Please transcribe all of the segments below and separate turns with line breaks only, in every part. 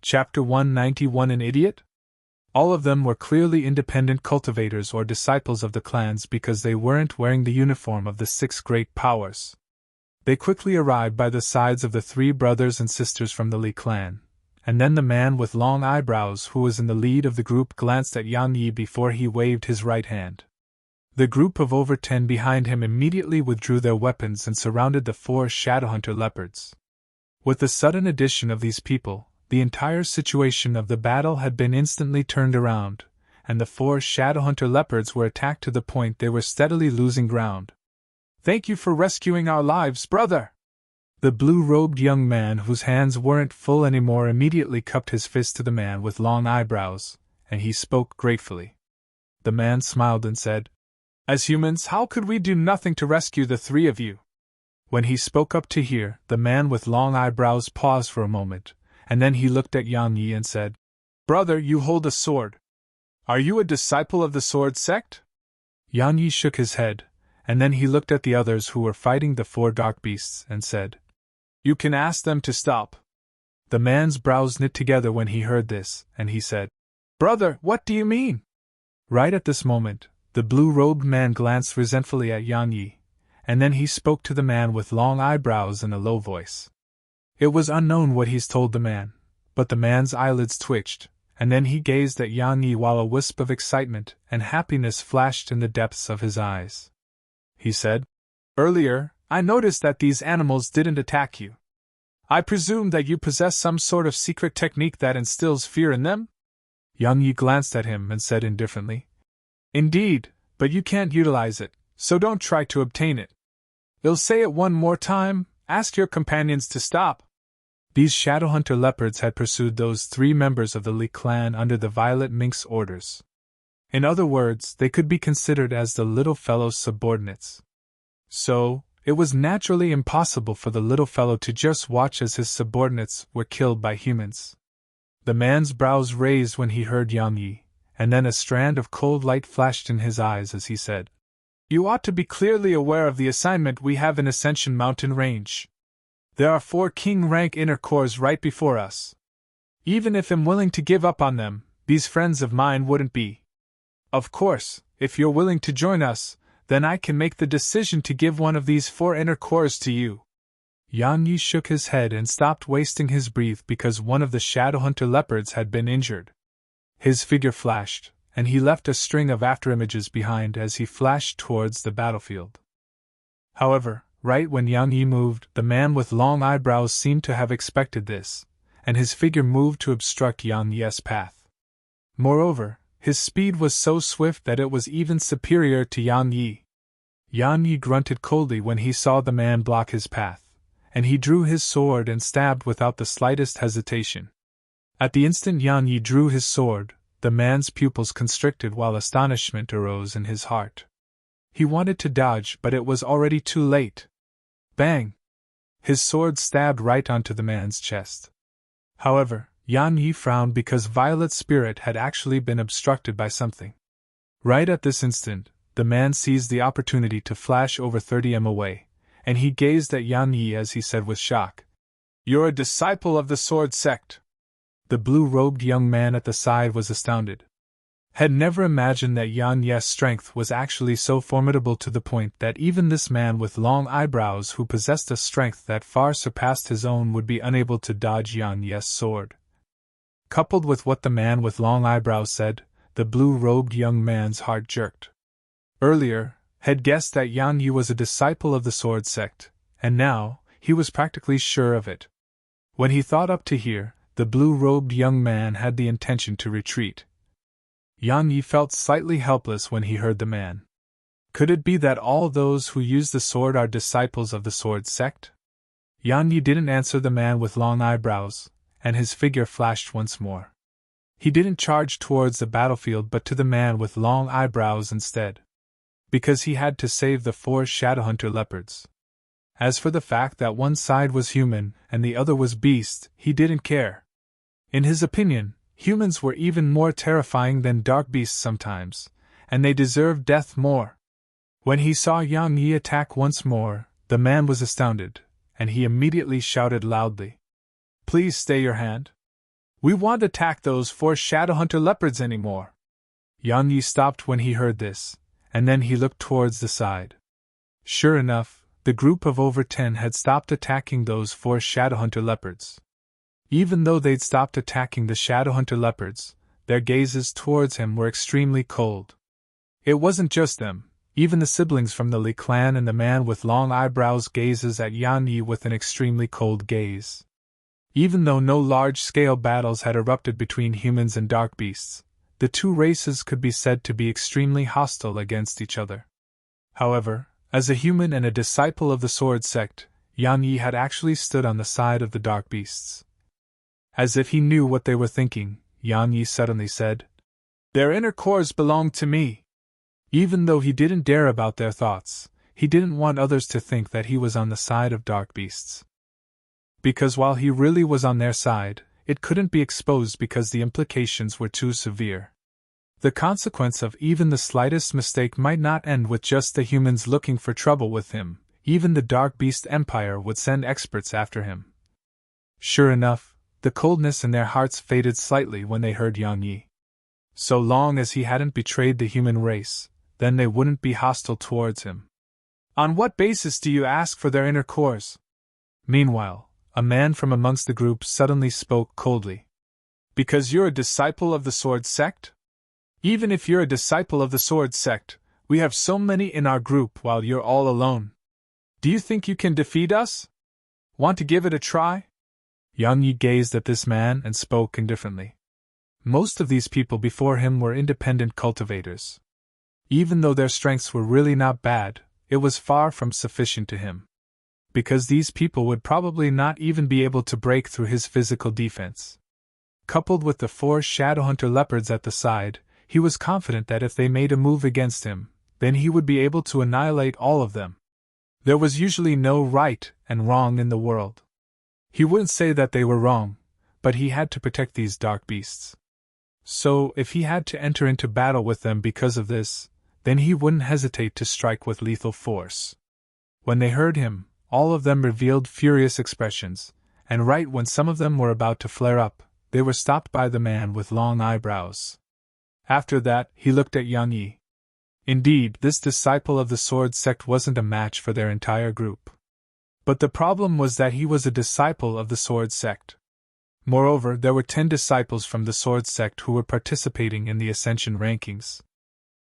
Chapter 191 An Idiot? All of them were clearly independent cultivators or disciples of the clans because they weren't wearing the uniform of the 6 great powers. They quickly arrived by the sides of the 3 brothers and sisters from the Li clan, and then the man with long eyebrows who was in the lead of the group glanced at Yang Yi before he waved his right hand. The group of over 10 behind him immediately withdrew their weapons and surrounded the 4 Shadowhunter leopards. With the sudden addition of these people, the entire situation of the battle had been instantly turned around, and the 4 Shadowhunter leopards were attacked to the point they were steadily losing ground. "Thank you for rescuing our lives, brother!" The blue-robed young man whose hands weren't full anymore immediately cupped his fist to the man with long eyebrows, and he spoke gratefully. The man smiled and said, "As humans, how could we do nothing to rescue the 3 of you?" When he spoke up to hear, the man with long eyebrows paused for a moment, and then he looked at Yang Yi and said, "Brother, you hold a sword. Are you a disciple of the sword sect?" Yang Yi shook his head, and then he looked at the others who were fighting the 4 dark beasts and said, "You can ask them to stop." The man's brows knit together when he heard this, and he said, "Brother, what do you mean?" Right at this moment, the blue-robed man glanced resentfully at Yang Yi, and then he spoke to the man with long eyebrows in a low voice. It was unknown what he's told the man, but the man's eyelids twitched, and then he gazed at Yang Yi while a wisp of excitement and happiness flashed in the depths of his eyes. He said, "Earlier, I noticed that these animals didn't attack you. I presume that you possess some sort of secret technique that instills fear in them?" Yang Yi glanced at him and said indifferently, "Indeed, but you can't utilize it, so don't try to obtain it. I'll say it one more time, ask your companions to stop." These Shadowhunter leopards had pursued those 3 members of the Li clan under the Violet Mink's orders. In other words, they could be considered as the little fellow's subordinates. So, it was naturally impossible for the little fellow to just watch as his subordinates were killed by humans. The man's brows raised when he heard Yang Yi, and then a strand of cold light flashed in his eyes as he said, "You ought to be clearly aware of the assignment we have in Ascension Mountain Range. There are 4 king-rank inner cores right before us. Even if I'm willing to give up on them, these friends of mine wouldn't be. Of course, if you're willing to join us, then I can make the decision to give one of these 4 inner cores to you." Yang Yi shook his head and stopped wasting his breath because one of the Shadowhunter leopards had been injured. His figure flashed, and he left a string of afterimages behind as he flashed towards the battlefield. However, right when Yang Yi moved, the man with long eyebrows seemed to have expected this, and his figure moved to obstruct Yang Yi's path. Moreover, his speed was so swift that it was even superior to Yang Yi. Yang Yi grunted coldly when he saw the man block his path, and he drew his sword and stabbed without the slightest hesitation. At the instant Yang Yi drew his sword, the man's pupils constricted while astonishment arose in his heart. He wanted to dodge, but it was already too late. Bang! His sword stabbed right onto the man's chest. However, Yang Yi frowned because Violet's spirit had actually been obstructed by something. Right at this instant, the man seized the opportunity to flash over 30 m away, and he gazed at Yang Yi as he said with shock, "You're a disciple of the sword sect." The blue-robed young man at the side was astounded. Had never imagined that Yang Yi's strength was actually so formidable to the point that even this man with long eyebrows who possessed a strength that far surpassed his own would be unable to dodge Yang Yi's sword. Coupled with what the man with long eyebrows said, the blue-robed young man's heart jerked. Earlier, had guessed that Yang Yi was a disciple of the sword sect, and now, he was practically sure of it. When he thought up to here, the blue-robed young man had the intention to retreat. Yang Yi felt slightly helpless when he heard the man. Could it be that all those who use the sword are disciples of the sword sect? Yang Yi didn't answer the man with long eyebrows, and his figure flashed once more. He didn't charge towards the battlefield but to the man with long eyebrows instead. Because he had to save the 4 Shadowhunter leopards. As for the fact that one side was human and the other was beast, he didn't care. In his opinion, humans were even more terrifying than dark beasts sometimes, and they deserved death more. When he saw Yang Yi attack once more, the man was astounded, and he immediately shouted loudly, "Please stay your hand." We won't attack those 4 Shadowhunter leopards anymore. Yang Yi stopped when he heard this, and then he looked towards the side. Sure enough, the group of over 10 had stopped attacking those 4 Shadowhunter leopards. Even though they'd stopped attacking the Shadowhunter leopards, their gazes towards him were extremely cold. It wasn't just them, even the siblings from the Li clan and the man with long eyebrows gazes at Yang Yi with an extremely cold gaze. Even though no large-scale battles had erupted between humans and dark beasts, the two races could be said to be extremely hostile against each other. However, as a human and a disciple of the Sword Sect, Yang Yi had actually stood on the side of the dark beasts. As if he knew what they were thinking, Yang Yi suddenly said, "Their inner cores belong to me." Even though he didn't dare about their thoughts, he didn't want others to think that he was on the side of dark beasts. Because while he really was on their side, it couldn't be exposed because the implications were too severe. The consequence of even the slightest mistake might not end with just the humans looking for trouble with him, even the Dark Beast Empire would send experts after him. Sure enough, the coldness in their hearts faded slightly when they heard Yang Yi. So long as he hadn't betrayed the human race, then they wouldn't be hostile towards him. On what basis do you ask for their inner cores? Meanwhile, a man from amongst the group suddenly spoke coldly. Because you're a disciple of the Sword Sect? Even if you're a disciple of the Sword Sect, we have so many in our group while you're all alone. Do you think you can defeat us? Want to give it a try? Yang Yi gazed at this man and spoke indifferently. Most of these people before him were independent cultivators. Even though their strengths were really not bad, it was far from sufficient to him. Because these people would probably not even be able to break through his physical defense. Coupled with the 4 Shadowhunter leopards at the side, he was confident that if they made a move against him, then he would be able to annihilate all of them. There was usually no right and wrong in the world. He wouldn't say that they were wrong, but he had to protect these dark beasts. So, if he had to enter into battle with them because of this, then he wouldn't hesitate to strike with lethal force. When they heard him, all of them revealed furious expressions, and right when some of them were about to flare up, they were stopped by the man with long eyebrows. After that, he looked at Yang Yi. Indeed, this disciple of the Sword Sect wasn't a match for their entire group. But the problem was that he was a disciple of the Sword Sect. Moreover, there were 10 disciples from the Sword Sect who were participating in the Ascension rankings.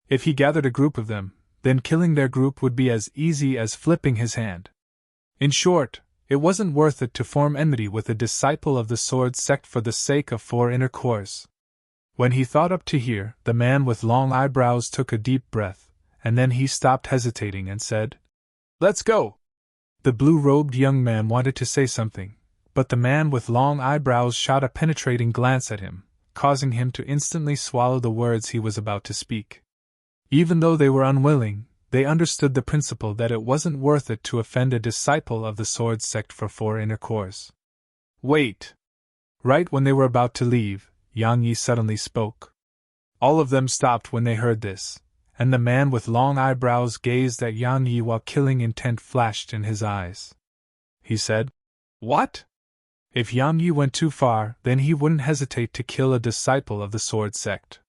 If he gathered a group of them, then killing their group would be as easy as flipping his hand. In short, it wasn't worth it to form enmity with a disciple of the Sword Sect for the sake of 4 inner cores. When he thought up to here, the man with long eyebrows took a deep breath, and then he stopped hesitating and said, "Let's go!" The blue-robed young man wanted to say something, but the man with long eyebrows shot a penetrating glance at him, causing him to instantly swallow the words he was about to speak. Even though they were unwilling, they understood the principle that it wasn't worth it to offend a disciple of the Sword Sect for 4 inner cores. Wait! Right when they were about to leave, Yang Yi suddenly spoke. All of them stopped when they heard this, and the man with long eyebrows gazed at Yang Yi while killing intent flashed in his eyes. He said, "What?" If Yang Yi went too far, then he wouldn't hesitate to kill a disciple of the Sword Sect.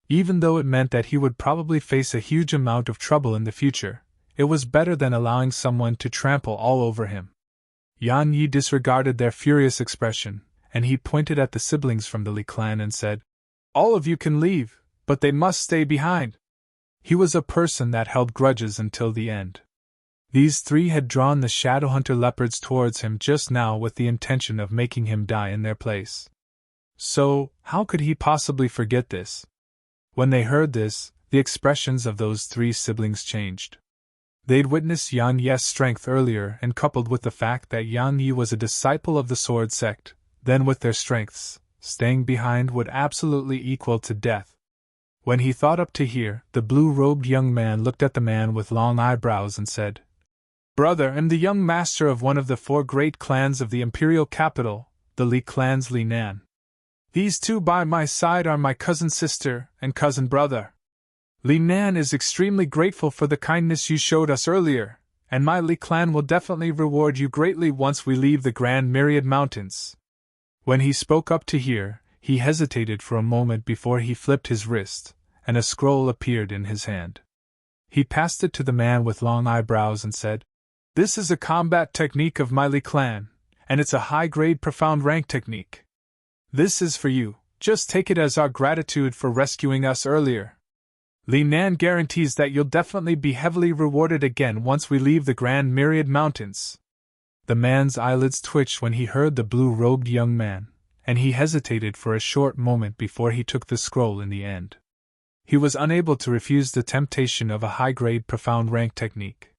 Even though it meant that he would probably face a huge amount of trouble in the future, it was better than allowing someone to trample all over him. Yang Yi disregarded their furious expression, and he pointed at the siblings from the Li clan and said, "All of you can leave, but they must stay behind." He was a person that held grudges until the end. These 3 had drawn the Shadowhunter leopards towards him just now with the intention of making him die in their place. So, how could he possibly forget this? When they heard this, the expressions of those 3 siblings changed. They'd witnessed Yang Yi's strength earlier, and coupled with the fact that Yang Yi was a disciple of the Sword Sect, then with their strengths, staying behind would absolutely equal to death. When he thought up to here, the blue-robed young man looked at the man with long eyebrows and said, "Brother, I'm the young master of one of the 4 great clans of the imperial capital, the Li clan's Li Nan. These 2 by my side are my cousin sister and cousin brother. Li Nan is extremely grateful for the kindness you showed us earlier, and my Li clan will definitely reward you greatly once we leave the Grand Myriad Mountains." When he spoke up to hear, he hesitated for a moment before he flipped his wrist, and a scroll appeared in his hand. He passed it to the man with long eyebrows and said, "This is a combat technique of my Li clan, and it's a high-grade profound rank technique. This is for you, just take it as our gratitude for rescuing us earlier. Li Nan guarantees that you'll definitely be heavily rewarded again once we leave the Grand Myriad Mountains." The man's eyelids twitched when he heard the blue-robed young man, and he hesitated for a short moment before he took the scroll in the end. He was unable to refuse the temptation of a high-grade profound rank technique.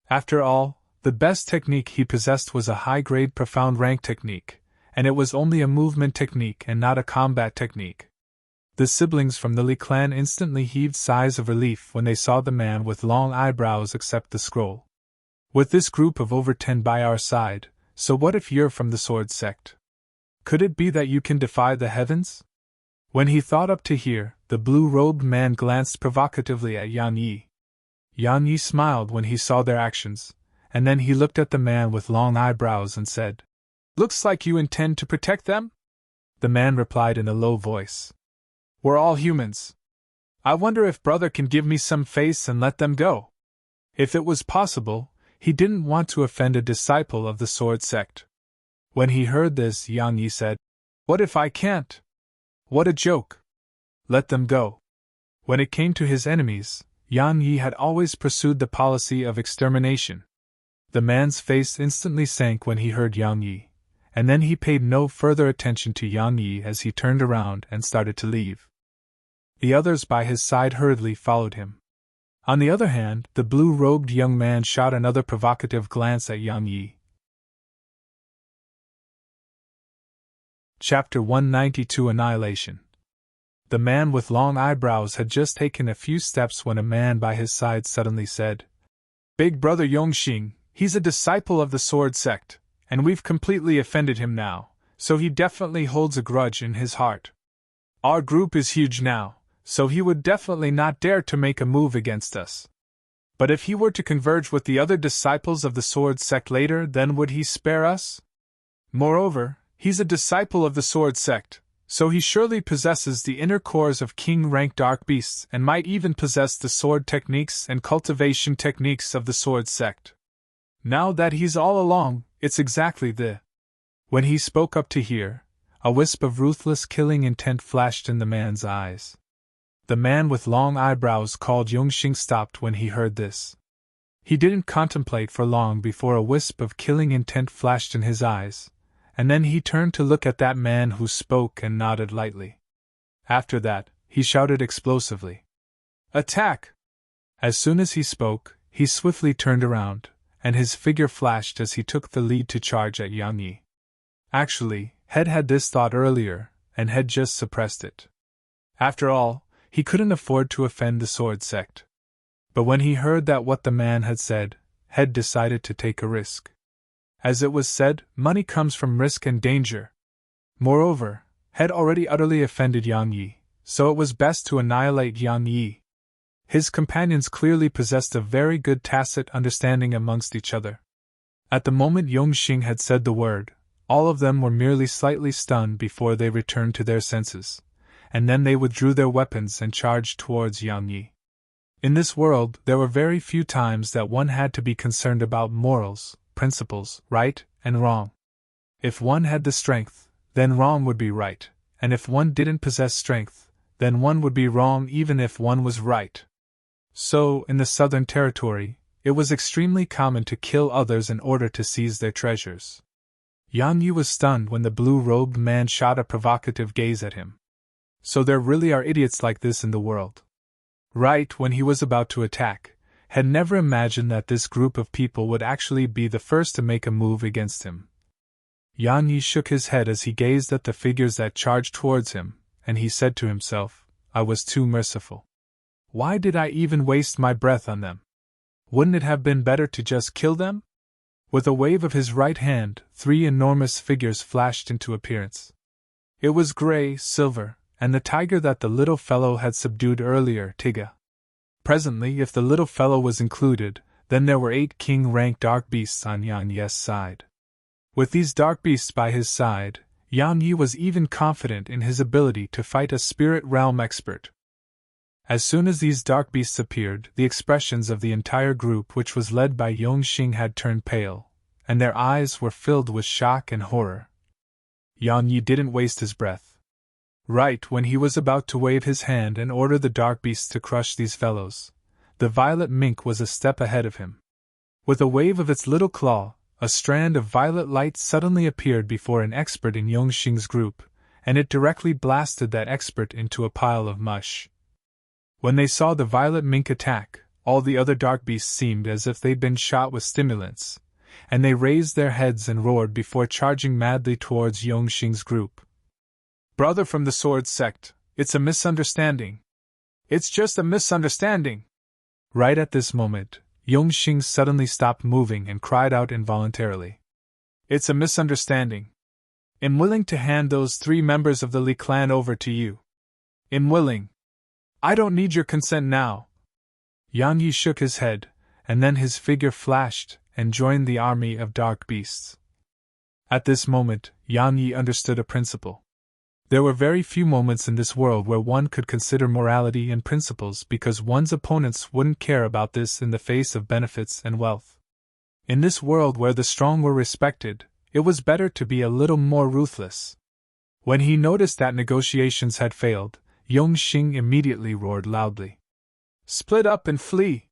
After all, the best technique he possessed was a high-grade profound rank technique, and it was only a movement technique and not a combat technique. The siblings from the Li clan instantly heaved sighs of relief when they saw the man with long eyebrows accept the scroll. With this group of over 10 by our side, so what if you're from the Sword Sect? Could it be that you can defy the heavens? When he thought up to hear, the blue-robed man glanced provocatively at Yan Yi. Yan Yi smiled when he saw their actions, and then he looked at the man with long eyebrows and said, "Looks like you intend to protect them?" The man replied in a low voice, "We're all humans. I wonder if brother can give me some face and let them go." If it was possible, he didn't want to offend a disciple of the Sword Sect. When he heard this, Yang Yi said, "What if I can't? What a joke! Let them go." When it came to his enemies, Yan Yi had always pursued the policy of extermination. The man's face instantly sank when he heard Yang Yi, and then he paid no further attention to Yang Yi as he turned around and started to leave. The others by his side hurriedly followed him. On the other hand, the blue-robed young man shot another provocative glance at Yang Yi. Chapter 192 Annihilation. The man with long eyebrows had just taken a few steps when a man by his side suddenly said, "Big brother Yongxing, he's a disciple of the Sword Sect, and we've completely offended him now, so he definitely holds a grudge in his heart. Our group is huge now, so he would definitely not dare to make a move against us. But if he were to converge with the other disciples of the Sword Sect later, then would he spare us? Moreover, he's a disciple of the Sword Sect, so he surely possesses the inner cores of king-rank dark beasts and might even possess the sword techniques and cultivation techniques of the Sword Sect. Now that he's all along, it's exactly the..." When he spoke up to hear, a wisp of ruthless killing intent flashed in the man's eyes. The man with long eyebrows called Yongxing stopped when he heard this. He didn't contemplate for long before a wisp of killing intent flashed in his eyes, and then he turned to look at that man who spoke and nodded lightly. After that, he shouted explosively, "Attack!" As soon as he spoke, he swiftly turned around, and his figure flashed as he took the lead to charge at Yang Yi. Actually, Head had this thought earlier, and had just suppressed it. After all, he couldn't afford to offend the Sword Sect. But when he heard that what the man had said, Head decided to take a risk. As it was said, money comes from risk and danger. Moreover, Head already utterly offended Yang Yi, so it was best to annihilate Yang Yi. His companions clearly possessed a very good tacit understanding amongst each other. At the moment Yongxing had said the word, all of them were merely slightly stunned before they returned to their senses, and then they withdrew their weapons and charged towards Yang Yi. In this world, there were very few times that one had to be concerned about morals, principles, right and wrong. If one had the strength, then wrong would be right, and if one didn't possess strength, then one would be wrong even if one was right. So, in the Southern Territory, it was extremely common to kill others in order to seize their treasures. Yang Yi was stunned when the blue-robed man shot a provocative gaze at him. So there really are idiots like this in the world. Right when he was about to attack, had never imagined that this group of people would actually be the first to make a move against him. Yang Yi shook his head as he gazed at the figures that charged towards him, and he said to himself, "I was too merciful. Why did I even waste my breath on them? Wouldn't it have been better to just kill them?" With a wave of his right hand, 3 enormous figures flashed into appearance. It was gray, silver, and the tiger that the little fellow had subdued earlier, Tiga. Presently, if the little fellow was included, then there were 8 king-rank dark beasts on Yang Yi's side. With these dark beasts by his side, Yan Yi was even confident in his ability to fight a spirit realm expert. As soon as these dark beasts appeared, the expressions of the entire group, which was led by Yongxing, had turned pale, and their eyes were filled with shock and horror. Yan Yi didn't waste his breath. Right when he was about to wave his hand and order the dark beasts to crush these fellows, the violet mink was a step ahead of him. With a wave of its little claw, a strand of violet light suddenly appeared before an expert in Yongxing's group, and it directly blasted that expert into a pile of mush. When they saw the violet mink attack, all the other dark beasts seemed as if they'd been shot with stimulants, and they raised their heads and roared before charging madly towards Yongxing's group. "Brother from the sword sect, it's a misunderstanding. It's just a misunderstanding." Right at this moment, Yongxing suddenly stopped moving and cried out involuntarily. "It's a misunderstanding. I'm willing to hand those 3 members of the Li clan over to you. I'm willing. I don't need your consent now." Yan Yi shook his head, and then his figure flashed and joined the army of dark beasts. At this moment, Yan Yi understood a principle. There were very few moments in this world where one could consider morality and principles because one's opponents wouldn't care about this in the face of benefits and wealth. In this world where the strong were respected, it was better to be a little more ruthless. When he noticed that negotiations had failed, Yongxing immediately roared loudly, "Split up and flee!"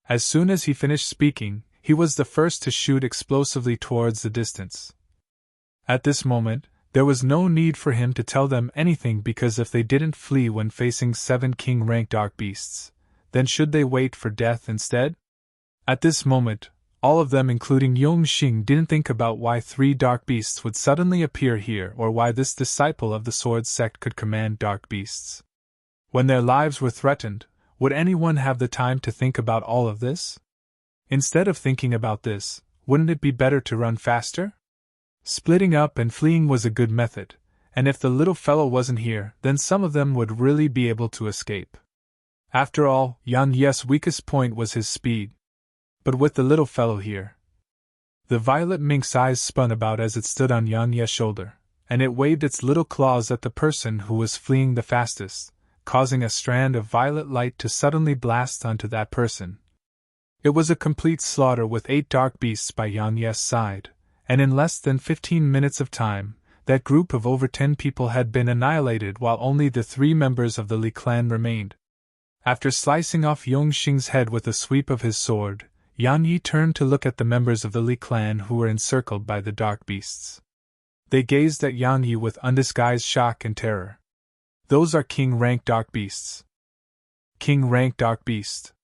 As soon as he finished speaking, he was the first to shoot explosively towards the distance. At this moment, there was no need for him to tell them anything because if they didn't flee when facing 7 king-rank dark beasts, then should they wait for death instead? At this moment, all of them including Yongxing didn't think about why 3 dark beasts would suddenly appear here or why this disciple of the sword sect could command dark beasts. When their lives were threatened, would anyone have the time to think about all of this? Instead of thinking about this, wouldn't it be better to run faster? Splitting up and fleeing was a good method, and if the little fellow wasn't here, then some of them would really be able to escape. After all, Yan Yi's weakest point was his speed. But with the little fellow here. The violet mink's eyes spun about as it stood on Yan Yi's shoulder, and it waved its little claws at the person who was fleeing the fastest, causing a strand of violet light to suddenly blast onto that person. It was a complete slaughter with 8 dark beasts by Yan Yi's side, and in less than 15 minutes of time, that group of over 10 people had been annihilated while only the 3 members of the Li clan remained. After slicing off Yongxing's head with a sweep of his sword, Yan Yi turned to look at the members of the Li clan who were encircled by the dark beasts. They gazed at Yan Yi with undisguised shock and terror. "Those are king-rank dark beasts." King-rank dark beast.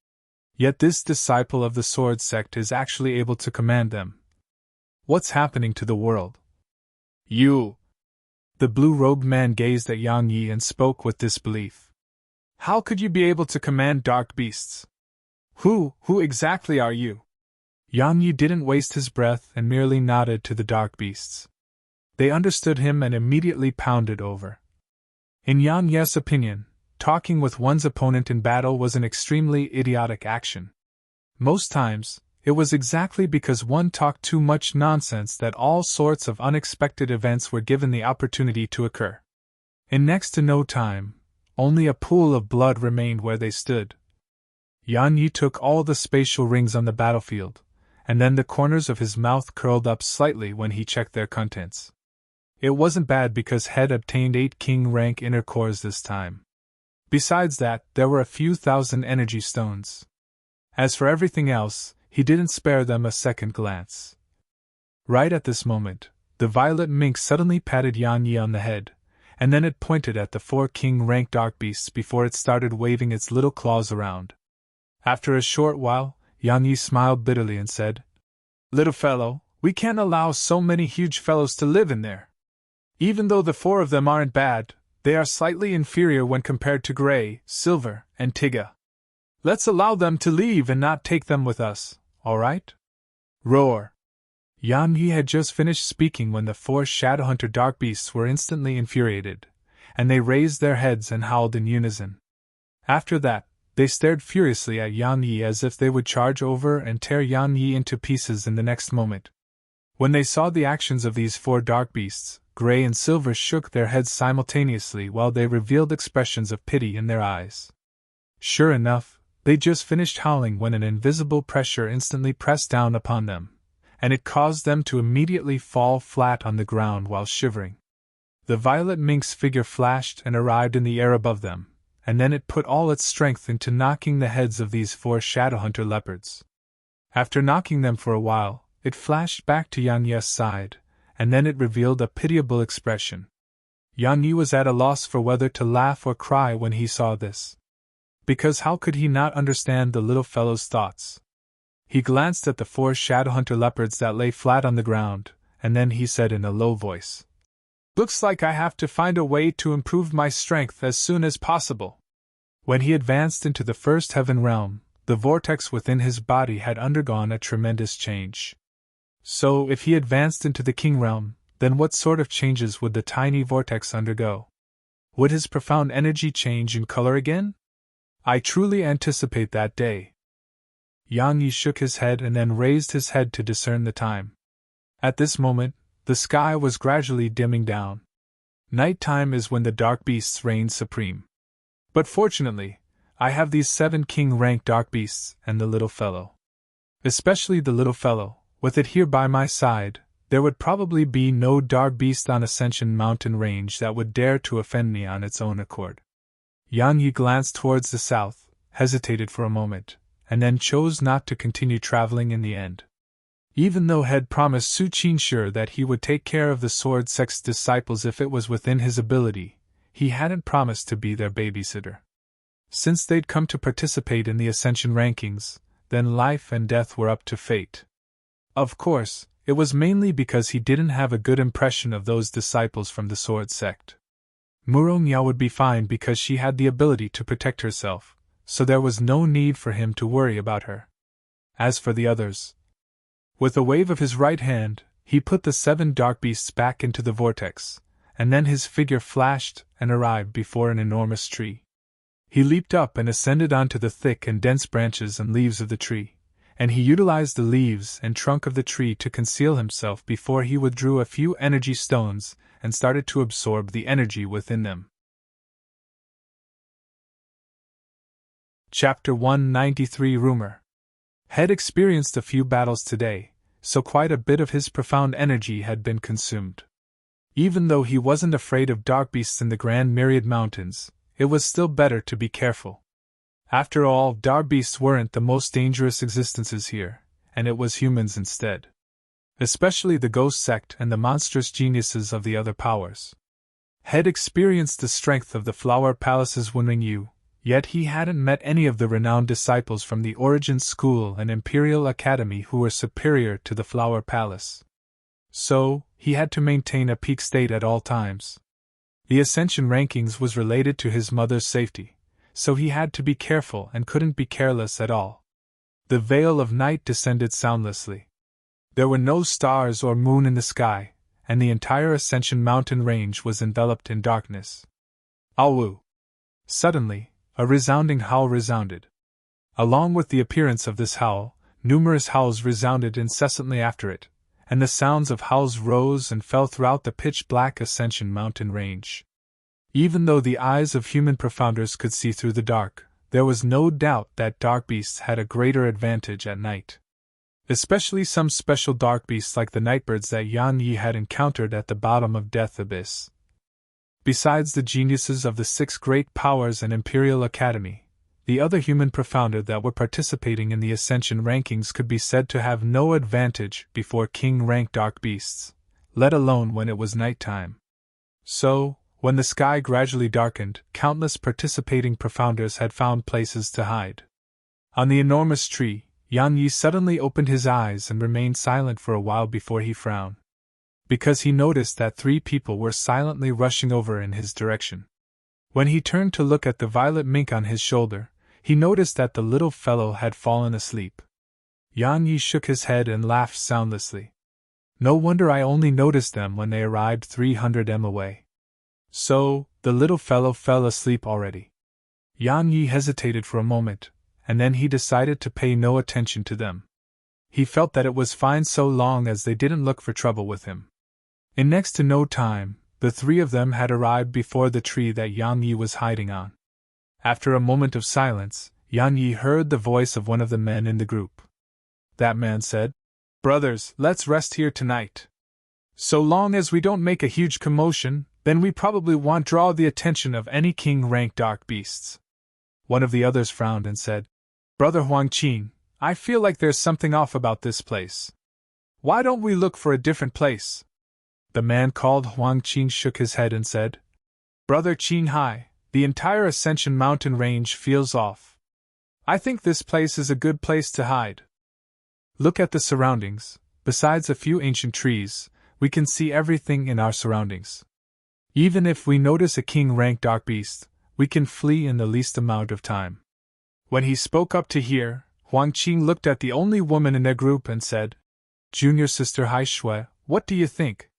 Yet this disciple of the sword sect is actually able to command them. What's happening to the world? "You!" The blue-robed man gazed at Yan Yi and spoke with disbelief. "How could you be able to command dark beasts? Who exactly are you?" Yan Yi didn't waste his breath and merely nodded to the dark beasts. They understood him and immediately pounded over. In Yan Yi's opinion, talking with one's opponent in battle was an extremely idiotic action. Most times, it was exactly because one talked too much nonsense that all sorts of unexpected events were given the opportunity to occur. In next to no time, only a pool of blood remained where they stood. Yan Yi took all the spatial rings on the battlefield, and then the corners of his mouth curled up slightly when he checked their contents. It wasn't bad because Head obtained 8 king-rank inner cores this time. Besides that, there were a few thousand energy stones. As for everything else, he didn't spare them a second glance. Right at this moment, the violet mink suddenly patted Yan Yi on the head, and then it pointed at the 4 king-rank dark beasts before it started waving its little claws around. After a short while, Yan Yi smiled bitterly and said, "Little fellow, we can't allow so many huge fellows to live in there. Even though the 4 of them aren't bad, they are slightly inferior when compared to Gray, Silver, and Tiga. Let's allow them to leave and not take them with us, all right?" Roar! Yan Yi had just finished speaking when the 4 Shadowhunter dark beasts were instantly infuriated, and they raised their heads and howled in unison. After that, they stared furiously at Yan Yi as if they would charge over and tear Yan Yi into pieces in the next moment. When they saw the actions of these 4 dark beasts, gray and silver shook their heads simultaneously while they revealed expressions of pity in their eyes. Sure enough, they just finished howling when an invisible pressure instantly pressed down upon them, and it caused them to immediately fall flat on the ground while shivering. The violet mink's figure flashed and arrived in the air above them, and then it put all its strength into knocking the heads of these 4 Shadowhunter leopards. After knocking them for a while, it flashed back to Yang Yi's side, and then it revealed a pitiable expression. Yang Yi was at a loss for whether to laugh or cry when he saw this. Because how could he not understand the little fellow's thoughts? He glanced at the 4 Shadowhunter leopards that lay flat on the ground, and then he said in a low voice, "Looks like I have to find a way to improve my strength as soon as possible." When he advanced into the first heaven realm, the vortex within his body had undergone a tremendous change. So, if he advanced into the king realm, then what sort of changes would the tiny vortex undergo? Would his profound energy change in color again? I truly anticipate that day. Yang Yi shook his head and then raised his head to discern the time. At this moment, the sky was gradually dimming down. Nighttime is when the dark beasts reign supreme. But fortunately, I have these 7 king-rank dark beasts and the little fellow. Especially the little fellow, with it here by my side, there would probably be no dark beast on Ascension Mountain Range that would dare to offend me on its own accord. Yang Yi glanced towards the south, hesitated for a moment, and then chose not to continue traveling in the end. Even though had promised Su Qinshe that he would take care of the sword sect's disciples if it was within his ability, he hadn't promised to be their babysitter. Since they'd come to participate in the Ascension rankings, then life and death were up to fate. Of course, it was mainly because he didn't have a good impression of those disciples from the sword sect. Murongya would be fine because she had the ability to protect herself, so there was no need for him to worry about her. As for the others, with a wave of his right hand, he put the 7 dark beasts back into the vortex, and then his figure flashed and arrived before an enormous tree. He leaped up and ascended onto the thick and dense branches and leaves of the tree, and he utilized the leaves and trunk of the tree to conceal himself before he withdrew a few energy stones and started to absorb the energy within them. Chapter 193 Rumor. Had experienced a few battles today, so quite a bit of his profound energy had been consumed. Even though he wasn't afraid of dark beasts in the Grand Myriad Mountains, it was still better to be careful. After all, dark beasts weren't the most dangerous existences here, and it was humans instead. Especially the ghost sect and the monstrous geniuses of the other powers. Had experienced the strength of the Flower Palace's Wenling Yu, yet he hadn't met any of the renowned disciples from the Origin School and Imperial Academy who were superior to the Flower Palace. So, he had to maintain a peak state at all times. The Ascension rankings was related to his mother's safety, so he had to be careful and couldn't be careless at all. The veil of night descended soundlessly. There were no stars or moon in the sky, and the entire Ascension mountain range was enveloped in darkness. Awu! Suddenly, a resounding howl resounded. Along with the appearance of this howl, numerous howls resounded incessantly after it, and the sounds of howls rose and fell throughout the pitch-black Ascension mountain range. Even though the eyes of human profounders could see through the dark, there was no doubt that dark beasts had a greater advantage at night. Especially some special dark beasts like the nightbirds that Yang Yi had encountered at the bottom of Death Abyss. Besides the geniuses of the 6 great powers and Imperial Academy, the other human profounder that were participating in the Ascension rankings could be said to have no advantage before king-rank dark beasts, let alone when it was nighttime. So, when the sky gradually darkened, countless participating profounders had found places to hide. On the enormous tree, Yang Yi suddenly opened his eyes and remained silent for a while before he frowned. Because he noticed that 3 people were silently rushing over in his direction. When he turned to look at the violet mink on his shoulder, he noticed that the little fellow had fallen asleep. Yang Yi shook his head and laughed soundlessly. No wonder I only noticed them when they arrived 300 m away. So, the little fellow fell asleep already. Yang Yi hesitated for a moment, and then he decided to pay no attention to them. He felt that it was fine so long as they didn't look for trouble with him. In next to no time, the three of them had arrived before the tree that Yang Yi was hiding on. After a moment of silence, Yang Yi heard the voice of one of the men in the group. That man said, "Brothers, let's rest here tonight. So long as we don't make a huge commotion, then we probably won't draw the attention of any king-rank dark beasts." One of the others frowned and said, "Brother Huangqing, I feel like there's something off about this place. Why don't we look for a different place?" The man called Huangqing shook his head and said, "Brother Qinghai, the entire Ascension Mountain range feels off. I think this place is a good place to hide. Look at the surroundings. Besides a few ancient trees, we can see everything in our surroundings. Even if we notice a king-rank dark beast, we can flee in the least amount of time." When he spoke up to hear, Huangqing looked at the only woman in their group and said, "Junior sister Hai Shui, what do you think?"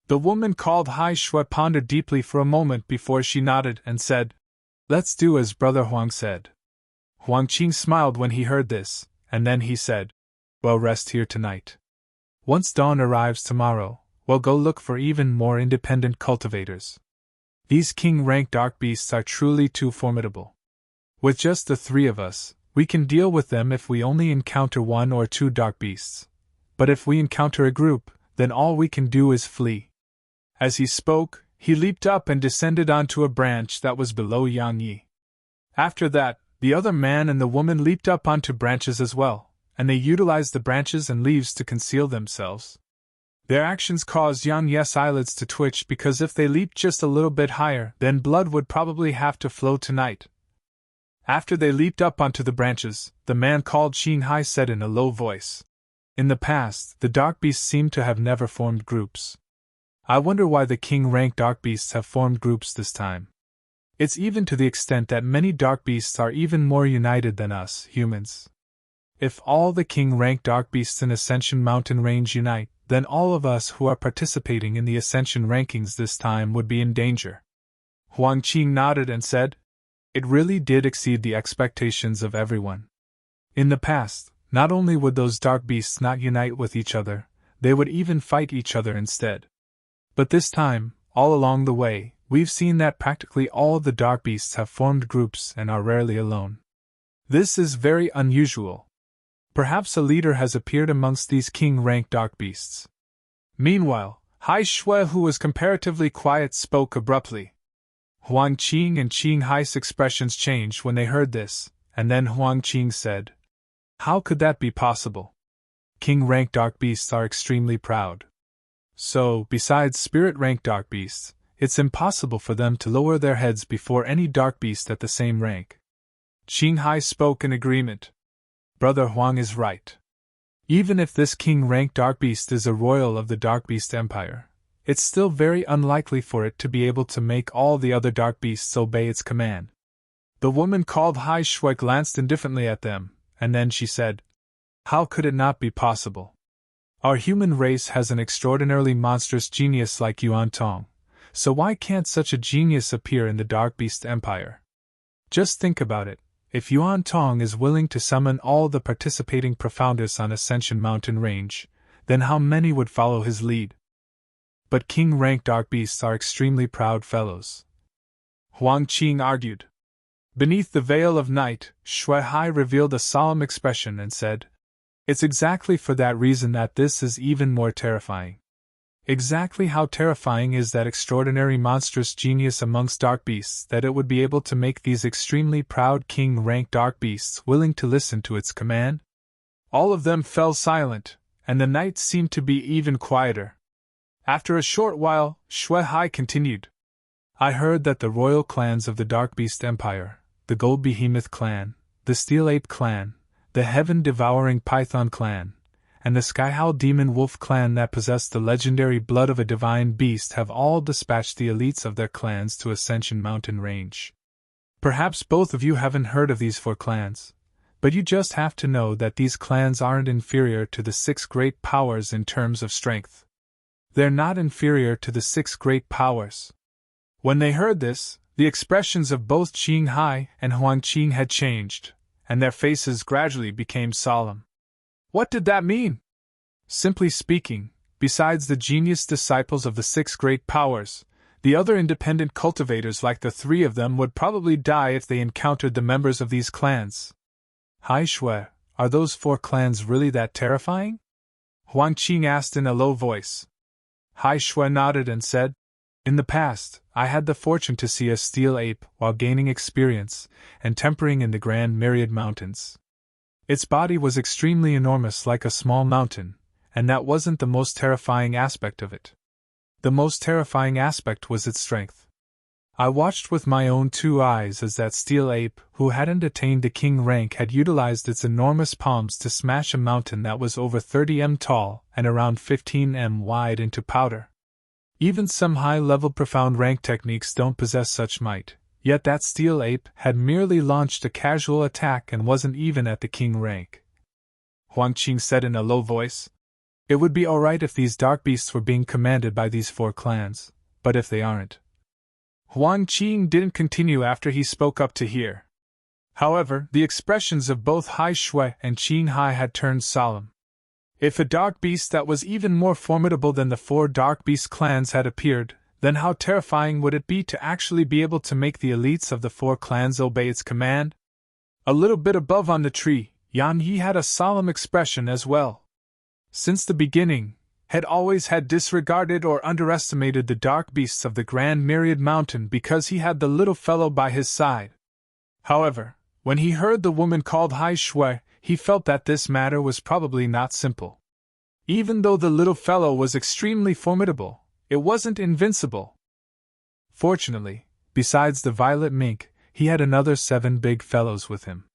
The woman called Hai Shui pondered deeply for a moment before she nodded and said, "Let's do as Brother Huang said." Huangqing smiled when he heard this, and then he said, "Well, rest here tonight. Once dawn arrives tomorrow, we'll go look for even more independent cultivators. These king-rank dark beasts are truly too formidable. With just the three of us, we can deal with them if we only encounter one or two dark beasts. But if we encounter a group, then all we can do is flee." As he spoke, he leaped up and descended onto a branch that was below Yang Yi. After that, the other man and the woman leaped up onto branches as well, and they utilized the branches and leaves to conceal themselves. Their actions caused Yang Yi's eyelids to twitch because if they leaped just a little bit higher, then blood would probably have to flow tonight. After they leaped up onto the branches, the man called Qinghai said in a low voice, "In the past, the dark beasts seem to have never formed groups. I wonder why the king-rank dark beasts have formed groups this time. It's even to the extent that many dark beasts are even more united than us, humans. If all the king-rank dark beasts in Ascension Mountain Range unite, then all of us who are participating in the Ascension rankings this time would be in danger." Huangqing nodded and said, "It really did exceed the expectations of everyone. In the past, not only would those dark beasts not unite with each other, they would even fight each other instead. But this time, all along the way, we've seen that practically all the dark beasts have formed groups and are rarely alone. This is very unusual. Perhaps a leader has appeared amongst these king-rank dark beasts." Meanwhile, Hai Shui, who was comparatively quiet, spoke abruptly. Huangqing and Qinghai's expressions changed when they heard this, and then Huangqing said, "How could that be possible? King-rank dark beasts are extremely proud. So, besides spirit-rank dark beasts, it's impossible for them to lower their heads before any dark beast at the same rank." Qinghai spoke in agreement. "Brother Huang is right. Even if this king-rank dark beast is a royal of the Dark Beast Empire, it's still very unlikely for it to be able to make all the other dark beasts obey its command." The woman called Hai Shui glanced indifferently at them, and then she said, "How could it not be possible? Our human race has an extraordinarily monstrous genius like Yuan Tong, so why can't such a genius appear in the Dark Beast Empire? Just think about it. If Yuan Tong is willing to summon all the participating profounders on Ascension Mountain Range, then how many would follow his lead? But king-rank dark beasts are extremely proud fellows," Huangqing argued. Beneath the veil of night, Shui Hai revealed a solemn expression and said, "It's exactly for that reason that this is even more terrifying. Exactly how terrifying is that extraordinary monstrous genius amongst dark beasts that it would be able to make these extremely proud king-rank dark beasts willing to listen to its command?" All of them fell silent, and the night seemed to be even quieter. After a short while, Shui Hai continued, "I heard that the royal clans of the Dark Beast Empire, the Gold Behemoth clan, the Steel Ape clan, the Heaven-Devouring Python clan, and the Sky-Howl Demon Wolf clan that possess the legendary blood of a divine beast have all dispatched the elites of their clans to Ascension Mountain Range. Perhaps both of you haven't heard of these 4 clans, but you just have to know that these clans aren't inferior to the 6 great powers in terms of strength. They're not inferior to the 6 great powers." When they heard this, the expressions of both Qinghai and Huangqing had changed, and their faces gradually became solemn. What did that mean? Simply speaking, besides the genius disciples of the six great powers, the other independent cultivators like the three of them would probably die if they encountered the members of these clans. Hai Shui, are those four clans really that terrifying? Huang Qing asked in a low voice. Hai Shui nodded and said, in the past, I had the fortune to see a steel ape while gaining experience and tempering in the Grand Myriad Mountains. Its body was extremely enormous like a small mountain, and that wasn't the most terrifying aspect of it. The most terrifying aspect was its strength. I watched with my own two eyes as that steel ape, who hadn't attained the king rank, had utilized its enormous palms to smash a mountain that was over 30 m tall and around 15 m wide into powder. Even some high-level profound rank techniques don't possess such might, yet that steel ape had merely launched a casual attack and wasn't even at the king rank. Huang Qing said in a low voice, it would be alright if these dark beasts were being commanded by these four clans, but if they aren't. Huang Qing didn't continue after he spoke up to hear. However, the expressions of both Hai Shui and Qing Hai had turned solemn. If a dark beast that was even more formidable than the four dark beast clans had appeared, then how terrifying would it be to actually be able to make the elites of the four clans obey its command? A little bit above on the tree, Yan Yi had a solemn expression as well. Since the beginning, had always had disregarded or underestimated the dark beasts of the Grand Myriad Mountain because he had the little fellow by his side. However, when he heard the woman called Hai Shui, he felt that this matter was probably not simple. Even though the little fellow was extremely formidable, it wasn't invincible. Fortunately, besides the violet mink, he had another 7 big fellows with him.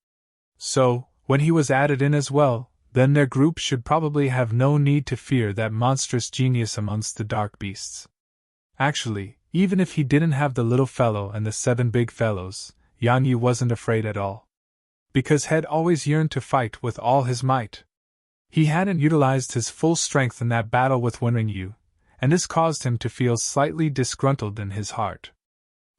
So, when he was added in as well, then their group should probably have no need to fear that monstrous genius amongst the dark beasts. Actually, even if he didn't have the little fellow and the 7 big fellows, Yang Yi wasn't afraid at all. Because Head always yearned to fight with all his might. He hadn't utilized his full strength in that battle with Wenring Yu, and this caused him to feel slightly disgruntled in his heart.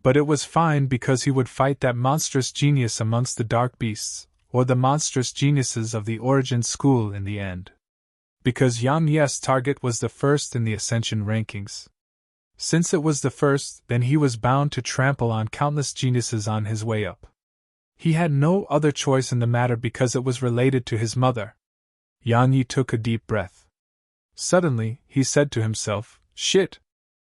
But it was fine because he would fight that monstrous genius amongst the dark beasts, or the monstrous geniuses of the Origin School in the end. Because Yang Yi's target was the first in the Ascension rankings. Since it was the first, then he was bound to trample on countless geniuses on his way up. He had no other choice in the matter because it was related to his mother. Yang Yi took a deep breath. Suddenly, he said to himself, shit!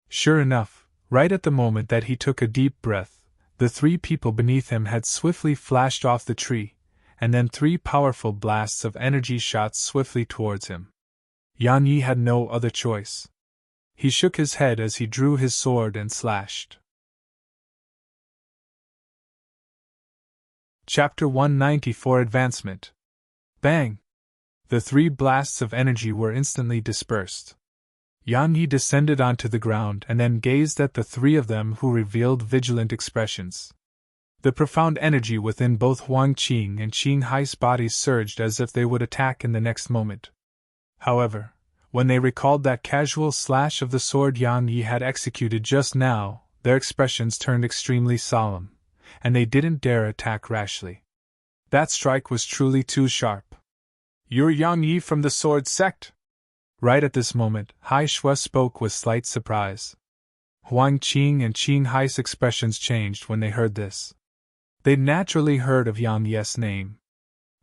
Sure enough, right at the moment that he took a deep breath, the 3 people beneath him had swiftly flashed off the tree, and then 3 powerful blasts of energy shot swiftly towards him. Yang Yi had no other choice. He shook his head as he drew his sword and slashed. Chapter 194 Advancement. Bang! The 3 blasts of energy were instantly dispersed. Yang Yi descended onto the ground and then gazed at the 3 of them, who revealed vigilant expressions. The profound energy within both Huang Qing and Qing Hai's bodies surged as if they would attack in the next moment. However, when they recalled that casual slash of the sword Yang Yi had executed just now, their expressions turned extremely solemn, and they didn't dare attack rashly. That strike was truly too sharp. You're Yang Yi from the Sword Sect? Right at this moment, Hai Shui spoke with slight surprise. Huang Qing and Qing Hai's expressions changed when they heard this. They'd naturally heard of Yang Yi's name.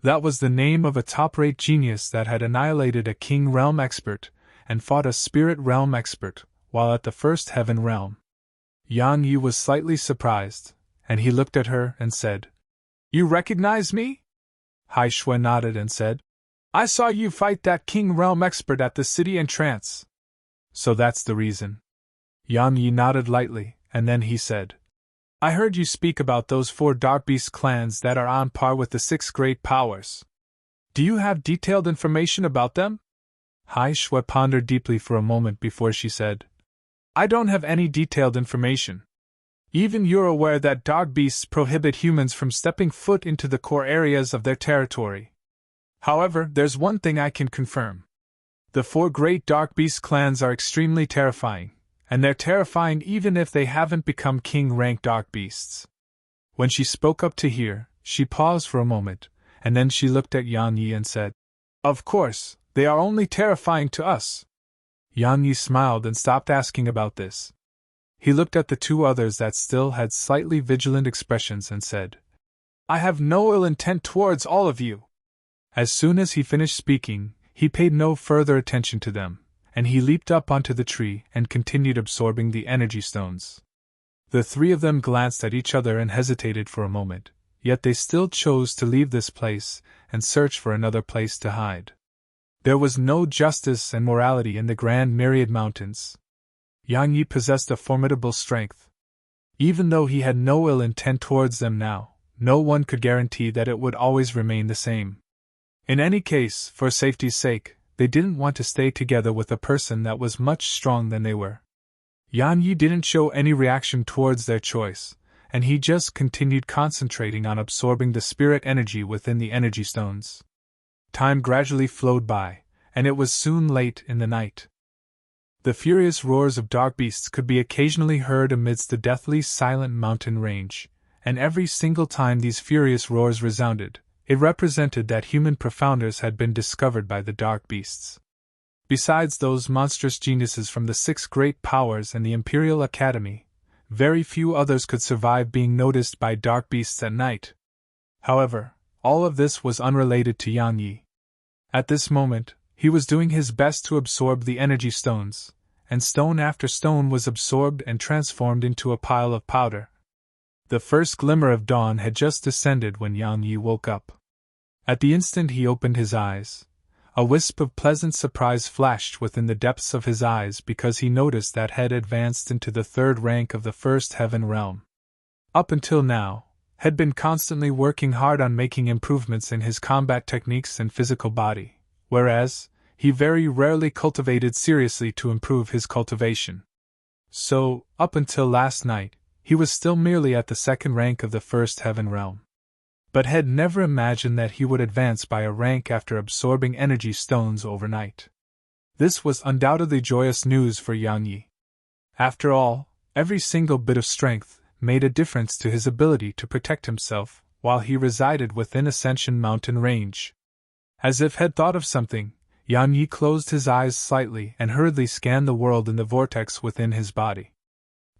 That was the name of a top-rate genius that had annihilated a King Realm expert and fought a Spirit Realm expert while at the First Heaven Realm. Yang Yi was slightly surprised, and he looked at her and said, You recognize me? Hai Shui nodded and said, I saw you fight that King Realm expert at the city entrance. So that's the reason. Yang Yi nodded lightly, and then he said, I heard you speak about those 4 Dark Beast clans that are on par with the 6 great powers. Do you have detailed information about them? Hai Shui pondered deeply for a moment before she said, I don't have any detailed information. Even you're aware that dark beasts prohibit humans from stepping foot into the core areas of their territory. However, there's one thing I can confirm. The 4 great dark beast clans are extremely terrifying, and they're terrifying even if they haven't become king-rank dark beasts. When she spoke up to hear, she paused for a moment, and then she looked at Yang Yi and said, Of course, they are only terrifying to us. Yang Yi smiled and stopped asking about this. He looked at the two others that still had slightly vigilant expressions and said, I have no ill intent towards all of you. As soon as he finished speaking, he paid no further attention to them, and he leaped up onto the tree and continued absorbing the energy stones. The three of them glanced at each other and hesitated for a moment, yet they still chose to leave this place and search for another place to hide. There was no justice and morality in the Grand Myriad Mountains. Yang Yi possessed a formidable strength. Even though he had no ill intent towards them now, no one could guarantee that it would always remain the same. In any case, for safety's sake, they didn't want to stay together with a person that was much stronger than they were. Yang Yi didn't show any reaction towards their choice, and he just continued concentrating on absorbing the spirit energy within the energy stones. Time gradually flowed by, and it was soon late in the night. The furious roars of dark beasts could be occasionally heard amidst the deathly silent mountain range, and every single time these furious roars resounded, it represented that human profounders had been discovered by the dark beasts. Besides those monstrous geniuses from the 6 great powers and the Imperial Academy, very few others could survive being noticed by dark beasts at night. However, all of this was unrelated to Yang Yi. At this moment, he was doing his best to absorb the energy stones, and stone after stone was absorbed and transformed into a pile of powder. The first glimmer of dawn had just descended when Yang Yi woke up. At the instant he opened his eyes, a wisp of pleasant surprise flashed within the depths of his eyes because he noticed that had advanced into the 3rd rank of the 1st heaven realm. Up until now, had been constantly working hard on making improvements in his combat techniques and physical body, whereas, he very rarely cultivated seriously to improve his cultivation. So, up until last night, he was still merely at the 2nd rank of the 1st heaven realm. But had never imagined that he would advance by a rank after absorbing energy stones overnight. This was undoubtedly joyous news for Yang Yi. After all, every single bit of strength made a difference to his ability to protect himself while he resided within Ascension Mountain range. As if had thought of something, Yang Yi closed his eyes slightly and hurriedly scanned the world in the vortex within his body.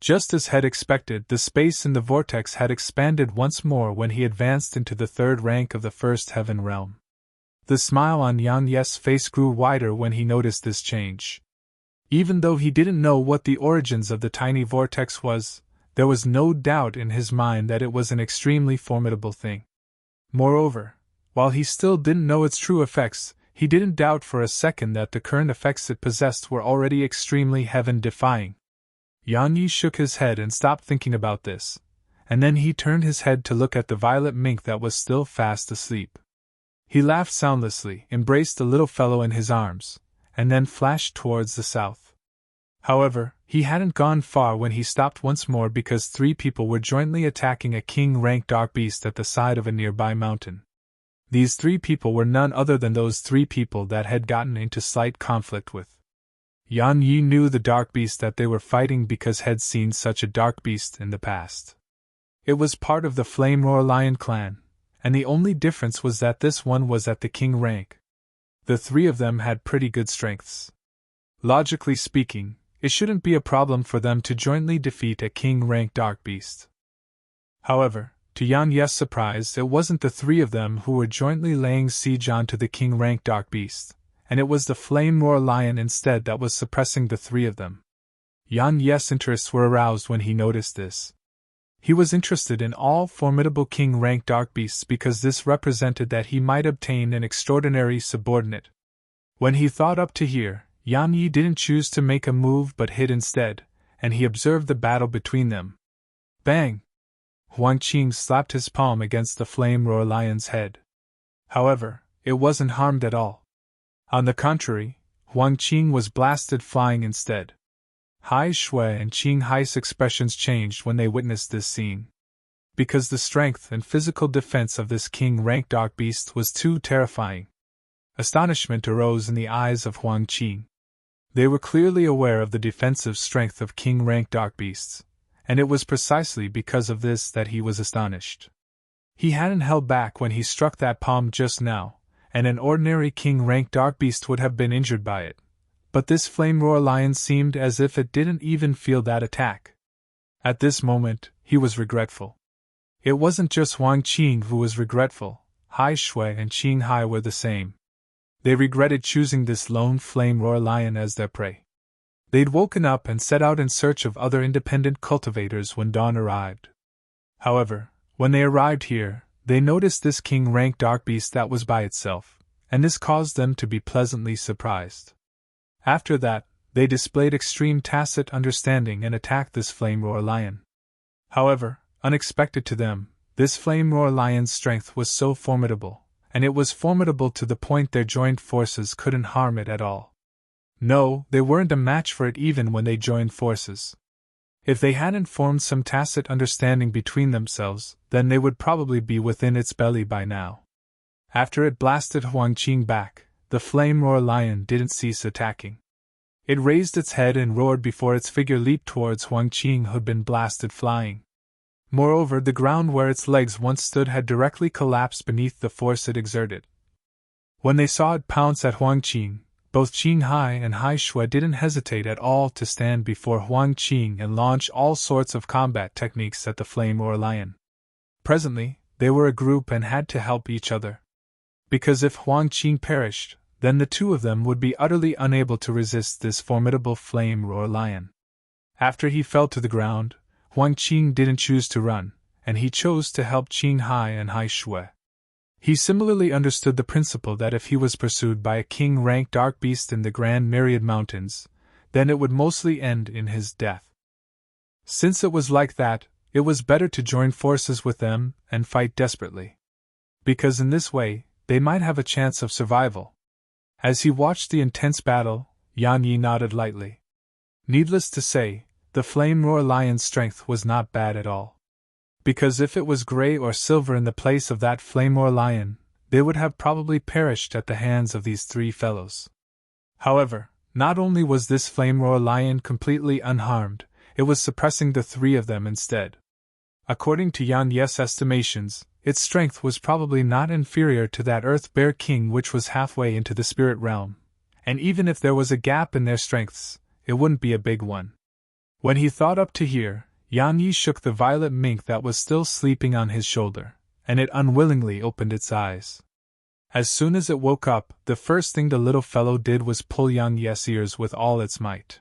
Just as had expected, the space in the vortex had expanded once more when he advanced into the 3rd rank of the 1st heaven realm. The smile on Yang Yi's face grew wider when he noticed this change. Even though he didn't know what the origins of the tiny vortex was, there was no doubt in his mind that it was an extremely formidable thing. Moreover, while he still didn't know its true effects, he didn't doubt for a second that the current effects it possessed were already extremely heaven-defying. Yang Yi shook his head and stopped thinking about this, and then he turned his head to look at the violet mink that was still fast asleep. He laughed soundlessly, embraced the little fellow in his arms, and then flashed towards the south. However, he hadn't gone far when he stopped once more because 3 people were jointly attacking a king-rank dark beast at the side of a nearby mountain. These 3 people were none other than those 3 people that had gotten into slight conflict with. Yang Yi knew the dark beast that they were fighting because had seen such a dark beast in the past. It was part of the Flame Roar Lion clan, and the only difference was that this one was at the king rank. The 3 of them had pretty good strengths. Logically speaking, it shouldn't be a problem for them to jointly defeat a king-rank dark beast. However, to Yang Yi's surprise, it wasn't the 3 of them who were jointly laying siege onto the king-rank dark beast, and it was the Flame Roar Lion instead that was suppressing the 3 of them. Yang Yi's interests were aroused when he noticed this. He was interested in all formidable king-rank dark beasts because this represented that he might obtain an extraordinary subordinate. When he thought up to here, Yang Yi didn't choose to make a move but hid instead, and he observed the battle between them. Bang! Huang Qing slapped his palm against the Flame Roar Lion's head. However, it wasn't harmed at all. On the contrary, Huang Qing was blasted flying instead. Hai Shui and Qing Hai's expressions changed when they witnessed this scene. Because the strength and physical defense of this king-rank dark beast was too terrifying. Astonishment arose in the eyes of Huang Qing. They were clearly aware of the defensive strength of king-rank dark beasts, and it was precisely because of this that he was astonished. He hadn't held back when he struck that palm just now, and an ordinary king-rank dark beast would have been injured by it, but this flame roar lion seemed as if it didn't even feel that attack. At this moment, he was regretful. It wasn't just Huang Qing who was regretful, Hai Shui and Qing Hai were the same. They regretted choosing this lone flame roar lion as their prey. They'd woken up and set out in search of other independent cultivators when dawn arrived. However, when they arrived here, they noticed this king-rank dark beast that was by itself, and this caused them to be pleasantly surprised. After that, they displayed extreme tacit understanding and attacked this flame roar lion. However, unexpected to them, this flame roar lion's strength was so formidable, and it was formidable to the point their joined forces couldn't harm it at all. No, they weren't a match for it even when they joined forces. If they hadn't formed some tacit understanding between themselves, then they would probably be within its belly by now. After it blasted Huang Qing back, the flame roar lion didn't cease attacking. It raised its head and roared before its figure leaped towards Huang Qing who'd been blasted flying. Moreover, the ground where its legs once stood had directly collapsed beneath the force it exerted. When they saw it pounce at Huang Qing, both Qing Hai and Hai Shui didn't hesitate at all to stand before Huang Qing and launch all sorts of combat techniques at the flame roar lion. Presently, they were a group and had to help each other. Because if Huang Qing perished, then the two of them would be utterly unable to resist this formidable flame roar lion. After he fell to the ground, Huang Qing didn't choose to run, and he chose to help Qing Hai and Hai Shui. He similarly understood the principle that if he was pursued by a king-rank dark beast in the Grand Myriad Mountains, then it would mostly end in his death. Since it was like that, it was better to join forces with them and fight desperately. Because in this way, they might have a chance of survival. As he watched the intense battle, Yan Yi nodded lightly. Needless to say, the flame roar lion's strength was not bad at all. Because if it was gray or silver in the place of that flame roar lion, they would have probably perished at the hands of these three fellows. However, not only was this flame roar lion completely unharmed, it was suppressing the three of them instead. According to Yan Yi's estimations, its strength was probably not inferior to that Earth Bear King which was halfway into the spirit realm, and even if there was a gap in their strengths, it wouldn't be a big one. When he thought up to here, Yan Yi shook the violet mink that was still sleeping on his shoulder, and it unwillingly opened its eyes. As soon as it woke up, the first thing the little fellow did was pull Yan Yi's ears with all its might.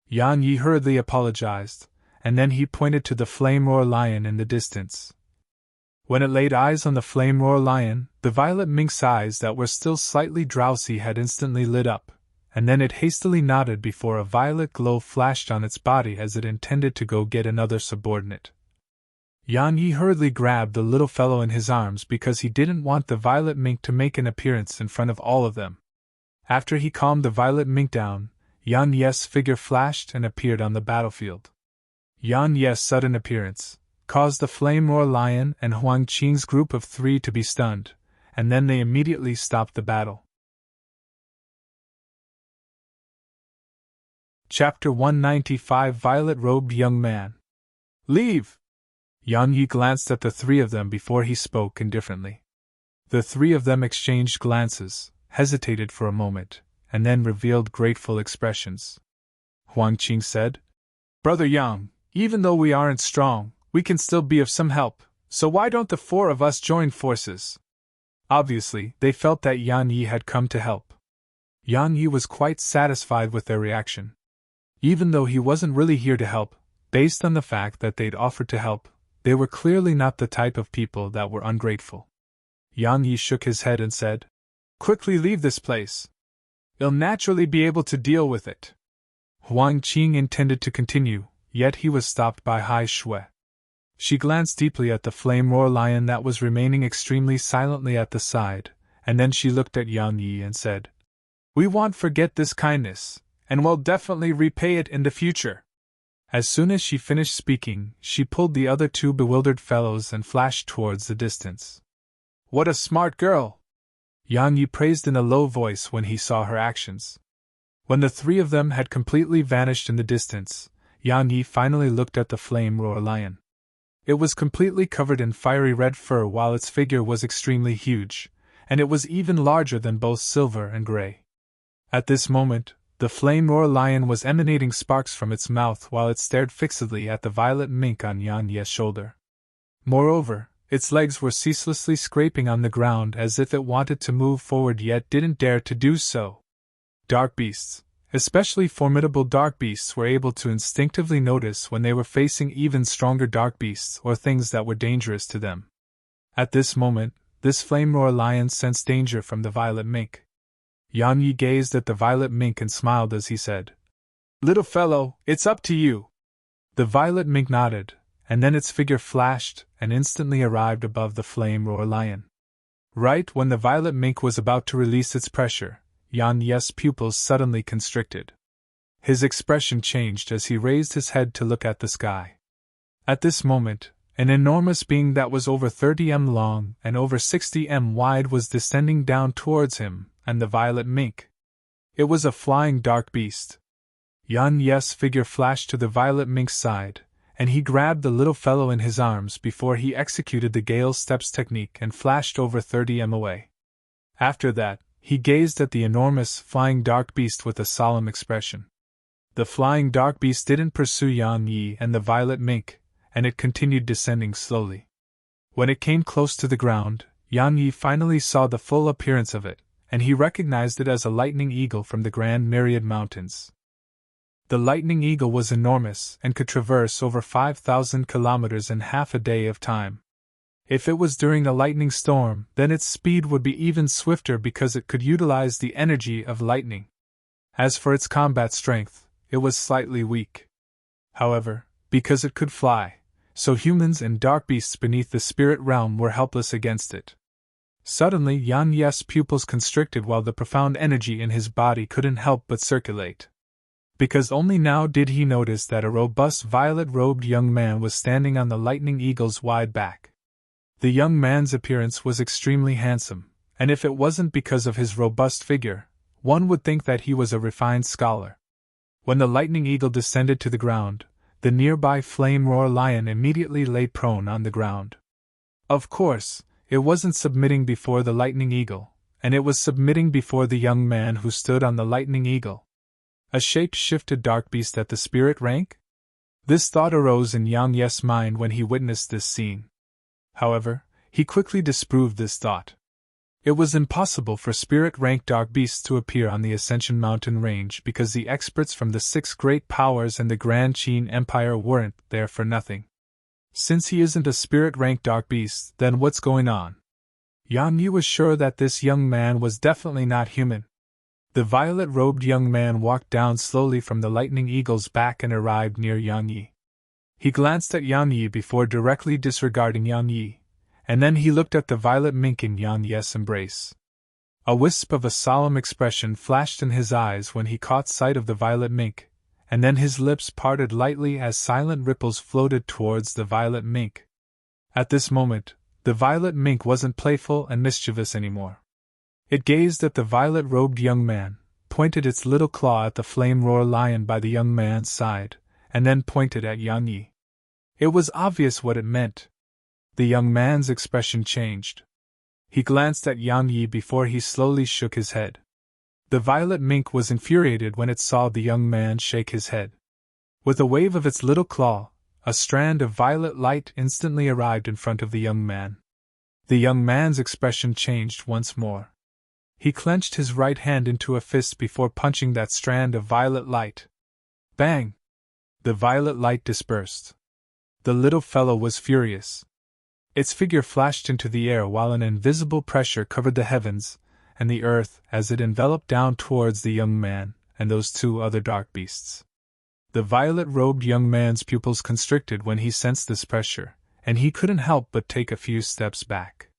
Yan Yi hurriedly apologized, and then he pointed to the flame roar lion in the distance. When it laid eyes on the flame roar lion, the violet mink's eyes that were still slightly drowsy had instantly lit up, and then it hastily nodded before a violet glow flashed on its body as it intended to go get another subordinate. Yan Yi hurriedly grabbed the little fellow in his arms because he didn't want the violet mink to make an appearance in front of all of them. After he calmed the violet mink down, Yan Yi's figure flashed and appeared on the battlefield. Yan Yi's sudden appearance caused the flame roar lion and Huang Qing's group of three to be stunned, and then they immediately stopped the battle. Chapter 195 Violet-Robed Young Man. Leave! Yan Yi glanced at the three of them before he spoke indifferently. The three of them exchanged glances, hesitated for a moment, and then revealed grateful expressions. Huang Qing said, "Brother Yang, even though we aren't strong, we can still be of some help, so why don't the four of us join forces?" Obviously, they felt that Yan Yi had come to help. Yan Yi was quite satisfied with their reaction. Even though he wasn't really here to help, based on the fact that they'd offered to help, they were clearly not the type of people that were ungrateful. Yan Yi shook his head and said, "Quickly leave this place. You'll naturally be able to deal with it." Huang Qing intended to continue, yet he was stopped by Hai Shui. She glanced deeply at the flame roar lion that was remaining extremely silently at the side, and then she looked at Yan Yi and said, "We won't forget this kindness, and will definitely repay it in the future." As soon as she finished speaking, she pulled the other two bewildered fellows and flashed towards the distance. "What a smart girl!" Yan Yi praised in a low voice when he saw her actions. When the three of them had completely vanished in the distance, Yan Yi finally looked at the flame roar lion. It was completely covered in fiery red fur while its figure was extremely huge, and it was even larger than both silver and gray. At this moment, The flame roar lion was emanating sparks from its mouth while it stared fixedly at the violet mink on Yan Ye's shoulder. Moreover, its legs were ceaselessly scraping on the ground as if it wanted to move forward yet didn't dare to do so. Dark beasts, especially formidable dark beasts, were able to instinctively notice when they were facing even stronger dark beasts or things that were dangerous to them. At this moment, this flame roar lion sensed danger from the violet mink. Yan Yi gazed at the violet mink and smiled as he said, "Little fellow, it's up to you." The violet mink nodded, and then its figure flashed and instantly arrived above the flame roar lion. Right when the violet mink was about to release its pressure, Yan Ye's pupils suddenly constricted. His expression changed as he raised his head to look at the sky. At this moment, an enormous being that was over 30 m long and over 60 m wide was descending down towards him and the violet mink. It was a flying dark beast. Yan Ye's figure flashed to the violet mink's side, and he grabbed the little fellow in his arms before he executed the Gale Steps technique and flashed over 30 m away. After that, he gazed at the enormous, flying dark beast with a solemn expression. The flying dark beast didn't pursue Yan Yi and the violet mink, and it continued descending slowly. When it came close to the ground, Yan Yi finally saw the full appearance of it, and he recognized it as a lightning eagle from the Grand Myriad Mountains. The lightning eagle was enormous and could traverse over 5,000 kilometers in half a day of time. If it was during a lightning storm, then its speed would be even swifter because it could utilize the energy of lightning. As for its combat strength, it was slightly weak. However, because it could fly, so humans and dark beasts beneath the spirit realm were helpless against it. Suddenly Yan Ye's pupils constricted while the profound energy in his body couldn't help but circulate. Because only now did he notice that a robust violet-robed young man was standing on the lightning eagle's wide back. The young man's appearance was extremely handsome, and if it wasn't because of his robust figure, one would think that he was a refined scholar. When the lightning eagle descended to the ground, the nearby flame roar lion immediately lay prone on the ground. Of course, it wasn't submitting before the lightning eagle, and it was submitting before the young man who stood on the lightning eagle. A shape-shifted dark beast at the spirit rank? This thought arose in Yang Ye's mind when he witnessed this scene. However, he quickly disproved this thought. It was impossible for spirit-rank dark beasts to appear on the Ascension Mountain range because the experts from the 6 great powers and the Grand Qin Empire weren't there for nothing. Since he isn't a spirit-rank dark beast, then what's going on? Yan Yi was sure that this young man was definitely not human. The violet-robed young man walked down slowly from the lightning eagle's back and arrived near Yan Yi. He glanced at Yan Yi before directly disregarding Yan Yi, and then he looked at the violet mink in Yan Ye's embrace. A wisp of a solemn expression flashed in his eyes when he caught sight of the violet mink, and then his lips parted lightly as silent ripples floated towards the violet mink. At this moment, the violet mink wasn't playful and mischievous anymore. It gazed at the violet-robed young man, pointed its little claw at the flame roar lion by the young man's side, and then pointed at Yan Yi. It was obvious what it meant. The young man's expression changed. He glanced at Yan Yi before he slowly shook his head. The violet mink was infuriated when it saw the young man shake his head. With a wave of its little claw, a strand of violet light instantly arrived in front of the young man. The young man's expression changed once more. He clenched his right hand into a fist before punching that strand of violet light. Bang! The violet light dispersed. The little fellow was furious. Its figure flashed into the air while an invisible pressure covered the heavens and the earth as it enveloped down towards the young man and those 2 other dark beasts. The violet-robed young man's pupils constricted when he sensed this pressure, and he couldn't help but take a few steps back.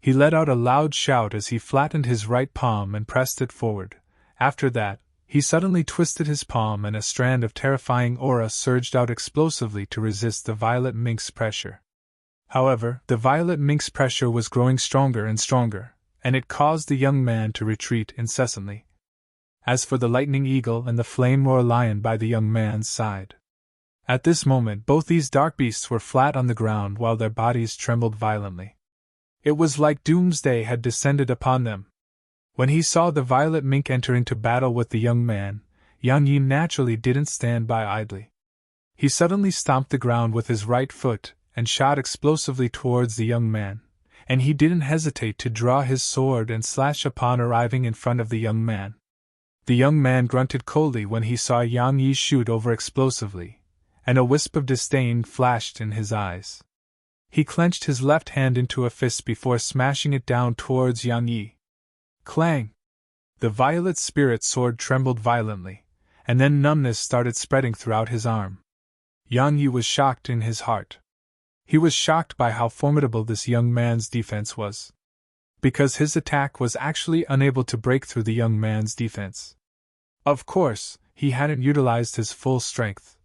He let out a loud shout as he flattened his right palm and pressed it forward. After that, he suddenly twisted his palm and a strand of terrifying aura surged out explosively to resist the violet mink's pressure. However, the violet mink's pressure was growing stronger and stronger, and it caused the young man to retreat incessantly. As for the lightning eagle and the flame roar lion by the young man's side, at this moment both these dark beasts were flat on the ground while their bodies trembled violently. It was like doomsday had descended upon them. When he saw the violet mink enter into battle with the young man, Yang Yi naturally didn't stand by idly. He suddenly stomped the ground with his right foot and shot explosively towards the young man, and he didn't hesitate to draw his sword and slash upon arriving in front of the young man. The young man grunted coldly when he saw Yang Yi shoot over explosively, and a wisp of disdain flashed in his eyes. He clenched his left hand into a fist before smashing it down towards Yang Yi. Clang! The violet spirit sword trembled violently, and then numbness started spreading throughout his arm. Yang Yi was shocked in his heart. He was shocked by how formidable this young man's defense was, because his attack was actually unable to break through the young man's defense. Of course, he hadn't utilized his full strength.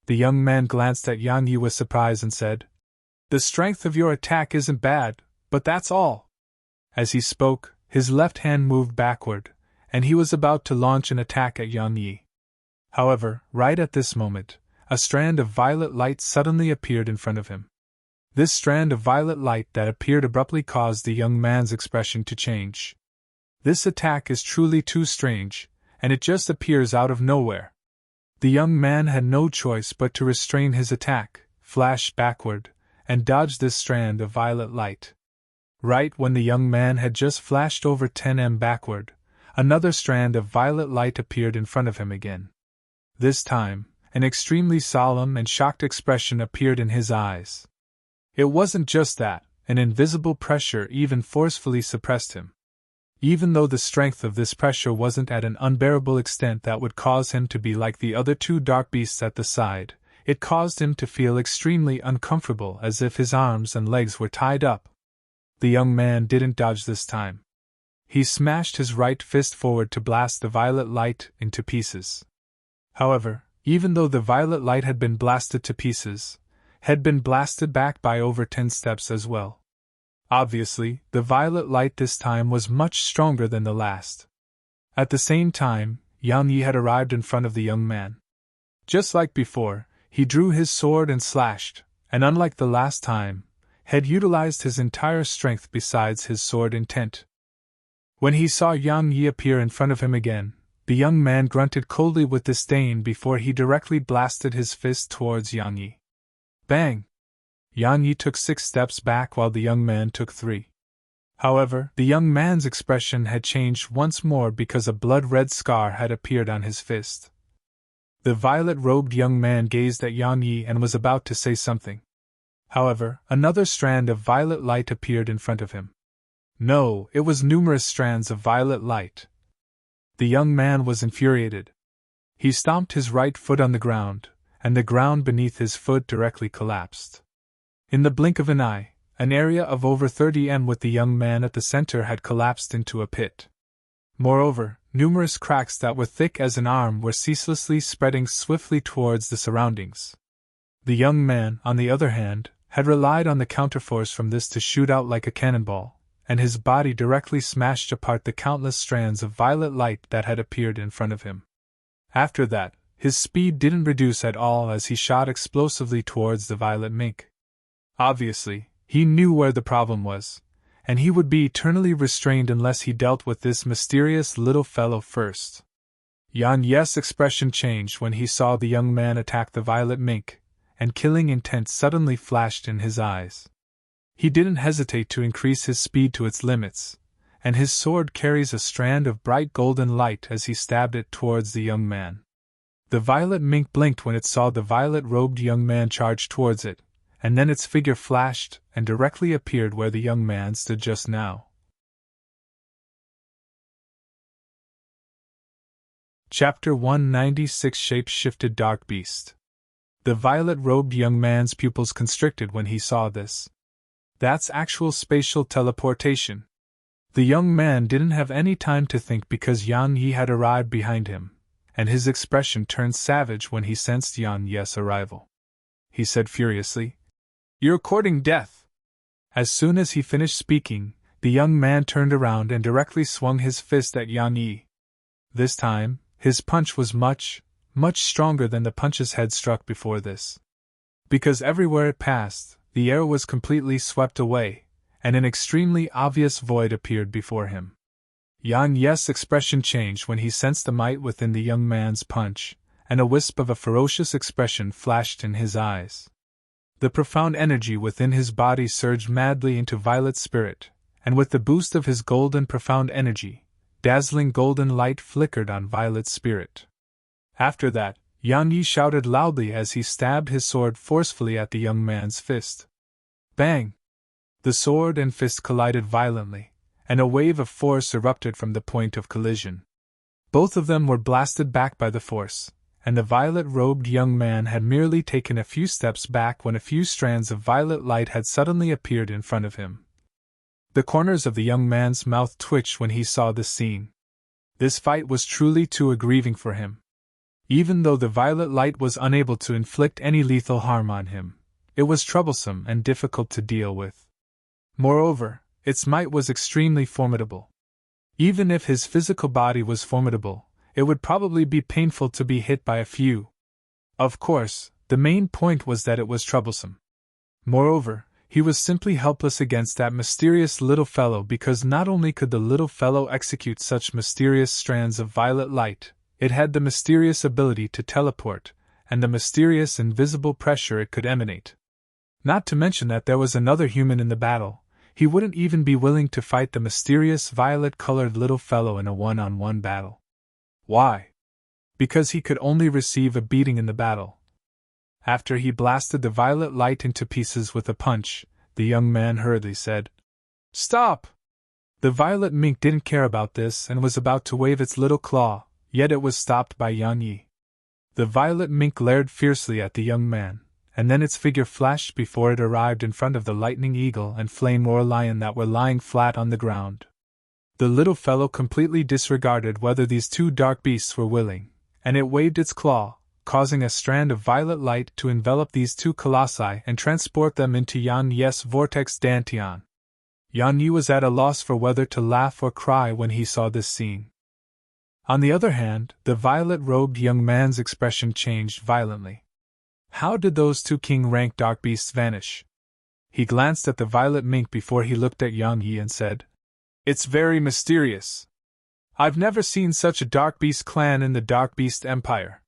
The young man glanced at Yang Yi with surprise and said, "The strength of your attack isn't bad, but that's all." As he spoke, his left hand moved backward, and he was about to launch an attack at Yang Yi. However, right at this moment, a strand of violet light suddenly appeared in front of him. This strand of violet light that appeared abruptly caused the young man's expression to change. This attack is truly too strange, and it just appears out of nowhere. The young man had no choice but to restrain his attack, flash backward, and dodge this strand of violet light. Right when the young man had just flashed over 10 m backward, another strand of violet light appeared in front of him again. This time, an extremely solemn and shocked expression appeared in his eyes. It wasn't just that, an invisible pressure even forcefully suppressed him. Even though the strength of this pressure wasn't at an unbearable extent that would cause him to be like the other two dark beasts at the side, it caused him to feel extremely uncomfortable, as if his arms and legs were tied up. The young man didn't dodge this time. He smashed his right fist forward to blast the violet light into pieces. However, even though the violet light had been blasted to pieces, had been blasted back by over 10 steps as well. Obviously, the violet light this time was much stronger than the last. At the same time, Yang Yi had arrived in front of the young man. Just like before, he drew his sword and slashed, and unlike the last time, had utilized his entire strength besides his sword intent. When he saw Yang Yi appear in front of him again, the young man grunted coldly with disdain before he directly blasted his fist towards Yang Yi. Bang! Yang Yi took 6 steps back while the young man took 3. However, the young man's expression had changed once more because a blood-red scar had appeared on his fist. The violet-robed young man gazed at Yang Yi and was about to say something. However, another strand of violet light appeared in front of him. No, it was numerous strands of violet light. The young man was infuriated. He stomped his right foot on the ground, and the ground beneath his foot directly collapsed. In the blink of an eye, an area of over 30 m with the young man at the center had collapsed into a pit. Moreover, numerous cracks that were thick as an arm were ceaselessly spreading swiftly towards the surroundings. The young man, on the other hand, had relied on the counterforce from this to shoot out like a cannonball, and his body directly smashed apart the countless strands of violet light that had appeared in front of him. After that, his speed didn't reduce at all as he shot explosively towards the violet mink. Obviously, he knew where the problem was, and he would be eternally restrained unless he dealt with this mysterious little fellow first. Yang Yi's expression changed when he saw the young man attack the violet mink, and killing intent suddenly flashed in his eyes. He didn't hesitate to increase his speed to its limits, and his sword carries a strand of bright golden light as he stabbed it towards the young man. The violet mink blinked when it saw the violet-robed young man charge towards it, and then its figure flashed and directly appeared where the young man stood just now. Chapter 196 Shape-Shifted Dark Beast. The violet-robed young man's pupils constricted when he saw this. That's actual spatial teleportation. The young man didn't have any time to think because Yang Yi had arrived behind him, and his expression turned savage when he sensed Yang Yi's arrival. He said furiously, "You're courting death!" As soon as he finished speaking, the young man turned around and directly swung his fist at Yang Yi. This time, his punch was much stronger than the punches had struck before this. Because everywhere it passed, the air was completely swept away, and an extremely obvious void appeared before him. Yan Yes' expression changed when he sensed the might within the young man's punch, and a wisp of a ferocious expression flashed in his eyes. The profound energy within his body surged madly into violet spirit, and with the boost of his golden profound energy, dazzling golden light flickered on violet spirit. After that, Yan Yi shouted loudly as he stabbed his sword forcefully at the young man's fist. Bang! The sword and fist collided violently, and a wave of force erupted from the point of collision. Both of them were blasted back by the force, and the violet-robed young man had merely taken a few steps back when a few strands of violet light had suddenly appeared in front of him. The corners of the young man's mouth twitched when he saw this scene. This fight was truly too aggrieving for him. Even though the violet light was unable to inflict any lethal harm on him, it was troublesome and difficult to deal with. Moreover, its might was extremely formidable. Even if his physical body was formidable, it would probably be painful to be hit by a few. Of course, the main point was that it was troublesome. Moreover, he was simply helpless against that mysterious little fellow because not only could the little fellow execute such mysterious strands of violet light, it had the mysterious ability to teleport, and the mysterious invisible pressure it could emanate. Not to mention that there was another human in the battle. He wouldn't even be willing to fight the mysterious violet-colored little fellow in a one-on-one battle. Why? Because he could only receive a beating in the battle. After he blasted the violet light into pieces with a punch, the young man hurriedly said, "Stop!" The violet mink didn't care about this and was about to wave its little claw, yet it was stopped by Yan Yi. The violet mink glared fiercely at the young man, and then its figure flashed before it arrived in front of the lightning eagle and flame war lion that were lying flat on the ground. The little fellow completely disregarded whether these two dark beasts were willing, and it waved its claw, causing a strand of violet light to envelop these two colossi and transport them into Yan Yi's vortex dantian. Yan Yi was at a loss for whether to laugh or cry when he saw this scene. On the other hand, the violet-robed young man's expression changed violently. How did those two king-rank dark beasts vanish? He glanced at the violet mink before he looked at Yan Yi and said, "It's very mysterious. I've never seen such a dark beast clan in the Dark Beast Empire.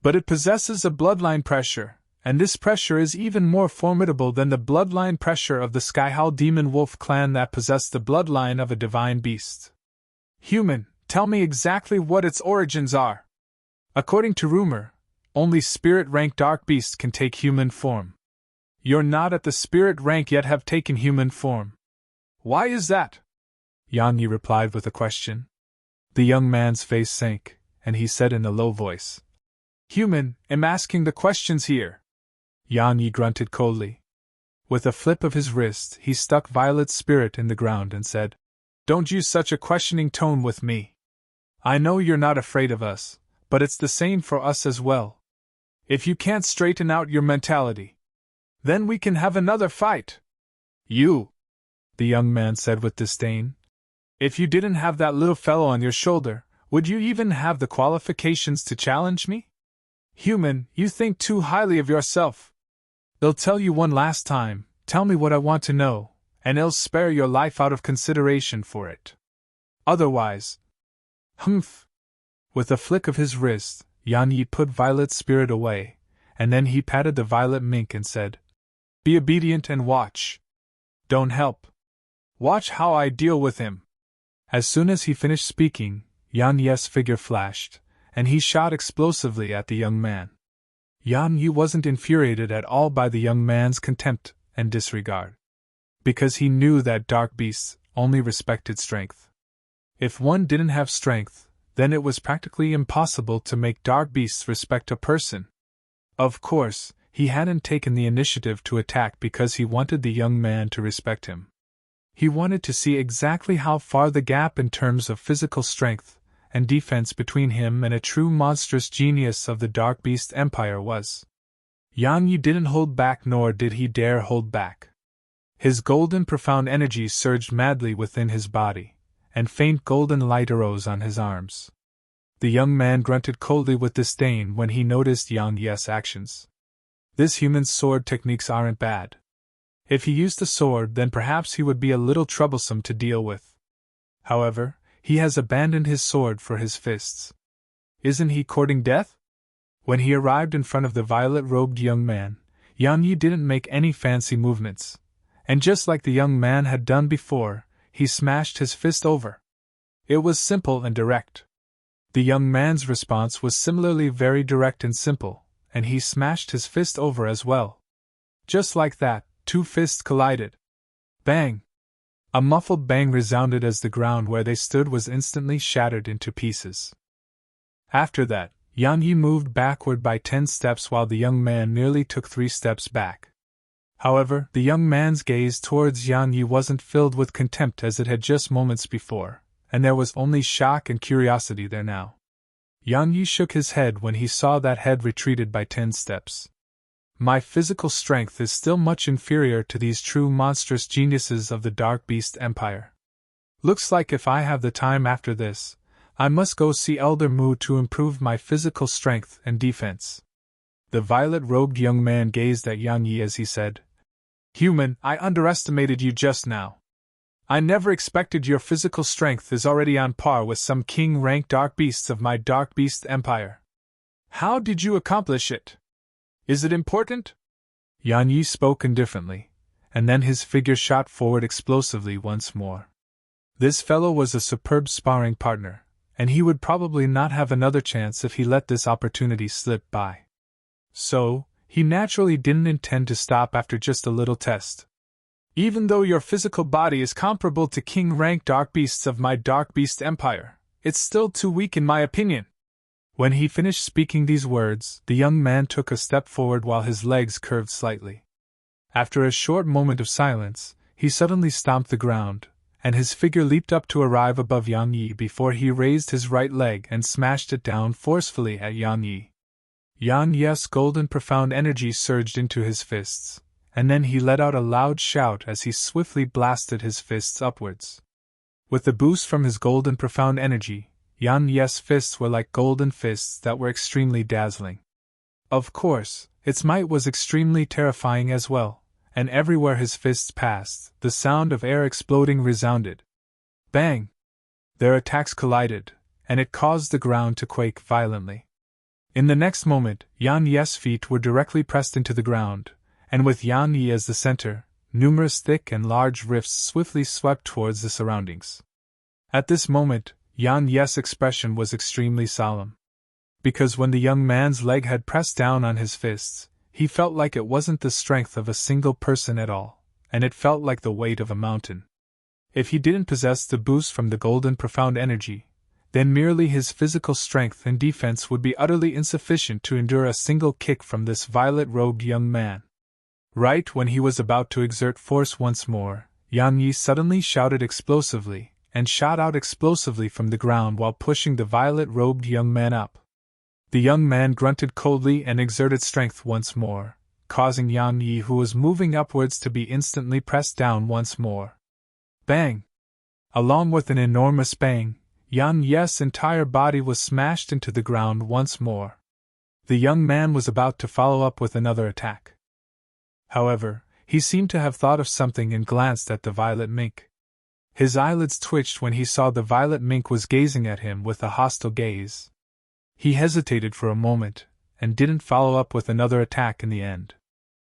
But it possesses a bloodline pressure, and this pressure is even more formidable than the bloodline pressure of the Skyhowl Demon Wolf clan that possessed the bloodline of a divine beast. Human, tell me exactly what its origins are. According to rumor, only spirit-rank dark beasts can take human form. You're not at the spirit rank yet have taken human form. Why is that?" Yan Yi replied with a question. The young man's face sank, and he said in a low voice, "Human, am asking the questions here." Yan Yi grunted coldly. With a flip of his wrist, he stuck Violet's spirit in the ground and said, "Don't use such a questioning tone with me. I know you're not afraid of us, but it's the same for us as well. If you can't straighten out your mentality, then we can have another fight." "You," the young man said with disdain. "If you didn't have that little fellow on your shoulder, would you even have the qualifications to challenge me? Human, you think too highly of yourself. I'll tell you one last time, tell me what I want to know, and I'll spare your life out of consideration for it. Otherwise..." Humph! With a flick of his wrist, Yan Yi put Violet's spirit away, and then he patted the violet mink and said, "Be obedient and watch. Don't help. Watch how I deal with him." As soon as he finished speaking, Yan Yi's figure flashed, and he shot explosively at the young man. Yan Yi wasn't infuriated at all by the young man's contempt and disregard, because he knew that dark beasts only respected strength. If one didn't have strength, then it was practically impossible to make dark beasts respect a person. Of course, he hadn't taken the initiative to attack because he wanted the young man to respect him. He wanted to see exactly how far the gap in terms of physical strength and defense between him and a true monstrous genius of the Dark Beast Empire was. Yan Yi didn't hold back, nor did he dare hold back. His golden profound energy surged madly within his body, and faint golden light arose on his arms. The young man grunted coldly with disdain when he noticed Yan Yi's actions. This human's sword techniques aren't bad. If he used a sword, then perhaps he would be a little troublesome to deal with. However, he has abandoned his sword for his fists. Isn't he courting death? When he arrived in front of the violet-robed young man, Yan Yi didn't make any fancy movements, and just like the young man had done before, he smashed his fist over. It was simple and direct. The young man's response was similarly very direct and simple, and he smashed his fist over as well. Just like that, two fists collided. Bang! A muffled bang resounded as the ground where they stood was instantly shattered into pieces. After that, Yan Yi moved backward by 10 steps while the young man merely took 3 steps back. However, the young man's gaze towards Yan Yi wasn't filled with contempt as it had just moments before, and there was only shock and curiosity there now. Yan Yi shook his head when he saw that head retreated by 10 steps. My physical strength is still much inferior to these true monstrous geniuses of the Dark Beast Empire. Looks like if I have the time after this, I must go see Elder Mu to improve my physical strength and defense. The violet-robed young man gazed at Yan Yi as he said, Human, I underestimated you just now. I never expected your physical strength is already on par with some king-rank dark beasts of my Dark Beast Empire. How did you accomplish it? Is it important? Yan Yi spoke indifferently, and then his figure shot forward explosively once more. This fellow was a superb sparring partner, and he would probably not have another chance if he let this opportunity slip by. So, he naturally didn't intend to stop after just a little test. Even though your physical body is comparable to king-rank dark beasts of my Dark Beast Empire, it's still too weak in my opinion. When he finished speaking these words, the young man took a step forward while his legs curved slightly. After a short moment of silence, he suddenly stomped the ground, and his figure leaped up to arrive above Yan Yi before he raised his right leg and smashed it down forcefully at Yan Yi. Yan Yi's golden profound energy surged into his fists, and then he let out a loud shout as he swiftly blasted his fists upwards. With the boost from his golden profound energy, Yan Yi's fists were like golden fists that were extremely dazzling. Of course, its might was extremely terrifying as well, and everywhere his fists passed, the sound of air exploding resounded. Bang! Their attacks collided, and it caused the ground to quake violently. In the next moment, Yan Yi's feet were directly pressed into the ground, and with Yan Yi as the center, numerous thick and large rifts swiftly swept towards the surroundings. At this moment, Yan Yi's expression was extremely solemn. Because when the young man's leg had pressed down on his fists, he felt like it wasn't the strength of a single person at all, and it felt like the weight of a mountain. If he didn't possess the boost from the golden profound energy, then merely his physical strength and defense would be utterly insufficient to endure a single kick from this violet-robed young man. Right when he was about to exert force once more, Yan Yi suddenly shouted explosively, and shot out explosively from the ground while pushing the violet-robed young man up. The young man grunted coldly and exerted strength once more, causing Yan Yi, who was moving upwards, to be instantly pressed down once more. Bang! Along with an enormous bang, Yan Yi's entire body was smashed into the ground once more. The young man was about to follow up with another attack. However, he seemed to have thought of something and glanced at the violet mink. His eyelids twitched when he saw the violet mink was gazing at him with a hostile gaze. He hesitated for a moment, and didn't follow up with another attack in the end.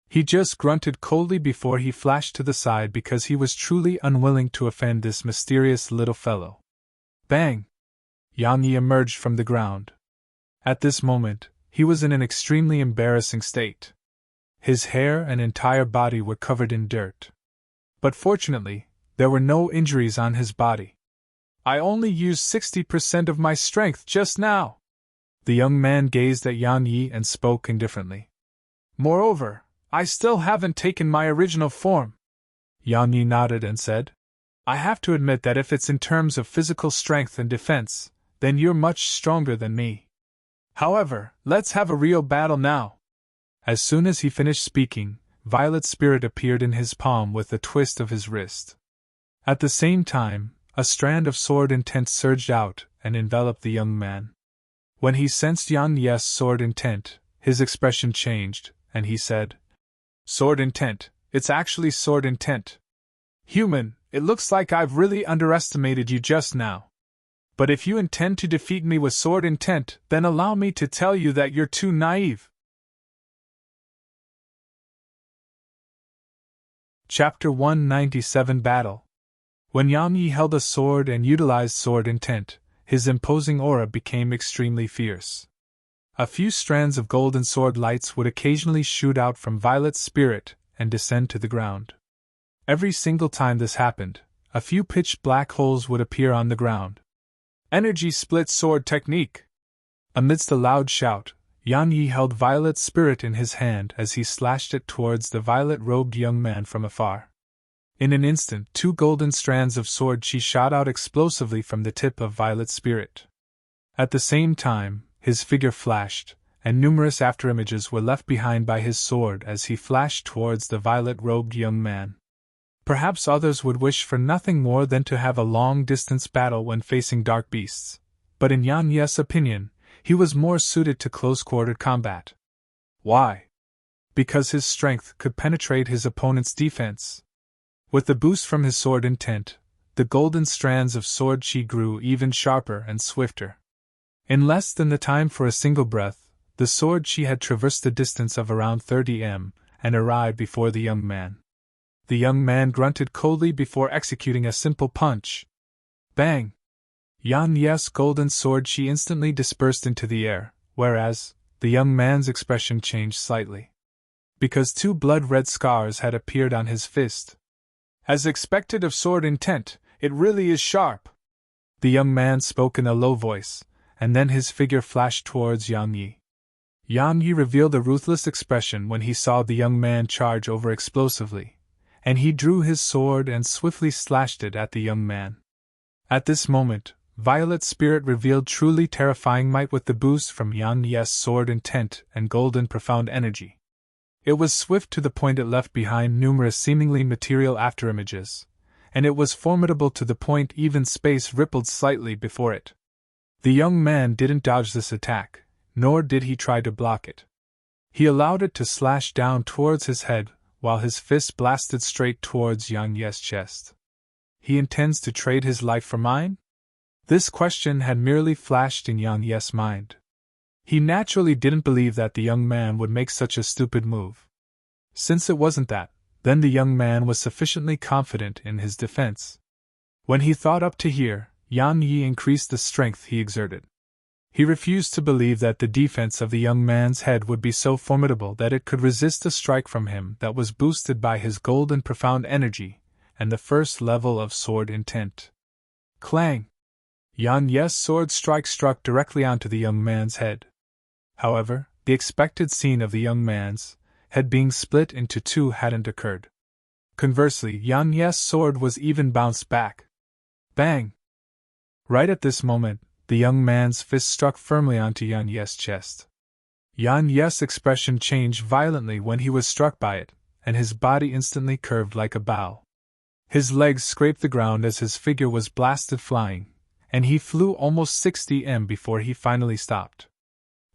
He just grunted coldly before he flashed to the side because he was truly unwilling to offend this mysterious little fellow. Bang! Yan Yi emerged from the ground. At this moment, he was in an extremely embarrassing state. His hair and entire body were covered in dirt. But fortunately, there were no injuries on his body. I only used 60% of my strength just now. The young man gazed at Yan Yi and spoke indifferently. Moreover, I still haven't taken my original form. Yan Yi nodded and said, I have to admit that if it's in terms of physical strength and defense, then you're much stronger than me. However, let's have a real battle now. As soon as he finished speaking, Violet Spirit appeared in his palm with a twist of his wrist. At the same time, a strand of sword intent surged out and enveloped the young man. When he sensed Yan Yi's sword intent, his expression changed, and he said, Sword intent, it's actually sword intent. Human, it looks like I've really underestimated you just now. But if you intend to defeat me with sword intent, then allow me to tell you that you're too naive. Chapter 197 Battle. When Yang Yi held a sword and utilized sword intent, his imposing aura became extremely fierce. A few strands of golden sword lights would occasionally shoot out from Violet's spirit and descend to the ground. Every single time this happened, a few pitch black holes would appear on the ground. Energy split sword technique! Amidst a loud shout, Yang Yi held Violet's spirit in his hand as he slashed it towards the violet-robed young man from afar. In an instant, 2 golden strands of sword chi shot out explosively from the tip of Violet's spirit. At the same time, his figure flashed, and numerous afterimages were left behind by his sword as he flashed towards the violet-robed young man. Perhaps others would wish for nothing more than to have a long-distance battle when facing dark beasts, but in Yan Ye's opinion, he was more suited to close-quartered combat. Why? Because his strength could penetrate his opponent's defense. With the boost from his sword intent, the golden strands of sword chi grew even sharper and swifter. In less than the time for a single breath, the sword chi had traversed a distance of around 30 m and arrived before the young man. The young man grunted coldly before executing a simple punch. Bang! Yan Ye's golden sword chi instantly dispersed into the air, whereas the young man's expression changed slightly. Because 2 blood-red scars had appeared on his fist. As expected of sword intent, it really is sharp. The young man spoke in a low voice, and then his figure flashed towards Yang Yi. Yang Yi revealed a ruthless expression when he saw the young man charge over explosively, and he drew his sword and swiftly slashed it at the young man. At this moment, Violet's spirit revealed truly terrifying might with the boost from Yang Ye's sword intent and golden profound energy. It was swift to the point it left behind numerous seemingly material afterimages, and it was formidable to the point even space rippled slightly before it. The young man didn't dodge this attack, nor did he try to block it. He allowed it to slash down towards his head, while his fist blasted straight towards Yang Ye's chest. He intends to trade his life for mine? This question had merely flashed in Yang Ye's mind. He naturally didn't believe that the young man would make such a stupid move. Since it wasn't that, then the young man was sufficiently confident in his defense. When he thought up to here, Yang Yi increased the strength he exerted. He refused to believe that the defense of the young man's head would be so formidable that it could resist a strike from him that was boosted by his golden profound energy and the first level of sword intent. Clang! Yan Ye's sword strike struck directly onto the young man's head. However, the expected scene of the young man's head being split into 2 hadn't occurred. Conversely, Yan Ye's sword was even bounced back. Bang! Right at this moment, the young man's fist struck firmly onto Yan Ye's chest. Yan Ye's expression changed violently when he was struck by it, and his body instantly curved like a bow. His legs scraped the ground as his figure was blasted flying, and he flew almost 60 m before he finally stopped.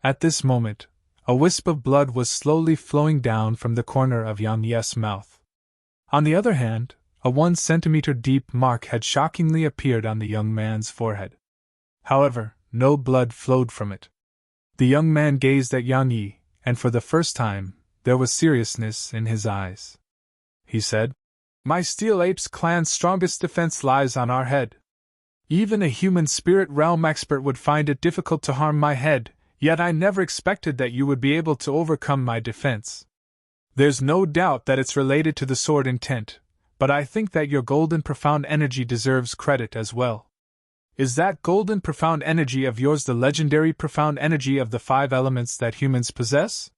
At this moment, a wisp of blood was slowly flowing down from the corner of Yang Ye's mouth. On the other hand, a 1 centimeter deep mark had shockingly appeared on the young man's forehead. However, no blood flowed from it. The young man gazed at Yang Yi, and for the first time, there was seriousness in his eyes. He said, "My Steel Apes clan's strongest defense lies on our head. Even a human spirit realm expert would find it difficult to harm my head, yet I never expected that you would be able to overcome my defense. There's no doubt that it's related to the sword intent, but I think that your golden profound energy deserves credit as well. Is that golden profound energy of yours the legendary profound energy of the 5 elements that humans possess?"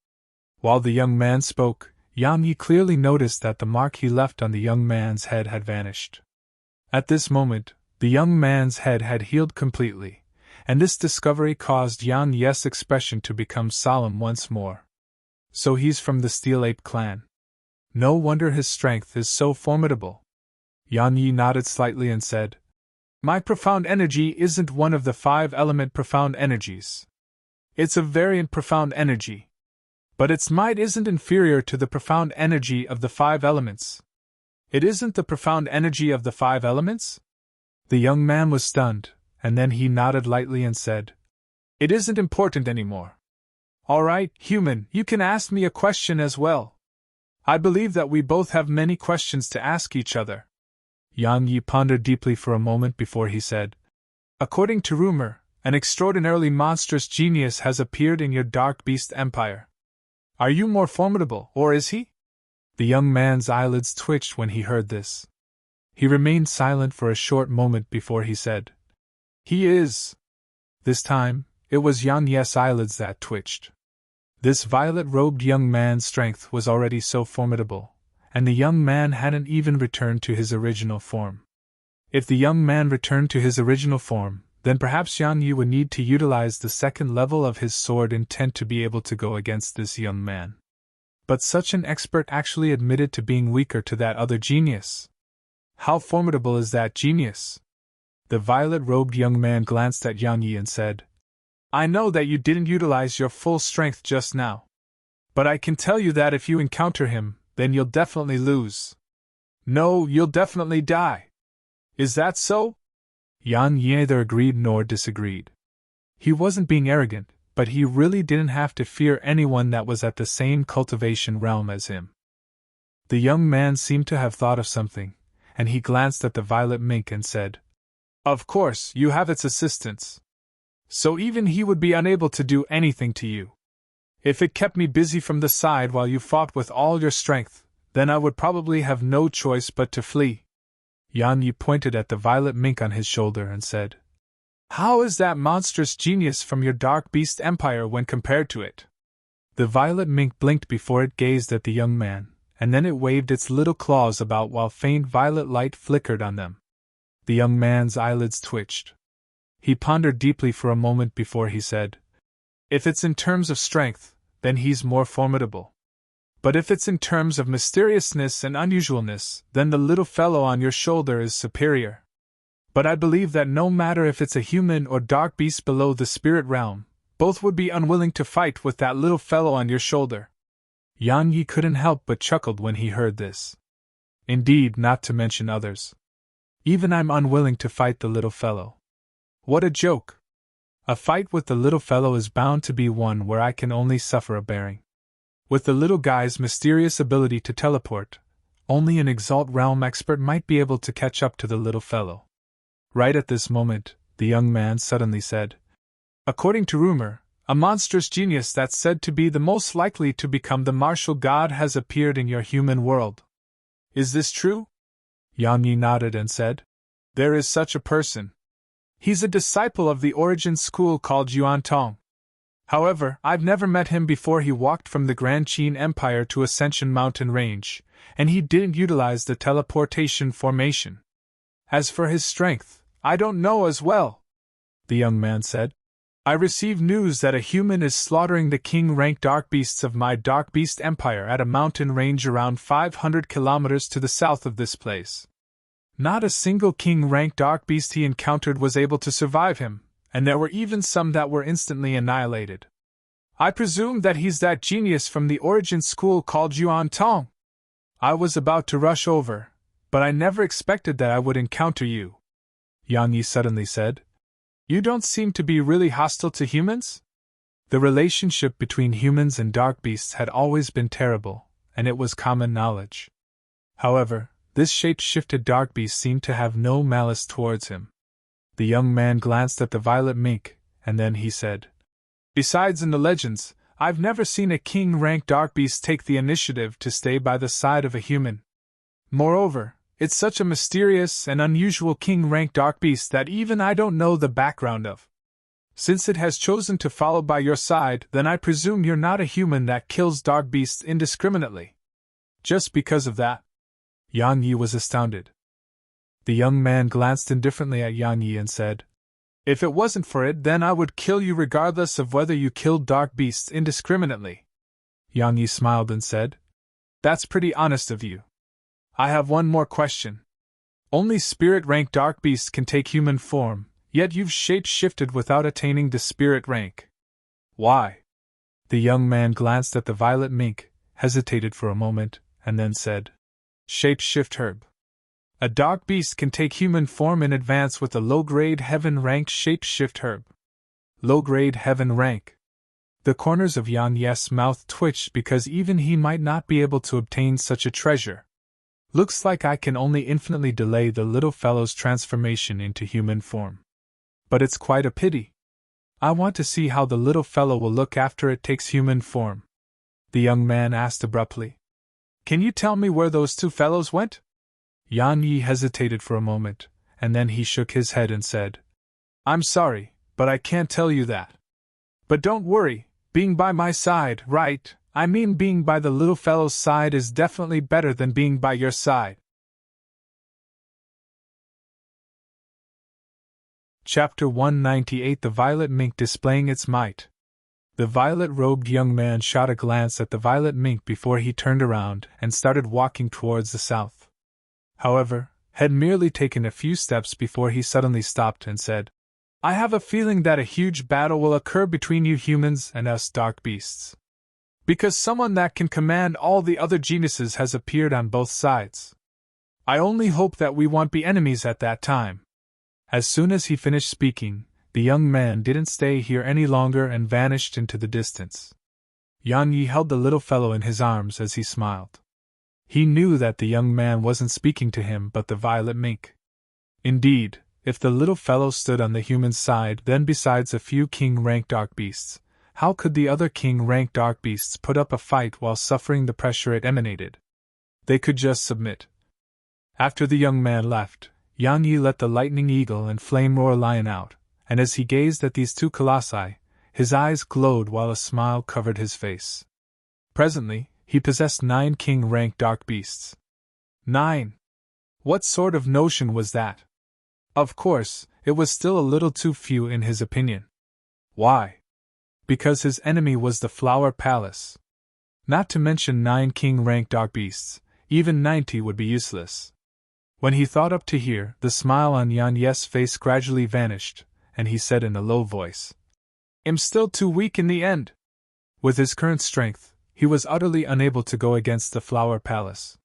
While the young man spoke, Yang Yi clearly noticed that the mark he left on the young man's head had vanished. At this moment, the young man's head had healed completely, and this discovery caused Yang Ye's expression to become solemn once more. So he's from the Steel Ape clan. No wonder his strength is so formidable. Yang Yi nodded slightly and said, "My profound energy isn't one of the 5-element profound energies. It's a variant profound energy. But its might isn't inferior to the profound energy of the 5 elements. It isn't the profound energy of the 5 elements?" The young man was stunned, and then he nodded lightly and said, "It isn't important anymore. All right, human, you can ask me a question as well. I believe that we both have many questions to ask each other." Yang Yi pondered deeply for a moment before he said, "According to rumor, an extraordinarily monstrous genius has appeared in your Dark Beast Empire. Are you more formidable, or is he?" The young man's eyelids twitched when he heard this. He remained silent for a short moment before he said, "He is." This time, it was Yang Yi's eyelids that twitched. This violet-robed young man's strength was already so formidable, and the young man hadn't even returned to his original form. If the young man returned to his original form, then perhaps Yang Yi would need to utilize the second level of his sword intent to be able to go against this young man. But such an expert actually admitted to being weaker to that other genius. How formidable is that genius? The violet-robed young man glanced at Yang Yi and said, "I know that you didn't utilize your full strength just now. But I can tell you that if you encounter him, then you'll definitely lose. No, you'll definitely die. Is that so?" Yang Yi neither agreed nor disagreed. He wasn't being arrogant, but he really didn't have to fear anyone that was at the same cultivation realm as him. The young man seemed to have thought of something, and he glanced at the violet mink and said, "Of course, you have its assistance. So even he would be unable to do anything to you. If it kept me busy from the side while you fought with all your strength, then I would probably have no choice but to flee." Yang Yi pointed at the violet mink on his shoulder and said, "How is that monstrous genius from your Dark Beast Empire when compared to it?" The violet mink blinked before it gazed at the young man, and then it waved its little claws about while faint violet light flickered on them. The young man's eyelids twitched. He pondered deeply for a moment before he said, "If it's in terms of strength, then he's more formidable. But if it's in terms of mysteriousness and unusualness, then the little fellow on your shoulder is superior. But I believe that no matter if it's a human or dark beast below the spirit realm, both would be unwilling to fight with that little fellow on your shoulder." Yang Yi couldn't help but chuckled when he heard this. Indeed, not to mention others. Even I'm unwilling to fight the little fellow. What a joke! A fight with the little fellow is bound to be one where I can only suffer a bearing. With the little guy's mysterious ability to teleport, only an Exalt Realm expert might be able to catch up to the little fellow. Right at this moment, the young man suddenly said, "According to rumor, a monstrous genius that's said to be the most likely to become the martial god has appeared in your human world. Is this true?" Yang Yi nodded and said, "There is such a person. He's a disciple of the origin school called Yuan Tong. However, I've never met him before he walked from the Grand Qin Empire to Ascension Mountain Range, and he didn't utilize the teleportation formation. As for his strength, I don't know as well," the young man said. "I received news that a human is slaughtering the king-rank dark beasts of my Dark Beast Empire at a mountain range around 500 kilometers to the south of this place. Not a single king-rank dark beast he encountered was able to survive him, and there were even some that were instantly annihilated. I presume that he's that genius from the origin school called Yuan Tong. I was about to rush over, but I never expected that I would encounter you," Yang Yi suddenly said. "You don't seem to be really hostile to humans?" The relationship between humans and dark beasts had always been terrible, and it was common knowledge. However, this shape-shifted dark beast seemed to have no malice towards him. The young man glanced at the violet mink, and then he said, "Besides, in the legends, I've never seen a king-rank dark beast take the initiative to stay by the side of a human. Moreover, it's such a mysterious and unusual king-rank dark beast that even I don't know the background of. Since it has chosen to follow by your side, then I presume you're not a human that kills dark beasts indiscriminately. Just because of that?" Yang Yi was astounded. The young man glanced indifferently at Yang Yi and said, "If it wasn't for it, then I would kill you regardless of whether you killed dark beasts indiscriminately." Yang Yi smiled and said, "That's pretty honest of you. I have one more question. Only spirit-rank dark beasts can take human form, yet you've shape-shifted without attaining the spirit rank. Why?" The young man glanced at the violet mink, hesitated for a moment, and then said, "Shape-shift herb. A dark beast can take human form in advance with a low-grade heaven-ranked shapeshift herb. Low-grade heaven rank. The corners of Yan Yes' mouth twitched because even he might not be able to obtain such a treasure. Looks like I can only infinitely delay the little fellow's transformation into human form. But it's quite a pity. I want to see how the little fellow will look after it takes human form. The young man asked abruptly. Can you tell me where those two fellows went? Yan Yi hesitated for a moment, and then he shook his head and said, I'm sorry, but I can't tell you that. But don't worry, being by my side, right? I mean being by the little fellow's side is definitely better than being by your side. Chapter 198 The Violet Mink Displaying Its Might. The violet-robed young man shot a glance at the violet mink before he turned around and started walking towards the south. However, had merely taken a few steps before he suddenly stopped and said, I have a feeling that a huge battle will occur between you humans and us dark beasts. Because someone that can command all the other geniuses has appeared on both sides. I only hope that we won't be enemies at that time. As soon as he finished speaking, the young man didn't stay here any longer and vanished into the distance. Yan Yi held the little fellow in his arms as he smiled. He knew that the young man wasn't speaking to him but the violet mink. Indeed, if the little fellow stood on the human side, then besides a few king-rank dark beasts, how could the other king-rank dark beasts put up a fight while suffering the pressure it emanated? They could just submit. After the young man left, Yan Yi let the lightning eagle and flame roar lion out, and as he gazed at these two colossi, his eyes glowed while a smile covered his face. Presently, he possessed 9 king-rank dark beasts. 9! What sort of notion was that? Of course, it was still a little too few in his opinion. Why? Because his enemy was the Flower Palace. Not to mention 9 king-rank dark beasts, even 90 would be useless. When he thought up to here, the smile on Yan Yes' face gradually vanished, and he said in a low voice, I'm still too weak in the end. With his current strength, he was utterly unable to go against the Flower Palace.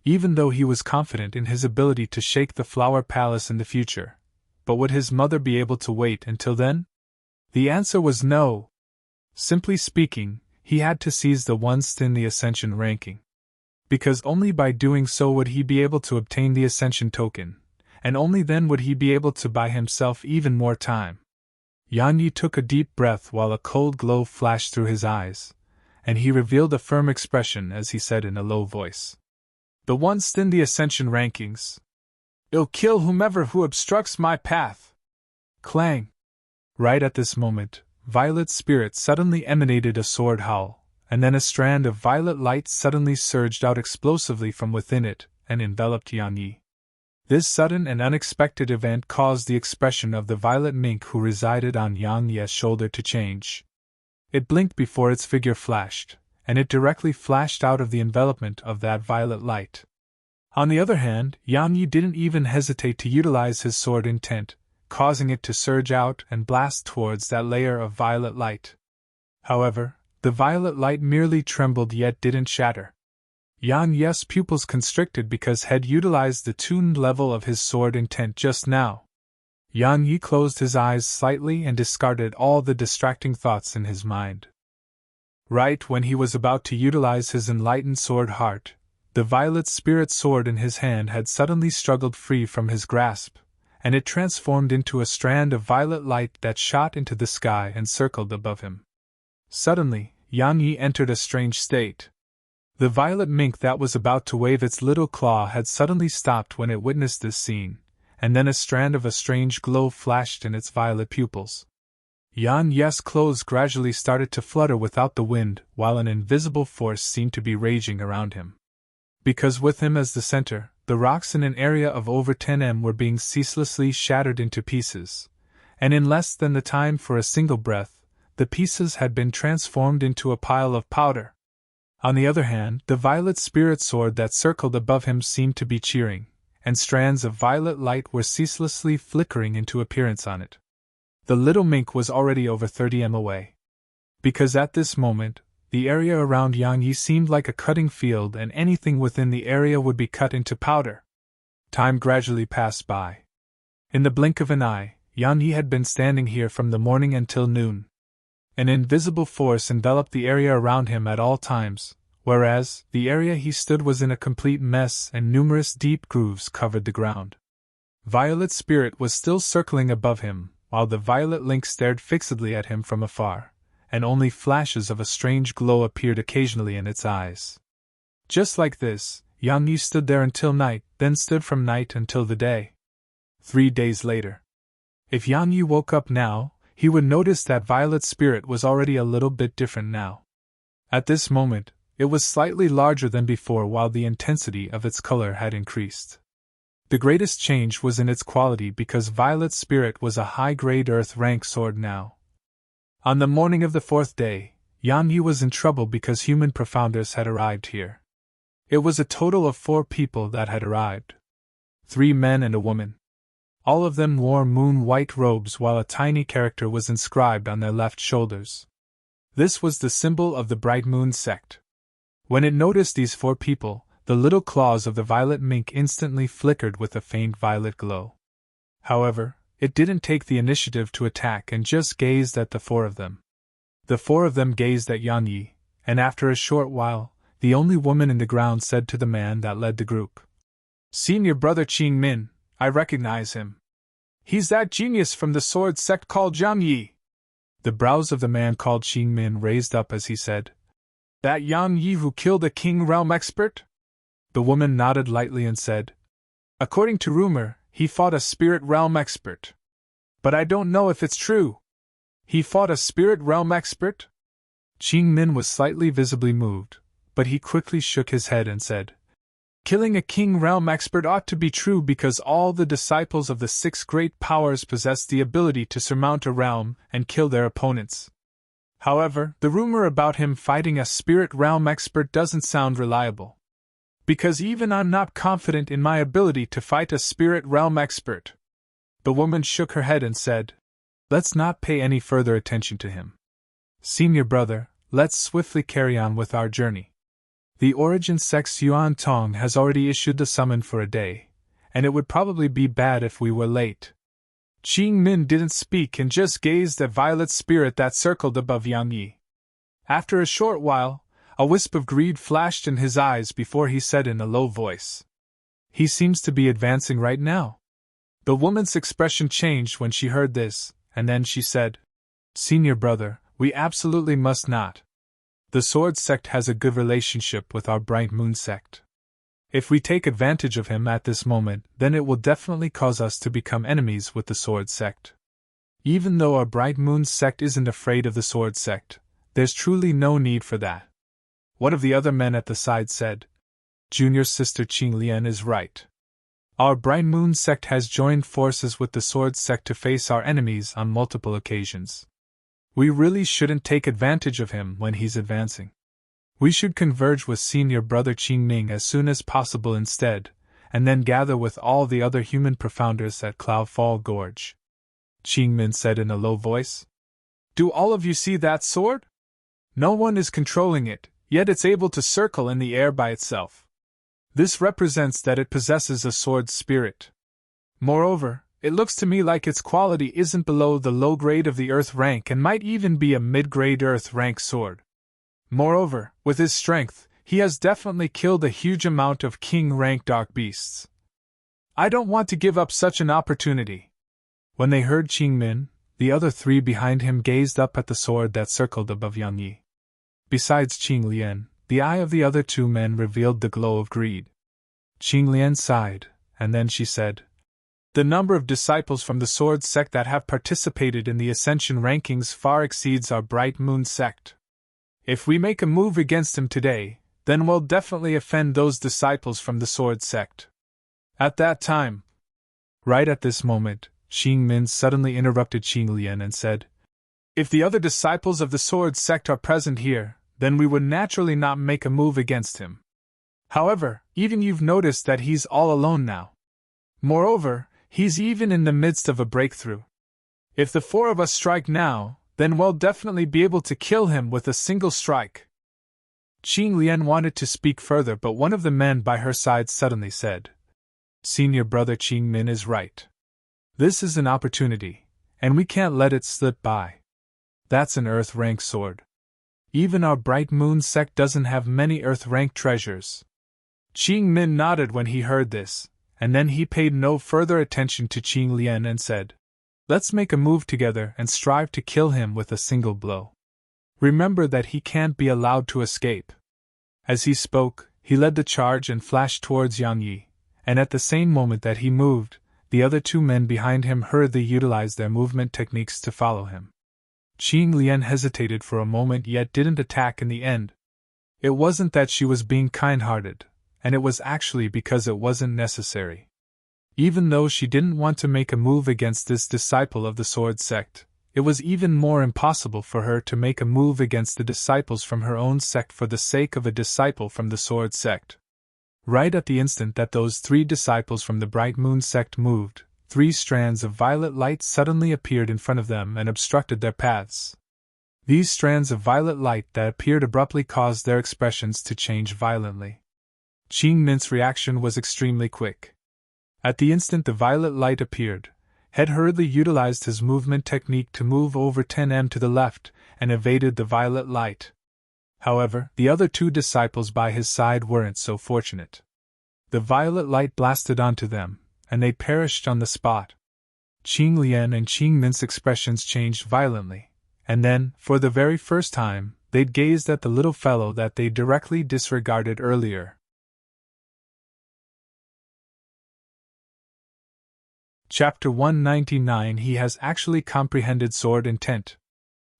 Even though he was confident in his ability to shake the Flower Palace in the future. But would his mother be able to wait until then? The answer was no. Simply speaking, he had to seize the ones in the Ascension ranking. Because only by doing so would he be able to obtain the Ascension token, and only then would he be able to buy himself even more time. Yan Yi took a deep breath while a cold glow flashed through his eyes, and he revealed a firm expression as he said in a low voice. The ones in the Ascension rankings. I'll kill whomever who obstructs my path. Clang! Right at this moment, Violet's spirit suddenly emanated a sword howl, and then a strand of violet light suddenly surged out explosively from within it and enveloped Yan Yi. This sudden and unexpected event caused the expression of the violet mink who resided on Yan Yi's shoulder to change. It blinked before its figure flashed, and it directly flashed out of the envelopment of that violet light. On the other hand, Yan Yi didn't even hesitate to utilize his sword intent, causing it to surge out and blast towards that layer of violet light. However, the violet light merely trembled yet didn't shatter. Yan Yi's pupils constricted because had utilized the tuned level of his sword intent just now. Yan Yi closed his eyes slightly and discarded all the distracting thoughts in his mind. Right when he was about to utilize his enlightened sword heart, the violet spirit sword in his hand had suddenly struggled free from his grasp, and it transformed into a strand of violet light that shot into the sky and circled above him. Suddenly, Yan Yi entered a strange state. The violet mink that was about to wave its little claw had suddenly stopped when it witnessed this scene, and then a strand of a strange glow flashed in its violet pupils. Yan Yi's clothes gradually started to flutter without the wind, while an invisible force seemed to be raging around him. Because with him as the center, the rocks in an area of over 10 m were being ceaselessly shattered into pieces, and in less than the time for a single breath, the pieces had been transformed into a pile of powder. On the other hand, the violet spirit sword that circled above him seemed to be cheering, and strands of violet light were ceaselessly flickering into appearance on it. The little mink was already over 30 m away. Because at this moment, the area around Yan Yi seemed like a cutting field and anything within the area would be cut into powder. Time gradually passed by. In the blink of an eye, Yan Yi had been standing here from the morning until noon. An invisible force enveloped the area around him at all times, whereas the area he stood was in a complete mess and numerous deep grooves covered the ground. Violet Spirit was still circling above him, while the violet link stared fixedly at him from afar, and only flashes of a strange glow appeared occasionally in its eyes. Just like this, Yang Yi stood there until night, then stood from night until the day. 3 days later. If Yang Yi woke up now, he would notice that Violet Spirit was already a little bit different now. At this moment, it was slightly larger than before while the intensity of its color had increased. The greatest change was in its quality because Violet Spirit was a high-grade Earth rank sword now. On the morning of the 4th day, Yang Yi was in trouble because human profounders had arrived here. It was a total of 4 people that had arrived. 3 men and a woman. All of them wore moon-white robes while a tiny character was inscribed on their left shoulders. This was the symbol of the Bright Moon sect. When it noticed these 4 people, the little claws of the violet mink instantly flickered with a faint violet glow. However, it didn't take the initiative to attack and just gazed at the 4 of them. The 4 of them gazed at Yang Yi, and after a short while, the only woman in the ground said to the man that led the group, "Senior brother Qing Min, I recognize him. He's that genius from the sword sect called Yang Yi." The brows of the man called Qing Min raised up as he said, "That Yang Yi who killed a King Realm expert?" The woman nodded lightly and said, "According to rumor, he fought a Spirit Realm expert. But I don't know if it's true." "He fought a Spirit Realm expert?" Qing Min was slightly visibly moved, but he quickly shook his head and said, "Killing a King Realm expert ought to be true because all the disciples of the 6 great powers possess the ability to surmount a realm and kill their opponents. However, the rumor about him fighting a Spirit Realm expert doesn't sound reliable. Because even I'm not confident in my ability to fight a Spirit Realm expert." The woman shook her head and said, "Let's not pay any further attention to him. Senior brother, let's swiftly carry on with our journey. The Origin Sect's Yuan Tong has already issued the summon for a day, and it would probably be bad if we were late." Qing Min didn't speak and just gazed at Violet Spirit that circled above Yang Yi. After a short while, a wisp of greed flashed in his eyes before he said in a low voice, "He seems to be advancing right now." The woman's expression changed when she heard this, and then she said, "Senior brother, we absolutely must not. The Sword Sect has a good relationship with our Bright Moon Sect. If we take advantage of him at this moment, then it will definitely cause us to become enemies with the Sword Sect. Even though our Bright Moon Sect isn't afraid of the Sword Sect, there's truly no need for that." One of the other men at the side said, "Junior sister Qing Lian is right. Our Bright Moon Sect has joined forces with the Sword Sect to face our enemies on multiple occasions. We really shouldn't take advantage of him when he's advancing. We should converge with senior brother Qing Ming as soon as possible instead, and then gather with all the other human profounders at Cloudfall Gorge." Qing Min said in a low voice. "Do all of you see that sword? No one is controlling it, yet it's able to circle in the air by itself. This represents that it possesses a sword spirit. Moreover, it looks to me like its quality isn't below the low grade of the Earth rank and might even be a mid-grade Earth rank sword. Moreover, with his strength, he has definitely killed a huge amount of King rank dark beasts. I don't want to give up such an opportunity." When they heard Qing Min, the other 3 behind him gazed up at the sword that circled above Yang Yi. Besides Qing Lian, the eye of the other 2 men revealed the glow of greed. Qing Lian sighed, and then she said, "The number of disciples from the Sword Sect that have participated in the Ascension rankings far exceeds our Bright Moon Sect. If we make a move against him today, then we'll definitely offend those disciples from the Sword Sect. At that time..." Right at this moment, Qing Min suddenly interrupted Qing Lian and said, "If the other disciples of the Sword Sect are present here, then we would naturally not make a move against him. However, even you've noticed that he's all alone now. Moreover, he's even in the midst of a breakthrough. If the 4 of us strike now, then we'll definitely be able to kill him with a single strike." Qing Lian wanted to speak further, but one of the men by her side suddenly said, Senior brother Qing Min is right. This is an opportunity, and we can't let it slip by. That's an Earth-rank sword. Even our Bright Moon sect doesn't have many Earth-rank treasures. Qing Min nodded when he heard this, and then he paid no further attention to Qing Lian and said, "Let's make a move together and strive to kill him with a single blow. Remember that he can't be allowed to escape." As he spoke, he led the charge and flashed towards Yang Yi, and at the same moment that he moved, the other two men behind him hurriedly utilized their movement techniques to follow him. Qing Lian hesitated for a moment yet didn't attack in the end. It wasn't that she was being kind-hearted, and it was actually because it wasn't necessary. Even though she didn't want to make a move against this disciple of the Sword Sect, it was even more impossible for her to make a move against the disciples from her own sect for the sake of a disciple from the Sword Sect. Right at the instant that those 3 disciples from the Bright Moon sect moved, 3 strands of violet light suddenly appeared in front of them and obstructed their paths. These strands of violet light that appeared abruptly caused their expressions to change violently. Qing Min's reaction was extremely quick. At the instant the violet light appeared, had hurriedly utilized his movement technique to move over 10 to the left and evaded the violet light. However, the other 2 disciples by his side weren't so fortunate. The violet light blasted onto them, and they perished on the spot. Qing Lian and Qing Min's expressions changed violently, and then, for the very first time, they gazed at the little fellow that they directly disregarded earlier. Chapter 199. He has actually comprehended sword intent.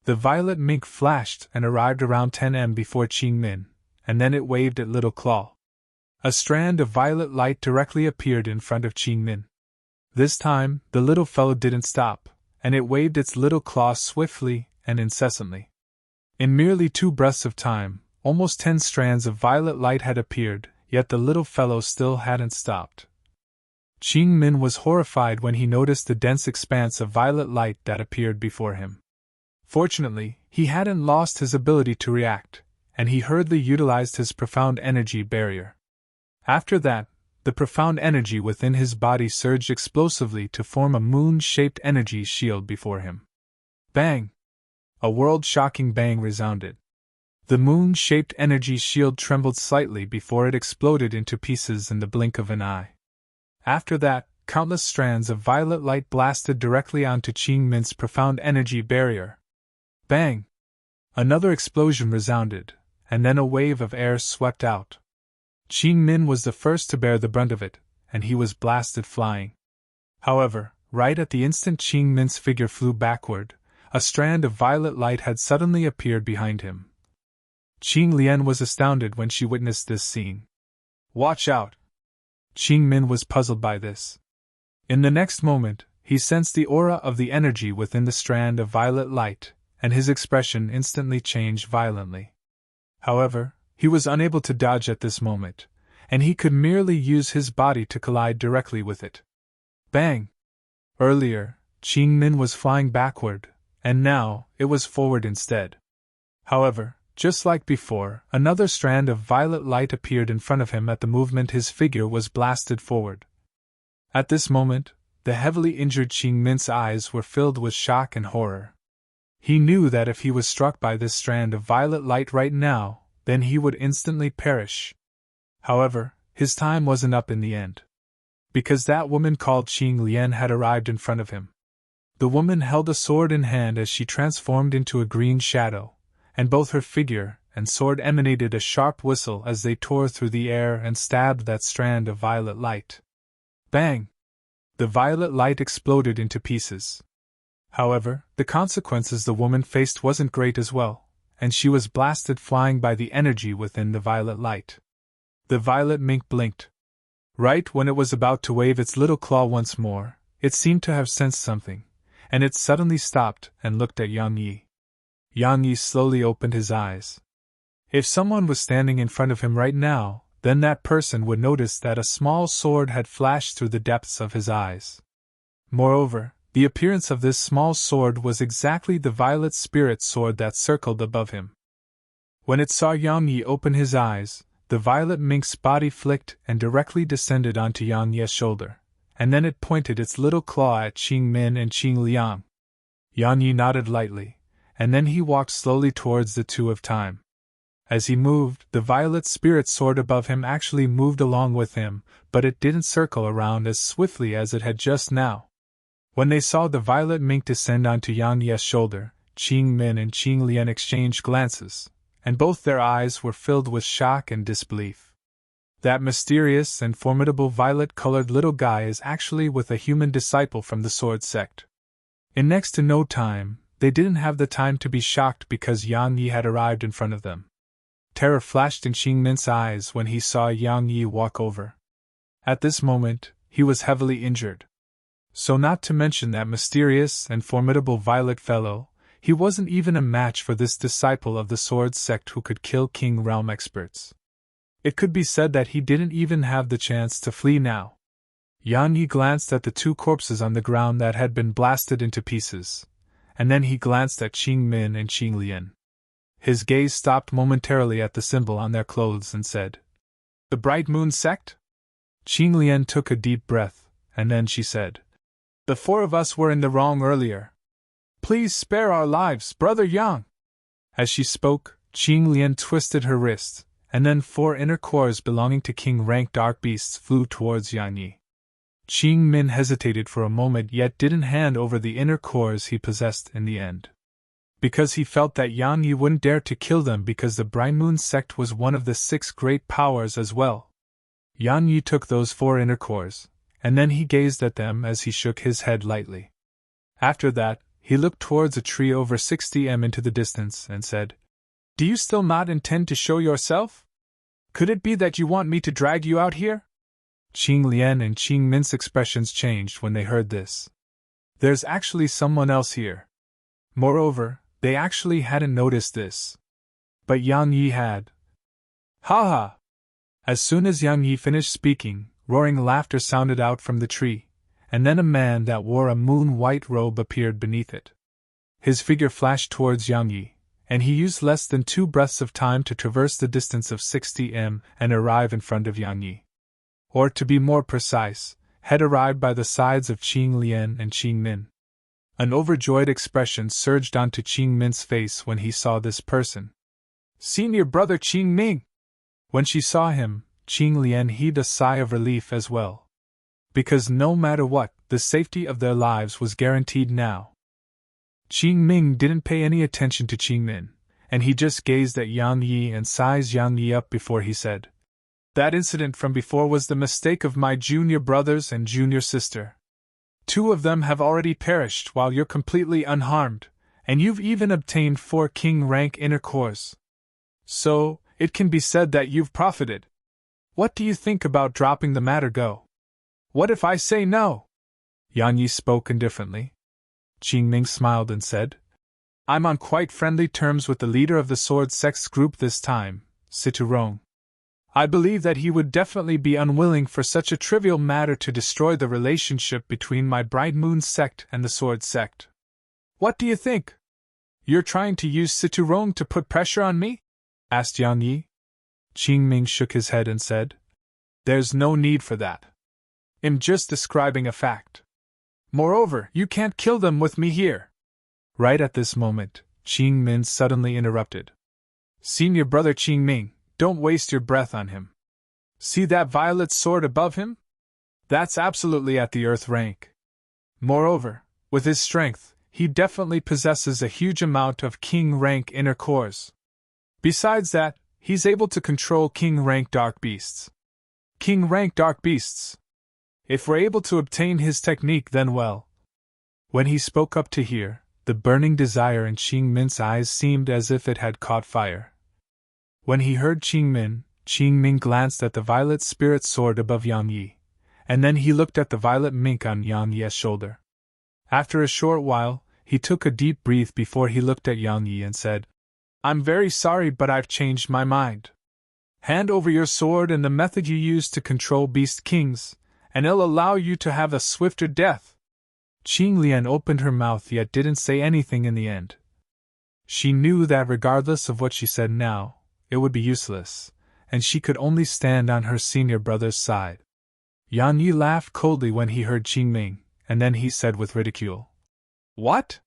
The violet mink flashed and arrived around 10 before Qing Min, and then it waved its little claw. A strand of violet light directly appeared in front of Qing Min. This time, the little fellow didn't stop, and it waved its little claw swiftly and incessantly. In merely 2 breaths of time, almost 10 strands of violet light had appeared, yet the little fellow still hadn't stopped. Qing Min was horrified when he noticed the dense expanse of violet light that appeared before him. Fortunately, he hadn't lost his ability to react, and he hurriedly utilized his profound energy barrier. After that, the profound energy within his body surged explosively to form a moon-shaped energy shield before him. Bang! A world-shocking bang resounded. The moon-shaped energy shield trembled slightly before it exploded into pieces in the blink of an eye. After that, countless strands of violet light blasted directly onto Qing Min's profound energy barrier. Bang! Another explosion resounded, and then a wave of air swept out. Qing Min was the first to bear the brunt of it, and he was blasted flying. However, right at the instant Qing Min's figure flew backward, a strand of violet light had suddenly appeared behind him. Qing Lian was astounded when she witnessed this scene. "Watch out!" Qing Min was puzzled by this. In the next moment, he sensed the aura of the energy within the strand of violet light, and his expression instantly changed violently. However, he was unable to dodge at this moment, and he could merely use his body to collide directly with it. Bang! Earlier, Qing Min was flying backward, and now, it was forward instead. However, just like before, another strand of violet light appeared in front of him at the movement his figure was blasted forward. At this moment, the heavily injured Qing Min's eyes were filled with shock and horror. He knew that if he was struck by this strand of violet light right now, then he would instantly perish. However, his time wasn't up in the end. Because that woman called Qing Lian had arrived in front of him. The woman held a sword in hand as she transformed into a green shadow, and both her figure and sword emanated a sharp whistle as they tore through the air and stabbed that strand of violet light. Bang! The violet light exploded into pieces. However, the consequences the woman faced wasn't great as well, and she was blasted flying by the energy within the violet light. The violet mink blinked. Right when it was about to wave its little claw once more, it seemed to have sensed something, and it suddenly stopped and looked at Yang Yi. Yang Yi slowly opened his eyes. If someone was standing in front of him right now, then that person would notice that a small sword had flashed through the depths of his eyes. Moreover, the appearance of this small sword was exactly the violet spirit sword that circled above him. When it saw Yang Yi open his eyes, the violet mink's body flicked and directly descended onto Yang Ye's shoulder, and then it pointed its little claw at Qing Min and Qing Liang. Yang Yi nodded lightly, and then he walked slowly towards the Two of Time. As he moved, the violet spirit sword above him actually moved along with him, but it didn't circle around as swiftly as it had just now. When they saw the violet mink descend onto Yang Ye's shoulder, Qing Min and Qing Lian exchanged glances, and both their eyes were filled with shock and disbelief. That mysterious and formidable violet-colored little guy is actually with a human disciple from the Sword Sect. In next to no time, they didn't have the time to be shocked because Yang Yi had arrived in front of them. Terror flashed in Qing Min's eyes when he saw Yang Yi walk over. At this moment, he was heavily injured. So not to mention that mysterious and formidable violet fellow, he wasn't even a match for this disciple of the Sword Sect who could kill King Realm experts. It could be said that he didn't even have the chance to flee now. Yang Yi glanced at the two corpses on the ground that had been blasted into pieces, and then he glanced at Qing Min and Qing Lian. His gaze stopped momentarily at the symbol on their clothes and said, "The Bright Moon Sect?" Qing Lian took a deep breath, and then she said, "The four of us were in the wrong earlier. Please spare our lives, Brother Yang." As she spoke, Qing Lian twisted her wrist, and then 4 inner cores belonging to King Rank Dark Beasts flew towards Yang Yi. Qing Min hesitated for a moment yet didn't hand over the inner cores he possessed in the end. Because he felt that Yang Yi wouldn't dare to kill them because the Bright Moon Sect was one of the 6 great powers as well. Yang Yi took those 4 inner cores, and then he gazed at them as he shook his head lightly. After that, he looked towards a tree over 60 m into the distance and said, "Do you still not intend to show yourself? Could it be that you want me to drag you out here?" Qing Lian and Qing Min's expressions changed when they heard this. There's actually someone else here. Moreover, they actually hadn't noticed this. But Yang Yi had. Ha ha! As soon as Yang Yi finished speaking, roaring laughter sounded out from the tree, and then a man that wore a moon-white robe appeared beneath it. His figure flashed towards Yang Yi, and he used less than 2 breaths of time to traverse the distance of 60 m and arrive in front of Yang Yi. Or to be more precise, had arrived by the sides of Qing Lian and Qing Min. An overjoyed expression surged onto Qing Min's face when he saw this person. "Senior brother Qing Ming!" When she saw him, Qing Lian heaved a sigh of relief as well. Because no matter what, the safety of their lives was guaranteed now. Qing Ming didn't pay any attention to Qing Min, and he just gazed at Yang Yi and sized Yang Yi up before he said, "That incident from before was the mistake of my junior brothers and junior sister. 2 of them have already perished while you're completely unharmed, and you've even obtained 4 king rank inner cores. So, it can be said that you've profited. What do you think about dropping the matter go? What if I say no?" Yang Yi spoke indifferently. Qing Ming smiled and said, "I'm on quite friendly terms with the leader of the Sword Sect's group this time, Situ Rong. I believe that he would definitely be unwilling for such a trivial matter to destroy the relationship between my Bright Moon Sect and the Sword Sect. What do you think? You're trying to use Situ Rong to put pressure on me?" asked Yang Yi. Qing Ming shook his head and said, "There's no need for that. I'm just describing a fact. Moreover, you can't kill them with me here." Right at this moment, Qing Min suddenly interrupted. "Senior brother Qing Ming, don't waste your breath on him. See that violet sword above him? That's absolutely at the earth rank. Moreover, with his strength, he definitely possesses a huge amount of king rank inner cores. Besides that, he's able to control king rank dark beasts. King rank dark beasts. If we're able to obtain his technique, then well." When he spoke up to here, the burning desire in Qing Min's eyes seemed as if it had caught fire. When he heard Qing Ming glanced at the violet spirit sword above Yang Yi, and then he looked at the violet mink on Yang Yi's shoulder. After a short while, he took a deep breath before he looked at Yang Yi and said, "I'm very sorry, but I've changed my mind. Hand over your sword and the method you used to control beast kings, and it'll allow you to have a swifter death." Qing Lian opened her mouth yet didn't say anything in the end. She knew that regardless of what she said now, it would be useless, and she could only stand on her senior brother's side. Yang Yi laughed coldly when he heard Qing Ming, and then he said with ridicule, "What?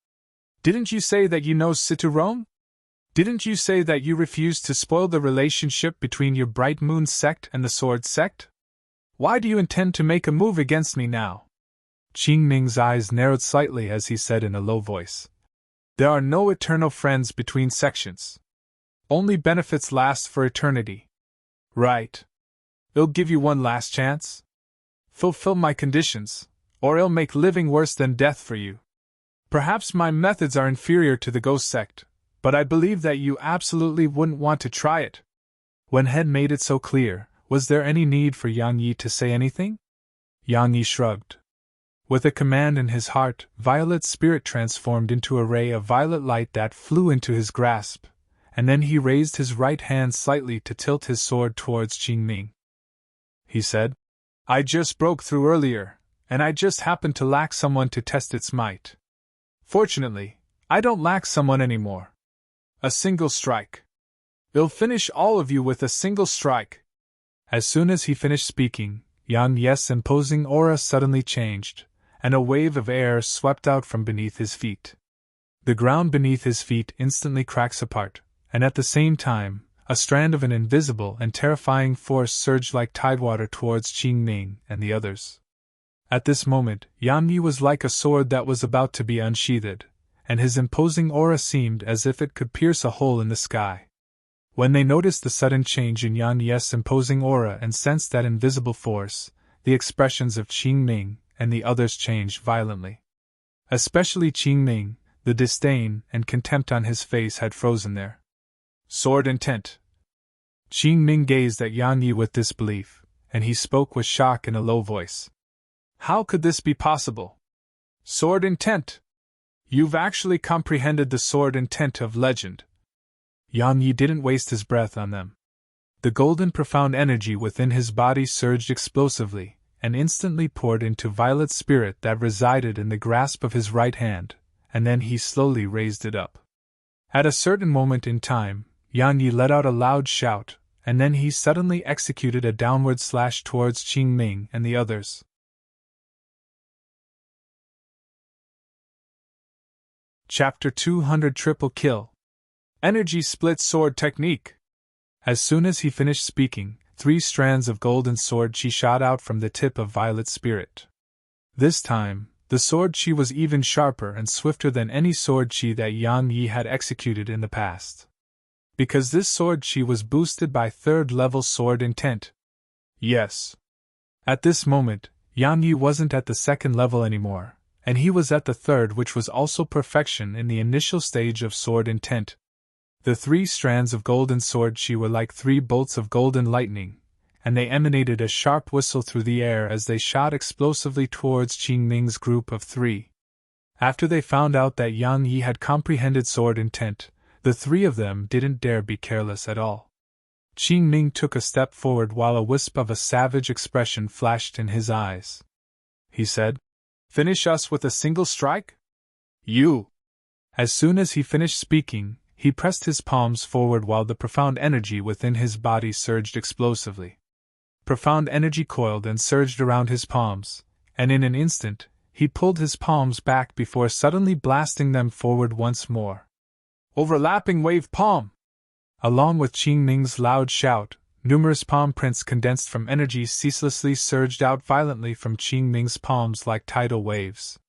Didn't you say that you know Siturong? Didn't you say that you refused to spoil the relationship between your Bright Moon sect and the Sword sect? Why do you intend to make a move against me now?" Qing Ming's eyes narrowed slightly as he said in a low voice, "There are no eternal friends between sections. Only benefits last for eternity. Right. I'll give you one last chance. Fulfill my conditions, or I'll make living worse than death for you. Perhaps my methods are inferior to the Ghost sect, but I believe that you absolutely wouldn't want to try it." When Head made it so clear, was there any need for Yang Yi to say anything? Yang Yi shrugged. With a command in his heart, Violet's spirit transformed into a ray of violet light that flew into his grasp, and then he raised his right hand slightly to tilt his sword towards Qing Ming. He said, "I just broke through earlier, and I just happened to lack someone to test its might. Fortunately, I don't lack someone anymore. A single strike. I'll finish all of you with a single strike." As soon as he finished speaking, Yang Yi's imposing aura suddenly changed, and a wave of air swept out from beneath his feet. The ground beneath his feet instantly cracks apart, and at the same time, a strand of an invisible and terrifying force surged like tidewater towards Qing Ming and the others. At this moment, Yang Yi was like a sword that was about to be unsheathed, and his imposing aura seemed as if it could pierce a hole in the sky. When they noticed the sudden change in Yang Yi's imposing aura and sensed that invisible force, the expressions of Qing Ming and the others changed violently. Especially Qing Ming, the disdain and contempt on his face had frozen there. Sword intent. Qing Ming gazed at Yang Yi with disbelief, and he spoke with shock in a low voice. "How could this be possible? Sword intent? You've actually comprehended the sword intent of legend." Yang Yi didn't waste his breath on them. The golden profound energy within his body surged explosively, and instantly poured into Violet's spirit that resided in the grasp of his right hand, and then he slowly raised it up. At a certain moment in time, Yang Yi let out a loud shout, and then he suddenly executed a downward slash towards Qing Ming and the others. Chapter 200 Triple Kill. Energy Split Sword Technique. As soon as he finished speaking, 3 strands of golden sword chi shot out from the tip of Violet's spirit. This time, the sword chi was even sharper and swifter than any sword chi that Yang Yi had executed in the past. Because this sword chi was boosted by 3rd-level sword intent. Yes. At this moment, Yang Yi wasn't at the 2nd level anymore, and he was at the 3rd, which was also perfection in the initial stage of sword intent. The 3 strands of golden sword chi were like 3 bolts of golden lightning, and they emanated a sharp whistle through the air as they shot explosively towards Qing Ming's group of 3. After they found out that Yang Yi had comprehended sword intent, the 3 of them didn't dare be careless at all. Qing Ming took a step forward while a wisp of a savage expression flashed in his eyes. He said, "Finish us with a single strike? You!" As soon as he finished speaking, he pressed his palms forward while the profound energy within his body surged explosively. Profound energy coiled and surged around his palms, and in an instant, he pulled his palms back before suddenly blasting them forward once more. Overlapping wave palm! Along with Qing Ming's loud shout, numerous palm prints condensed from energy ceaselessly surged out violently from Qing Ming's palms like tidal waves.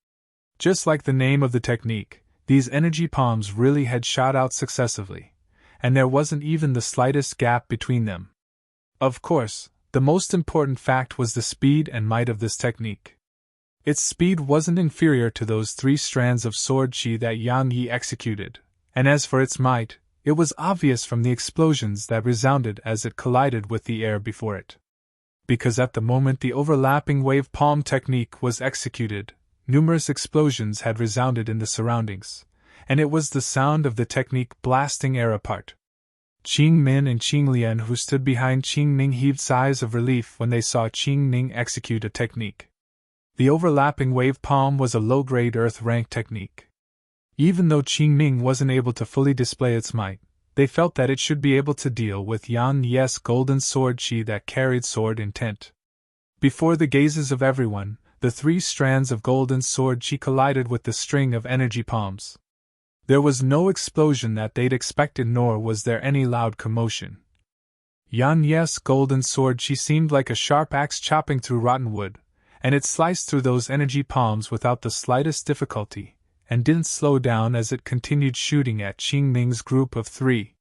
Just like the name of the technique, these energy palms really had shot out successively, and there wasn't even the slightest gap between them. Of course, the most important fact was the speed and might of this technique. Its speed wasn't inferior to those 3 strands of sword chi that Yang Yi executed, and as for its might, it was obvious from the explosions that resounded as it collided with the air before it. Because at the moment the overlapping wave palm technique was executed, numerous explosions had resounded in the surroundings, and it was the sound of the technique blasting air apart. Qing Min and Qing Lian, who stood behind Qing Ming, heaved sighs of relief when they saw Qing Ming execute a technique. The overlapping wave palm was a low-grade earth rank technique. Even though Qing Ming wasn't able to fully display its might, they felt that it should be able to deal with Yan Ye's golden sword chi that carried sword intent. Before the gazes of everyone, the 3 strands of golden sword chi collided with the string of energy palms. There was no explosion that they'd expected, nor was there any loud commotion. Yan Ye's golden sword chi seemed like a sharp axe chopping through rotten wood, and it sliced through those energy palms without the slightest difficulty, and didn't slow down as it continued shooting at Qing Ming's group of 3.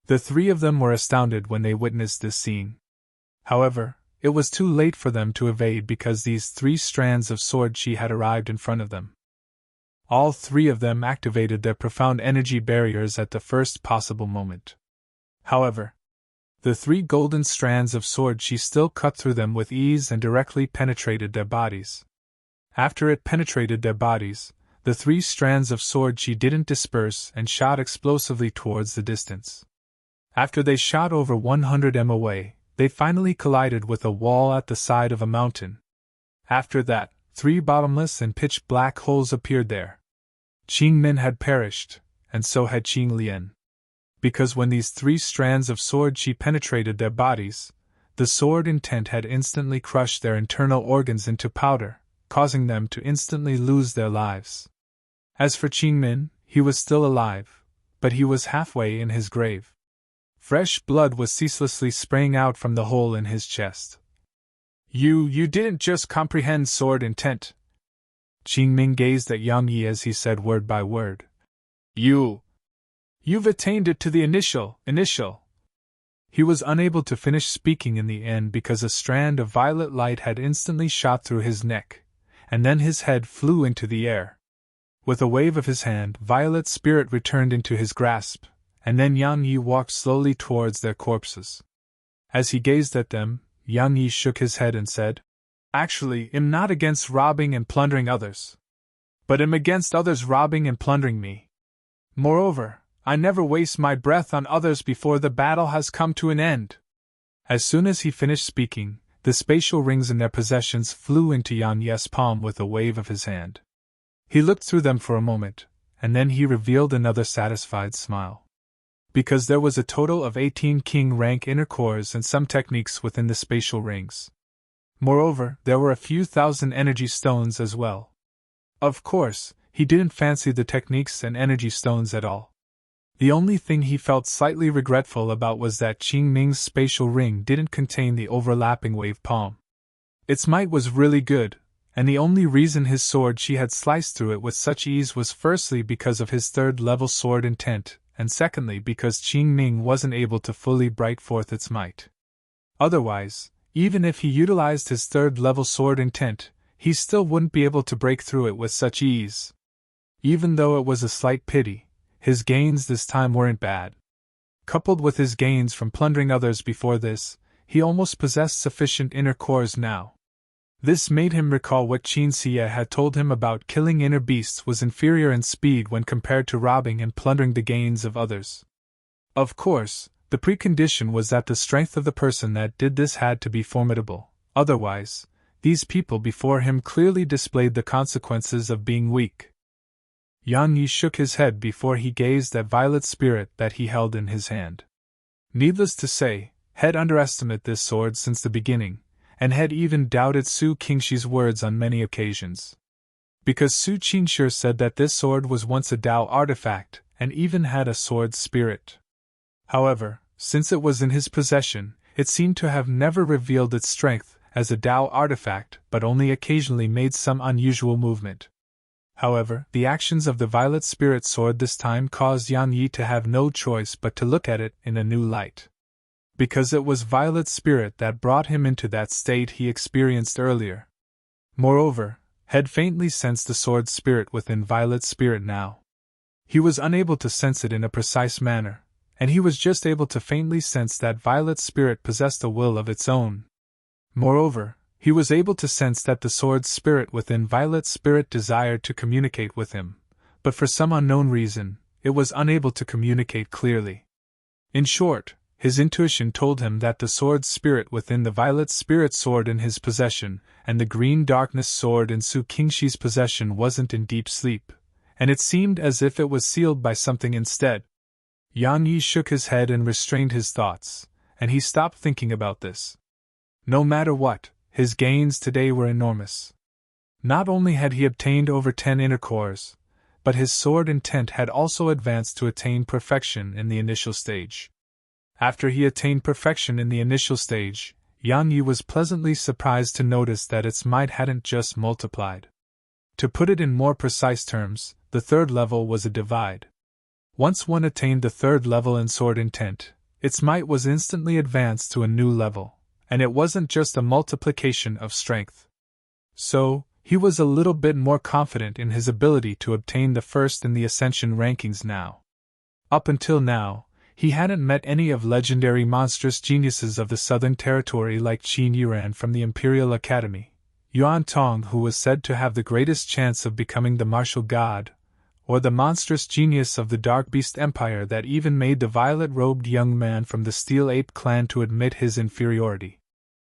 The 3 of them were astounded when they witnessed this scene. However, it was too late for them to evade because these 3 strands of sword chi had arrived in front of them. All 3 of them activated their profound energy barriers at the first possible moment. However, the 3 golden strands of sword chi still cut through them with ease and directly penetrated their bodies. After it penetrated their bodies, the 3 strands of sword chi didn't disperse and shot explosively towards the distance. After they shot over 100 m away, they finally collided with a wall at the side of a mountain. After that, 3 bottomless and pitch-black holes appeared there. Qing Min had perished, and so had Qing Lian. Because when these 3 strands of sword chi penetrated their bodies, the sword intent had instantly crushed their internal organs into powder, causing them to instantly lose their lives. As for Qing Min, he was still alive, but he was halfway in his grave. Fresh blood was ceaselessly spraying out from the hole in his chest. You didn't just comprehend sword intent. Qing Ming gazed at Yang Yi as he said word by word. You've attained it to the initial. He was unable to finish speaking in the end because a strand of violet light had instantly shot through his neck, and then his head flew into the air. With a wave of his hand, Violet Spirit returned into his grasp, and then Yang Yi walked slowly towards their corpses. As he gazed at them, Yang Yi shook his head and said, "Actually, I'm not against robbing and plundering others. But I'm against others robbing and plundering me. Moreover, I never waste my breath on others before the battle has come to an end." As soon as he finished speaking, the spatial rings in their possessions flew into Yan Ye's palm with a wave of his hand. He looked through them for a moment, and then he revealed another satisfied smile. Because there was a total of 18 king-rank inner cores and some techniques within the spatial rings. Moreover, there were a few thousand energy stones as well. Of course, he didn't fancy the techniques and energy stones at all. The only thing he felt slightly regretful about was that Qing Ming's spatial ring didn't contain the overlapping wave palm. Its might was really good, and the only reason his sword chi had sliced through it with such ease was firstly because of his 3rd-level sword intent, and secondly because Qing Ming wasn't able to fully break forth its might. Otherwise, even if he utilized his 3rd-level sword intent, he still wouldn't be able to break through it with such ease. Even though it was a slight pity, his gains this time weren't bad. Coupled with his gains from plundering others before this, he almost possessed sufficient inner cores now. This made him recall what Qin Xie had told him about killing inner beasts was inferior in speed when compared to robbing and plundering the gains of others. Of course, the precondition was that the strength of the person that did this had to be formidable, otherwise, these people before him clearly displayed the consequences of being weak. Yang Yi shook his head before he gazed at Violet Spirit that he held in his hand. Needless to say, had underestimated this sword since the beginning, and had even doubted Su Qingshi's words on many occasions. Because Su Qingshu said that this sword was once a Dao artifact, and even had a sword spirit. However, since it was in his possession, it seemed to have never revealed its strength as a Dao artifact, but only occasionally made some unusual movement. However, the actions of the Violet Spirit sword this time caused Yang Yi to have no choice but to look at it in a new light. Because it was Violet Spirit that brought him into that state he experienced earlier. Moreover, had faintly sensed the sword spirit within Violet Spirit now. He was unable to sense it in a precise manner, and he was just able to faintly sense that Violet Spirit possessed a will of its own. Moreover, he was able to sense that the sword spirit within Violet Spirit desired to communicate with him, but for some unknown reason, it was unable to communicate clearly. In short, his intuition told him that the sword spirit within the Violet Spirit sword in his possession and the Green Darkness sword in Su Qingshi's possession wasn't in deep sleep, and it seemed as if it was sealed by something instead. Yang Yi shook his head and restrained his thoughts, and he stopped thinking about this. No matter what, his gains today were enormous. Not only had he obtained over 10 inner cores, but his sword intent had also advanced to attain perfection in the initial stage. After he attained perfection in the initial stage, Yang Yi was pleasantly surprised to notice that its might hadn't just multiplied. To put it in more precise terms, the third level was a divide. Once one attained the third level in sword intent, its might was instantly advanced to a new level, and it wasn't just a multiplication of strength. So, he was a little bit more confident in his ability to obtain the first in the ascension rankings now. Up until now, he hadn't met any of legendary monstrous geniuses of the Southern Territory like Qin Yuan from the Imperial Academy, Yuan Tong who was said to have the greatest chance of becoming the martial god, or the monstrous genius of the Dark Beast Empire that even made the violet-robed young man from the Steel Ape clan to admit his inferiority.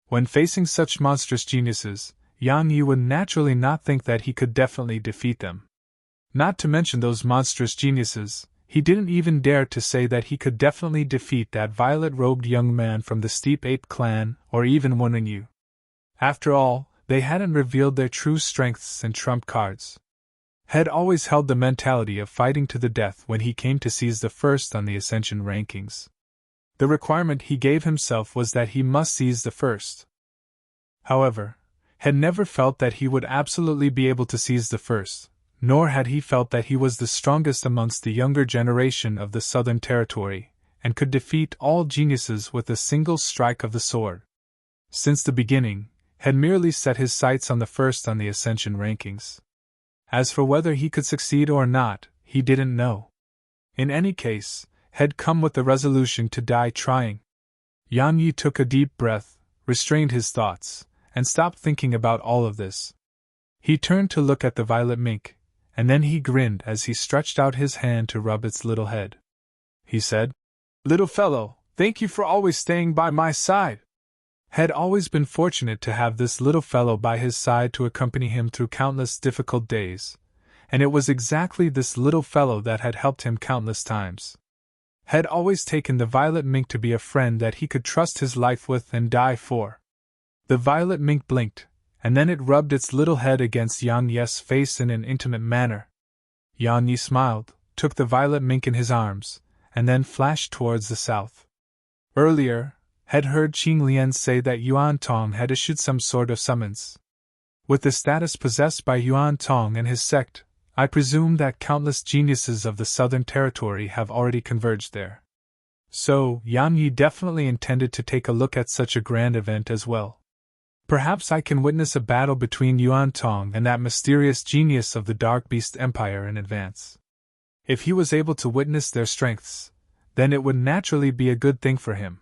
When facing such monstrous geniuses, Yang Yi would naturally not think that he could definitely defeat them. Not to mention those monstrous geniuses, he didn't even dare to say that he could definitely defeat that violet-robed young man from the Steep Ape clan, or even Wen Yu. After all, they hadn't revealed their true strengths and trump cards. Had always held the mentality of fighting to the death when he came to seize the first on the ascension rankings. The requirement he gave himself was that he must seize the first. However, had never felt that he would absolutely be able to seize the first, nor had he felt that he was the strongest amongst the younger generation of the Southern Territory, and could defeat all geniuses with a single strike of the sword. Since the beginning, had merely set his sights on the first on the ascension rankings. As for whether he could succeed or not, he didn't know. In any case, had come with the resolution to die trying. Yang Yi took a deep breath, restrained his thoughts, and stopped thinking about all of this. He turned to look at the violet mink, and then he grinned as he stretched out his hand to rub its little head. He said, "Little fellow, thank you for always staying by my side." Had always been fortunate to have this little fellow by his side to accompany him through countless difficult days, and it was exactly this little fellow that had helped him countless times. Had always taken the violet mink to be a friend that he could trust his life with and die for. The violet mink blinked, and then it rubbed its little head against Yang Yi's face in an intimate manner. Yang Yi smiled, took the violet mink in his arms, and then flashed towards the south. Earlier, had heard Qing Lian say that Yuan Tong had issued some sort of summons. With the status possessed by Yuan Tong and his sect, I presume that countless geniuses of the Southern Territory have already converged there. So, Yang Yi definitely intended to take a look at such a grand event as well. Perhaps I can witness a battle between Yuan Tong and that mysterious genius of the Dark Beast Empire in advance. If he was able to witness their strengths, then it would naturally be a good thing for him.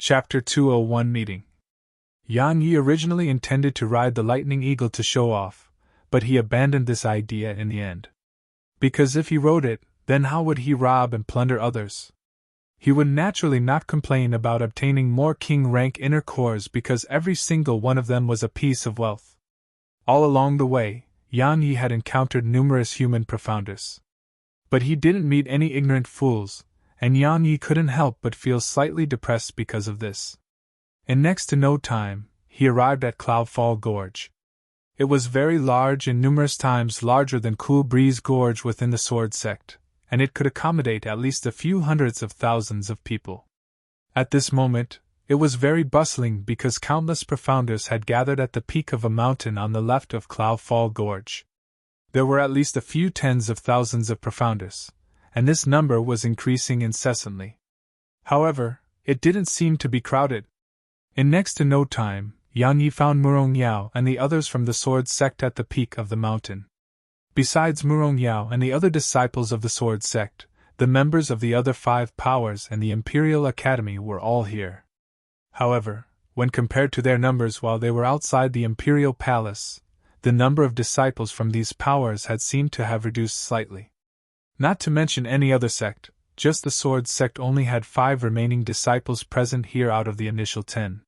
Chapter 201 Meeting. Yang Yi originally intended to ride the Lightning Eagle to show off, but he abandoned this idea in the end. Because if he rode it, then how would he rob and plunder others? He would naturally not complain about obtaining more king-rank inner cores because every single one of them was a piece of wealth. All along the way, Yang Yi had encountered numerous human profounders. But he didn't meet any ignorant fools, and Yang Yi couldn't help but feel slightly depressed because of this. In next to no time, he arrived at Cloudfall Gorge. It was very large and numerous times larger than Cool Breeze Gorge within the Sword Sect, and it could accommodate at least a few hundreds of thousands of people. At this moment, it was very bustling because countless profounders had gathered at the peak of a mountain on the left of Cloudfall Gorge. There were at least a few tens of thousands of profounders, and this number was increasing incessantly. However, it didn't seem to be crowded. In next to no time, Yang Yi found Murong Yao and the others from the Sword Sect at the peak of the mountain. Besides Murong Yao and the other disciples of the Sword Sect, the members of the other 5 powers and the Imperial Academy were all here. However, when compared to their numbers while they were outside the Imperial Palace, the number of disciples from these powers had seemed to have reduced slightly. Not to mention any other sect, just the Sword Sect only had 5 remaining disciples present here out of the initial 10.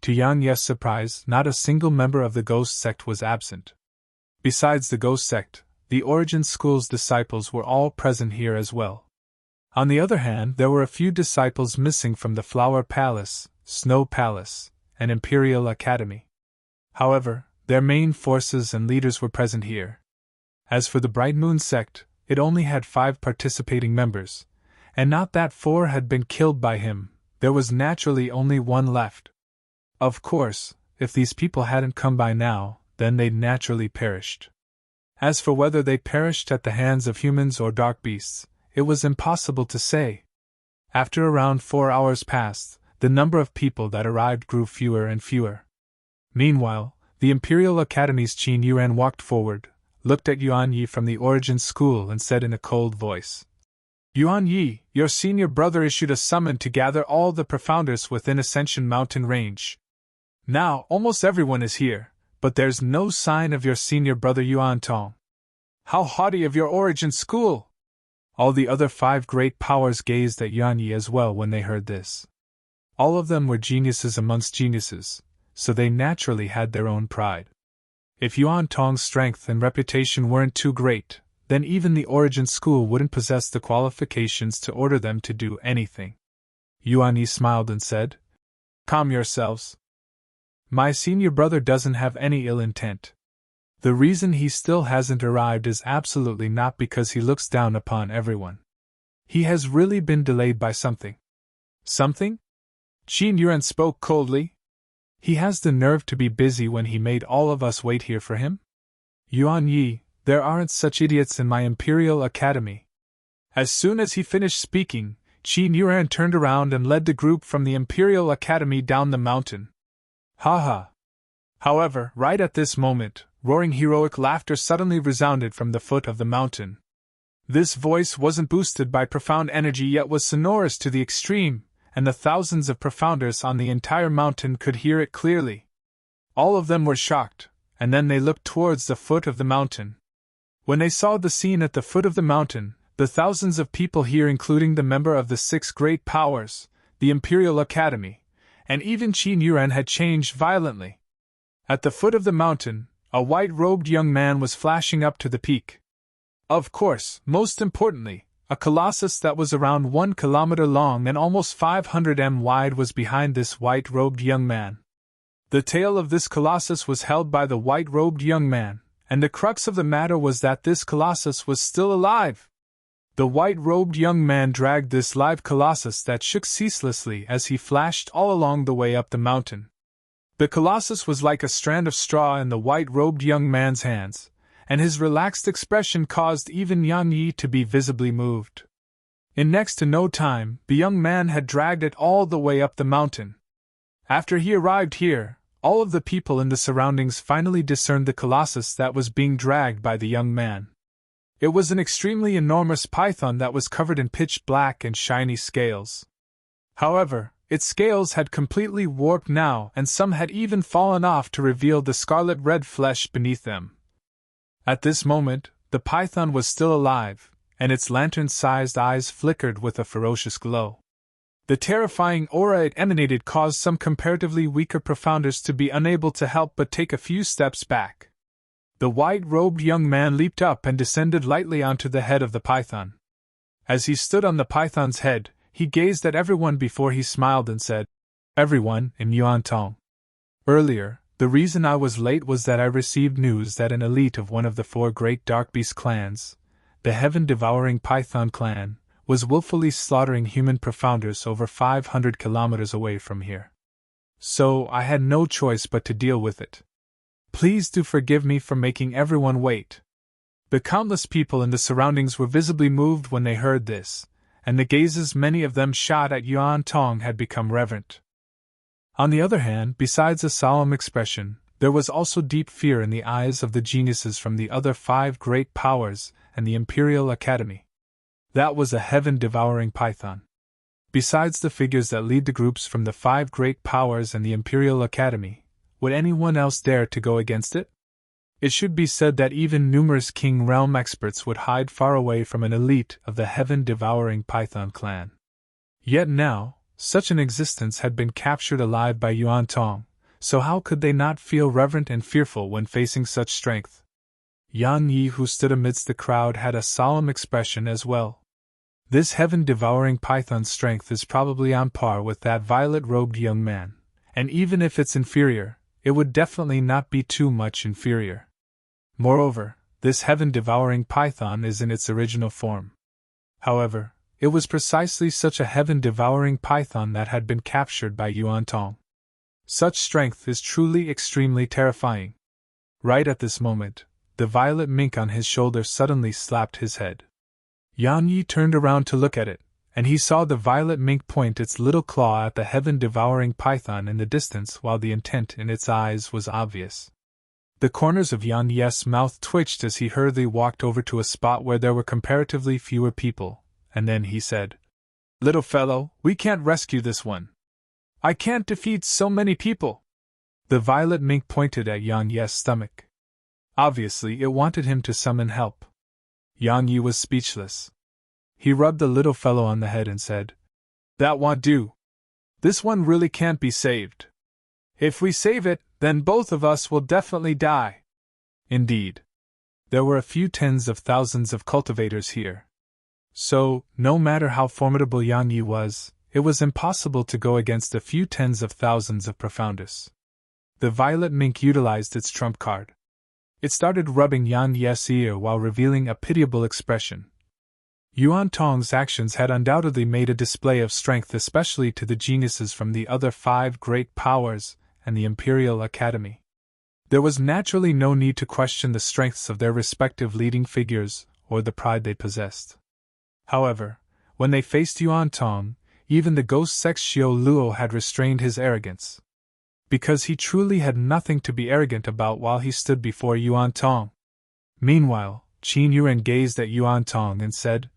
To Yang Yi's surprise, not a single member of the Ghost Sect was absent. Besides the Ghost Sect, the Origin School's disciples were all present here as well. On the other hand, there were a few disciples missing from the Flower Palace, Snow Palace, and Imperial Academy. However, their main forces and leaders were present here. As for the Bright Moon sect, it only had 5 participating members, and not that 4 had been killed by him, there was naturally only 1 left. Of course, if these people hadn't come by now, then they'd naturally perished. As for whether they perished at the hands of humans or dark beasts, it was impossible to say. After around 4 hours passed, the number of people that arrived grew fewer and fewer. Meanwhile, the Imperial Academy's Qin Yuan walked forward, looked at Yuan Yi from the Origin School and said in a cold voice, "Yuan Yi, your senior brother issued a summon to gather all the profounders within Ascension Mountain Range. Now, almost everyone is here, but there's no sign of your senior brother Yuan Tong. How haughty of your Origin School!" All the other 5 great powers gazed at Yuan Yi as well when they heard this. All of them were geniuses amongst geniuses, so they naturally had their own pride. If Yuan Tong's strength and reputation weren't too great, then even the Origin School wouldn't possess the qualifications to order them to do anything. Yuan Yi smiled and said, "Calm yourselves. My senior brother doesn't have any ill intent. The reason he still hasn't arrived is absolutely not because he looks down upon everyone. He has really been delayed by something." "Something?" Qin Yuan spoke coldly. "He has the nerve to be busy when he made all of us wait here for him?" "Yuan Yi, there aren't such idiots in my Imperial Academy." As soon as he finished speaking, Qin Yuan turned around and led the group from the Imperial Academy down the mountain. Ha ha! However, right at this moment, roaring heroic laughter suddenly resounded from the foot of the mountain. This voice wasn't boosted by profound energy yet was sonorous to the extreme, and the thousands of profounders on the entire mountain could hear it clearly. All of them were shocked, and then they looked towards the foot of the mountain. When they saw the scene at the foot of the mountain, the thousands of people here, including the member of the 6 great powers, the Imperial Academy, and even Qin Yuan, had changed violently. At the foot of the mountain, a white-robed young man was flashing up to the peak. Of course, most importantly, a colossus that was around 1 kilometer long and almost 500 m wide was behind this white-robed young man. The tail of this colossus was held by the white-robed young man, and the crux of the matter was that this colossus was still alive. The white-robed young man dragged this live colossus that shook ceaselessly as he flashed all along the way up the mountain. The colossus was like a strand of straw in the white-robed young man's hands, and his relaxed expression caused even Yuan Yi to be visibly moved. In next to no time, the young man had dragged it all the way up the mountain. After he arrived here, all of the people in the surroundings finally discerned the colossus that was being dragged by the young man. It was an extremely enormous python that was covered in pitch black and shiny scales. However, its scales had completely warped now, and some had even fallen off to reveal the scarlet-red flesh beneath them. At this moment, the python was still alive, and its lantern-sized eyes flickered with a ferocious glow. The terrifying aura it emanated caused some comparatively weaker profounders to be unable to help but take a few steps back. The white-robed young man leaped up and descended lightly onto the head of the python. As he stood on the python's head, he gazed at everyone before he smiled and said, "Everyone in Yuan Tong. Earlier, the reason I was late was that I received news that an elite of one of the 4 great Dark Beast clans, the Heaven-Devouring Python clan, was willfully slaughtering human profounders over 500 kilometers away from here. So I had no choice but to deal with it. Please do forgive me for making everyone wait." The countless people in the surroundings were visibly moved when they heard this, and the gazes many of them shot at Yuan Tong had become reverent. On the other hand, besides a solemn expression, there was also deep fear in the eyes of the geniuses from the other 5 great powers and the Imperial Academy. That was a heaven-devouring python. Besides the figures that lead the groups from the 5 great powers and the Imperial Academy, would anyone else dare to go against it? It should be said that even numerous King Realm experts would hide far away from an elite of the heaven-devouring Python clan. Yet now, such an existence had been captured alive by Yuan Tong, so how could they not feel reverent and fearful when facing such strength? Yan Yi, who stood amidst the crowd, had a solemn expression as well. This heaven-devouring python's strength is probably on par with that violet-robed young man, and even if it's inferior, it would definitely not be too much inferior. Moreover, this heaven-devouring python is in its original form. However, it was precisely such a heaven-devouring python that had been captured by Yuan Tong. Such strength is truly extremely terrifying. Right at this moment, the violet mink on his shoulder suddenly slapped his head. Yan Yi turned around to look at it, and he saw the violet mink point its little claw at the heaven-devouring python in the distance while the intent in its eyes was obvious. The corners of Yan Yi's mouth twitched as he hurriedly walked over to a spot where there were comparatively fewer people, and then he said, "Little fellow, we can't rescue this one. I can't defeat so many people." The violet mink pointed at Yan Yi's stomach. Obviously, it wanted him to summon help. Yan Yi was speechless. He rubbed the little fellow on the head and said, "That won't do. This one really can't be saved. If we save it, then both of us will definitely die." Indeed, there were a few tens of thousands of cultivators here. So, no matter how formidable Yan Yi was, it was impossible to go against a few tens of thousands of profounders. The violet mink utilized its trump card. It started rubbing Yan Yi's ear while revealing a pitiable expression. Yuan Tong's actions had undoubtedly made a display of strength, especially to the geniuses from the other 5 great powers and the Imperial Academy. There was naturally no need to question the strengths of their respective leading figures or the pride they possessed. However, when they faced Yuan Tong, even the ghost sex Xiao Luo had restrained his arrogance. Because he truly had nothing to be arrogant about while he stood before Yuan Tong. Meanwhile, Qin Yuan gazed at Yuan Tong and said,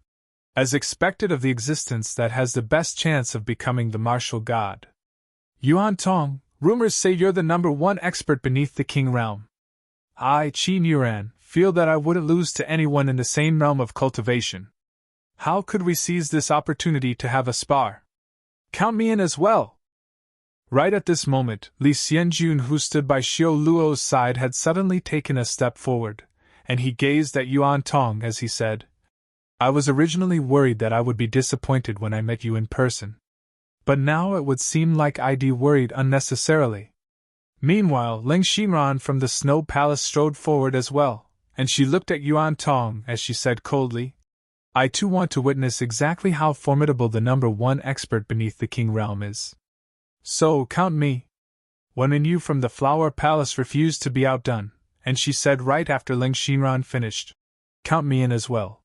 "As expected of the existence that has the best chance of becoming the martial god. Yuan Tong, rumors say you're the #1 expert beneath the King realm. I, Qin Yuan, feel that I wouldn't lose to anyone in the same realm of cultivation. How could we seize this opportunity to have a spar? Count me in as well." Right at this moment, Li Xianjun, who stood by Xiao Luo's side, had suddenly taken a step forward, and he gazed at Yuan Tong as he said, "I was originally worried that I would be disappointed when I met you in person. But now it would seem like I'd worried unnecessarily." Meanwhile, Ling Xinran from the Snow Palace strode forward as well, and she looked at Yuan Tong as she said coldly, "I too want to witness exactly how formidable the #1 expert beneath the King realm is. So, count me." When you from the Flower Palace refused to be outdone, and she said right after Ling Xinran finished, "Count me in as well.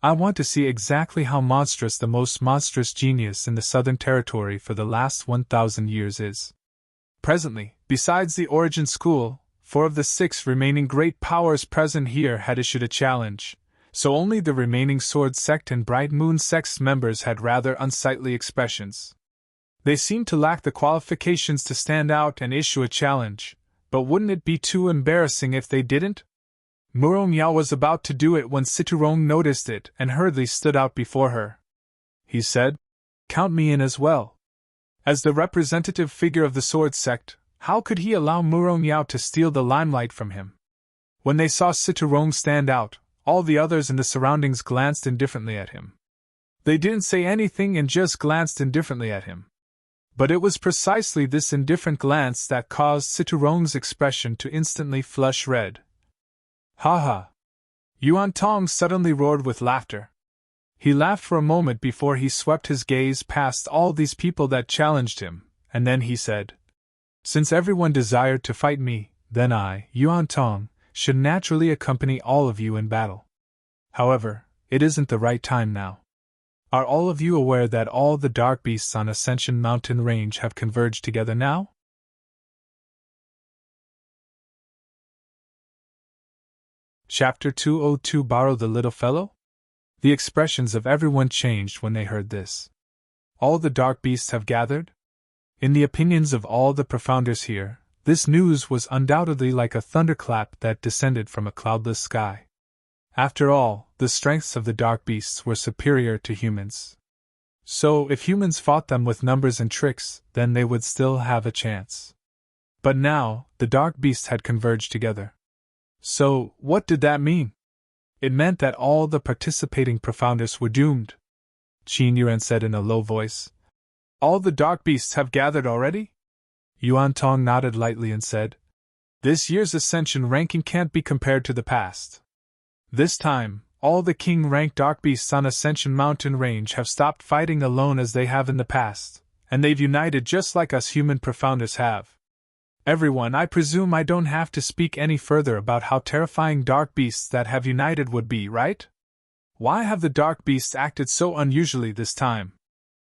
I want to see exactly how monstrous the most monstrous genius in the Southern Territory for the last 1,000 years is." Presently, besides the Origin School, 4 of the 6 remaining great powers present here had issued a challenge, so only the remaining Sword Sect and Bright Moon Sect's members had rather unsightly expressions. They seemed to lack the qualifications to stand out and issue a challenge, but wouldn't it be too embarrassing if they didn't? Murong Yao was about to do it when Siturong noticed it and hurriedly stood out before her. He said, "Count me in as well." As the representative figure of the Sword Sect, how could he allow Murong Yao to steal the limelight from him? When they saw Siturong stand out, all the others in the surroundings glanced indifferently at him. They didn't say anything and just glanced indifferently at him. But it was precisely this indifferent glance that caused Siturong's expression to instantly flush red. "Ha ha!" Yuan Tong suddenly roared with laughter. He laughed for a moment before he swept his gaze past all these people that challenged him, and then he said, "Since everyone desired to fight me, then I, Yuan Tong, should naturally accompany all of you in battle. However, it isn't the right time now. Are all of you aware that all the dark beasts on Ascension Mountain Range have converged together now?" Chapter 202 Borrow the Little Fellow? The expressions of everyone changed when they heard this. All the dark beasts have gathered? In the opinions of all the profounders here, this news was undoubtedly like a thunderclap that descended from a cloudless sky. After all, the strengths of the dark beasts were superior to humans. So, if humans fought them with numbers and tricks, then they would still have a chance. But now, the dark beasts had converged together. So, what did that mean? It meant that all the participating profounders were doomed, Qin Yuan said in a low voice. All the dark beasts have gathered already? Yuan Tong nodded lightly and said, This year's ascension ranking can't be compared to the past. This time, all the king-rank dark beasts on Ascension Mountain Range have stopped fighting alone as they have in the past, and they've united just like us human profounders have. Everyone, I presume I don't have to speak any further about how terrifying dark beasts that have united would be, right? Why have the dark beasts acted so unusually this time?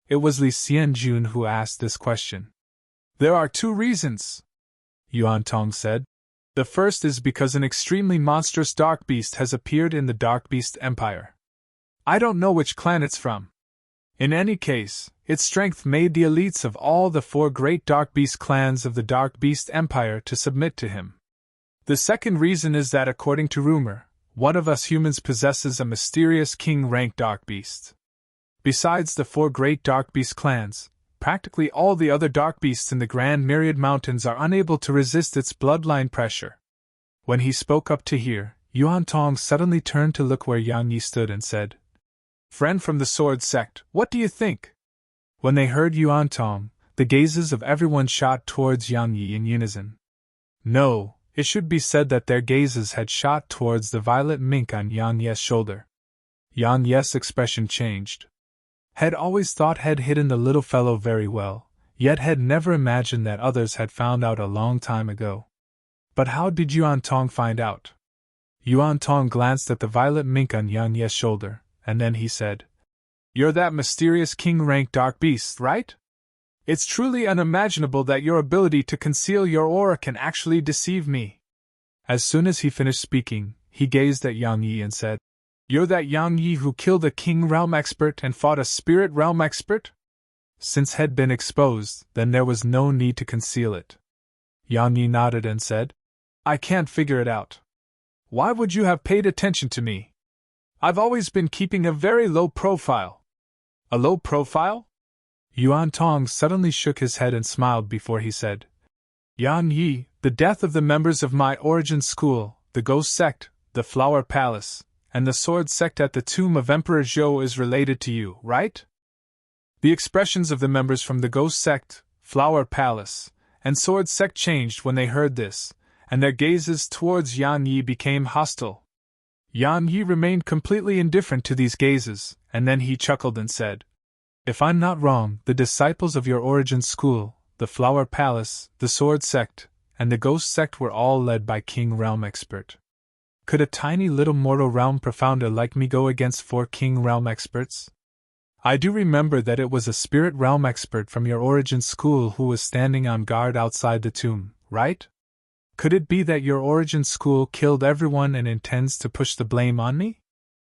It was Li Xianjun who asked this question. There are 2 reasons, Yuan Tong said. The first is because an extremely monstrous dark beast has appeared in the Dark Beast Empire. I don't know which clan it's from. In any case, its strength made the elites of all the 4 great Dark Beast clans of the Dark Beast Empire to submit to him. The second reason is that according to rumor, one of us humans possesses a mysterious king-rank dark beast. Besides the 4 great Dark Beast clans, practically all the other dark beasts in the Grand Myriad Mountains are unable to resist its bloodline pressure. When he spoke up to here, Yuan Tong suddenly turned to look where Yang Yi stood and said, Friend from the Sword Sect, what do you think? When they heard Yuan Tong, the gazes of everyone shot towards Yang Yi in unison. No, it should be said that their gazes had shot towards the violet mink on Yang Ye's shoulder. Yang Ye's expression changed. Had always thought had hidden the little fellow very well, yet had never imagined that others had found out a long time ago. But how did Yuan Tong find out? Yuan Tong glanced at the violet mink on Yang Ye's shoulder, and then he said, You're that mysterious king-rank dark beast, right? It's truly unimaginable that your ability to conceal your aura can actually deceive me. As soon as he finished speaking, he gazed at Yang Yi and said, You're that Yang Yi who killed a King Realm expert and fought a Spirit Realm expert? Since had been exposed, then there was no need to conceal it. Yang Yi nodded and said, I can't figure it out. Why would you have paid attention to me? I've always been keeping a very low profile. A low profile? Yuan Tong suddenly shook his head and smiled before he said, Yang Yi, the death of the members of my origin school, the Ghost Sect, the Flower Palace, and the Sword Sect at the tomb of Emperor Zhou is related to you, right? The expressions of the members from the Ghost Sect, Flower Palace, and Sword Sect changed when they heard this, and their gazes towards Yang Yi became hostile. Yang Yi remained completely indifferent to these gazes, and then he chuckled and said, If I'm not wrong, the disciples of your origin school, the Flower Palace, the Sword Sect, and the Ghost Sect were all led by King Realm Expert. Could a tiny little mortal realm profounder like me go against 4 King Realm Experts? I do remember that it was a Spirit Realm Expert from your origin school who was standing on guard outside the tomb, right? Could it be that your origin school killed everyone and intends to push the blame on me?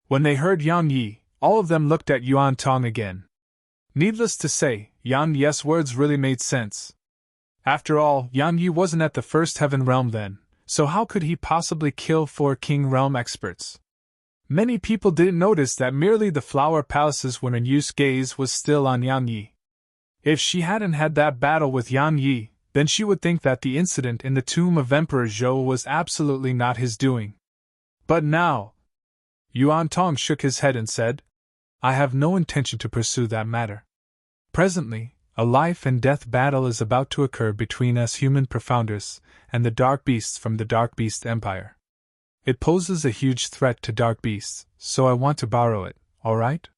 When they heard Yang Yi, all of them looked at Yuan Tong again. Needless to say, Yang Yi's words really made sense. After all, Yang Yi wasn't at the First Heaven Realm then, so how could he possibly kill 4 King Realm Experts? Many people didn't notice that merely the Flower Palace's women-use gaze was still on Yang Yi. If she hadn't had that battle with Yang Yi, then she would think that the incident in the tomb of Emperor Zhou was absolutely not his doing. But now, Yuan Tong shook his head and said, I have no intention to pursue that matter. Presently, a life-and-death battle is about to occur between us human profounders and the dark beasts from the Dark Beast Empire. It poses a huge threat to dark beasts, so I want to borrow it, alright?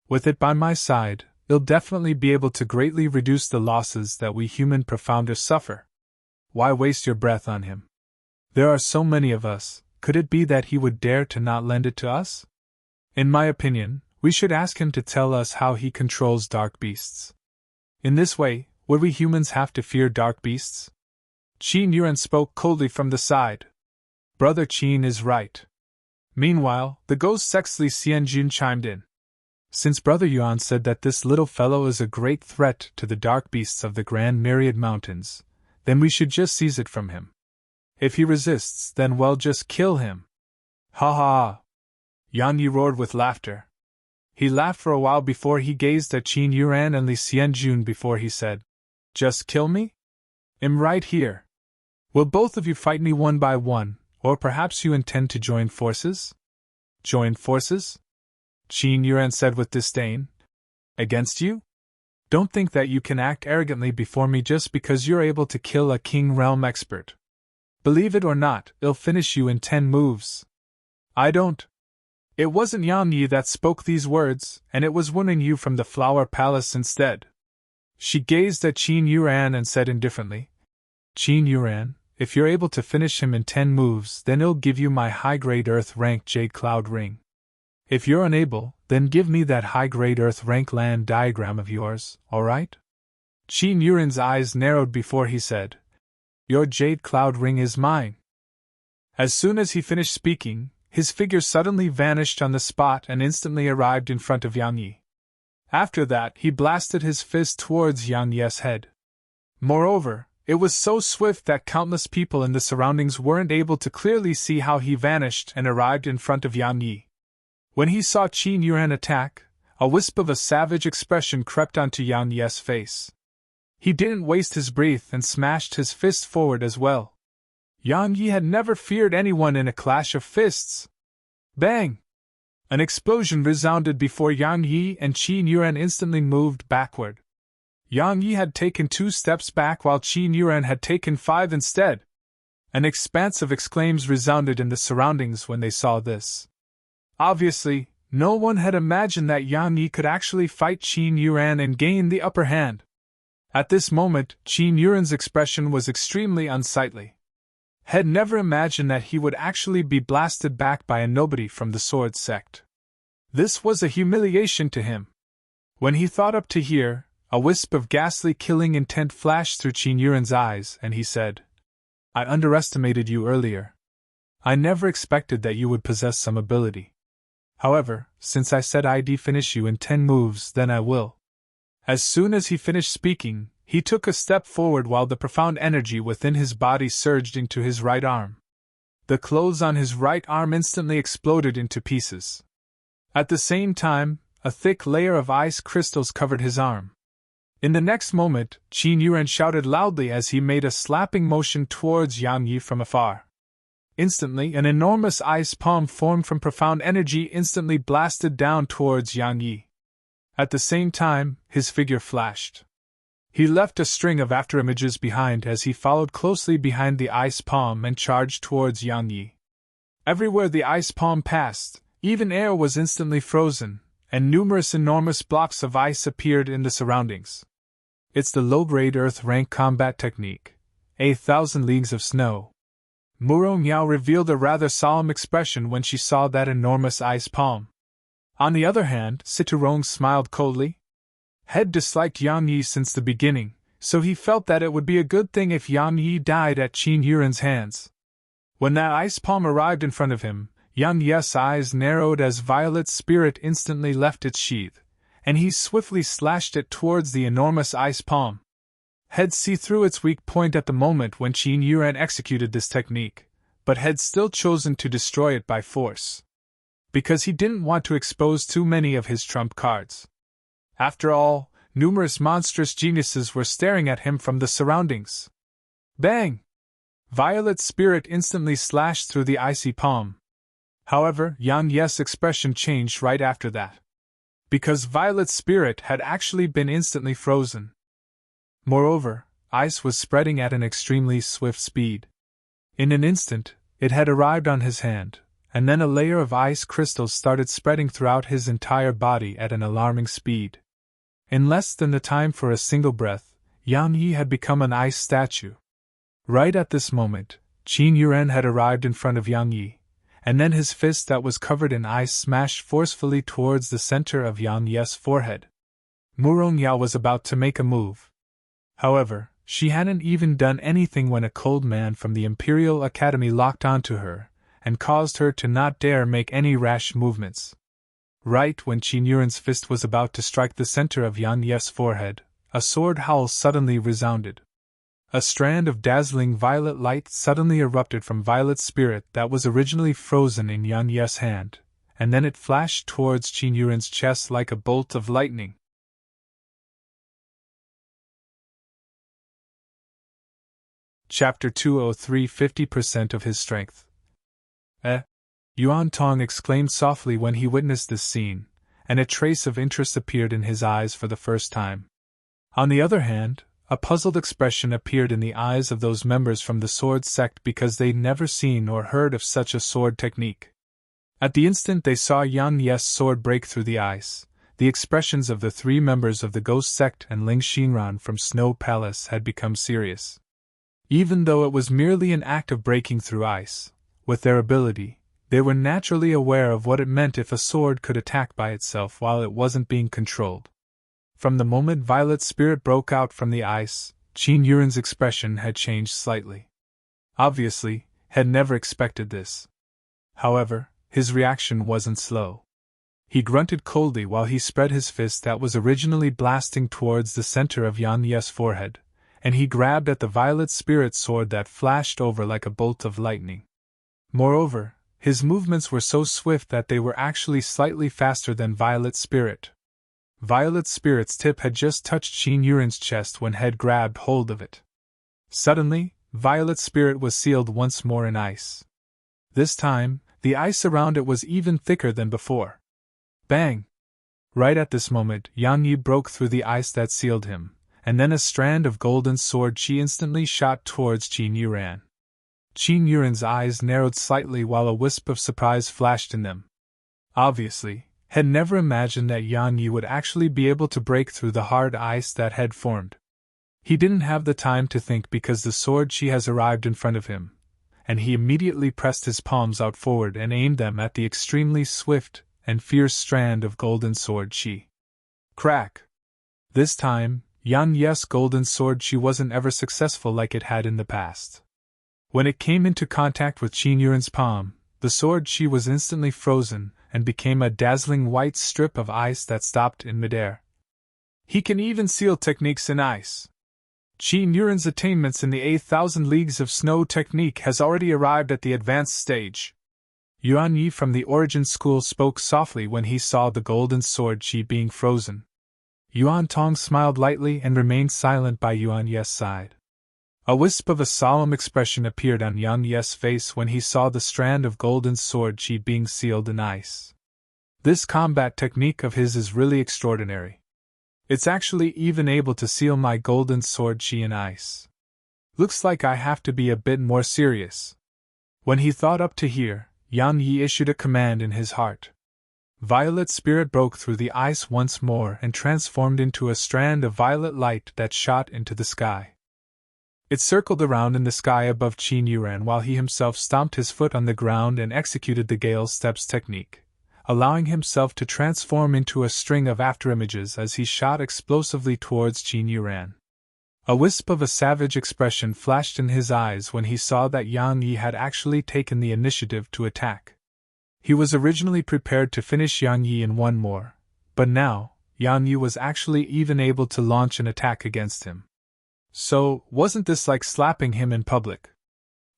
With it by my side, you'll definitely be able to greatly reduce the losses that we human profounders suffer. Why waste your breath on him? There are so many of us, could it be that he would dare to not lend it to us? In my opinion, we should ask him to tell us how he controls dark beasts. In this way, would we humans have to fear dark beasts? Qin Yuan spoke coldly from the side. Brother Qin is right. Meanwhile, the Ghost Sect's Li Xianjun chimed in. Since Brother Yuan said that this little fellow is a great threat to the dark beasts of the Grand Myriad Mountains, then we should just seize it from him. If he resists, then well, just kill him. Ha ha! Yang Yi roared with laughter. He laughed for a while before he gazed at Qin Yuan and Li Xianjun before he said, Just kill me? I'm right here. Will both of you fight me one by one, Or perhaps you intend to join forces? Join forces? Qin Yuan said with disdain. Against you? Don't think that you can act arrogantly before me just because you're able to kill a King Realm expert. Believe it or not, I'll finish you in 10 moves. I don't. It wasn't Yang Yi that spoke these words, and it was Wen Yu from the Flower Palace instead. She gazed at Qin Yuan and said indifferently, Qin Yuan, if you're able to finish him in 10 moves, then I'll give you my high-grade Earth rank Jade Cloud Ring. If you're unable, then give me that high-grade Earth rank land diagram of yours, alright? Qin Yuan's eyes narrowed before he said, Your Jade Cloud Ring is mine. As soon as he finished speaking, his figure suddenly vanished on the spot and instantly arrived in front of Yang Yi. After that, he blasted his fist towards Yang Yi's head. Moreover, it was so swift that countless people in the surroundings weren't able to clearly see how he vanished and arrived in front of Yang Yi. When he saw Qin Yuan attack, a wisp of a savage expression crept onto Yang Yi's face. He didn't waste his breath and smashed his fist forward as well. Yang Yi had never feared anyone in a clash of fists. Bang! An explosion resounded before Yang Yi and Qin Yuan instantly moved backward. Yang Yi had taken 2 steps back while Qin Yuan had taken 5 instead. An expanse of exclaims resounded in the surroundings when they saw this. Obviously, no one had imagined that Yang Yi could actually fight Qin Yuan and gain the upper hand. At this moment, Qin Yuan's expression was extremely unsightly. Had never imagined that he would actually be blasted back by a nobody from the sword sect. This was a humiliation to him. When he thought up to here, a wisp of ghastly killing intent flashed through Qin Yuan's eyes, and he said, I underestimated you earlier. I never expected that you would possess some ability. However, since I said I'd finish you in 10 moves, then I will. As soon as he finished speaking, he took a step forward while the profound energy within his body surged into his right arm. The clothes on his right arm instantly exploded into pieces. At the same time, a thick layer of ice crystals covered his arm. In the next moment, Qin Yuan shouted loudly as he made a slapping motion towards Yang Yi from afar. Instantly, an enormous ice palm formed from profound energy instantly blasted down towards Yang Yi. At the same time, his figure flashed. He left a string of afterimages behind as he followed closely behind the ice palm and charged towards Yang Yi. Everywhere the ice palm passed, even air was instantly frozen, and numerous enormous blocks of ice appeared in the surroundings. It's the low-grade Earth rank combat technique, 1,000 leagues of snow. Murong Yao revealed a rather solemn expression when she saw that enormous ice palm. On the other hand, Siturong smiled coldly. Had disliked Yang Yi since the beginning, so he felt that it would be a good thing if Yang Yi died at Qin Yuan's hands. When that ice palm arrived in front of him, Yang Yi's eyes narrowed as Violet's spirit instantly left its sheath, and he swiftly slashed it towards the enormous ice palm. Had see through its weak point at the moment when Qin Yuan executed this technique, but had still chosen to destroy it by force. Because he didn't want to expose too many of his trump cards. After all, numerous monstrous geniuses were staring at him from the surroundings. Bang! Violet's spirit instantly slashed through the icy palm. However, Yang Yi's expression changed right after that. Because Violet's spirit had actually been instantly frozen. Moreover, ice was spreading at an extremely swift speed. In an instant, it had arrived on his hand, and then a layer of ice crystals started spreading throughout his entire body at an alarming speed. In less than the time for a single breath, Yang Yi had become an ice statue. Right at this moment, Qin Yuan had arrived in front of Yang Yi, and then his fist that was covered in ice smashed forcefully towards the center of Yang Yi's forehead. Murong Yao was about to make a move. However, she hadn't even done anything when a cold man from the Imperial Academy locked onto her, and caused her to not dare make any rash movements. Right when Qin Yuan's fist was about to strike the center of Yang Yi's forehead, a sword howl suddenly resounded. A strand of dazzling violet light suddenly erupted from Violet's spirit that was originally frozen in Yang Yi's hand, and then it flashed towards Qin Yuan's chest like a bolt of lightning. Chapter 203 50% of his strength. Yuan Tong exclaimed softly when he witnessed this scene, and a trace of interest appeared in his eyes for the first time. On the other hand, a puzzled expression appeared in the eyes of those members from the sword sect because they'd never seen or heard of such a sword technique. At the instant they saw Yan Ye's sword break through the ice, the expressions of the three members of the ghost sect and Ling Xinran from Snow Palace had become serious. Even though it was merely an act of breaking through ice, with their ability, they were naturally aware of what it meant if a sword could attack by itself while it wasn't being controlled. From the moment Violet's spirit broke out from the ice, Qin Yuren's expression had changed slightly. Obviously, had never expected this. However, his reaction wasn't slow. He grunted coldly while he spread his fist that was originally blasting towards the center of Yan Ye's forehead, and he grabbed at the violet spirit sword that flashed over like a bolt of lightning. Moreover, his movements were so swift that they were actually slightly faster than Violet Spirit. Violet Spirit's tip had just touched Qin Yuren's chest when Head grabbed hold of it. Suddenly, Violet Spirit was sealed once more in ice. This time, the ice around it was even thicker than before. Bang! Right at this moment, Yan Yi broke through the ice that sealed him, and then a strand of golden sword chi instantly shot towards Qin Yuren. Qin Yuren's eyes narrowed slightly while a wisp of surprise flashed in them. Obviously, had never imagined that Yan Yi would actually be able to break through the hard ice that had formed. He didn't have the time to think because the sword chi has arrived in front of him, and he immediately pressed his palms out forward and aimed them at the extremely swift and fierce strand of golden sword chi. Crack! This time, Yan Ye's golden sword chi wasn't ever successful like it had in the past. When it came into contact with Qin Yuren's palm, the sword chi was instantly frozen and became a dazzling white strip of ice that stopped in midair. He can even seal techniques in ice. Qin Yuren's attainments in the 8,000 Leagues of Snow technique has already arrived at the advanced stage. Yuan Yi from the Origin School spoke softly when he saw the golden sword chi being frozen. Yuan Tong smiled lightly and remained silent by Yuan Ye's side. A wisp of a solemn expression appeared on Yan Ye's face when he saw the strand of golden sword chi being sealed in ice. This combat technique of his is really extraordinary. It's actually even able to seal my golden sword chi in ice. Looks like I have to be a bit more serious. When he thought up to here, Yan Yi issued a command in his heart. Violet spirit broke through the ice once more and transformed into a strand of violet light that shot into the sky. It circled around in the sky above Qin Yuren while he himself stomped his foot on the ground and executed the Gale Steps technique, allowing himself to transform into a string of afterimages as he shot explosively towards Qin Yuren. A wisp of a savage expression flashed in his eyes when he saw that Yan Yi had actually taken the initiative to attack. He was originally prepared to finish Yan Yi in one more, but now, Yan Yi was actually even able to launch an attack against him. So, wasn't this like slapping him in public?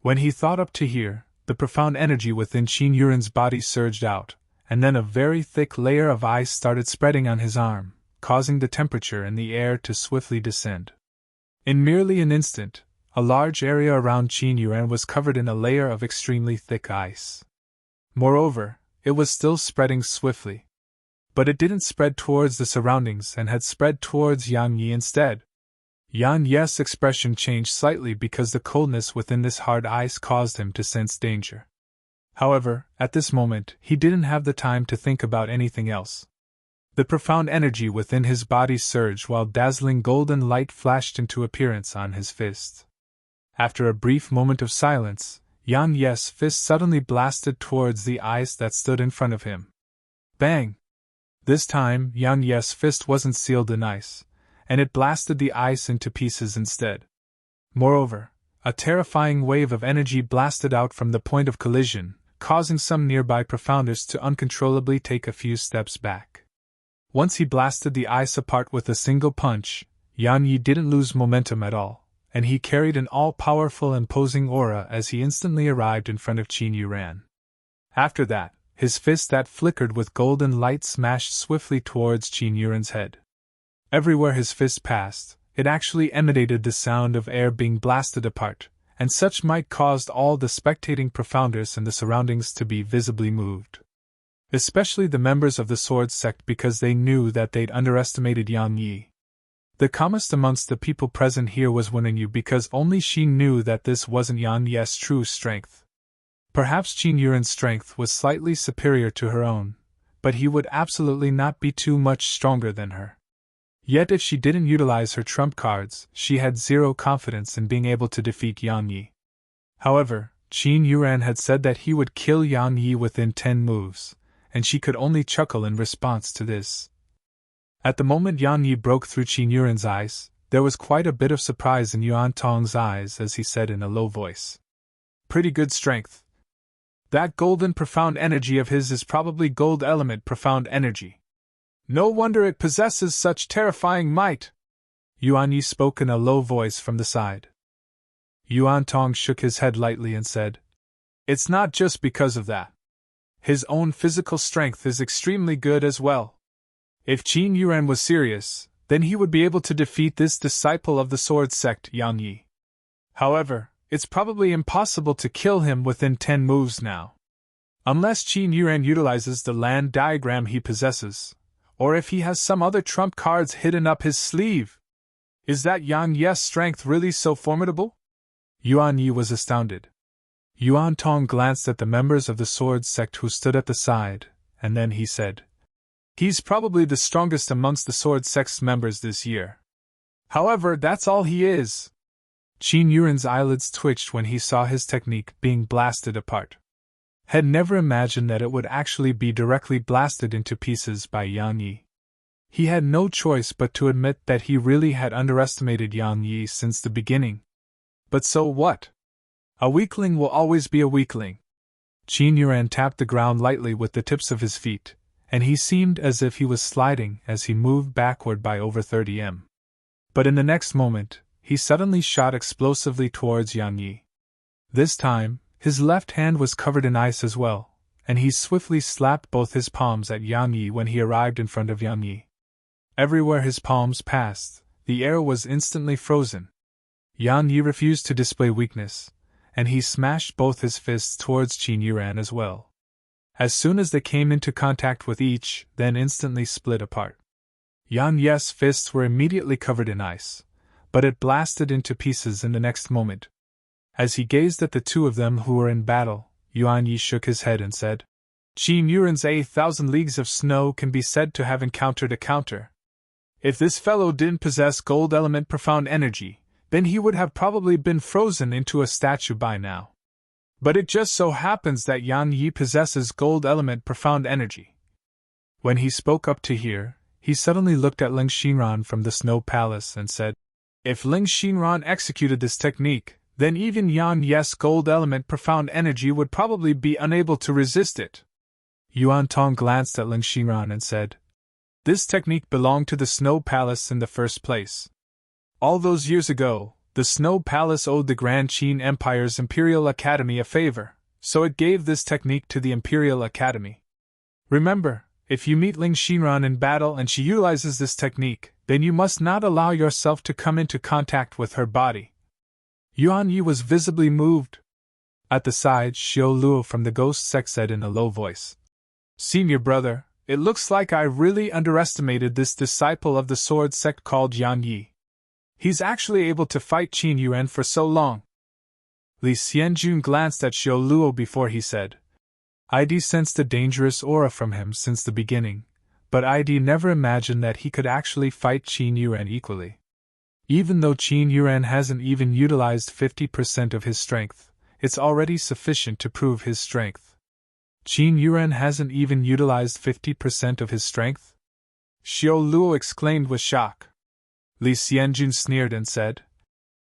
When he thought up to here, the profound energy within Qin Yuren's body surged out, and then a very thick layer of ice started spreading on his arm, causing the temperature in the air to swiftly descend. In merely an instant, a large area around Qin Yuren was covered in a layer of extremely thick ice. Moreover, it was still spreading swiftly. But it didn't spread towards the surroundings and had spread towards Yan Yi instead. Yan Ye's expression changed slightly because the coldness within this hard ice caused him to sense danger. However, at this moment, he didn't have the time to think about anything else. The profound energy within his body surged while dazzling golden light flashed into appearance on his fist. After a brief moment of silence, Yan Ye's fist suddenly blasted towards the ice that stood in front of him. Bang! This time, Yan Ye's fist wasn't sealed in ice, and it blasted the ice into pieces instead. Moreover, a terrifying wave of energy blasted out from the point of collision, causing some nearby profounders to uncontrollably take a few steps back. Once he blasted the ice apart with a single punch, Yan Yi didn't lose momentum at all, and he carried an all-powerful imposing aura as he instantly arrived in front of Qin Yuren. After that, his fist that flickered with golden light smashed swiftly towards Qin Yuren's head. Everywhere his fist passed, it actually emanated the sound of air being blasted apart, and such might caused all the spectating profounders in the surroundings to be visibly moved. Especially the members of the sword sect, because they knew that they'd underestimated Yan Yi. The calmest amongst the people present here was Wen Yu, because only she knew that this wasn't Yan Yi's true strength. Perhaps Qin Yuren's strength was slightly superior to her own, but he would absolutely not be too much stronger than her. Yet if she didn't utilize her trump cards, she had zero confidence in being able to defeat Yan Yi. However, Qin Yuren had said that he would kill Yan Yi within 10 moves, and she could only chuckle in response to this. At the moment Yan Yi broke through Qin Yuren's eyes, there was quite a bit of surprise in Yuan Tong's eyes as he said in a low voice, "Pretty good strength. That golden profound energy of his is probably gold element profound energy. No wonder it possesses such terrifying might." Yuan Yi spoke in a low voice from the side. Yuan Tong shook his head lightly and said, "It's not just because of that. His own physical strength is extremely good as well. If Qin Yuren was serious, then he would be able to defeat this disciple of the sword sect, Yan Yi. However, it's probably impossible to kill him within 10 moves now. Unless Qin Yuren utilizes the land diagram he possesses, or if he has some other trump cards hidden up his sleeve. Is that Yan Yi's strength really so formidable?" Yuan Yi was astounded. Yuan Tong glanced at the members of the sword sect who stood at the side, and then he said, "He's probably the strongest amongst the sword sect's members this year. However, that's all he is." Qin Yuren's eyelids twitched when he saw his technique being blasted apart. Had never imagined that it would actually be directly blasted into pieces by Yan Yi. He had no choice but to admit that he really had underestimated Yan Yi since the beginning. But so what? A weakling will always be a weakling. Qin Yuren tapped the ground lightly with the tips of his feet, and he seemed as if he was sliding as he moved backward by over 30 m. But in the next moment, he suddenly shot explosively towards Yan Yi. This time, his left hand was covered in ice as well, and he swiftly slapped both his palms at Yan Yi when he arrived in front of Yan Yi. Everywhere his palms passed, the air was instantly frozen. Yan Yi refused to display weakness, and he smashed both his fists towards Qin Yuren as well. As soon as they came into contact with each, then instantly split apart. Yan Yi's fists were immediately covered in ice, but it blasted into pieces in the next moment. As he gazed at the two of them who were in battle, Yuan Yi shook his head and said, "Qin Yuren's 1,000 leagues of snow can be said to have encountered a counter. If this fellow didn't possess gold element profound energy, then he would have probably been frozen into a statue by now. But it just so happens that Yan Yi possesses gold element profound energy." When he spoke up to here, he suddenly looked at Ling Xinran from the Snow Palace and said, "If Ling Xinran executed this technique, then even Yan Yi's gold element profound energy would probably be unable to resist it." Yuan Tong glanced at Ling Xinran and said, "This technique belonged to the Snow Palace in the first place. All those years ago, the Snow Palace owed the Grand Qin Empire's Imperial Academy a favor, so it gave this technique to the Imperial Academy. Remember, if you meet Ling Xinran in battle and she utilizes this technique, then you must not allow yourself to come into contact with her body." Yuan Yi was visibly moved. At the side, Xiao Luo from the Ghost Sect said in a low voice, "Senior brother, it looks like I really underestimated this disciple of the sword sect called Yan Yi. He's actually able to fight Qin Yuren for so long." Li Xianjun glanced at Xiao Luo before he said, "ID sensed a dangerous aura from him since the beginning, but ID never imagined that he could actually fight Qin Yuren equally. Even though Qin Yuren hasn't even utilized 50% of his strength, it's already sufficient to prove his strength." "Qin Yuren hasn't even utilized 50% of his strength?" Xiao Luo exclaimed with shock. Li Xianjun sneered and said,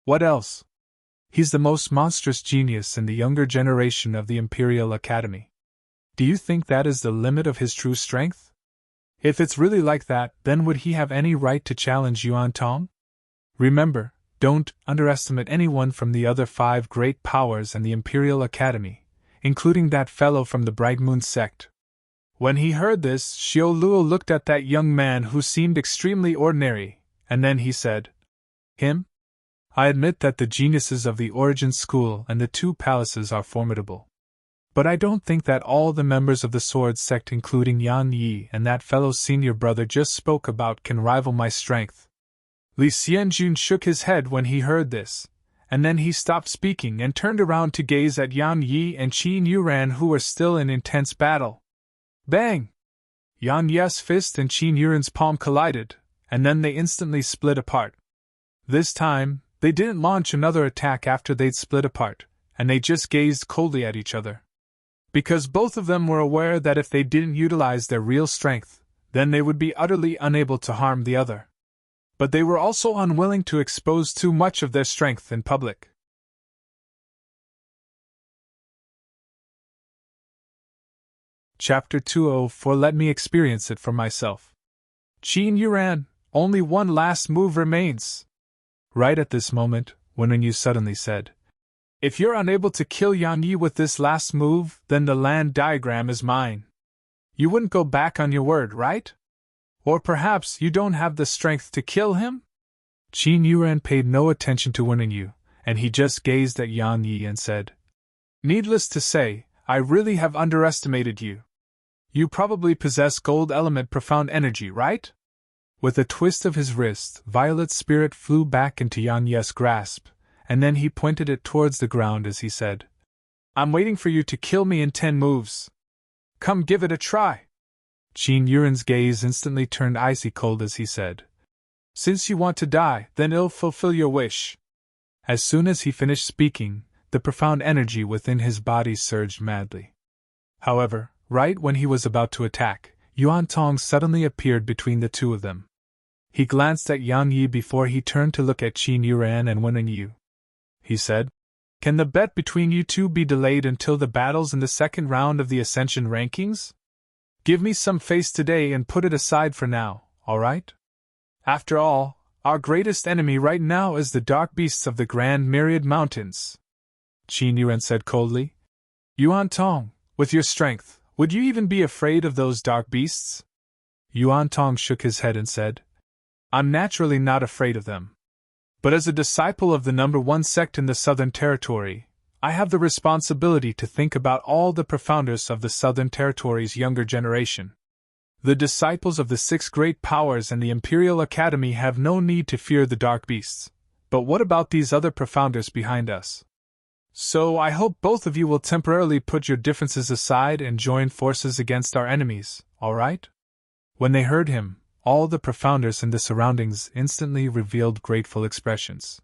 "What else? He's the most monstrous genius in the younger generation of the Imperial Academy. Do you think that is the limit of his true strength? If it's really like that, then would he have any right to challenge Yuan Tong? Remember, don't underestimate anyone from the other 5 great powers and the Imperial Academy, including that fellow from the Bright Moon sect." When he heard this, Xiao Luo looked at that young man who seemed extremely ordinary, and then he said, "Him? I admit that the geniuses of the Origin School and the two palaces are formidable. But I don't think that all the members of the Sword Sect, including Yan Yi and that fellow senior brother just spoke about, can rival my strength. Li Xianjun shook his head when he heard this, and then he stopped speaking and turned around to gaze at Yan Yi and Qin Yuran, who were still in intense battle. Bang! Yan Yi's fist and Qin Yuran's palm collided, and then they instantly split apart. This time, they didn't launch another attack after they'd split apart, and they just gazed coldly at each other. Because both of them were aware that if they didn't utilize their real strength, then they would be utterly unable to harm the other. But they were also unwilling to expose too much of their strength in public. Chapter 204. Let me experience it for myself. Qin Yuran, only one last move remains. Right at this moment, Wenyu suddenly said, "If you're unable to kill Yan Yi with this last move, then the land diagram is mine. You wouldn't go back on your word, right? Or perhaps you don't have the strength to kill him?" Qin Yuran paid no attention to Wenyu, and he just gazed at Yan Yi and said, "Needless to say, I really have underestimated you. You probably possess gold element profound energy, right?" With a twist of his wrist, Violet's spirit flew back into Yan Yi's grasp, and then he pointed it towards the ground as he said, "I'm waiting for you to kill me in 10 moves. Come give it a try." Qin Yuran's gaze instantly turned icy cold as he said, "Since you want to die, then I'll fulfill your wish." As soon as he finished speaking, the profound energy within his body surged madly. However, right when he was about to attack, Yuan Tong suddenly appeared between the two of them. He glanced at Yan Yi before he turned to look at Qin Yuran and Wenyu. He said, "Can the bet between you two be delayed until the battles in the second round of the Ascension rankings? Give me some face today and put it aside for now, alright? After all, our greatest enemy right now is the dark beasts of the Grand Myriad Mountains." Qin Yuran said coldly, "Yuan Tong, with your strength, would you even be afraid of those dark beasts?" Yuan Tong shook his head and said, "I'm naturally not afraid of them. But as a disciple of the number 1 sect in the Southern Territory, I have the responsibility to think about all the profounders of the Southern Territory's younger generation. The disciples of the 6 great powers and the Imperial Academy have no need to fear the dark beasts, but what about these other profounders behind us? So I hope both of you will temporarily put your differences aside and join forces against our enemies, alright?" When they heard him, all the profounders in the surroundings instantly revealed grateful expressions.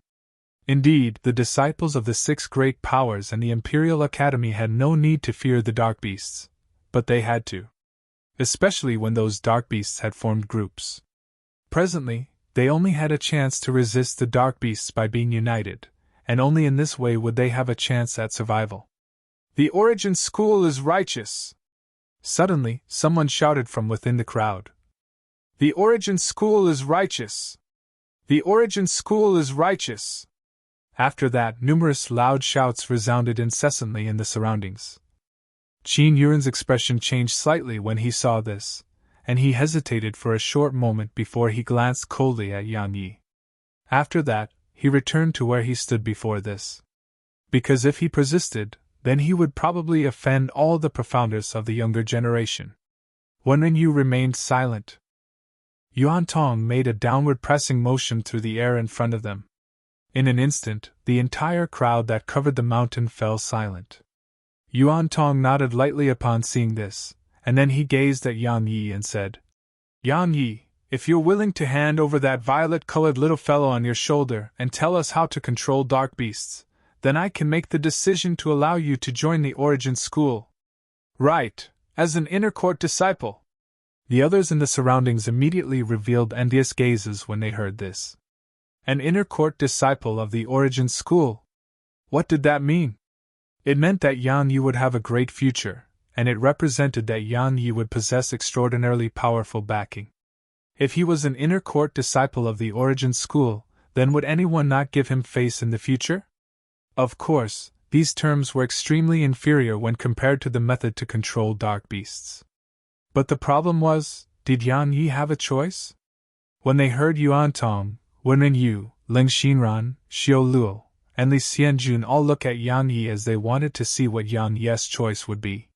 Indeed, the disciples of the 6 great powers and the Imperial Academy had no need to fear the dark beasts, but they had to. Especially when those dark beasts had formed groups. Presently, they only had a chance to resist the dark beasts by being united, and only in this way would they have a chance at survival. "The Origin School is righteous!" Suddenly, someone shouted from within the crowd. "The Origin School is righteous! The Origin School is righteous!" After that, numerous loud shouts resounded incessantly in the surroundings. Qin Yuran's expression changed slightly when he saw this, and he hesitated for a short moment before he glanced coldly at Yan Yi. After that, he returned to where he stood before this. Because if he persisted, then he would probably offend all the profounders of the younger generation. Wenyu remained silent. Yuan Tong made a downward pressing motion through the air in front of them. In an instant, the entire crowd that covered the mountain fell silent. Yuan Tong nodded lightly upon seeing this, and then he gazed at Yan Yi and said, "Yan Yi, if you're willing to hand over that violet-colored little fellow on your shoulder and tell us how to control dark beasts, then I can make the decision to allow you to join the Origin School. Right, as an inner court disciple." The others in the surroundings immediately revealed envious gazes when they heard this. An inner court disciple of the Origin School? What did that mean? It meant that Yan Yi would have a great future, and it represented that Yan Yi would possess extraordinarily powerful backing. If he was an inner court disciple of the Origin School, then would anyone not give him face in the future? Of course, these terms were extremely inferior when compared to the method to control dark beasts. But the problem was, did Yan Yi have a choice? When they heard Yuan Tong, Wenyu, Ling Xinran, Xiao Luo, and Li Xianjun all look at Yang Yi as they wanted to see what Yang Yi's choice would be.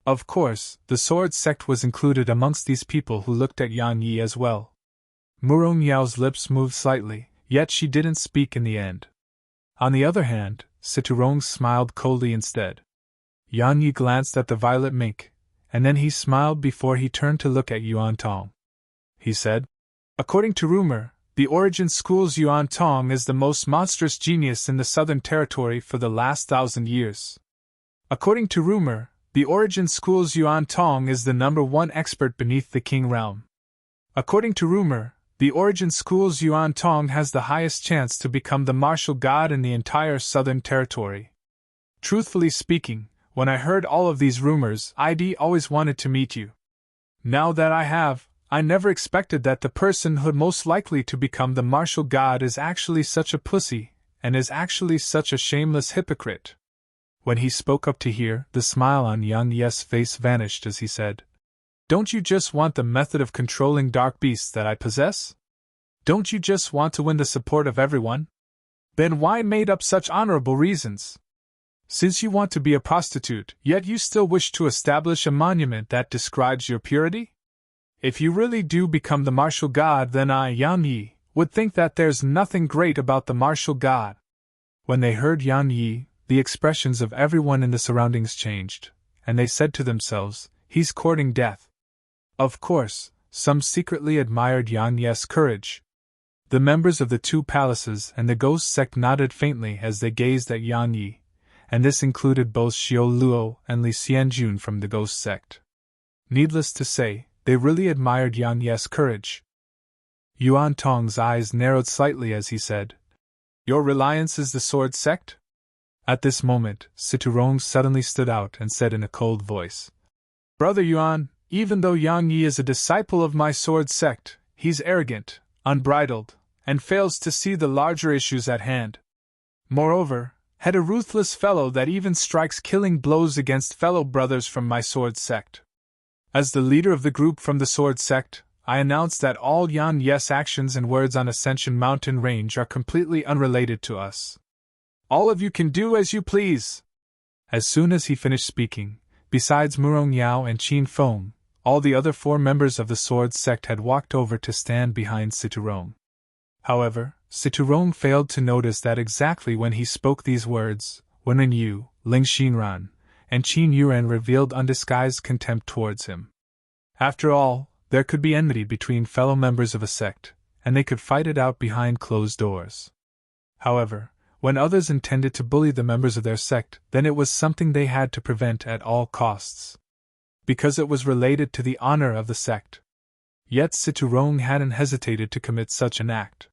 Of course, the sword sect was included amongst these people who looked at Yang Yi as well. Murong Yao's lips moved slightly, yet she didn't speak in the end. On the other hand, Siturong smiled coldly instead. Yang Yi glanced at the violet mink, and then he smiled before he turned to look at Yuan Tong. He said, "According to rumor, the Origin School's Yuan Tong is the most monstrous genius in the Southern Territory for the last 1,000 years. According to rumor, the Origin School's Yuan Tong is the #1 expert beneath the King Realm. According to rumor, the Origin School's Yuan Tong has the highest chance to become the martial god in the entire Southern Territory. Truthfully speaking, when I heard all of these rumors, I'd always wanted to meet you. Now that I have, I never expected that the person who'd most likely to become the martial god is actually such a pussy, and is actually such a shameless hypocrite." When he spoke up to hear, the smile on Yang Yi's face vanished as he said, "Don't you just want the method of controlling dark beasts that I possess? Don't you just want to win the support of everyone? Then why made up such honorable reasons? Since you want to be a prostitute, yet you still wish to establish a monument that describes your purity? If you really do become the martial god, then I, Yang Yi, would think that there's nothing great about the martial god." When they heard Yang Yi, the expressions of everyone in the surroundings changed, and they said to themselves, "He's courting death." Of course, some secretly admired Yang Yi's courage. The members of the two palaces and the ghost sect nodded faintly as they gazed at Yang Yi, and this included both Xiao Luo and Li Xianjun from the ghost sect. Needless to say, they really admired Yang Yi's courage. Yuan Tong's eyes narrowed slightly as he said, "Your reliance is the sword sect?" At this moment, Siturong suddenly stood out and said in a cold voice, "Brother Yuan, even though Yang Yi is a disciple of my sword sect, he's arrogant, unbridled, and fails to see the larger issues at hand. Moreover, he's a ruthless fellow that even strikes killing blows against fellow brothers from my sword sect. As the leader of the group from the sword sect, I announce that all Yang Yi's actions and words on Ascension Mountain Range are completely unrelated to us. All of you can do as you please." As soon as he finished speaking, besides Murong Yao and Qin Feng, all the other 4 members of the sword sect had walked over to stand behind Siturong. However, Siturong failed to notice that exactly when he spoke these words, Wen Yu, Ling Xinran, and Qin Yuan revealed undisguised contempt towards him. After all, there could be enmity between fellow members of a sect, and they could fight it out behind closed doors. However, when others intended to bully the members of their sect, then it was something they had to prevent at all costs, because it was related to the honor of the sect. Yet Siturong hadn't hesitated to commit such an act.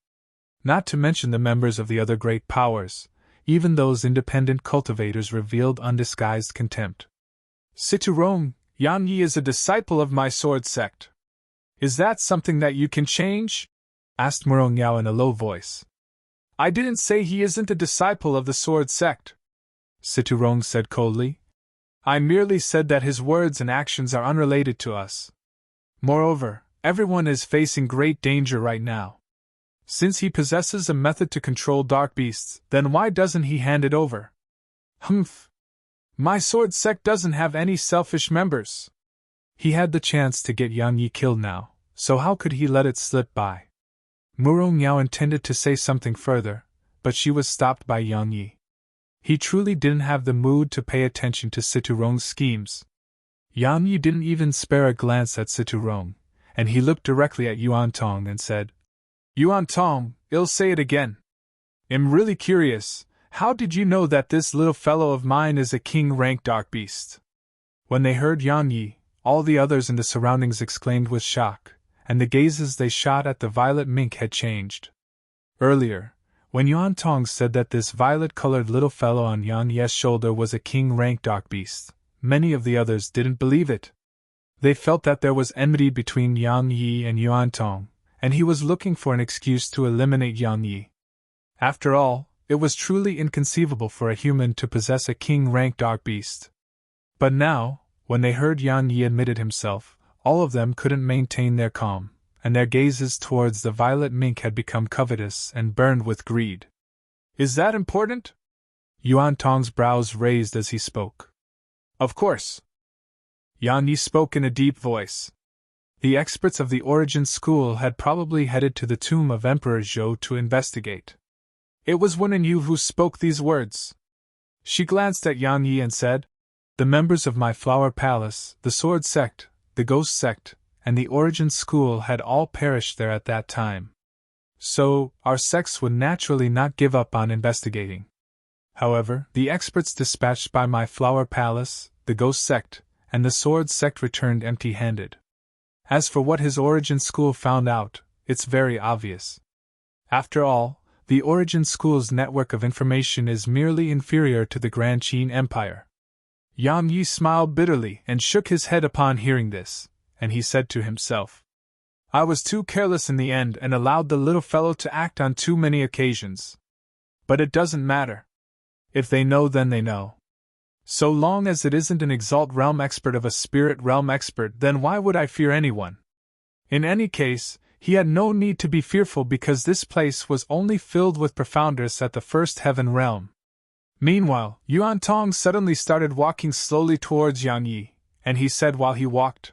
Not to mention the members of the other great powers, even those independent cultivators revealed undisguised contempt. "Siturong, Yang Yi is a disciple of my sword sect. Is that something that you can change?" asked Murong Yao in a low voice. "I didn't say he isn't a disciple of the sword sect," Siturong said coldly. "I merely said that his words and actions are unrelated to us. Moreover, everyone is facing great danger right now. Since he possesses a method to control dark beasts, then why doesn't he hand it over?" "Humph! My sword sect doesn't have any selfish members." He had the chance to get Yang Yi killed now, so how could he let it slip by? Murong Yao intended to say something further, but she was stopped by Yang Yi. He truly didn't have the mood to pay attention to Siturong's schemes. Yang Yi didn't even spare a glance at Siturong, and he looked directly at Yuan Tong and said, "Yuan Tong, I'll say it again. I'm really curious, how did you know that this little fellow of mine is a king-rank dark beast?" When they heard Yang Yi, all the others in the surroundings exclaimed with shock, and the gazes they shot at the violet mink had changed. Earlier, when Yuan Tong said that this violet-colored little fellow on Yang Yi's shoulder was a king-rank dark beast, many of the others didn't believe it. They felt that there was enmity between Yang Yi and Yuan Tong, and he was looking for an excuse to eliminate Yang Yi. After all, it was truly inconceivable for a human to possess a king-rank dark beast. But now, when they heard Yang Yi admitted himself, all of them couldn't maintain their calm, and their gazes towards the violet mink had become covetous and burned with greed. Is that important? Yuan Tong's brows raised as he spoke. Of course. Yan Yi spoke in a deep voice. The experts of the Origin School had probably headed to the tomb of Emperor Zhou to investigate. It was Wen Yu who spoke these words. She glanced at Yan Yi and said, "The members of my Flower Palace, the Sword Sect, the Ghost Sect, and the Origin School had all perished there at that time. So, our sects would naturally not give up on investigating. However, the experts dispatched by my Flower Palace, the Ghost Sect, and the Sword Sect returned empty-handed. As for what his Origin School found out, it's very obvious. After all, the Origin School's network of information is merely inferior to the Grand Qin Empire." Yan Yi smiled bitterly and shook his head upon hearing this, and he said to himself, "I was too careless in the end and allowed the little fellow to act on too many occasions. But it doesn't matter. If they know, then they know. So long as it isn't an Exalt Realm expert of a Spirit Realm expert, then why would I fear anyone? In any case, he had no need to be fearful because this place was only filled with profounders at the First Heaven Realm." Meanwhile, Yuan Tong suddenly started walking slowly towards Yan Yi, and he said while he walked,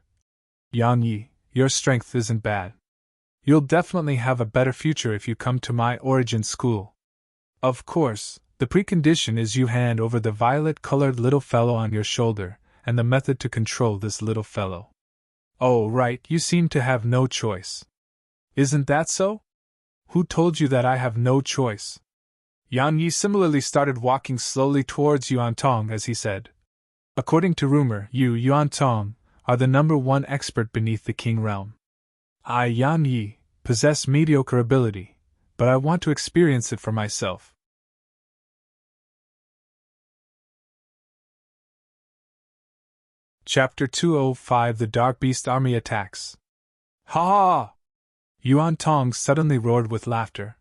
"Yan Yi, your strength isn't bad. You'll definitely have a better future if you come to my Origin School. Of course, the precondition is you hand over the violet-colored little fellow on your shoulder, and the method to control this little fellow. Oh, right, you seem to have no choice. Isn't that so? Who told you that I have no choice?" Yan Yi similarly started walking slowly towards Yuan Tong as he said, "According to rumor, you, Yuan Tong, are the #1 expert beneath the King Realm. I, Yan Yi, possess mediocre ability, but I want to experience it for myself." Chapter 205 The Dark Beast Army Attacks. "Ha ha!" Yuan Tong suddenly roared with laughter.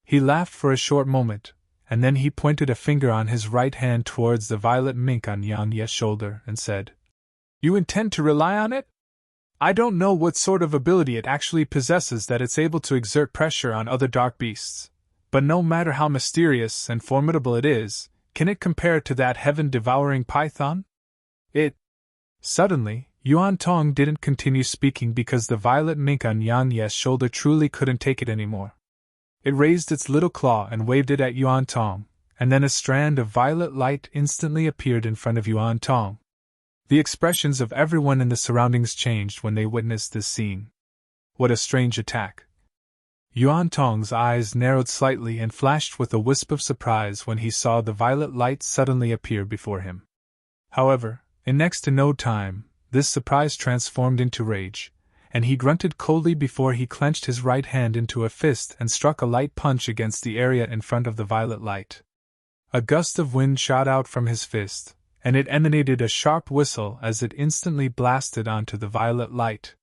He laughed for a short moment, and then he pointed a finger on his right hand towards the violet mink on Yan Yi's shoulder and said, "You intend to rely on it? I don't know what sort of ability it actually possesses that it's able to exert pressure on other dark beasts, but no matter how mysterious and formidable it is, can it compare to that heaven-devouring python? It—" Suddenly, Yuan Tong didn't continue speaking because the violet mink on Yan Yi's shoulder truly couldn't take it anymore. It raised its little claw and waved it at Yuan Tong, and then a strand of violet light instantly appeared in front of Yuan Tong. The expressions of everyone in the surroundings changed when they witnessed this scene. What a strange attack! Yuan Tong's eyes narrowed slightly and flashed with a wisp of surprise when he saw the violet light suddenly appear before him. However, in next to no time, this surprise transformed into rage, and he grunted coldly before he clenched his right hand into a fist and struck a light punch against the area in front of the violet light. A gust of wind shot out from his fist, and it emanated a sharp whistle as it instantly blasted onto the violet light.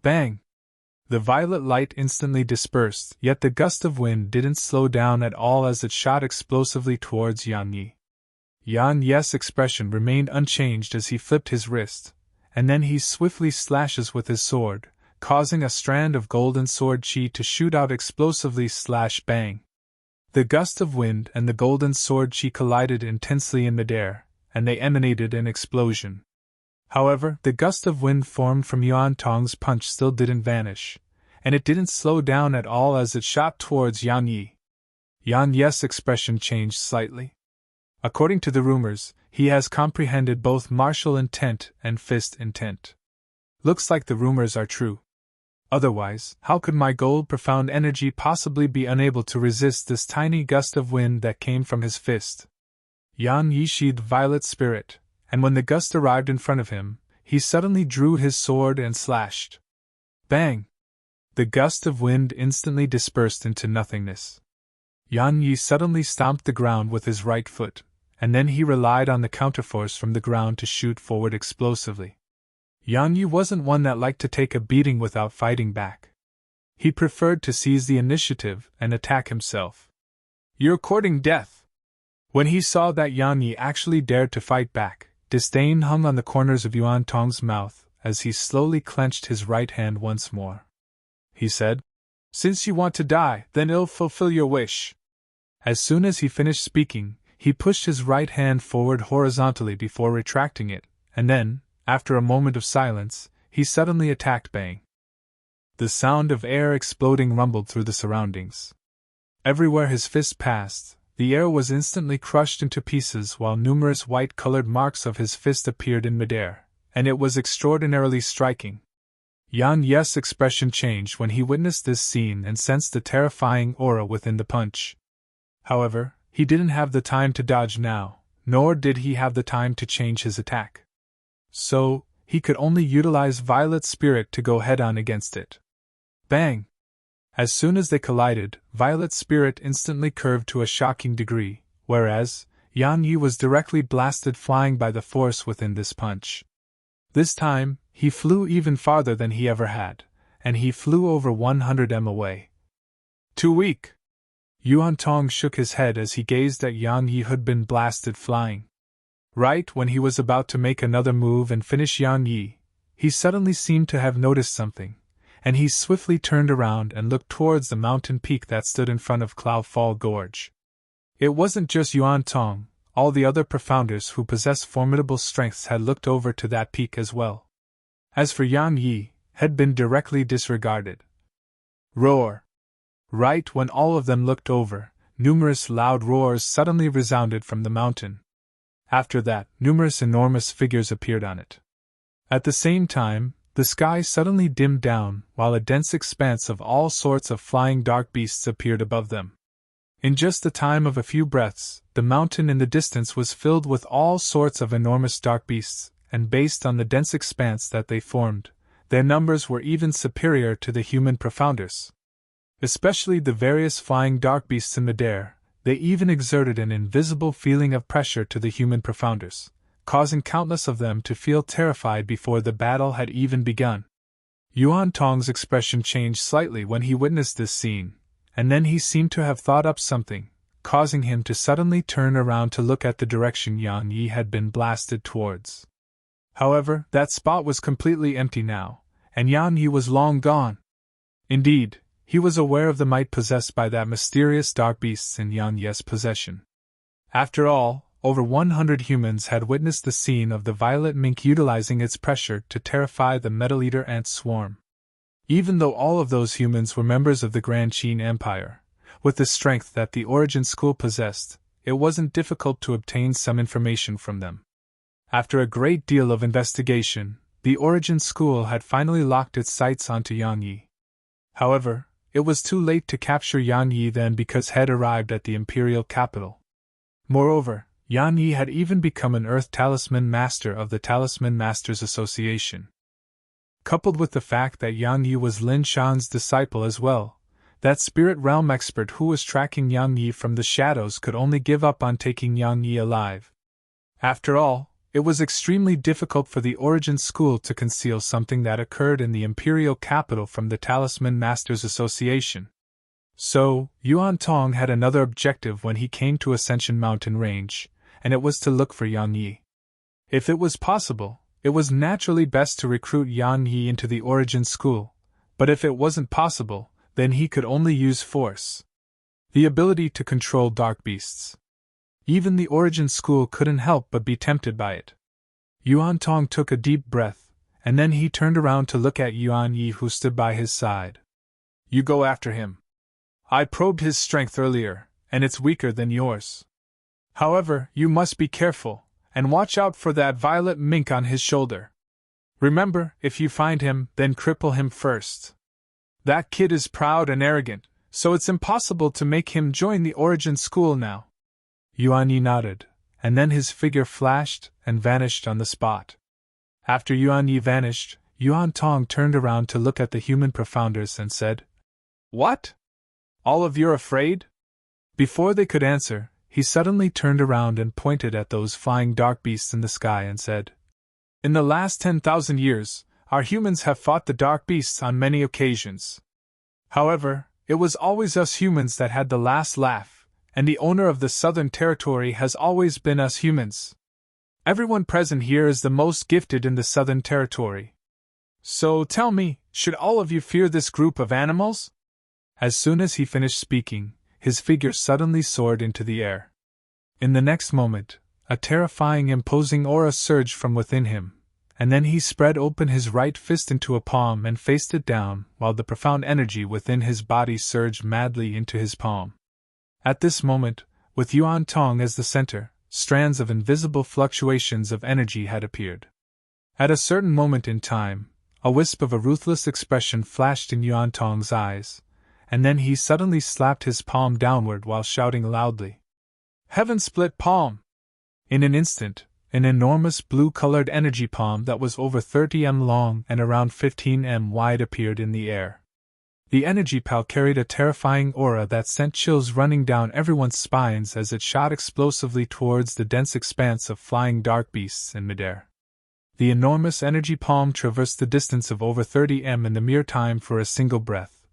Bang! The violet light instantly dispersed, yet the gust of wind didn't slow down at all as it shot explosively towards Yan Yi. Yan Yi's expression remained unchanged as he flipped his wrist, and then he swiftly slashes with his sword, causing a strand of golden sword chi to shoot out explosively. Bang! The gust of wind and the golden sword chi collided intensely in midair, and they emanated an explosion. However, the gust of wind formed from Yuan Tong's punch still didn't vanish, and it didn't slow down at all as it shot towards Yan Yi. Yan Yi's expression changed slightly. According to the rumors, he has comprehended both martial intent and fist intent. Looks like the rumors are true. Otherwise, how could my gold profound energy possibly be unable to resist this tiny gust of wind that came from his fist? Yan Yi sheathed violet spirit, and when the gust arrived in front of him, he suddenly drew his sword and slashed. Bang! The gust of wind instantly dispersed into nothingness. Yan Yi suddenly stomped the ground with his right foot, and then he relied on the counterforce from the ground to shoot forward explosively. Yan Yi wasn't one that liked to take a beating without fighting back. He preferred to seize the initiative and attack himself. "You're courting death!" When he saw that Yan Yi actually dared to fight back, disdain hung on the corners of Yuan Tong's mouth as he slowly clenched his right hand once more. he said. Since you want to die, then I'll fulfill your wish. As soon as he finished speaking, he pushed his right hand forward horizontally before retracting it, and then, after a moment of silence, he suddenly attacked Bang. The sound of air exploding rumbled through the surroundings. Everywhere his fist passed, the air was instantly crushed into pieces while numerous white-colored marks of his fist appeared in midair, and it was extraordinarily striking. Yan Ye's expression changed when he witnessed this scene and sensed the terrifying aura within the punch. However, he didn't have the time to dodge now, nor did he have the time to change his attack. So, he could only utilize Violet's spirit to go head-on against it. Bang! As soon as they collided, Violet's spirit instantly curved to a shocking degree, whereas Yan Yi was directly blasted flying by the force within this punch. This time, he flew even farther than he ever had, and he flew over 100 m away. Too weak! Yuan Tong shook his head as he gazed at Yan Yi who'd been blasted flying. Right when he was about to make another move and finish Yan Yi, he suddenly seemed to have noticed something, and he swiftly turned around and looked towards the mountain peak that stood in front of Cloudfall Gorge. It wasn't just Yuan Tong, all the other profounders who possessed formidable strengths had looked over to that peak as well. As for Yan Yi, had been directly disregarded. Roar! Right when all of them looked over, numerous loud roars suddenly resounded from the mountain. After that, numerous enormous figures appeared on it. At the same time, the sky suddenly dimmed down while a dense expanse of all sorts of flying dark beasts appeared above them. In just the time of a few breaths, the mountain in the distance was filled with all sorts of enormous dark beasts, and based on the dense expanse that they formed, their numbers were even superior to the human profounders. Especially the various flying dark beasts in midair, they even exerted an invisible feeling of pressure to the human profounders, causing countless of them to feel terrified before the battle had even begun. Yuan Tong's expression changed slightly when he witnessed this scene, and then he seemed to have thought up something, causing him to suddenly turn around to look at the direction Yan Yi had been blasted towards. However, that spot was completely empty now, and Yan Yi was long gone. Indeed, he was aware of the might possessed by that mysterious dark beasts in Yan Ye's possession. After all, over 100 humans had witnessed the scene of the violet mink utilizing its pressure to terrify the metal eater ant swarm. Even though all of those humans were members of the Grand Qin Empire, with the strength that the Origin School possessed, it wasn't difficult to obtain some information from them. After a great deal of investigation, the Origin School had finally locked its sights onto Yan Yi. However, it was too late to capture Yan Yi then because had arrived at the imperial capital. Moreover, Yan Yi had even become an Earth Talisman Master of the Talisman Masters Association. Coupled with the fact that Yan Yi was Lin Shan's disciple as well, that spirit realm expert who was tracking Yan Yi from the shadows could only give up on taking Yan Yi alive. After all, it was extremely difficult for the Origin School to conceal something that occurred in the imperial capital from the Talisman Masters Association. So, Yuan Tong had another objective when he came to Ascension Mountain Range, and it was to look for Yan Yi. If it was possible, it was naturally best to recruit Yan Yi into the Origin School, but if it wasn't possible, then he could only use force. The ability to control dark beasts. Even the Origin School couldn't help but be tempted by it. Yuan Tong took a deep breath, and then he turned around to look at Yan Yi who stood by his side. You go after him. I probed his strength earlier, and it's weaker than yours. However, you must be careful, and watch out for that violet mink on his shoulder. Remember, if you find him, then cripple him first. That kid is proud and arrogant, so it's impossible to make him join the Origin School now. Yuan Yi nodded, and then his figure flashed and vanished on the spot. After Yuan Yi vanished, Yuan Tong turned around to look at the human profounders and said, What? All of you afraid? Before they could answer, he suddenly turned around and pointed at those flying dark beasts in the sky and said, In the last 10,000 years, our humans have fought the dark beasts on many occasions. However, it was always us humans that had the last laugh, and the owner of the Southern Territory has always been us humans. Everyone present here is the most gifted in the Southern Territory. So tell me, Should all of you fear this group of animals? As soon as he finished speaking, his figure suddenly soared into the air. In the next moment, a terrifying, imposing aura surged from within him, and then he spread open his right fist into a palm and faced it down, while the profound energy within his body surged madly into his palm. At this moment, with Yuan Tong as the center, strands of invisible fluctuations of energy had appeared. At a certain moment in time, a wisp of a ruthless expression flashed in Yuan Tong's eyes, and then he suddenly slapped his palm downward while shouting loudly, "Heaven split palm!" In an instant, an enormous blue-colored energy palm that was over 30 m long and around 15 m wide appeared in the air. The energy palm carried a terrifying aura that sent chills running down everyone's spines as it shot explosively towards the dense expanse of flying dark beasts in midair. The enormous energy palm traversed the distance of over 30 m in the mere time for a single breath,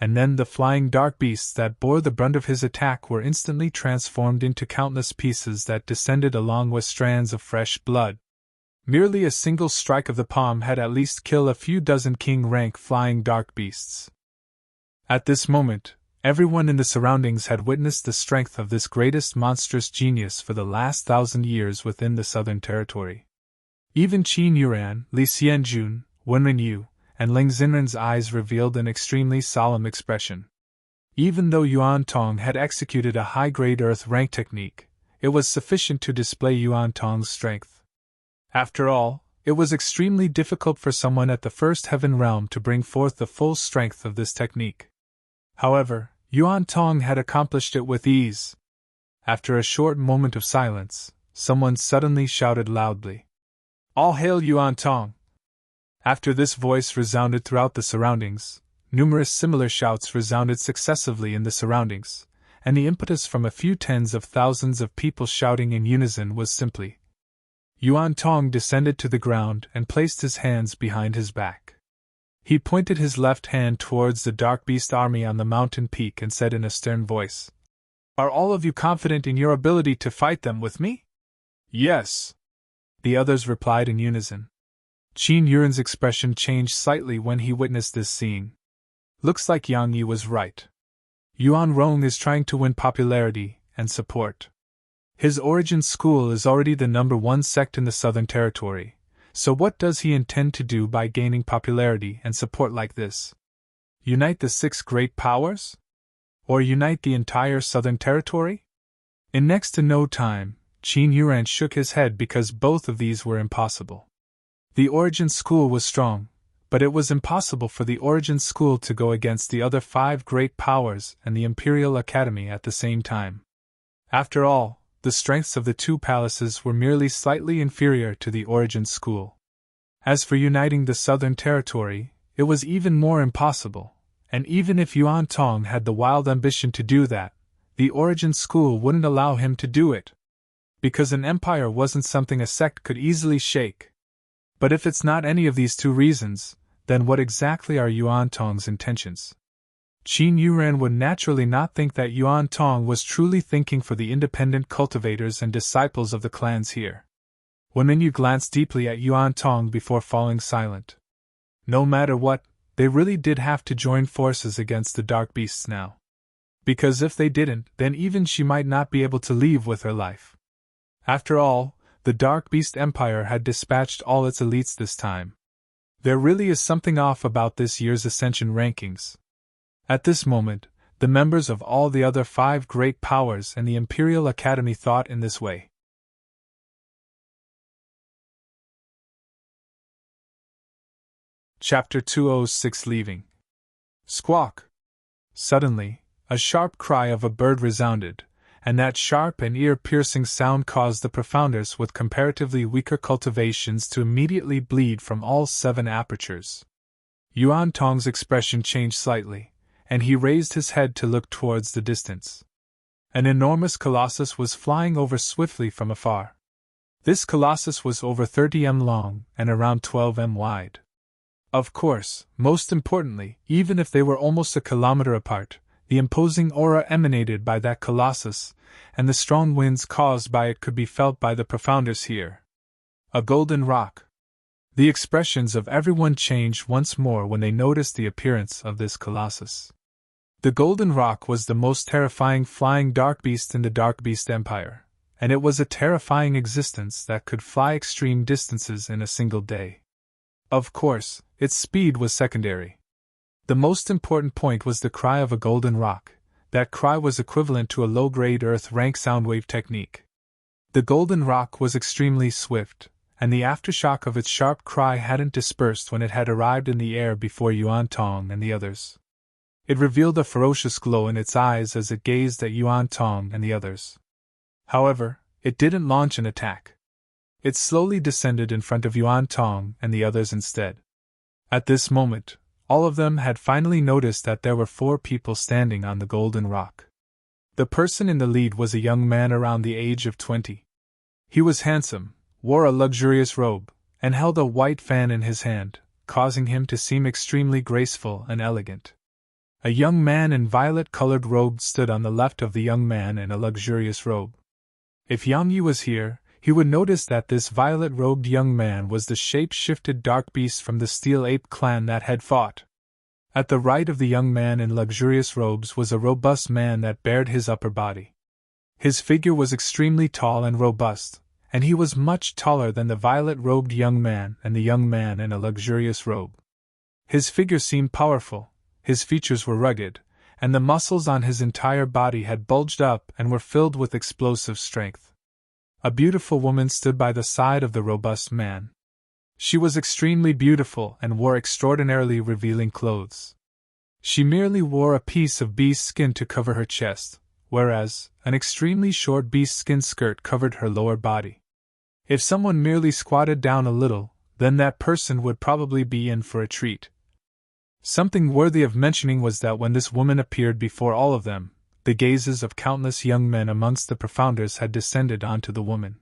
and then the flying dark beasts that bore the brunt of his attack were instantly transformed into countless pieces that descended along with strands of fresh blood. Merely a single strike of the palm had at least killed a few dozen king-rank flying dark beasts. At this moment, everyone in the surroundings had witnessed the strength of this greatest monstrous genius for the last 1,000 years within the Southern Territory. Even Qin Yuan, Li Xianjun, Wenren Yu, and Ling Xinren's eyes revealed an extremely solemn expression. Even though Yuan Tong had executed a high-grade earth rank technique, it was sufficient to display Yuan Tong's strength. After all, it was extremely difficult for someone at the first heaven realm to bring forth the full strength of this technique. However, Yuan Tong had accomplished it with ease. After a short moment of silence, someone suddenly shouted loudly, "All hail Yuan Tong!" After this voice resounded throughout the surroundings, numerous similar shouts resounded successively in the surroundings, and the impetus from a few tens of thousands of people shouting in unison was simply, Yuan Tong descended to the ground and placed his hands behind his back. He pointed his left hand towards the Dark Beast army on the mountain peak and said in a stern voice, "Are all of you confident in your ability to fight them with me?" "Yes," the others replied in unison. Qin Yuan's expression changed slightly when he witnessed this scene. Looks like Yang Yi was right. Yuan Rong is trying to win popularity and support. His origin school is already the #1 sect in the Southern Territory, so what does he intend to do by gaining popularity and support like this? Unite the 6 great powers? Or unite the entire Southern Territory? In next to no time, Qin Yuan shook his head because both of these were impossible. The Origin School was strong, but it was impossible for the Origin School to go against the other 5 great powers and the Imperial Academy at the same time. After all, the strengths of the 2 palaces were merely slightly inferior to the Origin School. As for uniting the Southern Territory, it was even more impossible, and even if Yuan Tong had the wild ambition to do that, the Origin School wouldn't allow him to do it. Because an empire wasn't something a sect could easily shake. But if it's not any of these 2 reasons, then what exactly are Yuan Tong's intentions? Qin Yuan would naturally not think that Yuan Tong was truly thinking for the independent cultivators and disciples of the clans here. Wenren Yu glanced deeply at Yuan Tong before falling silent. No matter what, they really did have to join forces against the Dark Beasts now. Because if they didn't, then even she might not be able to leave with her life. After all, the Dark Beast Empire had dispatched all its elites this time. There really is something off about this year's Ascension rankings. At this moment, the members of all the other 5 great powers and the Imperial Academy thought in this way. Chapter 206 Leaving. Squawk! Suddenly, a sharp cry of a bird resounded, and that sharp and ear-piercing sound caused the profounders with comparatively weaker cultivations to immediately bleed from all 7 apertures. Yuan Tong's expression changed slightly, and he raised his head to look towards the distance. An enormous colossus was flying over swiftly from afar. This colossus was over 30 m long and around 12 m wide. Of course, most importantly, even if they were almost a kilometer apart, the imposing aura emanated by that colossus, and the strong winds caused by it could be felt by the profounders here. A golden rock. The expressions of everyone changed once more when they noticed the appearance of this colossus. The Golden Rock was the most terrifying flying dark beast in the Dark Beast Empire, and it was a terrifying existence that could fly extreme distances in a single day. Of course, its speed was secondary. The most important point was the cry of a golden rock. That cry was equivalent to a low-grade Earth-rank soundwave technique. The Golden Rock was extremely swift, and the aftershock of its sharp cry hadn't dispersed when it had arrived in the air before Yuan Tong and the others. It revealed a ferocious glow in its eyes as it gazed at Yuan Tong and the others. However, it didn't launch an attack. It slowly descended in front of Yuan Tong and the others instead. At this moment, all of them had finally noticed that there were 4 people standing on the Golden Rock. The person in the lead was a young man around the age of 20. He was handsome, wore a luxurious robe, and held a white fan in his hand, causing him to seem extremely graceful and elegant. A young man in violet-colored robe stood on the left of the young man in a luxurious robe. If Yang Yi was here, he would notice that this violet-robed young man was the shape-shifted dark beast from the Steel Ape clan that had fought. At the right of the young man in luxurious robes was a robust man that bared his upper body. His figure was extremely tall and robust, and he was much taller than the violet-robed young man and the young man in a luxurious robe. His figure seemed powerful, his features were rugged, and the muscles on his entire body had bulged up and were filled with explosive strength. A beautiful woman stood by the side of the robust man. She was extremely beautiful and wore extraordinarily revealing clothes. She merely wore a piece of beast skin to cover her chest, whereas an extremely short beast skin skirt covered her lower body. If someone merely squatted down a little, then that person would probably be in for a treat. Something worthy of mentioning was that when this woman appeared before all of them, the gazes of countless young men amongst the profounders had descended onto the woman.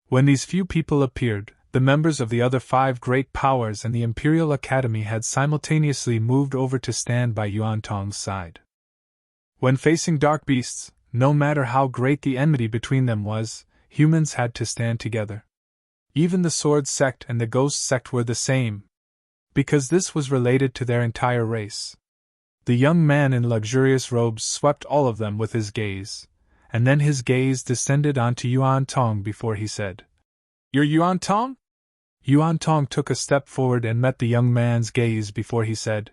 When these few people appeared, the members of the other 5 great powers and the Imperial Academy had simultaneously moved over to stand by Yuan Tong's side. When facing dark beasts, no matter how great the enmity between them was, humans had to stand together. Even the Sword Sect and the Ghost Sect were the same, because this was related to their entire race. The young man in luxurious robes swept all of them with his gaze, and then his gaze descended onto Yuan Tong before he said, "You're Yuan Tong?" Yuan Tong took a step forward and met the young man's gaze before he said,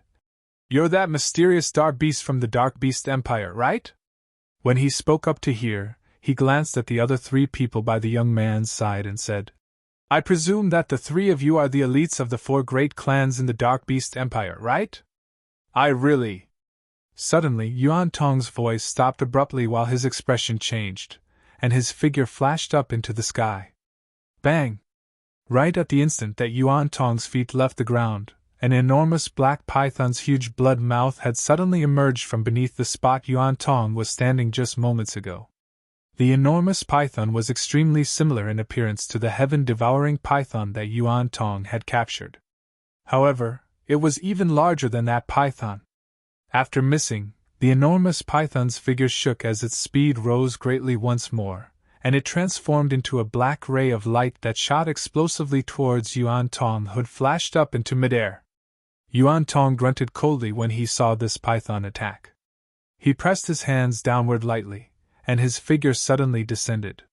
"You're that mysterious dark beast from the Dark Beast Empire, right?" When he spoke up to hear, he glanced at the other 3 people by the young man's side and said, "I presume that the 3 of you are the elites of the 4 great clans in the Dark Beast Empire, right?" "I really..." Suddenly, Yuan Tong's voice stopped abruptly while his expression changed, and his figure flashed up into the sky. Bang! Right at the instant that Yuan Tong's feet left the ground, an enormous black python's huge blood mouth had suddenly emerged from beneath the spot Yuan Tong was standing just moments ago. The enormous python was extremely similar in appearance to the heaven-devouring python that Yuan Tong had captured. However, it was even larger than that python. After missing, the enormous python's figure shook as its speed rose greatly once more, and it transformed into a black ray of light that shot explosively towards Yuan Tong, who flashed up into midair. Yuan Tong grunted coldly when he saw this python attack. He pressed his hands downward lightly, and his figure suddenly descended.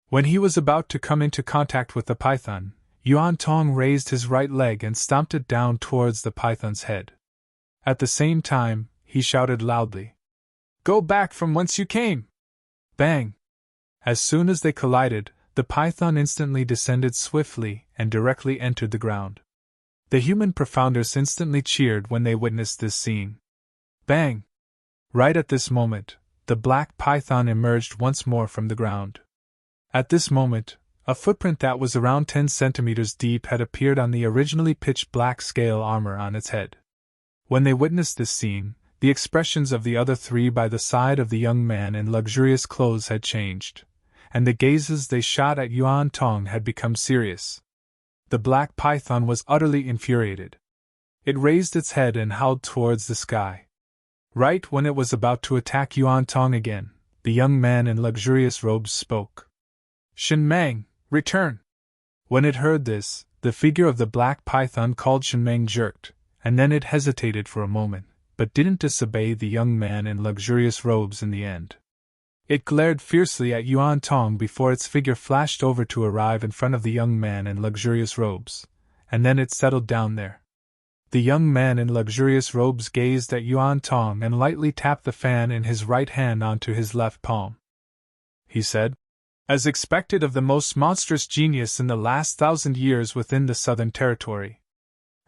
When he was about to come into contact with the python, Yuan Tong raised his right leg and stomped it down towards the python's head. At the same time, he shouted loudly, "Go back from whence you came!" Bang! As soon as they collided, the python instantly descended swiftly and directly entered the ground. The human profounders instantly cheered when they witnessed this scene. Bang! Right at this moment, the black python emerged once more from the ground. At this moment, a footprint that was around 10 centimeters deep had appeared on the originally pitch black scale armor on its head. When they witnessed this scene, the expressions of the other 3 by the side of the young man in luxurious clothes had changed, and the gazes they shot at Yuan Tong had become serious. The black python was utterly infuriated. It raised its head and howled towards the sky. Right when it was about to attack Yuan Tong again, the young man in luxurious robes spoke. "Shen Mang, return!" When it heard this, The figure of the black python called Shenmeng jerked, and then it hesitated for a moment, but didn't disobey the young man in luxurious robes in the end. It glared fiercely at Yuan Tong before its figure flashed over to arrive in front of the young man in luxurious robes, and then it settled down there. The young man in luxurious robes gazed at Yuan Tong and lightly tapped the fan in his right hand onto his left palm. He said, "As expected of the most monstrous genius in the last 1,000 years within the Southern Territory.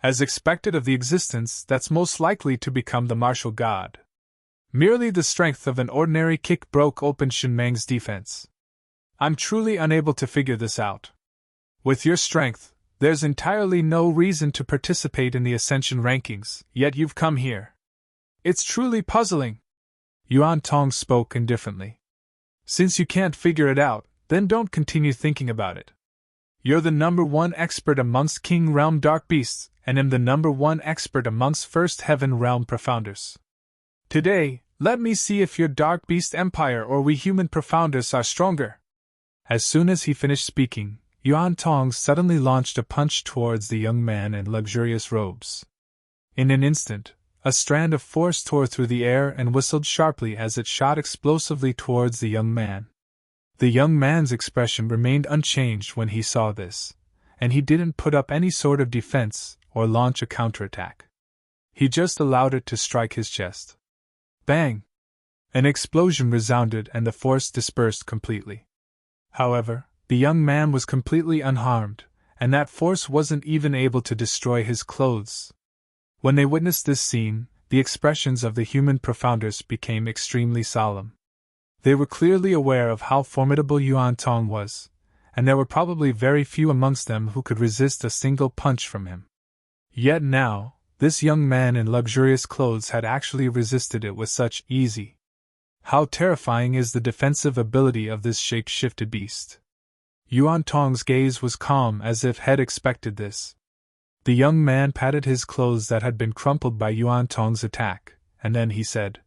As expected of the existence that's most likely to become the martial god. Merely the strength of an ordinary kick broke open Shenmeng's defense. I'm truly unable to figure this out. With your strength, there's entirely no reason to participate in the Ascension rankings, yet you've come here. It's truly puzzling." Yuan Tong spoke indifferently. "Since you can't figure it out, then don't continue thinking about it. You're the #1 expert amongst King Realm Dark Beasts, and am the #1 expert amongst First Heaven Realm Profounders. Today, let me see if your Dark Beast Empire or we human Profounders are stronger." As soon as he finished speaking, Yuan Tong suddenly launched a punch towards the young man in luxurious robes. In an instant, a strand of force tore through the air and whistled sharply as it shot explosively towards the young man. The young man's expression remained unchanged when he saw this, and he didn't put up any sort of defense or launch a counterattack. He just allowed it to strike his chest. Bang! An explosion resounded and the force dispersed completely. However, the young man was completely unharmed, and that force wasn't even able to destroy his clothes. When they witnessed this scene, the expressions of the human Profounders became extremely solemn. They were clearly aware of how formidable Yuan Tong was, and there were probably very few amongst them who could resist a single punch from him. Yet now, this young man in luxurious clothes had actually resisted it with such ease. How terrifying is the defensive ability of this shape-shifted beast. Yuan Tong's gaze was calm as if had expected this. The young man patted his clothes that had been crumpled by Yuan Tong's attack, and then he said,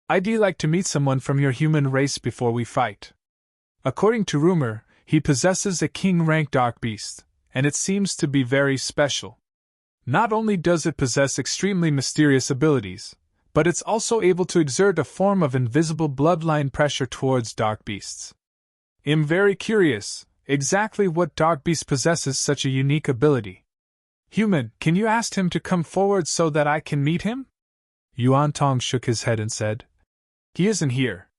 "I'd like to meet someone from your human race before we fight. According to rumor, he possesses a king-rank dark beast, and it seems to be very special. Not only does it possess extremely mysterious abilities, but it's also able to exert a form of invisible bloodline pressure towards dark beasts. I'm very curious, exactly what dark beast possesses such a unique ability. Human, can you ask him to come forward so that I can meet him?" Yuan Tong shook his head and said, "He isn't here.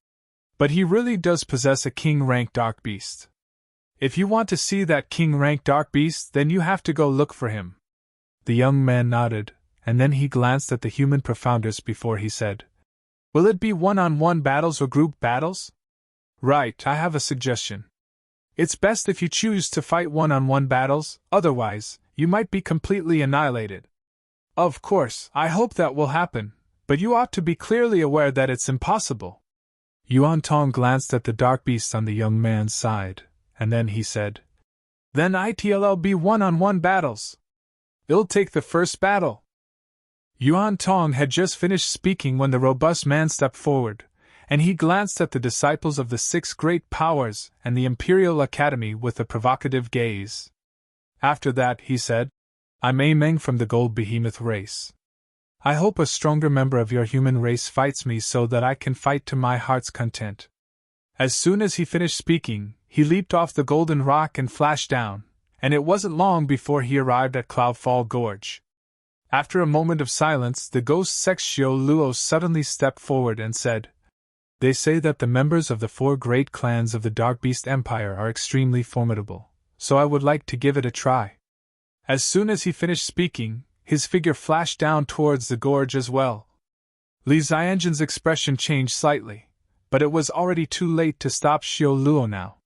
But he really does possess a king-rank dark beast. If you want to see that king-rank dark beast, then you have to go look for him." The young man nodded, and then he glanced at the human Profounders before he said, "Will it be one-on-one battles or group battles?" "Right, I have a suggestion. It's best if you choose to fight one-on-one battles, otherwise, you might be completely annihilated. Of course, I hope that will happen, but you ought to be clearly aware that it's impossible." Yuan Tong glanced at the dark beast on the young man's side, and then he said, "Then it'll be one-on-one battles. I'll take the first battle." Yuan Tong had just finished speaking when the robust man stepped forward, and he glanced at the disciples of the 6 great powers and the Imperial Academy with a provocative gaze. After that, he said, "I'm Meng from the Gold Behemoth race. I hope a stronger member of your human race fights me so that I can fight to my heart's content." As soon as he finished speaking, he leaped off the golden rock and flashed down, and it wasn't long before he arrived at Cloudfall Gorge. After a moment of silence, the ghost Sex Xiao Luo suddenly stepped forward and said, "They say that the members of the 4 great clans of the Dark Beast Empire are extremely formidable, so I would like to give it a try." As soon as he finished speaking, his figure flashed down towards the gorge as well. Li Zianjin's expression changed slightly, but it was already too late to stop Xiao Luo now.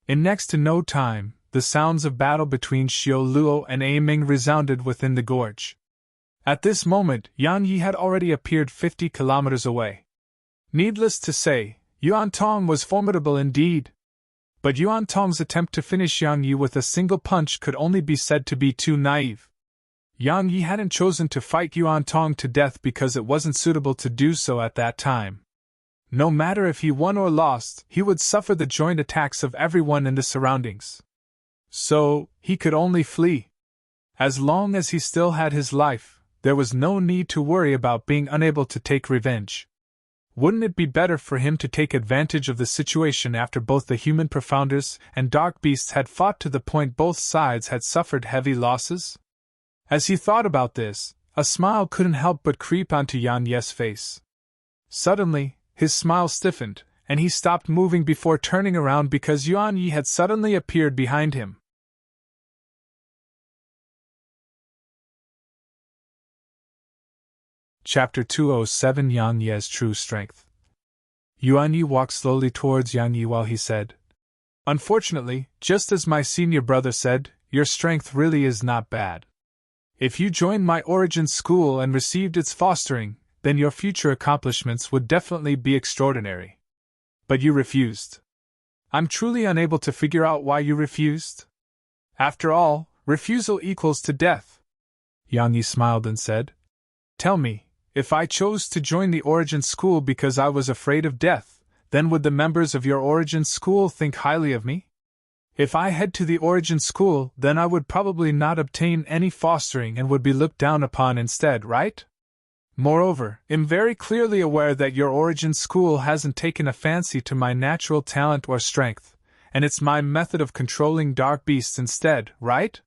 In next to no time, the sounds of battle between Xiao Luo and Meng resounded within the gorge. At this moment, Yang Yi had already appeared 50 kilometers away. Needless to say, Yuan Tong was formidable indeed. But Yuan Tong's attempt to finish Yang Yi with a single punch could only be said to be too naive. Yang Yi hadn't chosen to fight Yuan Tong to death because it wasn't suitable to do so at that time. No matter if he won or lost, he would suffer the joint attacks of everyone in the surroundings. So, he could only flee. As long as he still had his life, there was no need to worry about being unable to take revenge. Wouldn't it be better for him to take advantage of the situation after both the human profounders and dark beasts had fought to the point both sides had suffered heavy losses? As he thought about this, a smile couldn't help but creep onto Yan Ye's face. Suddenly, his smile stiffened, and he stopped moving before turning around because Yuan Yi had suddenly appeared behind him. Chapter 207 Yang Ye's True Strength. Yuan Yi walked slowly towards Yang Yi while he said, "Unfortunately, just as my senior brother said, your strength really is not bad. If you joined my origin school and received its fostering, then your future accomplishments would definitely be extraordinary. But you refused. I'm truly unable to figure out why you refused. After all, refusal equals to death." Yang Yi smiled and said, "Tell me, if I chose to join the origin school because I was afraid of death, then would the members of your origin school think highly of me? If I head to the origin school, then I would probably not obtain any fostering and would be looked down upon instead, right? Moreover, I'm very clearly aware that your origin school hasn't taken a fancy to my natural talent or strength, and it's my method of controlling dark beasts instead, right?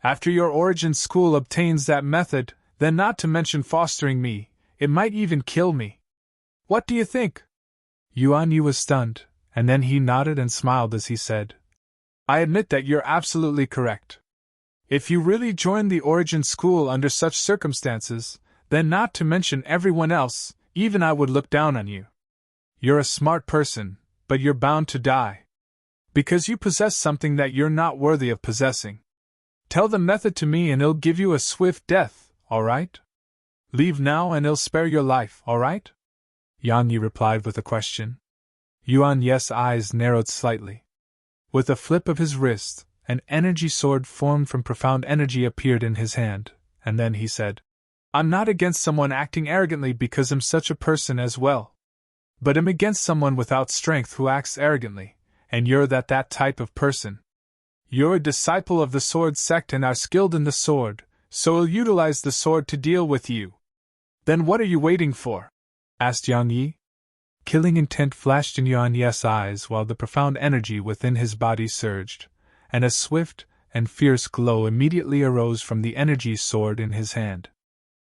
After your origin school obtains that method, then not to mention fostering me, it might even kill me. What do you think?" Yuan Yi was stunned, and then he nodded and smiled as he said, "I admit that you're absolutely correct. If you really joined the origin school under such circumstances, then not to mention everyone else, even I would look down on you. You're a smart person, but you're bound to die. Because you possess something that you're not worthy of possessing. Tell the method to me and it'll give you a swift death. All right? Leave now and it'll spare your life, all right?" Yang Yi replied with a question. Yuan Ye's eyes narrowed slightly. With a flip of his wrist, an energy sword formed from profound energy appeared in his hand, and then he said, "I'm not against someone acting arrogantly because I'm such a person as well. But I'm against someone without strength who acts arrogantly, and you're that type of person. You're a disciple of the sword sect and are skilled in the sword, so we'll utilize the sword to deal with you. Then what are you waiting for?" asked Yang Yi. Killing intent flashed in Yuan Ye's eyes while the profound energy within his body surged, and a swift and fierce glow immediately arose from the energy sword in his hand.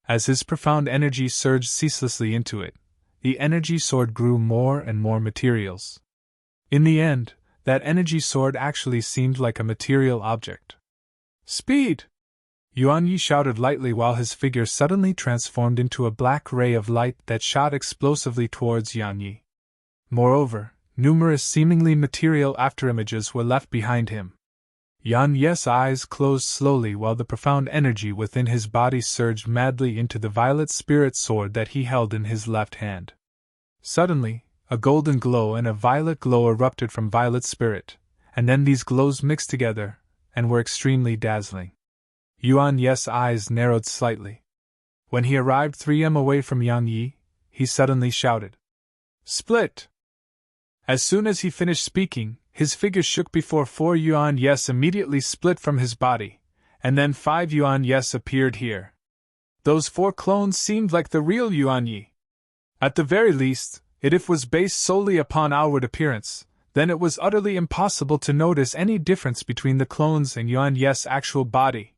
As his profound energy surged ceaselessly into it, the energy sword grew more and more materials. In the end, that energy sword actually seemed like a material object. "Speed!" Yuan Yi shouted lightly while his figure suddenly transformed into a black ray of light that shot explosively towards Yang Yi. Moreover, numerous seemingly material afterimages were left behind him. Yang Yi's eyes closed slowly while the profound energy within his body surged madly into the violet spirit sword that he held in his left hand. Suddenly, a golden glow and a violet glow erupted from violet spirit, and then these glows mixed together, and were extremely dazzling. Yuan Ye's eyes narrowed slightly. When he arrived 3 m away from Yang Yi, he suddenly shouted, "Split!" As soon as he finished speaking, his figure shook before 4 Yuan Yes immediately split from his body, and then 5 Yuan Yes appeared here. Those 4 clones seemed like the real Yuan Yi. At the very least, if it was based solely upon outward appearance, then it was utterly impossible to notice any difference between the clones and Yuan Yes' actual body.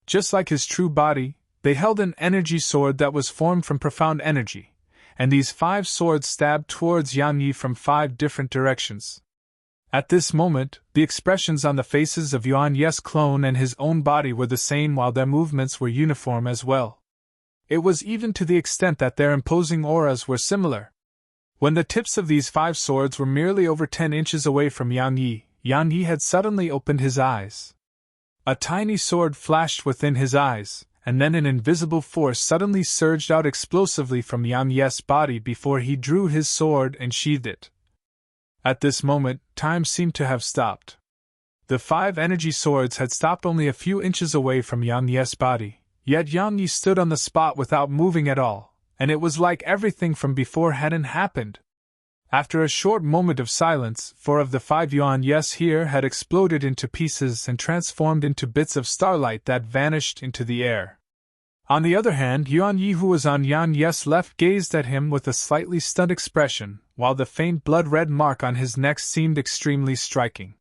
Just like his true body, they held an energy sword that was formed from profound energy, and these 5 swords stabbed towards Yang Yi from 5 different directions. At this moment, the expressions on the faces of Yuan Yes' clone and his own body were the same while their movements were uniform as well. It was even to the extent that their imposing auras were similar. When the tips of these 5 swords were merely over 10 inches away from Yang Yi had suddenly opened his eyes. A tiny sword flashed within his eyes, and then an invisible force suddenly surged out explosively from Yang Yi's body before he drew his sword and sheathed it. At this moment, time seemed to have stopped. The 5 energy swords had stopped only a few inches away from Yang Yi's body, yet Yang Yi stood on the spot without moving at all, and it was like everything from before hadn't happened. After a short moment of silence, 4 of the 5 yuan yes here had exploded into pieces and transformed into bits of starlight that vanished into the air. On the other hand, Yuan Yi, who was on Yan Yes left, gazed at him with a slightly stunned expression, while the faint blood-red mark on his neck seemed extremely striking.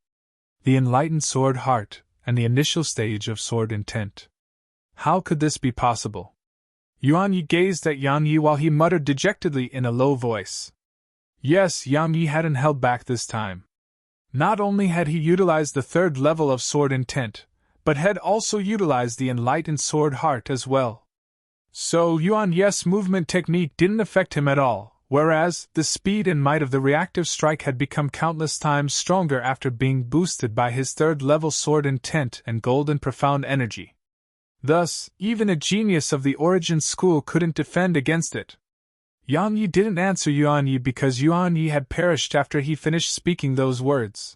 The enlightened sword heart, and the initial stage of sword intent. How could this be possible? Yuan Yi gazed at Yan Yi while he muttered dejectedly in a low voice. Yes, Yan Yi hadn't held back this time. Not only had he utilized the 3rd level of sword intent, but had also utilized the enlightened sword heart as well. So Yuan Yes' movement technique didn't affect him at all, whereas the speed and might of the reactive strike had become countless times stronger after being boosted by his 3rd level sword intent and golden profound energy. Thus, even a genius of the origin school couldn't defend against it. Yan Yi didn't answer Yuan Yi because Yuan Yi had perished after he finished speaking those words.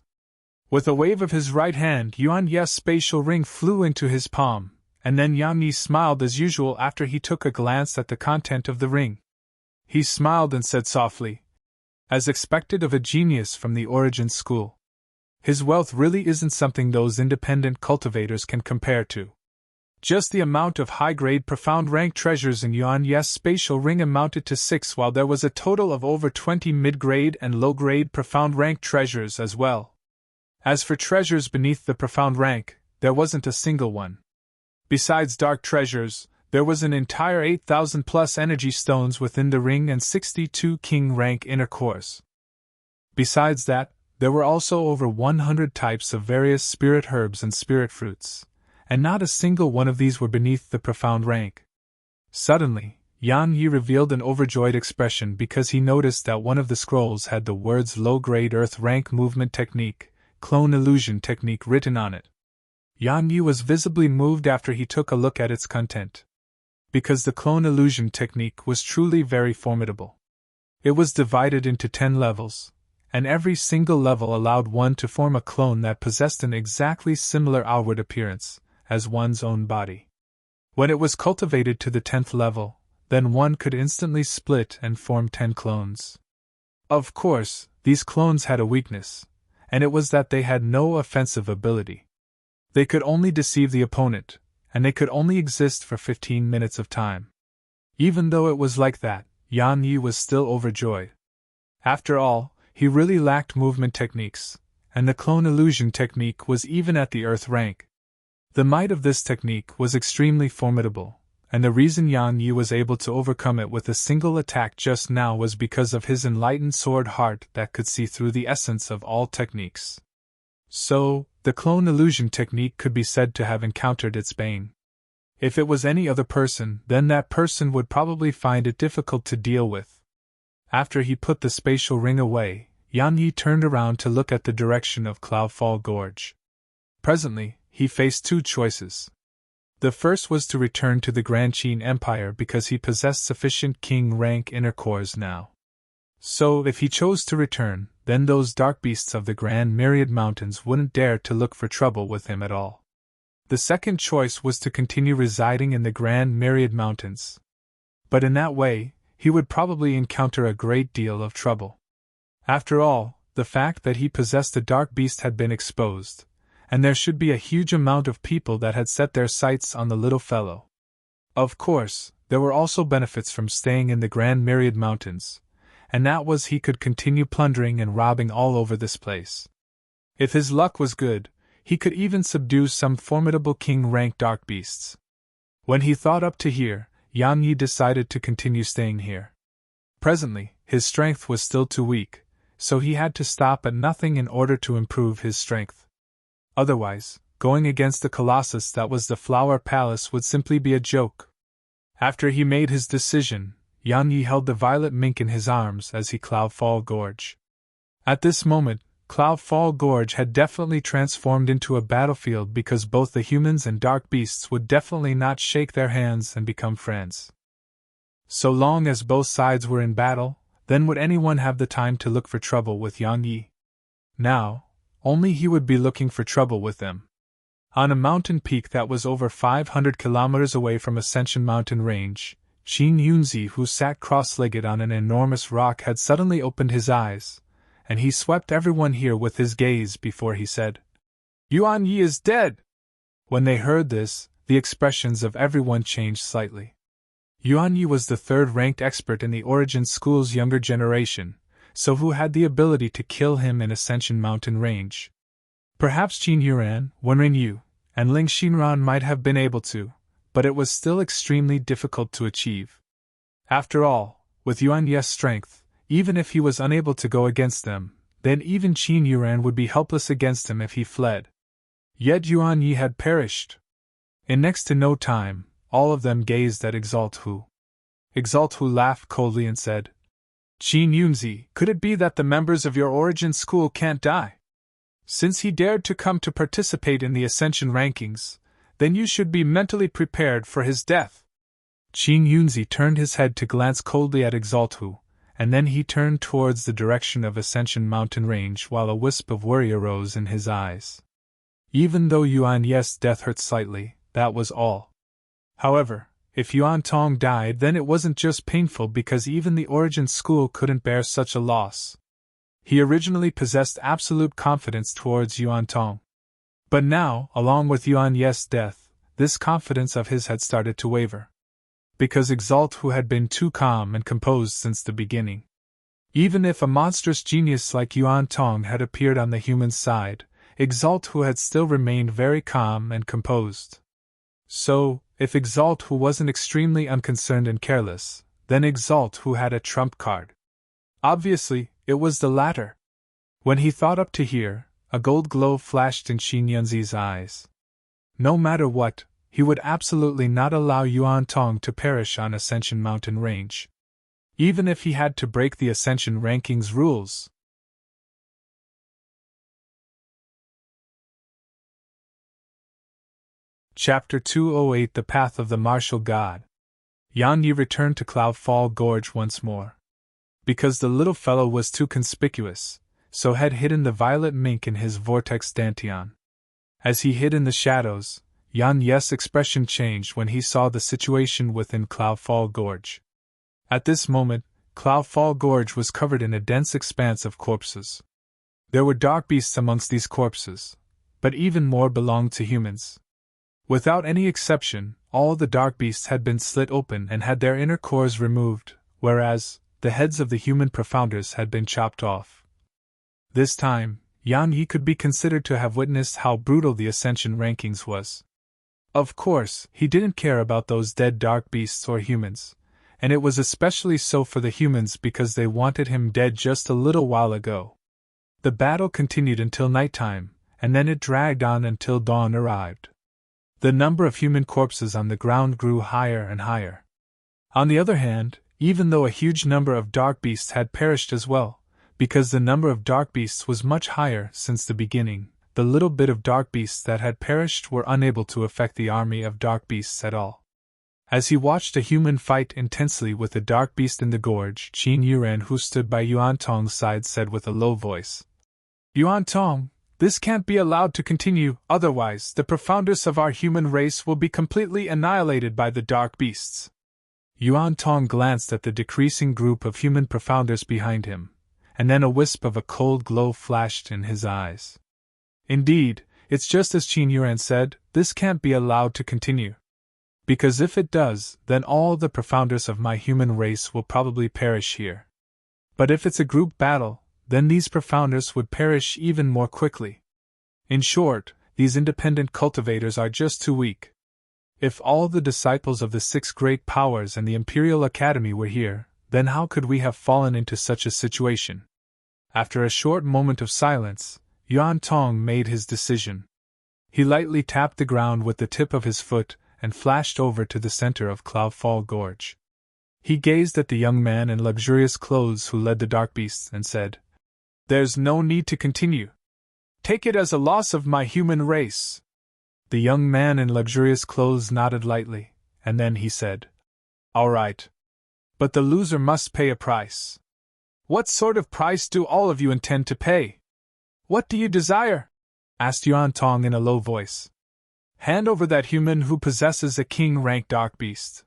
With a wave of his right hand, Yuan Yi's spatial ring flew into his palm, and then Yan Yi smiled as usual after he took a glance at the content of the ring. He smiled and said softly, as expected of a genius from the origin school. His wealth really isn't something those independent cultivators can compare to. Just the amount of high-grade profound rank treasures in Yuan Yi's spatial ring amounted to 6, while there was a total of over 20 mid-grade and low-grade profound rank treasures as well. As for treasures beneath the profound rank, there wasn't a single one. Besides dark treasures, there was an entire 8,000 plus energy stones within the ring and 62 king rank inner cores. Besides that, there were also over 100 types of various spirit herbs and spirit fruits, and not a single one of these were beneath the profound rank. Suddenly, Yan Yi revealed an overjoyed expression because he noticed that one of the scrolls had the words low-grade earth rank movement technique, clone illusion technique written on it. Yan Yi was visibly moved after he took a look at its content. Because the clone illusion technique was truly very formidable. It was divided into 10 levels, and every single level allowed one to form a clone that possessed an exactly similar outward appearance as one's own body. When it was cultivated to the 10th level, then one could instantly split and form 10 clones. Of course, these clones had a weakness, and it was that they had no offensive ability. They could only deceive the opponent, and they could only exist for 15 minutes of time. Even though it was like that, Yan Yi was still overjoyed. After all, he really lacked movement techniques, and the clone illusion technique was even at the earth rank. The might of this technique was extremely formidable, and the reason Yan Yi was able to overcome it with a single attack just now was because of his enlightened sword heart that could see through the essence of all techniques. So, the clone illusion technique could be said to have encountered its bane. If it was any other person, then that person would probably find it difficult to deal with. After he put the spatial ring away, Yan Yi turned around to look at the direction of Cloudfall Gorge. Presently, he faced 2 choices. The first was to return to the Grand Qin Empire because he possessed sufficient king rank inner cores now. So, if he chose to return, then those dark beasts of the Grand Myriad Mountains wouldn't dare to look for trouble with him at all. The second choice was to continue residing in the Grand Myriad Mountains. But in that way, he would probably encounter a great deal of trouble. After all, the fact that he possessed a dark beast had been exposed, and there should be a huge amount of people that had set their sights on the little fellow. Of course, there were also benefits from staying in the Grand Myriad Mountains, and that was he could continue plundering and robbing all over this place. If his luck was good, he could even subdue some formidable king-rank dark beasts. When he thought up to here, Yan Yi decided to continue staying here. Presently, his strength was still too weak, so he had to stop at nothing in order to improve his strength. Otherwise, going against the Colossus that was the Flower Palace would simply be a joke. After he made his decision, Yan Yi held the violet mink in his arms as he Cloudfall Gorge. At this moment, Cloudfall Gorge had definitely transformed into a battlefield because both the humans and dark beasts would definitely not shake their hands and become friends. So long as both sides were in battle, then would anyone have the time to look for trouble with Yan Yi? Now, only he would be looking for trouble with them. On a mountain peak that was over 500 kilometers away from Ascension Mountain Range, Qin Yunzi, who sat cross-legged on an enormous rock, had suddenly opened his eyes, and he swept everyone here with his gaze before he said, "Yuan Yi is dead!" When they heard this, the expressions of everyone changed slightly. Yuan Yi was the third-ranked expert in the Origin School's younger generation, so who had the ability to kill him in Ascension Mountain range. Perhaps Qin Yuran, Wenren Yu, and Ling Xinran might have been able to, but it was still extremely difficult to achieve. After all, with Yuan Yi's strength, even if he was unable to go against them, then even Qin Yuran would be helpless against him if he fled. Yet Yuan Yi had perished. In next to no time, all of them gazed at Exalt Hu. Exalt Hu laughed coldly and said, "Qin Yunzi, could it be that the members of your Origin School can't die? Since he dared to come to participate in the Ascension rankings, then you should be mentally prepared for his death." Qin Yunzi turned his head to glance coldly at Exalt Hu, and then he turned towards the direction of Ascension Mountain range while a wisp of worry arose in his eyes. Even though Yuan Yi's death hurt slightly, that was all. However, if Yuan Tong died, then it wasn't just painful because even the Origin School couldn't bear such a loss. He originally possessed absolute confidence towards Yuan Tong. But now, along with Yuan Yi's death, this confidence of his had started to waver. Because Exalt Hu had been too calm and composed since the beginning. Even if a monstrous genius like Yuan Tong had appeared on the human side, Exalt Hu had still remained very calm and composed. So, if Exalt Hu wasn't extremely unconcerned and careless, then Exalt Hu had a trump card. Obviously, it was the latter. When he thought up to here, a gold glow flashed in Qin Yunzi's eyes. No matter what, he would absolutely not allow Yuan Tong to perish on Ascension Mountain range. Even if he had to break the Ascension rankings rules. Chapter 208, The Path of the Martial God. Yan Yi returned to Cloudfall Gorge once more. Because the little fellow was too conspicuous, so had hidden the violet mink in his vortex dantian. As he hid in the shadows, Yan Yi's expression changed when he saw the situation within Cloudfall Gorge. At this moment, Cloudfall Gorge was covered in a dense expanse of corpses. There were dark beasts amongst these corpses, but even more belonged to humans. Without any exception, all the dark beasts had been slit open and had their inner cores removed, whereas the heads of the human profounders had been chopped off. This time, Yan Yi could be considered to have witnessed how brutal the Ascension rankings was. Of course, he didn't care about those dead dark beasts or humans, and it was especially so for the humans because they wanted him dead just a little while ago. The battle continued until nighttime, and then it dragged on until dawn arrived. The number of human corpses on the ground grew higher and higher. On the other hand, even though a huge number of dark beasts had perished as well, because the number of dark beasts was much higher since the beginning, the little bit of dark beasts that had perished were unable to affect the army of dark beasts at all. As he watched a human fight intensely with a dark beast in the gorge, Qin Yuran, who stood by Yuan Tong's side, said with a low voice, "Yuan Tong, this can't be allowed to continue, otherwise the profounders of our human race will be completely annihilated by the dark beasts." Yuan Tong glanced at the decreasing group of human profounders behind him, and then a wisp of a cold glow flashed in his eyes. "Indeed, it's just as Qin Yuran said, this can't be allowed to continue. Because if it does, then all the profounders of my human race will probably perish here. But if it's a group battle, then these profounders would perish even more quickly. In short, these independent cultivators are just too weak. If all the disciples of the six great powers and the Imperial Academy were here, then how could we have fallen into such a situation?" After a short moment of silence, Yuan Tong made his decision. He lightly tapped the ground with the tip of his foot and flashed over to the center of Cloudfall Gorge. He gazed at the young man in luxurious clothes who led the dark beasts and said, "There's no need to continue. Take it as a loss of my human race." The young man in luxurious clothes nodded lightly, and then he said, "All right. But the loser must pay a price." "What sort of price do all of you intend to pay? What do you desire?" asked Yuan Tong in a low voice. "Hand over that human who possesses a king-rank dark beast."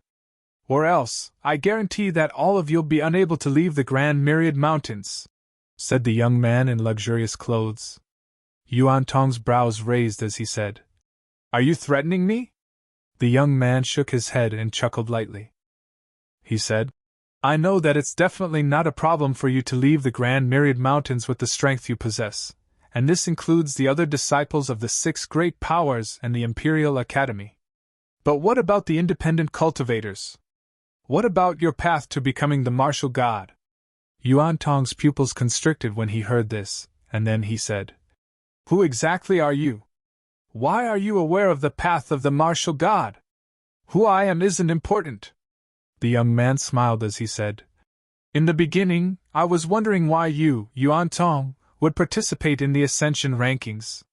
Or else, I guarantee that all of you'll be unable to leave the Grand Myriad Mountains," said the young man in luxurious clothes. Yuan Tong's brows raised as he said, "Are you threatening me?" The young man shook his head and chuckled lightly. He said, "I know that it's definitely not a problem for you to leave the Grand Myriad Mountains with the strength you possess, and this includes the other disciples of the 6 great powers and the Imperial Academy. But what about the independent cultivators? What about your path to becoming the martial god?" Yuan Tong's pupils constricted when he heard this, and then he said, "Who exactly are you? Why are you aware of the path of the martial god? Who I am isn't important." The young man smiled as he said, "In the beginning, I was wondering why you, Yuan Tong, would participate in the Ascension rankings.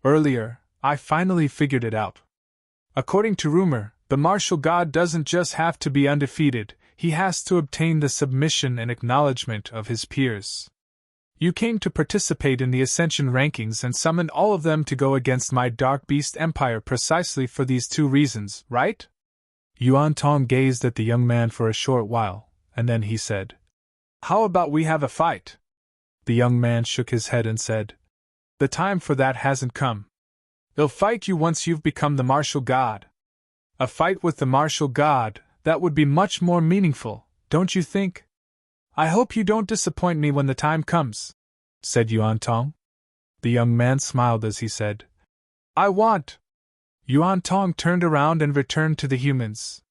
Earlier, I finally figured it out. According to rumor, the martial god doesn't just have to be undefeated, he has to obtain the submission and acknowledgement of his peers. You came to participate in the Ascension rankings and summoned all of them to go against my Dark Beast Empire precisely for these 2 reasons, right?" Yuan Tong gazed at the young man for a short while, and then he said, "How about we have a fight?" The young man shook his head and said, "The time for that hasn't come. I'll fight you once you've become the martial god. A fight with the martial god, that would be much more meaningful, don't you think? I hope you don't disappoint me when the time comes," said Yuan Tong. The young man smiled as he said, "I want." Yuan Tong turned around and returned to the humans.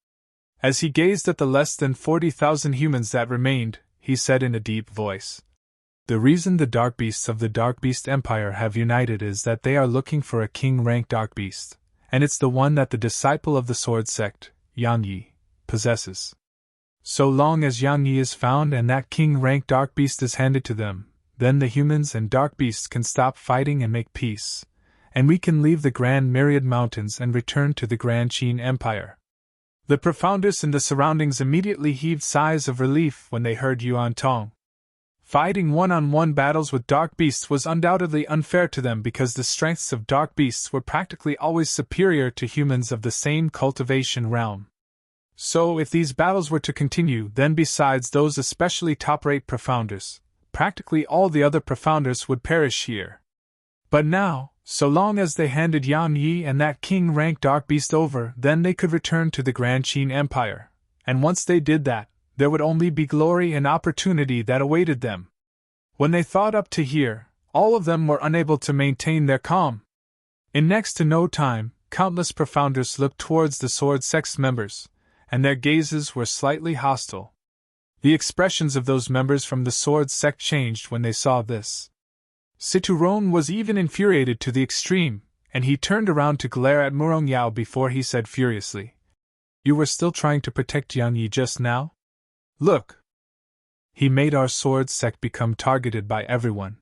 As he gazed at the less than 40,000 humans that remained, he said in a deep voice, "The reason the Dark Beasts of the Dark Beast Empire have united is that they are looking for a king-rank Dark Beast, and it's the one that the disciple of the Sword Sect, Yang Yi, possesses. So long as Yang Yi is found and that king-rank Dark Beast is handed to them, then the humans and Dark Beasts can stop fighting and make peace, and we can leave the Grand Myriad Mountains and return to the Grand Qin Empire." The Profounders in the surroundings immediately heaved sighs of relief when they heard Yuan Tong. Fighting one-on-one battles with Dark Beasts was undoubtedly unfair to them because the strengths of Dark Beasts were practically always superior to humans of the same cultivation realm. So if these battles were to continue, then besides those especially top-rate Profounders, practically all the other Profounders would perish here. But now, so long as they handed Yang Yi and that king-rank Dark Beast over, then they could return to the Grand Qin Empire, and once they did that, there would only be glory and opportunity that awaited them. When they thought up to here, all of them were unable to maintain their calm. In next to no time, countless Profounders looked towards the Sword Sect's members, and their gazes were slightly hostile. The expressions of those members from the Sword Sect changed when they saw this. Situron was even infuriated to the extreme, and he turned around to glare at Murong Yao before he said furiously, "You were still trying to protect Yang Yi just now? Look! He made our Sword Sect become targeted by everyone.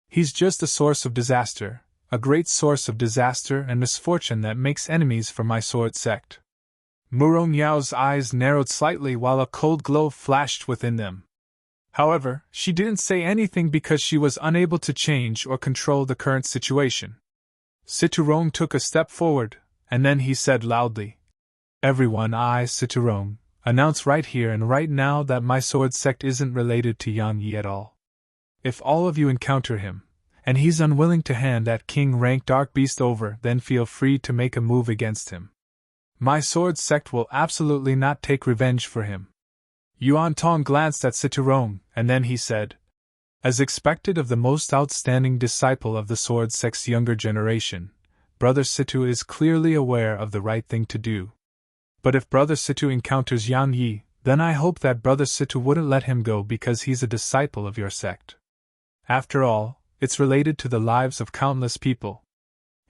He's just a source of disaster, a great source of disaster and misfortune that makes enemies for my Sword Sect." Murong Yao's eyes narrowed slightly while a cold glow flashed within them. However, she didn't say anything because she was unable to change or control the current situation. Situron took a step forward, and then he said loudly, "Everyone, I, Situron, announce right here and right now that my Sword Sect isn't related to Yang Yi at all. If all of you encounter him, and he's unwilling to hand that king-rank Dark Beast over, then feel free to make a move against him. My Sword Sect will absolutely not take revenge for him." Yuan Tong glanced at Situron, and then he said, "As expected of the most outstanding disciple of the Sword Sect's younger generation, Brother Situ is clearly aware of the right thing to do. But if Brother Situ encounters Yang Yi, then I hope that Brother Situ wouldn't let him go because he's a disciple of your sect. After all, it's related to the lives of countless people.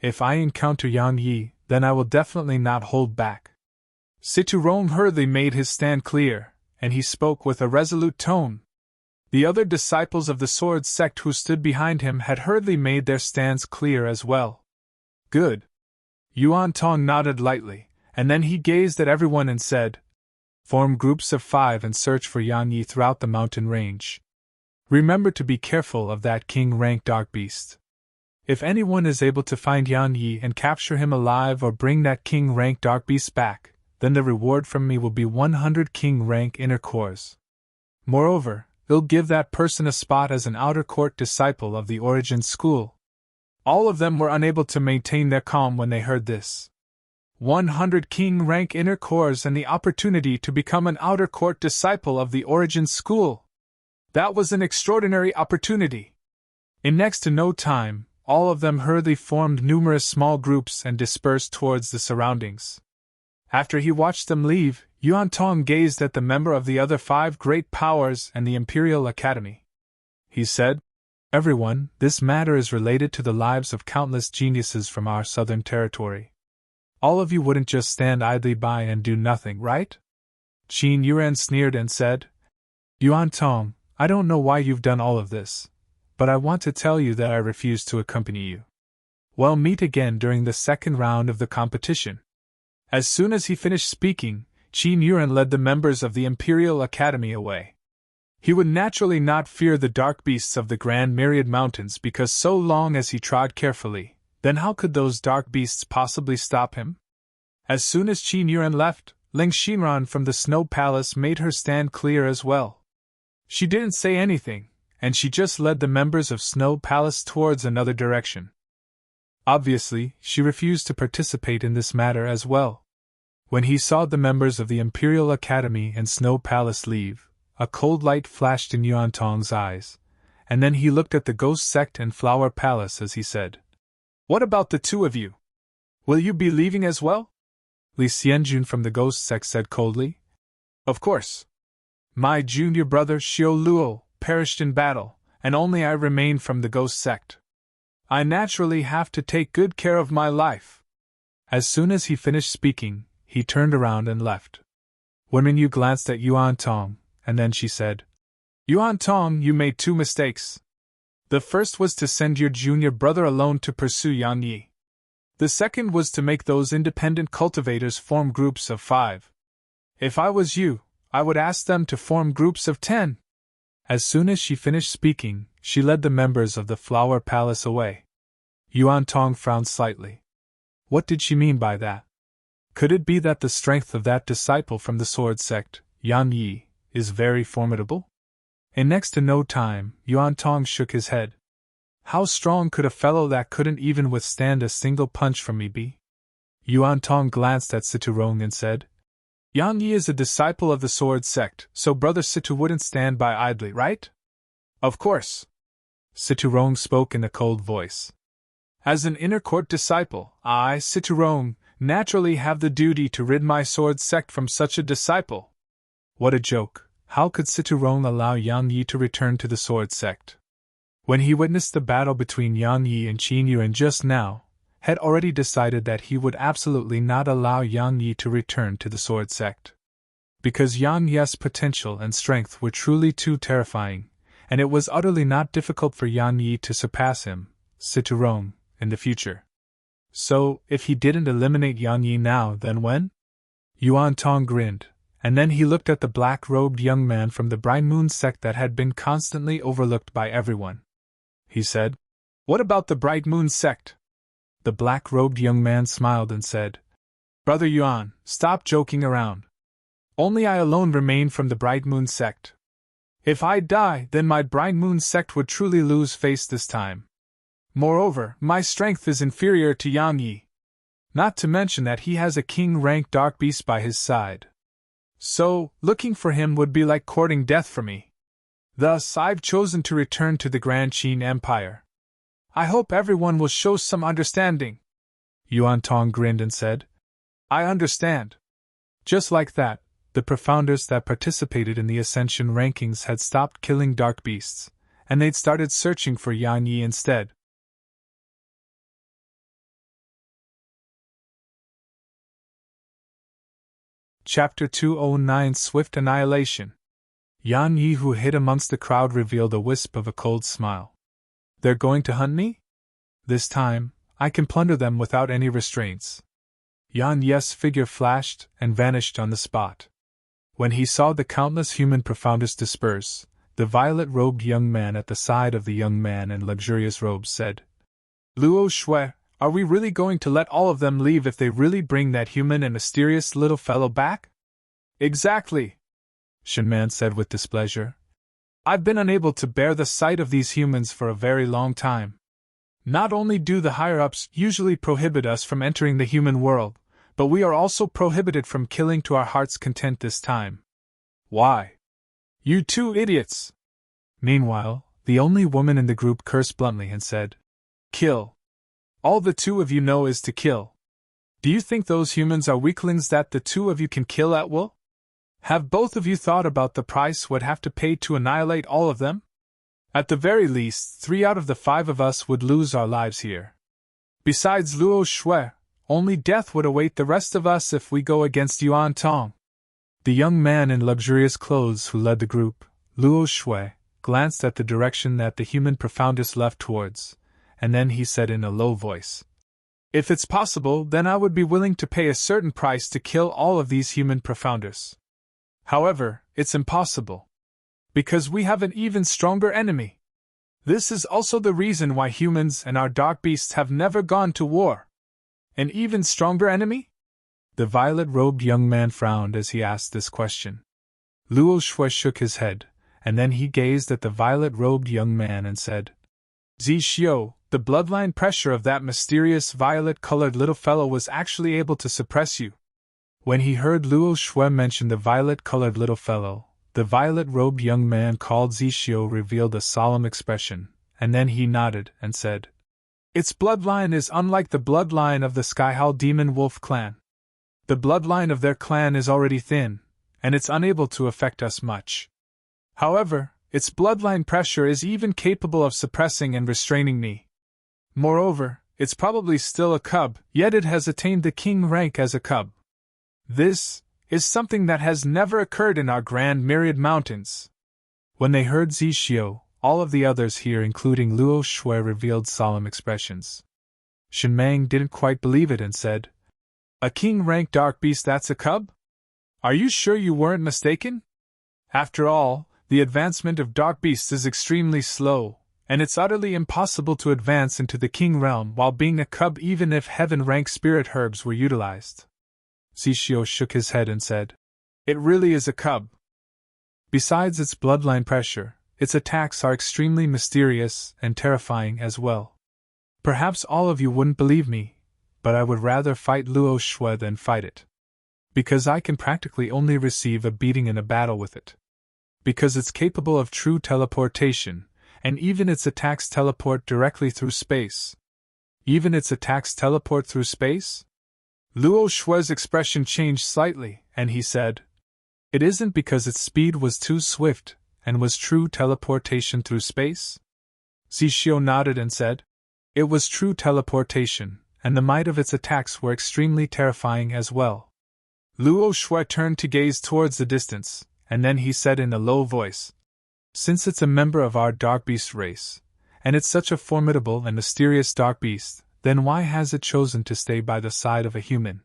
If I encounter Yang Yi, then I will definitely not hold back." Situron hurriedly made his stand clear, and he spoke with a resolute tone. The other disciples of the Sword Sect who stood behind him had hurriedly made their stands clear as well. "Good." Yuan Tong nodded lightly, and then he gazed at everyone and said, "Form groups of 5 and search for Yang Yi throughout the mountain range. Remember to be careful of that king-rank Dark Beast. If anyone is able to find Yang Yi and capture him alive or bring that king-rank Dark Beast back, then the reward from me will be 100 king rank inner cores. Moreover, it'll give that person a spot as an outer court disciple of the Origin School. All of them were unable to maintain their calm when they heard this. 100 king rank inner cores and the opportunity to become an outer court disciple of the Origin School. That was an extraordinary opportunity. In next to no time, all of them hurriedly formed numerous small groups and dispersed towards the surroundings. After he watched them leave, Yuan Tong gazed at the member of the other 5 great powers and the Imperial Academy. He said, "Everyone, this matter is related to the lives of countless geniuses from our southern territory. All of you wouldn't just stand idly by and do nothing, right?" Qin Yuan sneered and said, "Yuan Tong, I don't know why you've done all of this, but I want to tell you that I refuse to accompany you. We'll meet again during the second round of the competition." As soon as he finished speaking, Qin Yuan led the members of the Imperial Academy away. He would naturally not fear the dark beasts of the Grand Myriad Mountains because so long as he trod carefully, then how could those dark beasts possibly stop him? As soon as Qin Yuan left, Ling Xinran from the Snow Palace made her stand clear as well. She didn't say anything, and she just led the members of Snow Palace towards another direction. Obviously, she refused to participate in this matter as well. When he saw the members of the Imperial Academy and Snow Palace leave, a cold light flashed in Yuan Tong's eyes, and then he looked at the Ghost Sect and Flower Palace as he said, "What about the 2 of you? Will you be leaving as well?" Li Xianjun from the Ghost Sect said coldly, "Of course. My junior brother Xiao Luo perished in battle, and only I remain from the Ghost Sect. I naturally have to take good care of my life." As soon as he finished speaking, he turned around and left. Women Yu glanced at Yuan Tong, and then she said, "Yuan Tong, you made 2 mistakes. The first was to send your junior brother alone to pursue Yang Yi. The second was to make those independent cultivators form groups of 5. If I was you, I would ask them to form groups of 10. As soon as she finished speaking, she led the members of the Flower Palace away. Yuan Tong frowned slightly. What did she mean by that? Could it be that the strength of that disciple from the Sword Sect, Yang Yi, is very formidable? In next to no time, Yuan Tong shook his head. How strong could a fellow that couldn't even withstand a single punch from me be? Yuan Tong glanced at Situ Rong and said, "Yang Yi is a disciple of the Sword Sect, so Brother Situ wouldn't stand by idly, right?" "Of course." Situ Rong spoke in a cold voice. "As an inner court disciple, I, Situ Rong, naturally have the duty to rid my Sword Sect from such a disciple." What a joke! How could Situ Rong allow Yang Yi to return to the Sword Sect? When he witnessed the battle between Yang Yi and Qin Yuan just now, had already decided that he would absolutely not allow Yang Yi to return to the Sword Sect. Because Yang Yi's potential and strength were truly too terrifying, and it was utterly not difficult for Yang Yi to surpass him, Situ Rong, in the future. So, if he didn't eliminate Yang Yi now, then when? Yuan Tong grinned, and then he looked at the black-robed young man from the Bright Moon sect that had been constantly overlooked by everyone. He said, "What about the Bright Moon sect?" The black-robed young man smiled and said, "Brother Yuan, stop joking around. Only I alone remain from the Bright Moon sect. If I die, then my Bright Moon sect would truly lose face this time. Moreover, my strength is inferior to Yang Yi. Not to mention that he has a king-rank dark beast by his side. So, looking for him would be like courting death for me. Thus, I've chosen to return to the Grand Qin Empire. I hope everyone will show some understanding." Yuan Tong grinned and said, "I understand." Just like that, the profounders that participated in the Ascension rankings had stopped killing dark beasts, and they'd started searching for Yang Yi instead. Chapter 209 Swift Annihilation. Yang Yi, who hid amongst the crowd, revealed a wisp of a cold smile. "They're going to hunt me? This time, I can plunder them without any restraints." Yang Yi's figure flashed and vanished on the spot. When he saw the countless human profounders disperse, the violet-robed young man at the side of the young man in luxurious robes said, "Luo Shui, Are we really going to let all of them leave if they really bring that human and mysterious little fellow back? Exactly, Shinman said with displeasure. I've been unable to bear the sight of these humans for a very long time. Not only do the higher-ups usually prohibit us from entering the human world, but we are also prohibited from killing to our heart's content this time. Why? You two idiots! Meanwhile, the only woman in the group cursed bluntly and said, Kill. All the two of you know is to kill. Do you think those humans are weaklings that the two of you can kill at will? Have both of you thought about the price we'd have to pay to annihilate all of them? At the very least, 3 out of the 5 of us would lose our lives here. Besides Luo Shui, only death would await the rest of us if we go against Yuan Tong. The young man in luxurious clothes who led the group, Luo Shui, glanced at the direction that the human profoundest left towards, and then he said in a low voice, If it's possible, then I would be willing to pay a certain price to kill all of these human profounders. However, it's impossible. Because we have an even stronger enemy. This is also the reason why humans and our dark beasts have never gone to war. An even stronger enemy? The violet-robed young man frowned as he asked this question. Luo Shui shook his head, and then he gazed at the violet-robed young man and said, Zi Xiu, the bloodline pressure of that mysterious violet-colored little fellow was actually able to suppress you. When he heard Luo Shui mention the violet-colored little fellow, the violet-robed young man called Zi Xiu revealed a solemn expression, and then he nodded and said, Its bloodline is unlike the bloodline of the Skyhowl Demon Wolf clan. The bloodline of their clan is already thin, and it's unable to affect us much. However, its bloodline pressure is even capable of suppressing and restraining me. Moreover, it's probably still a cub, yet it has attained the king rank as a cub. This is something that has never occurred in our Grand Myriad Mountains. When they heard Zi Xiu, all of the others here, including Luo Shui, revealed solemn expressions. Shinmang didn't quite believe it and said, A king rank dark beast that's a cub? Are you sure you weren't mistaken? After all, the advancement of dark beasts is extremely slow, and it's utterly impossible to advance into the king realm while being a cub even if heaven-rank spirit herbs were utilized. Zi Xiu shook his head and said, It really is a cub. Besides its bloodline pressure, its attacks are extremely mysterious and terrifying as well. Perhaps all of you wouldn't believe me, but I would rather fight Luo Shui than fight it. Because I can practically only receive a beating in a battle with it. Because it's capable of true teleportation, and even its attacks teleport directly through space. Even its attacks teleport through space? Luo Shui's expression changed slightly, and he said, It isn't because its speed was too swift, and was true teleportation through space? Zi Xiu nodded and said, It was true teleportation, and the might of its attacks were extremely terrifying as well. Luo Shui turned to gaze towards the distance, and then he said in a low voice, Since it's a member of our dark beast race, and it's such a formidable and mysterious dark beast, then why has it chosen to stay by the side of a human?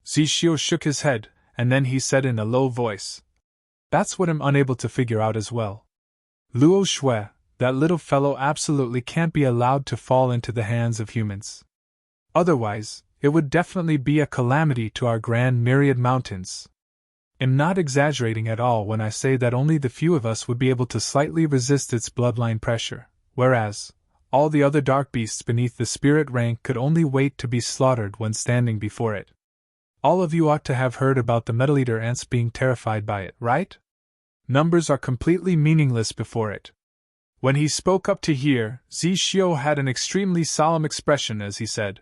Zi Xiu shook his head, and then he said in a low voice, That's what I'm unable to figure out as well. Luo Shui, that little fellow absolutely can't be allowed to fall into the hands of humans. Otherwise, it would definitely be a calamity to our Grand Myriad Mountains. I'm not exaggerating at all when I say that only the few of us would be able to slightly resist its bloodline pressure, whereas all the other dark beasts beneath the spirit rank could only wait to be slaughtered when standing before it. All of you ought to have heard about the Metal Eater ants being terrified by it, right? Numbers are completely meaningless before it. When he spoke up to here, Zi Xiu had an extremely solemn expression as he said,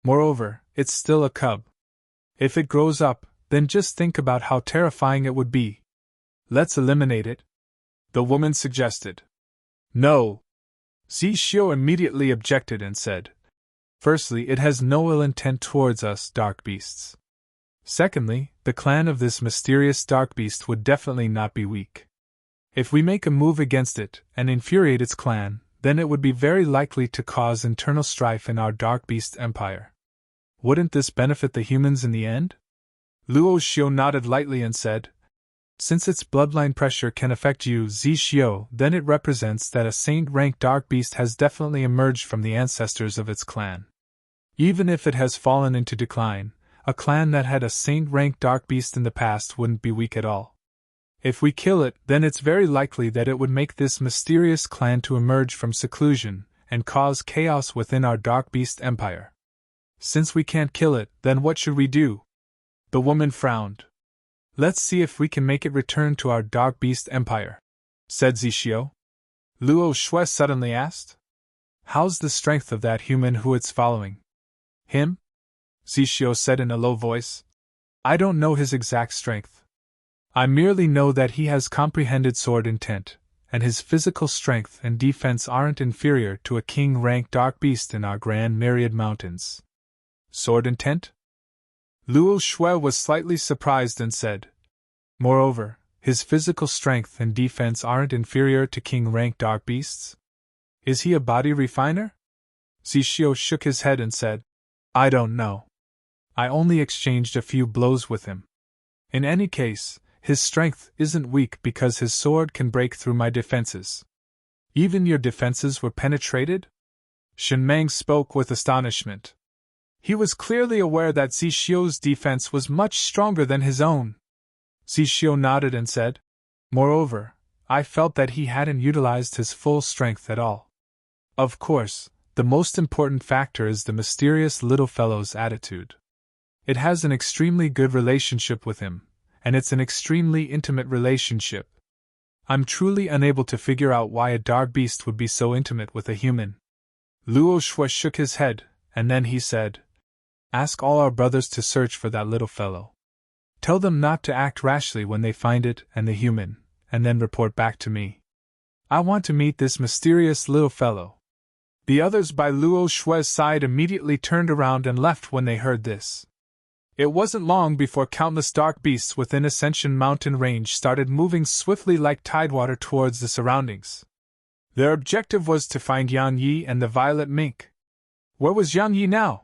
Moreover, it's still a cub. If it grows up, then just think about how terrifying it would be. Let's eliminate it, the woman suggested. No. Zi Xiu immediately objected and said, Firstly, it has no ill intent towards us dark beasts. Secondly, the clan of this mysterious dark beast would definitely not be weak. If we make a move against it and infuriate its clan, then it would be very likely to cause internal strife in our dark beast empire. Wouldn't this benefit the humans in the end? Luo Xiu nodded lightly and said, Since its bloodline pressure can affect you, Zi Xiu, then it represents that a saint-rank dark beast has definitely emerged from the ancestors of its clan. Even if it has fallen into decline, a clan that had a saint-rank dark beast in the past wouldn't be weak at all. If we kill it, then it's very likely that it would make this mysterious clan to emerge from seclusion and cause chaos within our dark beast empire. Since we can't kill it, then what should we do? The woman frowned. Let's see if we can make it return to our dark beast empire, said Zixio. Luo Shui suddenly asked. How's the strength of that human who it's following? Him? Zixio said in a low voice. I don't know his exact strength. I merely know that he has comprehended sword intent, and his physical strength and defense aren't inferior to a king-rank dark beast in our Grand Myriad Mountains. Sword intent? Luo Shui was slightly surprised and said, Moreover, his physical strength and defense aren't inferior to king-rank dark beasts? Is he a body refiner? Zixio shook his head and said, I don't know. I only exchanged a few blows with him. In any case, his strength isn't weak because his sword can break through my defenses. Even your defenses were penetrated? Shen Meng spoke with astonishment. He was clearly aware that Zixio's defense was much stronger than his own. Zixio nodded and said, Moreover, I felt that he hadn't utilized his full strength at all. Of course, the most important factor is the mysterious little fellow's attitude. It has an extremely good relationship with him, and it's an extremely intimate relationship. I'm truly unable to figure out why a dark beast would be so intimate with a human. Luo Shui shook his head, and then he said, Ask all our brothers to search for that little fellow. Tell them not to act rashly when they find it and the human, and then report back to me. I want to meet this mysterious little fellow. The others by Luo Shui's side immediately turned around and left when they heard this. It wasn't long before countless dark beasts within Ascension Mountain range started moving swiftly like tidewater towards the surroundings. Their objective was to find Yan Yi and the violet mink. Where was Yan Yi now?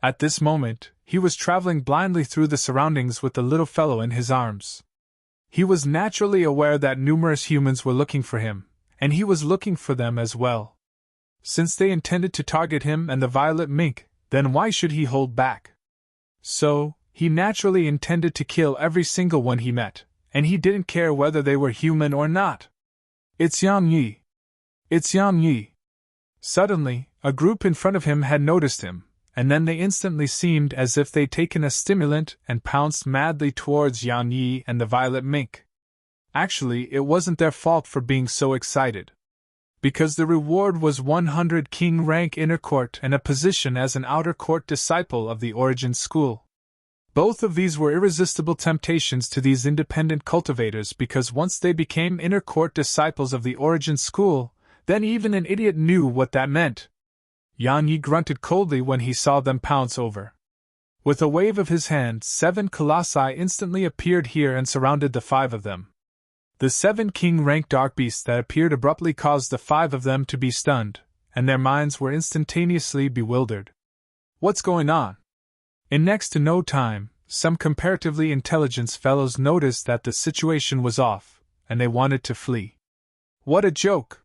At this moment, he was traveling blindly through the surroundings with the little fellow in his arms. He was naturally aware that numerous humans were looking for him, and he was looking for them as well. Since they intended to target him and the violet mink, then why should he hold back? So, he naturally intended to kill every single one he met, and he didn't care whether they were human or not. It's Yan Yi. It's Yan Yi. Suddenly, a group in front of him had noticed him, and then they instantly seemed as if they'd taken a stimulant and pounced madly towards Yan Yi and the violet mink. Actually, it wasn't their fault for being so excited. Because the reward was 100 king rank inner court and a position as an outer court disciple of the Origin School. Both of these were irresistible temptations to these independent cultivators because once they became inner court disciples of the Origin School, then even an idiot knew what that meant. Yan Yi grunted coldly when he saw them pounce over. With a wave of his hand, 7 colossi instantly appeared here and surrounded the 5 of them. The 7 king-rank dark beasts that appeared abruptly caused the 5 of them to be stunned, and their minds were instantaneously bewildered. What's going on? In next to no time, some comparatively intelligent fellows noticed that the situation was off, and they wanted to flee. What a joke!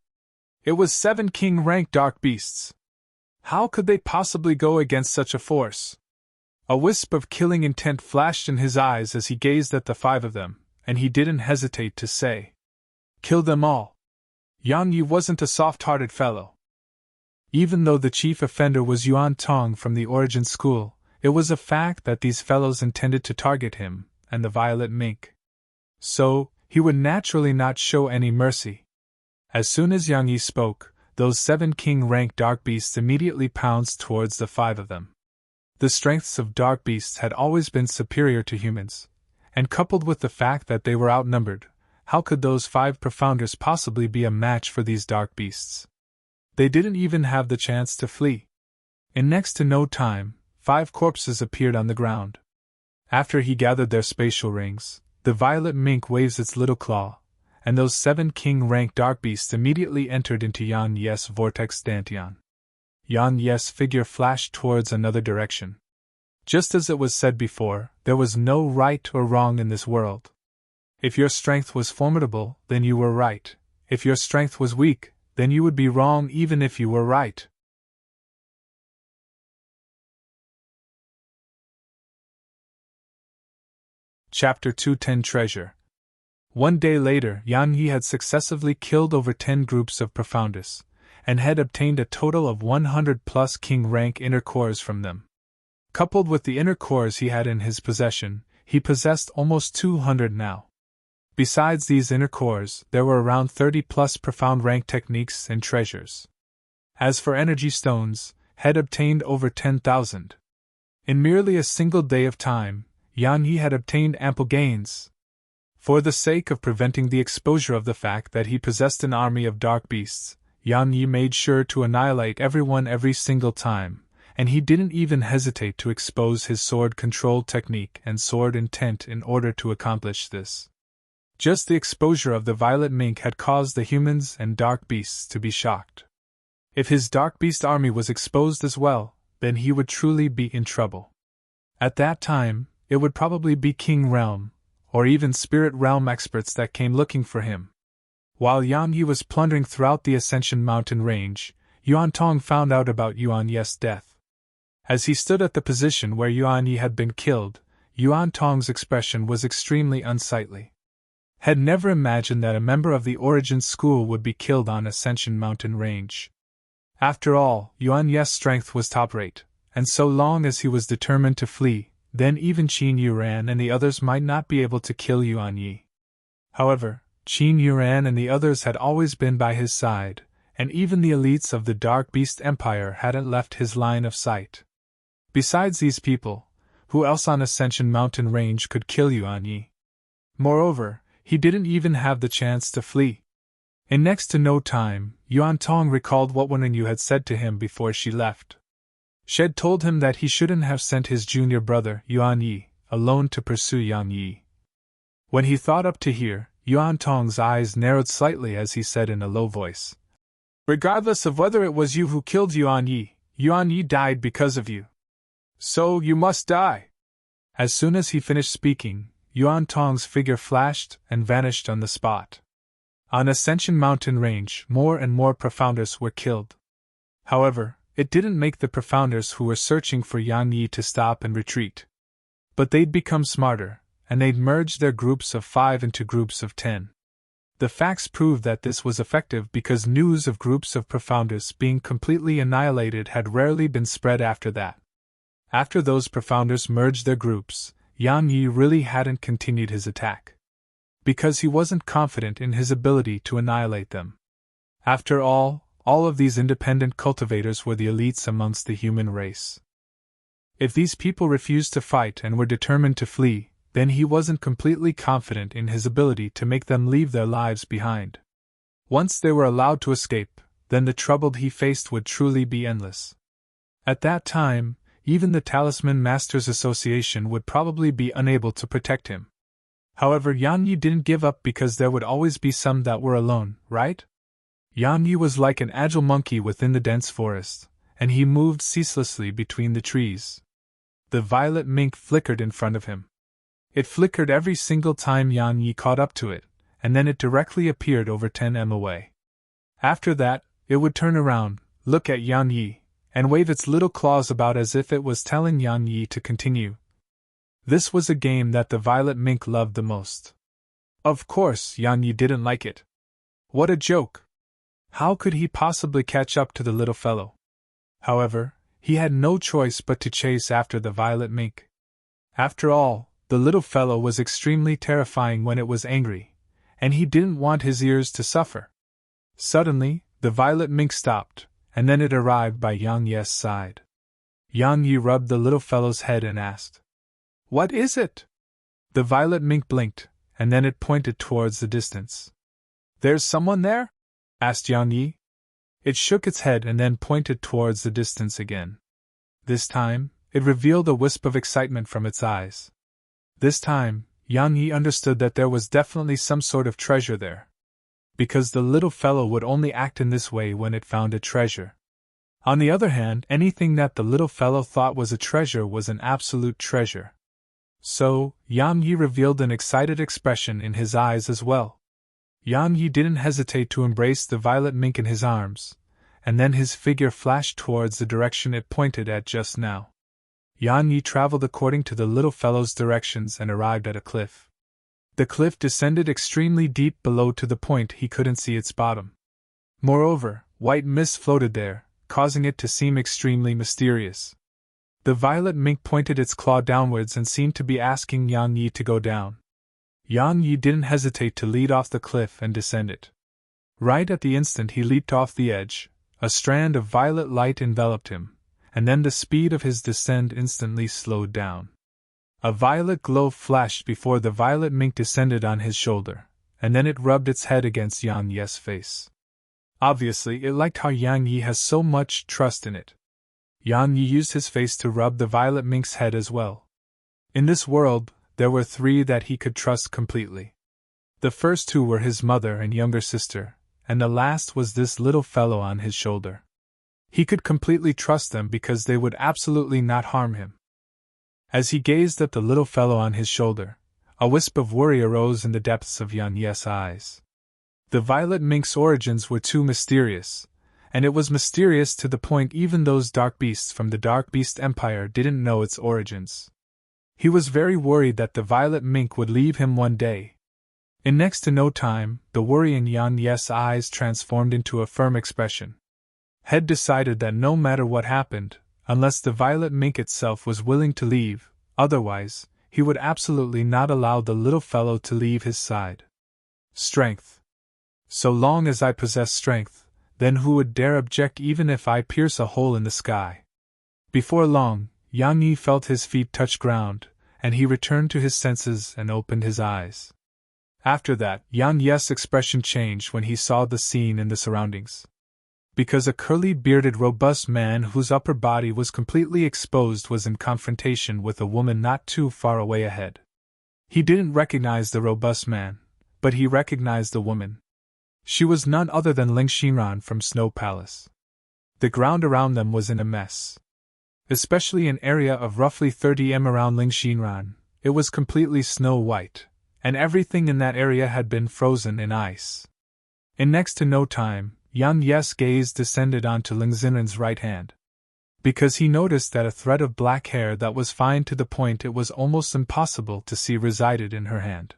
It was 7 king-rank dark beasts. How could they possibly go against such a force? A wisp of killing intent flashed in his eyes as he gazed at the 5 of them, and he didn't hesitate to say, Kill them all. Yan Yi wasn't a soft-hearted fellow. Even though the chief offender was Yuan Tong from the Origin School, it was a fact that these fellows intended to target him and the violet mink. So, he would naturally not show any mercy. As soon as Yang Yi spoke, those 7 king-rank dark beasts immediately pounced towards the 5 of them. The strengths of dark beasts had always been superior to humans, and coupled with the fact that they were outnumbered, how could those 5 profounders possibly be a match for these dark beasts? They didn't even have the chance to flee. In next to no time, 5 corpses appeared on the ground. After he gathered their spatial rings, the violet mink waves its little claw, and those 7 king-rank dark beasts immediately entered into Yan Yi's vortex dantian. Yan Yi's figure flashed towards another direction. Just as it was said before, there was no right or wrong in this world. If your strength was formidable, then you were right. If your strength was weak, then you would be wrong even if you were right. Chapter 210 Treasure. One day later, Yan Yi had successively killed over 10 groups of Profoundus, and had obtained a total of 100 plus king rank inner cores from them. Coupled with the inner cores he had in his possession, he possessed almost 200 now. Besides these inner cores, there were around 30 plus profound rank techniques and treasures. As for energy stones, had obtained over 10,000. In merely a single day of time, Yan Yi had obtained ample gains. For the sake of preventing the exposure of the fact that he possessed an army of dark beasts, Yan Yi made sure to annihilate everyone every single time, and he didn't even hesitate to expose his sword control technique and sword intent in order to accomplish this. Just the exposure of the violet mink had caused the humans and dark beasts to be shocked. If his dark beast army was exposed as well, then he would truly be in trouble. At that time, it would probably be King Realm, or even Spirit Realm experts that came looking for him. While Yan Yi was plundering throughout the Ascension Mountain range, Yuan Tong found out about Yuan Yi's death. As he stood at the position where Yuan Yi had been killed, Yuan Tong's expression was extremely unsightly. Had never imagined that a member of the Origin School would be killed on Ascension Mountain range. After all, Yuan Yi's strength was top-rate, and so long as he was determined to flee, then even Qin Yuran and the others might not be able to kill Yuan Yi. However, Qin Yuran and the others had always been by his side, and even the elites of the Dark Beast Empire hadn't left his line of sight. Besides these people, who else on Ascension Mountain range could kill Yuan Yi? Moreover, he didn't even have the chance to flee. In next to no time, Yuan Tong recalled what Wen Yu had said to him before she left. She had told him that he shouldn't have sent his junior brother, Yuan Yi, alone to pursue Yan Yi. When he thought up to here, Yuan Tong's eyes narrowed slightly as he said in a low voice, "Regardless of whether it was you who killed Yuan Yi died because of you. So you must die." As soon as he finished speaking, Yuan Tong's figure flashed and vanished on the spot. On Ascension Mountain range, more and more Profounders were killed. However, it didn't make the Profounders who were searching for Yan Yi to stop and retreat. But they'd become smarter, and they'd merge their groups of 5 into groups of 10. The facts proved that this was effective because news of groups of Profounders being completely annihilated had rarely been spread after that. After those Profounders merged their groups, Yan Yi really hadn't continued his attack. Because he wasn't confident in his ability to annihilate them. After all of these independent cultivators were the elites amongst the human race. If these people refused to fight and were determined to flee, then he wasn't completely confident in his ability to make them leave their lives behind. Once they were allowed to escape, then the trouble he faced would truly be endless. At that time, even the Talisman Masters Association would probably be unable to protect him. However, Yan Yi didn't give up because there would always be some that were alone, right? Yan Yi was like an agile monkey within the dense forest, and he moved ceaselessly between the trees. The violet mink flickered in front of him. It flickered every single time Yan Yi caught up to it, and then it directly appeared over 10 m away. After that, it would turn around, look at Yan Yi, and wave its little claws about as if it was telling Yan Yi to continue. This was a game that the violet mink loved the most. Of course, Yan Yi didn't like it. What a joke! How could he possibly catch up to the little fellow? However, he had no choice but to chase after the violet mink. After all, the little fellow was extremely terrifying when it was angry, and he didn't want his ears to suffer. Suddenly, the violet mink stopped, and then it arrived by Yang Yi's side. Yang Yi rubbed the little fellow's head and asked, "What is it?" The violet mink blinked, and then it pointed towards the distance. "There's someone there?" asked Yang Yi. It shook its head and then pointed towards the distance again. This time, it revealed a wisp of excitement from its eyes. This time, Yang Yi understood that there was definitely some sort of treasure there. Because the little fellow would only act in this way when it found a treasure. On the other hand, anything that the little fellow thought was a treasure was an absolute treasure. So, Yang Yi revealed an excited expression in his eyes as well. Yang Yi didn't hesitate to embrace the violet mink in his arms, and then his figure flashed towards the direction it pointed at just now. Yan Yi traveled according to the little fellow's directions and arrived at a cliff. The cliff descended extremely deep below to the point he couldn't see its bottom. Moreover, white mist floated there, causing it to seem extremely mysterious. The violet mink pointed its claw downwards and seemed to be asking Yan Yi to go down. Yan Yi didn't hesitate to lead off the cliff and descend it. Right at the instant he leaped off the edge, a strand of violet light enveloped him, and then the speed of his descent instantly slowed down. A violet glow flashed before the violet mink descended on his shoulder, and then it rubbed its head against Yan Yi's face. Obviously, it liked how Yan Yi has so much trust in it. Yan Yi used his face to rub the violet mink's head as well. In this world, there were three that he could trust completely. The first two were his mother and younger sister, and the last was this little fellow on his shoulder. He could completely trust them because they would absolutely not harm him. As he gazed at the little fellow on his shoulder, a wisp of worry arose in the depths of Yan Yi's eyes. The violet mink's origins were too mysterious, and it was mysterious to the point even those dark beasts from the Dark Beast Empire didn't know its origins. He was very worried that the violet mink would leave him one day. In next to no time, the worry in Yan Yi's eyes transformed into a firm expression. Head decided that no matter what happened, unless the violet mink itself was willing to leave, otherwise, he would absolutely not allow the little fellow to leave his side. Strength. So long as I possess strength, then who would dare object even if I pierce a hole in the sky? Before long, Yan Yi felt his feet touch ground, and he returned to his senses and opened his eyes. After that, Yan Yi's expression changed when he saw the scene in the surroundings. Because a curly-bearded robust man whose upper body was completely exposed was in confrontation with a woman not too far away ahead. He didn't recognize the robust man, but he recognized the woman. She was none other than Ling Xinran from Snow Palace. The ground around them was in a mess. Especially an area of roughly 30 m around Ling Xinran, it was completely snow-white, and everything in that area had been frozen in ice. In next to no time, Yan Yi's gaze descended onto Ling Xinran's right hand. Because he noticed that a thread of black hair that was fine to the point it was almost impossible to see resided in her hand.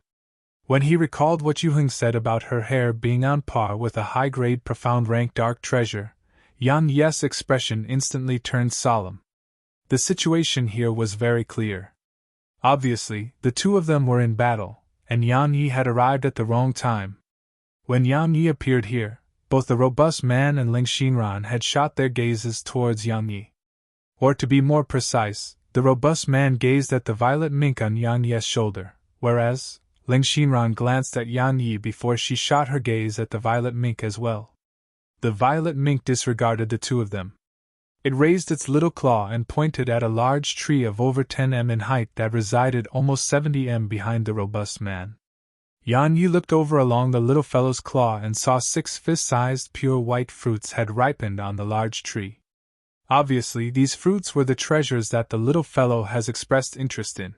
When he recalled what Yuheng said about her hair being on par with a high-grade profound rank dark treasure, Yan Yi's expression instantly turned solemn. The situation here was very clear. Obviously, the two of them were in battle, and Yan Yi had arrived at the wrong time. When Yan Yi appeared here, both the robust man and Ling Xinran had shot their gazes towards Yan Yi. Or to be more precise, the robust man gazed at the violet mink on Yan Yi's shoulder, whereas Ling Xinran glanced at Yan Yi before she shot her gaze at the violet mink as well. The violet mink disregarded the two of them. It raised its little claw and pointed at a large tree of over 10 m in height that resided almost 70 m behind the robust man. Yan Yi looked over along the little fellow's claw and saw 6 fist-sized pure white fruits had ripened on the large tree. Obviously, these fruits were the treasures that the little fellow has expressed interest in.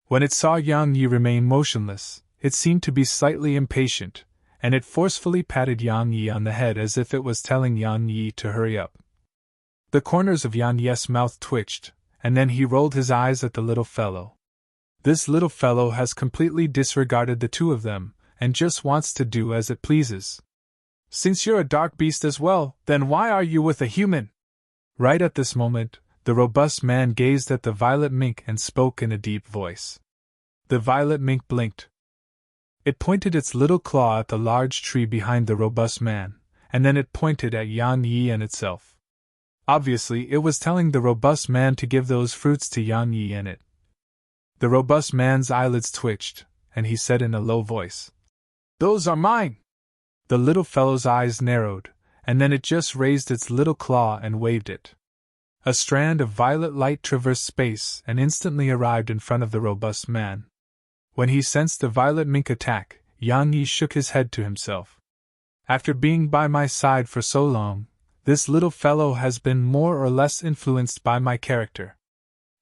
When it saw Yan Yi remain motionless, it seemed to be slightly impatient, and it forcefully patted Yan Yi on the head as if it was telling Yan Yi to hurry up. The corners of Yan Yi's mouth twitched, and then he rolled his eyes at the little fellow. This little fellow has completely disregarded the two of them, and just wants to do as it pleases. Since you're a dark beast as well, then why are you with a human? Right at this moment, the robust man gazed at the violet mink and spoke in a deep voice. The violet mink blinked. It pointed its little claw at the large tree behind the robust man, and then it pointed at Yan Yi and itself. Obviously, it was telling the robust man to give those fruits to Yan Yi and it. The robust man's eyelids twitched, and he said in a low voice, "Those are mine!" The little fellow's eyes narrowed, and then it just raised its little claw and waved it. A strand of violet light traversed space and instantly arrived in front of the robust man. When he sensed the violet mink attack, Yan Yi shook his head to himself. After being by my side for so long, this little fellow has been more or less influenced by my character.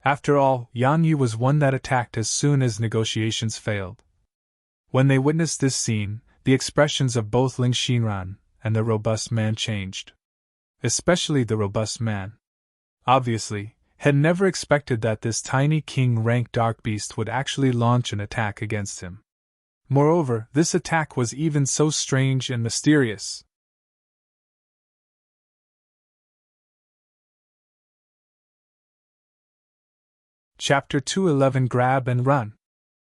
After all, Yan Yi was one that attacked as soon as negotiations failed. When they witnessed this scene, the expressions of both Ling Xinran and the robust man changed. Especially the robust man. Obviously, had never expected that this tiny king-rank dark beast would actually launch an attack against him. Moreover, this attack was even so strange and mysterious. Chapter 211 Grab and Run.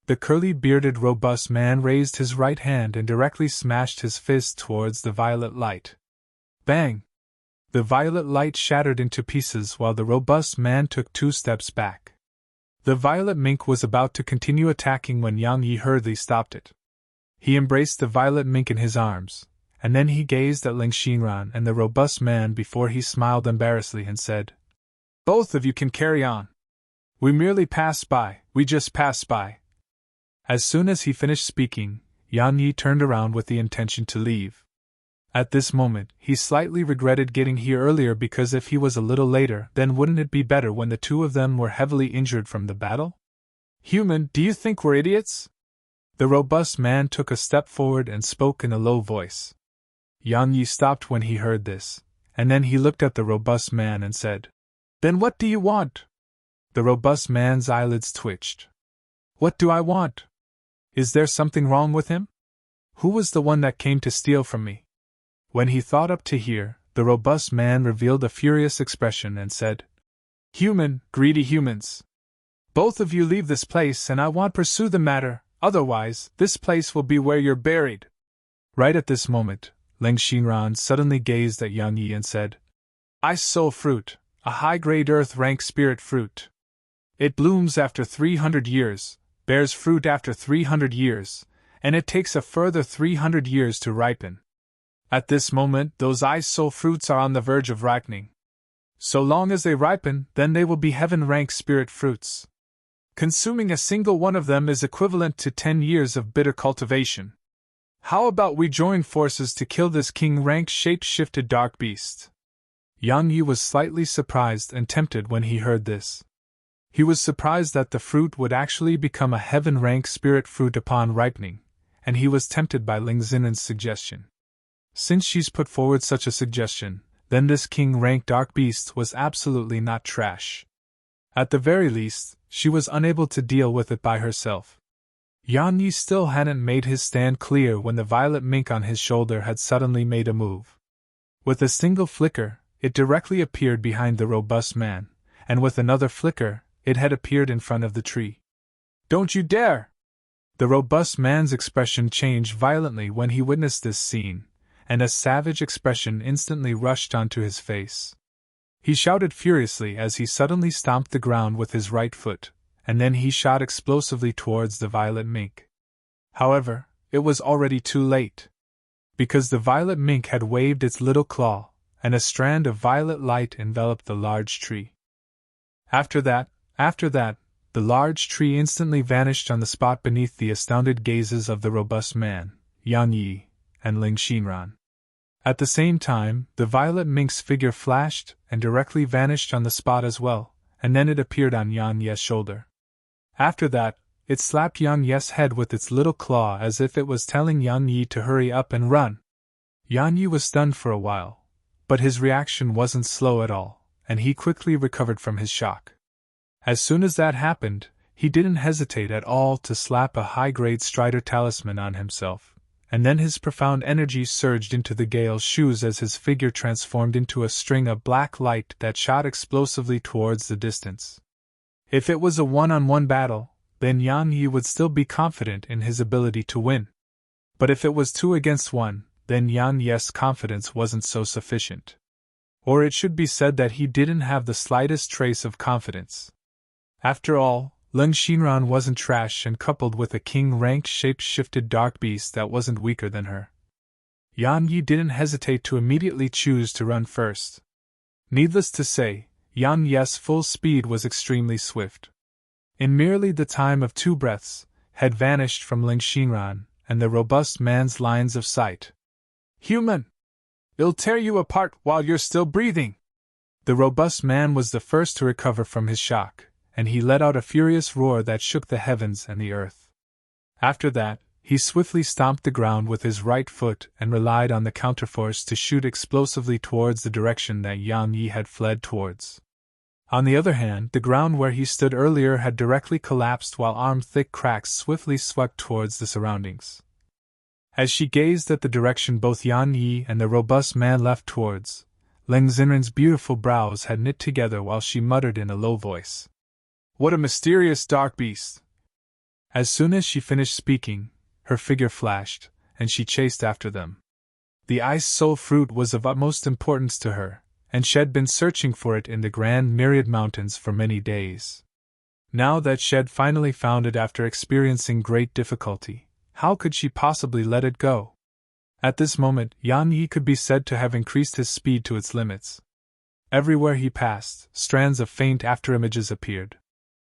The curly-bearded, robust man raised his right hand and directly smashed his fist towards the violet light. Bang! The violet light shattered into pieces while the robust man took 2 steps back. The violet mink was about to continue attacking when Yang Yi hurriedly stopped it. He embraced the violet mink in his arms, and then he gazed at Ling Xinran and the robust man before he smiled embarrassedly and said, "Both of you can carry on. We merely passed by, we just passed by." As soon as he finished speaking, Yang Yi turned around with the intention to leave. At this moment, he slightly regretted getting here earlier because if he was a little later, then wouldn't it be better when the 2 of them were heavily injured from the battle? "Human, do you think we're idiots?" The robust man took a step forward and spoke in a low voice. Yang Yi stopped when he heard this, and then he looked at the robust man and said, "Then what do you want?" The robust man's eyelids twitched. "What do I want? Is there something wrong with him? Who was the one that came to steal from me?" When he thought up to here, the robust man revealed a furious expression and said, "Human, greedy humans! Both of you leave this place and I won't pursue the matter, otherwise, this place will be where you're buried." Right at this moment, Ling Xinran suddenly gazed at Yang Yi and said, "Ice soul fruit, a high-grade earth-rank spirit fruit. It blooms after 300 years, bears fruit after 300 years, and it takes a further 300 years to ripen. At this moment, those ice soul fruits are on the verge of ripening. So long as they ripen, then they will be heaven-rank spirit fruits. Consuming a single one of them is equivalent to 10 years of bitter cultivation. How about we join forces to kill this king-rank shape-shifted dark beast?" Yang Yi was slightly surprised and tempted when he heard this. He was surprised that the fruit would actually become a heaven-rank spirit fruit upon ripening, and he was tempted by Ling Xinan's suggestion. Since she's put forward such a suggestion, then this king-rank dark beast was absolutely not trash. At the very least, she was unable to deal with it by herself. Yang Yi still hadn't made his stand clear when the violet mink on his shoulder had suddenly made a move. With a single flicker, it directly appeared behind the robust man, and with another flicker, it had appeared in front of the tree. "Don't you dare!" The robust man's expression changed violently when he witnessed this scene, and a savage expression instantly rushed onto his face. He shouted furiously as he suddenly stomped the ground with his right foot, and then he shot explosively towards the violet mink. However, it was already too late. Because the violet mink had waved its little claw, and a strand of violet light enveloped the large tree. After that, the large tree instantly vanished on the spot beneath the astounded gazes of the robust man, Yang Yi, and Ling Xinran. At the same time, the violet mink's figure flashed and directly vanished on the spot as well, and then it appeared on Yang Yi's shoulder. After that, it slapped Yang Yi's head with its little claw as if it was telling Yang Yi to hurry up and run. Yang Yi was stunned for a while, but his reaction wasn't slow at all, and he quickly recovered from his shock. As soon as that happened, he didn't hesitate at all to slap a high-grade Strider talisman on himself, and then his profound energy surged into the Gale's shoes as his figure transformed into a string of black light that shot explosively towards the distance. If it was a one-on-one battle, then Yang Yi would still be confident in his ability to win. But if it was 2 against 1, then Yang Yi's confidence wasn't so sufficient. Or it should be said that he didn't have the slightest trace of confidence. After all, Ling Xinran wasn't trash, and coupled with a king-rank shape-shifted dark beast that wasn't weaker than her. Yang Yi didn't hesitate to immediately choose to run first. Needless to say, Yang Yi's full speed was extremely swift. In merely the time of 2 breaths, had vanished from Ling Xinran and the robust man's lines of sight. "Human! It'll tear you apart while you're still breathing!" The robust man was the first to recover from his shock, and he let out a furious roar that shook the heavens and the earth. After that, he swiftly stomped the ground with his right foot and relied on the counterforce to shoot explosively towards the direction that Yang Yi had fled towards. On the other hand, the ground where he stood earlier had directly collapsed while arm-thick cracks swiftly swept towards the surroundings. As she gazed at the direction both Yan Yi and the robust man left towards, Ling Xinren's beautiful brows had knit together while she muttered in a low voice, "What a mysterious dark beast!" As soon as she finished speaking, her figure flashed, and she chased after them. The ice soul fruit was of utmost importance to her, and she had been searching for it in the Grand Myriad Mountains for many days. Now that she had finally found it after experiencing great difficulty, how could she possibly let it go? At this moment, Yan Yi could be said to have increased his speed to its limits. Everywhere he passed, strands of faint afterimages appeared.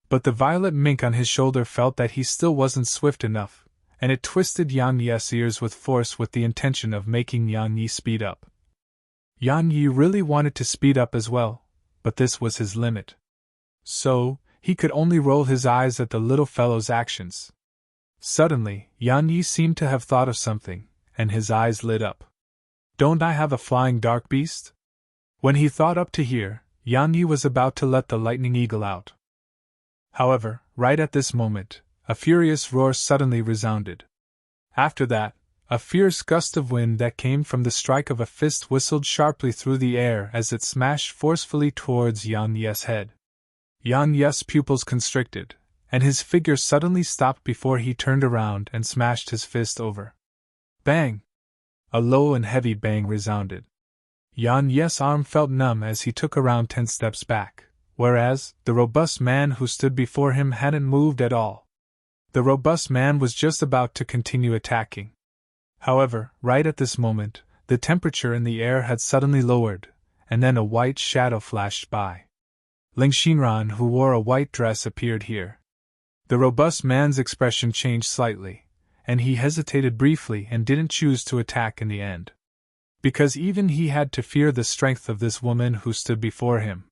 But the violet mink on his shoulder felt that he still wasn't swift enough, and it twisted Yan Yi's ears with force with the intention of making Yan Yi speed up. Yan Yi really wanted to speed up as well, but this was his limit. So, he could only roll his eyes at the little fellow's actions. Suddenly, Yan Yi seemed to have thought of something, and his eyes lit up. "Don't I have a flying dark beast?" When he thought up to here, Yan Yi was about to let the lightning eagle out. However, right at this moment, a furious roar suddenly resounded. After that, a fierce gust of wind that came from the strike of a fist whistled sharply through the air as it smashed forcefully towards Yan Yi's head. Yan Yi's pupils constricted, and his figure suddenly stopped before he turned around and smashed his fist over. Bang! A low and heavy bang resounded. Yan Yi's arm felt numb as he took around 10 steps back, whereas the robust man who stood before him hadn't moved at all. The robust man was just about to continue attacking. However, right at this moment, the temperature in the air had suddenly lowered, and then a white shadow flashed by. Ling Xinran, who wore a white dress, appeared here. The robust man's expression changed slightly, and he hesitated briefly and didn't choose to attack in the end. Because even he had to fear the strength of this woman who stood before him.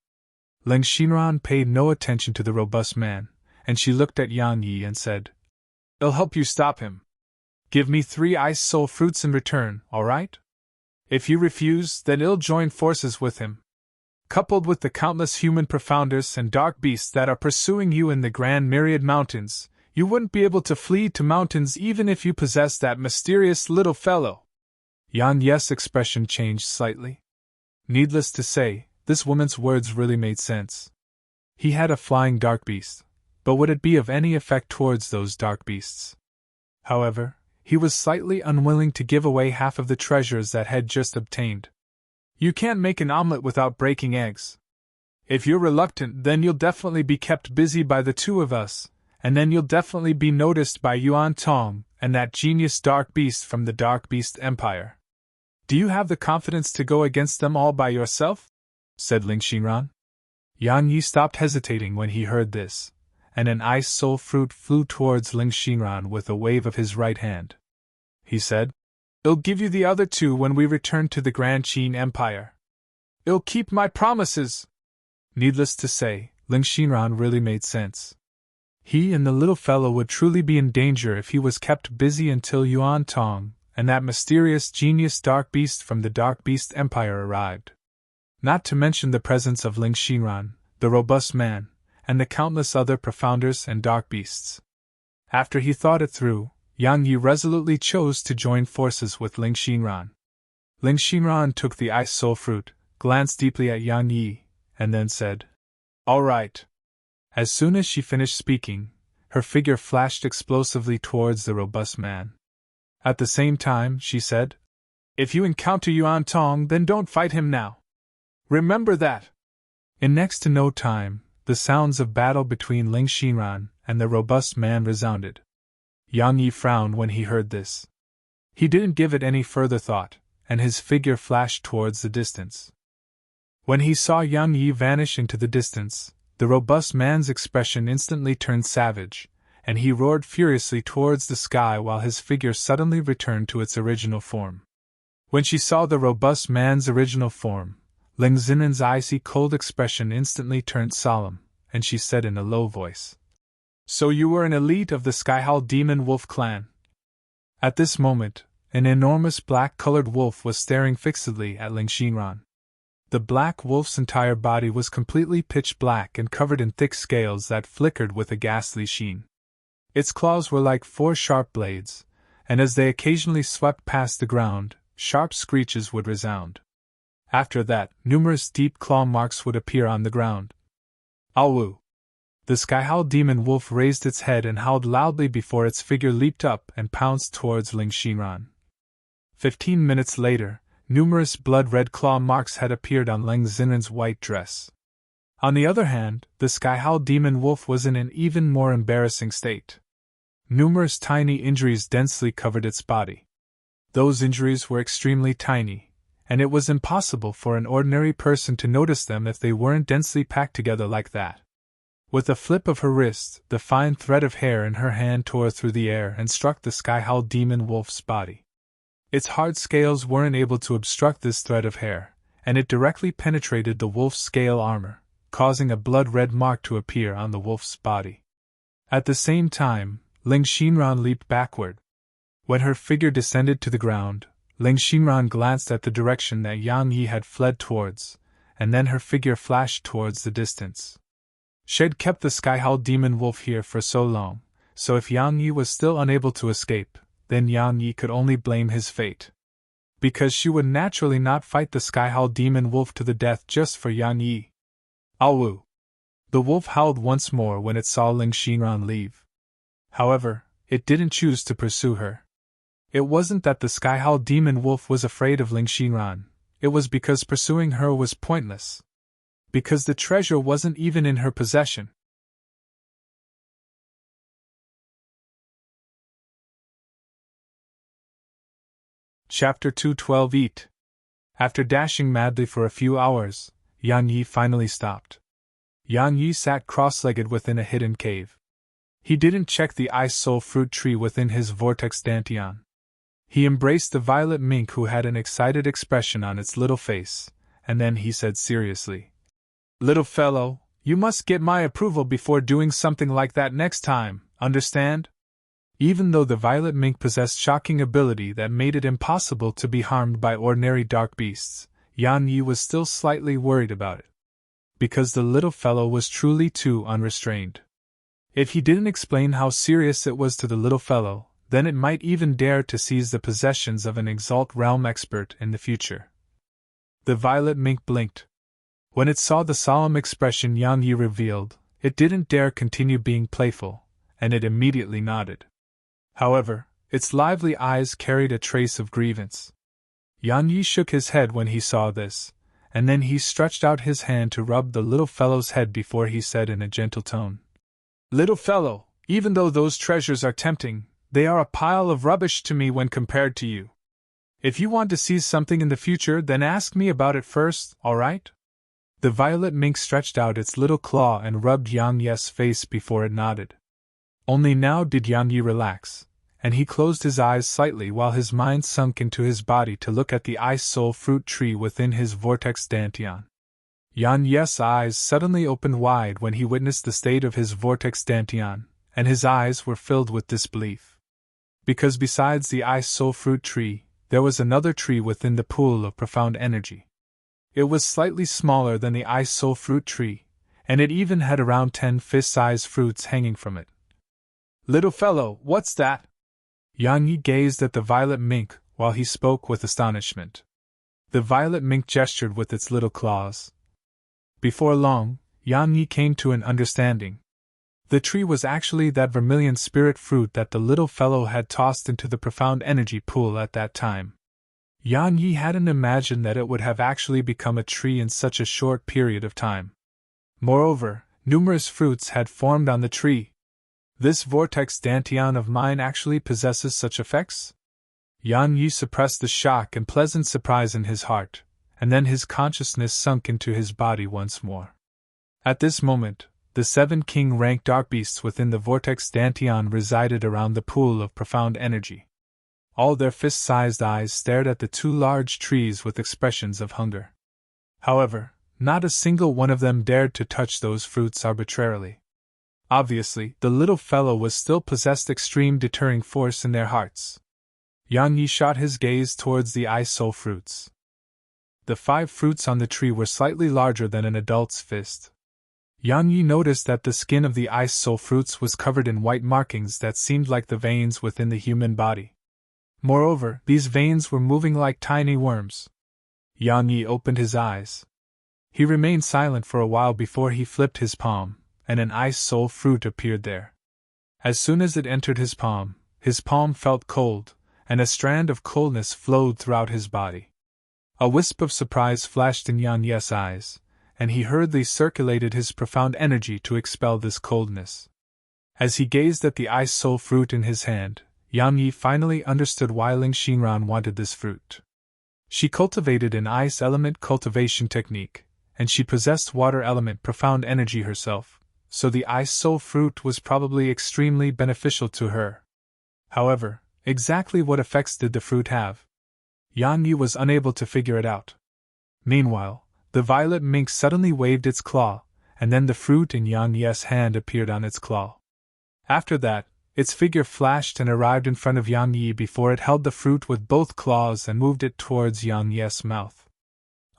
Ling Xinran paid no attention to the robust man, and she looked at Yan Yi and said, "I'll help you stop him. Give me 3 ice soul fruits in return, alright? If you refuse, then I'll join forces with him. Coupled with the countless human profounders and dark beasts that are pursuing you in the Grand Myriad Mountains, you wouldn't be able to flee to mountains even if you possessed that mysterious little fellow." Yan Yi's expression changed slightly. Needless to say, this woman's words really made sense. He had a flying dark beast, but would it be of any effect towards those dark beasts? However, he was slightly unwilling to give away half of the treasures that had just obtained. "You can't make an omelet without breaking eggs. If you're reluctant, then you'll definitely be kept busy by the 2 of us, and then you'll definitely be noticed by Yuan Tong and that genius dark beast from the Dark Beast Empire. Do you have the confidence to go against them all by yourself?" said Ling Xinran. Yan Yi stopped hesitating when he heard this, and an ice soul fruit flew towards Ling Xinran with a wave of his right hand. He said, "I'll give you the other 2 when we return to the Grand Qin Empire. I'll keep my promises." Needless to say, Ling Xinran really made sense. He and the little fellow would truly be in danger if he was kept busy until Yuan Tong and that mysterious genius dark beast from the Dark Beast Empire arrived. Not to mention the presence of Ling Xinran, the robust man, and the countless other profounders and dark beasts. After he thought it through, Yang Yi resolutely chose to join forces with Ling Xinran. Ling Xinran took the ice soul fruit, glanced deeply at Yang Yi, and then said, "All right." As soon as she finished speaking, her figure flashed explosively towards the robust man. At the same time, she said, "If you encounter Yuan Tong, then don't fight him now. Remember that." In next to no time, the sounds of battle between Ling Xinran and the robust man resounded. Yang Yi frowned when he heard this. He didn't give it any further thought, and his figure flashed towards the distance. When he saw Yang Yi vanish into the distance, the robust man's expression instantly turned savage, and he roared furiously towards the sky while his figure suddenly returned to its original form. When she saw the robust man's original form, Ling Xinan's icy cold expression instantly turned solemn, and she said in a low voice, "So you were an elite of the Skyhowl Demon Wolf clan?" At this moment, an enormous black-colored wolf was staring fixedly at Ling Xinran. The black wolf's entire body was completely pitch black and covered in thick scales that flickered with a ghastly sheen. Its claws were like 4 sharp blades, and as they occasionally swept past the ground, sharp screeches would resound. After that, numerous deep claw marks would appear on the ground. Awu! The sky-howl demon wolf raised its head and howled loudly before its figure leaped up and pounced towards Ling Xinran. 15 minutes later, numerous blood-red claw marks had appeared on Ling Xinran's white dress. On the other hand, the sky-howl demon wolf was in an even more embarrassing state. Numerous tiny injuries densely covered its body. Those injuries were extremely tiny, and it was impossible for an ordinary person to notice them if they weren't densely packed together like that. With a flip of her wrist, the fine thread of hair in her hand tore through the air and struck the sky-howl demon wolf's body. Its hard scales weren't able to obstruct this thread of hair, and it directly penetrated the wolf's scale armor, causing a blood-red mark to appear on the wolf's body. At the same time, Ling Xinran leaped backward. When her figure descended to the ground, Ling Xinran glanced at the direction that Yang Yi had fled towards, and then her figure flashed towards the distance. She'd kept the sky-howl demon wolf here for so long, so if Yang Yi was still unable to escape, then Yang Yi could only blame his fate. Because she would naturally not fight the sky-howl demon wolf to the death just for Yang Yi. Awu! The wolf howled once more when it saw Ling Xinran leave. However, it didn't choose to pursue her. It wasn't that the sky-howl demon wolf was afraid of Ling Xinran, it was because pursuing her was pointless. Because the treasure wasn't even in her possession. Chapter 212 Eat. After dashing madly for a few hours, Yang Yi finally stopped. Yang Yi sat cross-legged within a hidden cave. He didn't check the ice soul fruit tree within his vortex dantian. He embraced the violet mink who had an excited expression on its little face, and then he said seriously, "Little fellow, you must get my approval before doing something like that next time, understand?" Even though the violet mink possessed shocking ability that made it impossible to be harmed by ordinary dark beasts, Yang Yi was still slightly worried about it. Because the little fellow was truly too unrestrained. If he didn't explain how serious it was to the little fellow, then it might even dare to seize the possessions of an Exalt Realm expert in the future. The violet mink blinked. When it saw the solemn expression Yang Yi revealed, it didn't dare continue being playful, and it immediately nodded. However, its lively eyes carried a trace of grievance. Yang Yi shook his head when he saw this, and then he stretched out his hand to rub the little fellow's head before he said in a gentle tone, "Little fellow, even though those treasures are tempting, they are a pile of rubbish to me when compared to you. If you want to seize something in the future, then ask me about it first, all right?" The violet mink stretched out its little claw and rubbed Yang Yi's face before it nodded. Only now did Yang Yi relax, and he closed his eyes slightly while his mind sunk into his body to look at the ice soul fruit tree within his vortex dantian. Yang Yi's eyes suddenly opened wide when he witnessed the state of his vortex dantian, and his eyes were filled with disbelief. Because besides the ice soul fruit tree, there was another tree within the pool of profound energy. It was slightly smaller than the ice soul fruit tree, and it even had around 10 fist-sized fruits hanging from it. "Little fellow, what's that?" Yang Yi gazed at the violet mink while he spoke with astonishment. The violet mink gestured with its little claws. Before long, Yang Yi came to an understanding. The tree was actually that vermilion spirit fruit that the little fellow had tossed into the profound energy pool at that time. Yang Yi hadn't imagined that it would have actually become a tree in such a short period of time. Moreover, numerous fruits had formed on the tree. This vortex dantian of mine actually possesses such effects? Yang Yi suppressed the shock and pleasant surprise in his heart, and then his consciousness sunk into his body once more. At this moment, the 7 king-rank dark beasts within the vortex dantian resided around the pool of profound energy. All their fist-sized eyes stared at the 2 large trees with expressions of hunger. However, not a single one of them dared to touch those fruits arbitrarily. Obviously, the little fellow was still possessed extreme deterring force in their hearts. Yang Yi shot his gaze towards the ice soul fruits. The 5 fruits on the tree were slightly larger than an adult's fist. Yang Yi noticed that the skin of the ice soul fruits was covered in white markings that seemed like the veins within the human body. Moreover, these veins were moving like tiny worms. Yang Yi opened his eyes. He remained silent for a while before he flipped his palm, and an ice soul fruit appeared there. As soon as it entered his palm felt cold, and a strand of coldness flowed throughout his body. A wisp of surprise flashed in Yang Yi's eyes, and he hurriedly circulated his profound energy to expel this coldness. As he gazed at the ice soul fruit in his hand, Yang Yi finally understood why Ling Xinran wanted this fruit. She cultivated an ice element cultivation technique, and she possessed water element profound energy herself, so the ice soul fruit was probably extremely beneficial to her. However, exactly what effects did the fruit have? Yang Yi was unable to figure it out. Meanwhile, the violet mink suddenly waved its claw, and then the fruit in Yang Yi's hand appeared on its claw. After that, its figure flashed and arrived in front of Yang Yi before it held the fruit with both claws and moved it towards Yang Yi's mouth.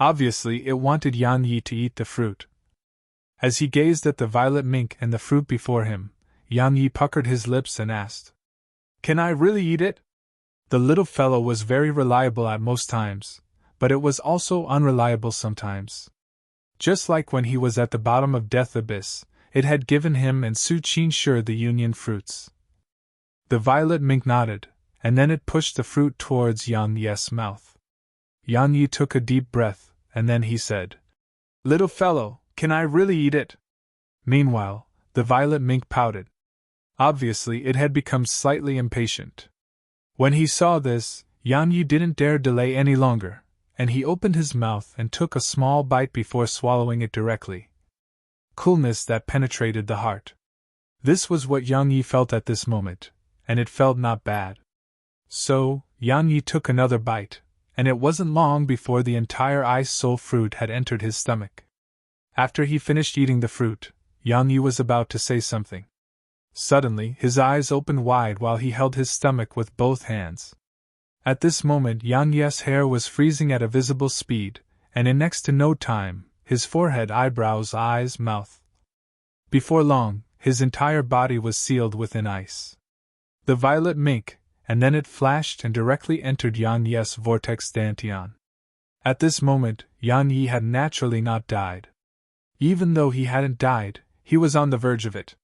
Obviously, it wanted Yang Yi to eat the fruit. As he gazed at the violet mink and the fruit before him, Yang Yi puckered his lips and asked, "Can I really eat it?" The little fellow was very reliable at most times, but it was also unreliable sometimes. Just like when he was at the bottom of Death Abyss, it had given him and Su Qinshe the union fruits. The violet mink nodded, and then it pushed the fruit towards Yang Yi's mouth. Yang Yi took a deep breath, and then he said, "Little fellow, can I really eat it?" Meanwhile, the violet mink pouted. Obviously, it had become slightly impatient. When he saw this, Yang Yi didn't dare delay any longer, and he opened his mouth and took a small bite before swallowing it directly. Coolness that penetrated the heart. This was what Yang Yi felt at this moment, and it felt not bad. So, Yang Yi took another bite, and it wasn't long before the entire ice soul fruit had entered his stomach. After he finished eating the fruit, Yang Yi was about to say something. Suddenly, his eyes opened wide while he held his stomach with both hands. At this moment, Yang Yi's hair was freezing at a visible speed, and in next to no time, his forehead, eyebrows, eyes, mouth. Before long, his entire body was sealed within ice. The violet mink, and then it flashed and directly entered Yang Yi's vortex dantian. At this moment, Yang Yi had naturally not died. Even though he hadn't died, he was on the verge of it.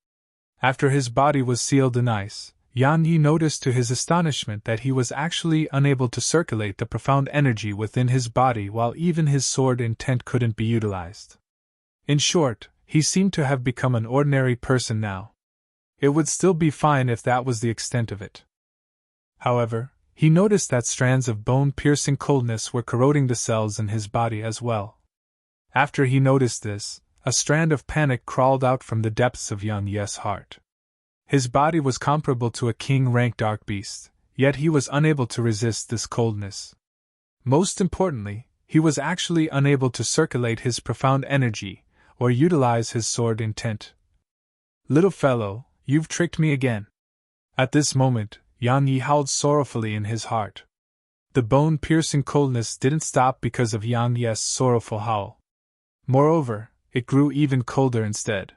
After his body was sealed in ice, Yang Yi noticed to his astonishment that he was actually unable to circulate the profound energy within his body while even his sword intent couldn't be utilized. In short, he seemed to have become an ordinary person now. It would still be fine if that was the extent of it. However, he noticed that strands of bone-piercing coldness were corroding the cells in his body as well. After he noticed this, a strand of panic crawled out from the depths of Yang Yi's heart. His body was comparable to a king-ranked dark beast, yet he was unable to resist this coldness. Most importantly, he was actually unable to circulate his profound energy, or utilize his sword intent. "Little fellow, you've tricked me again." At this moment, Yang Yi howled sorrowfully in his heart. The bone-piercing coldness didn't stop because of Yang Yi's sorrowful howl. Moreover, it grew even colder instead.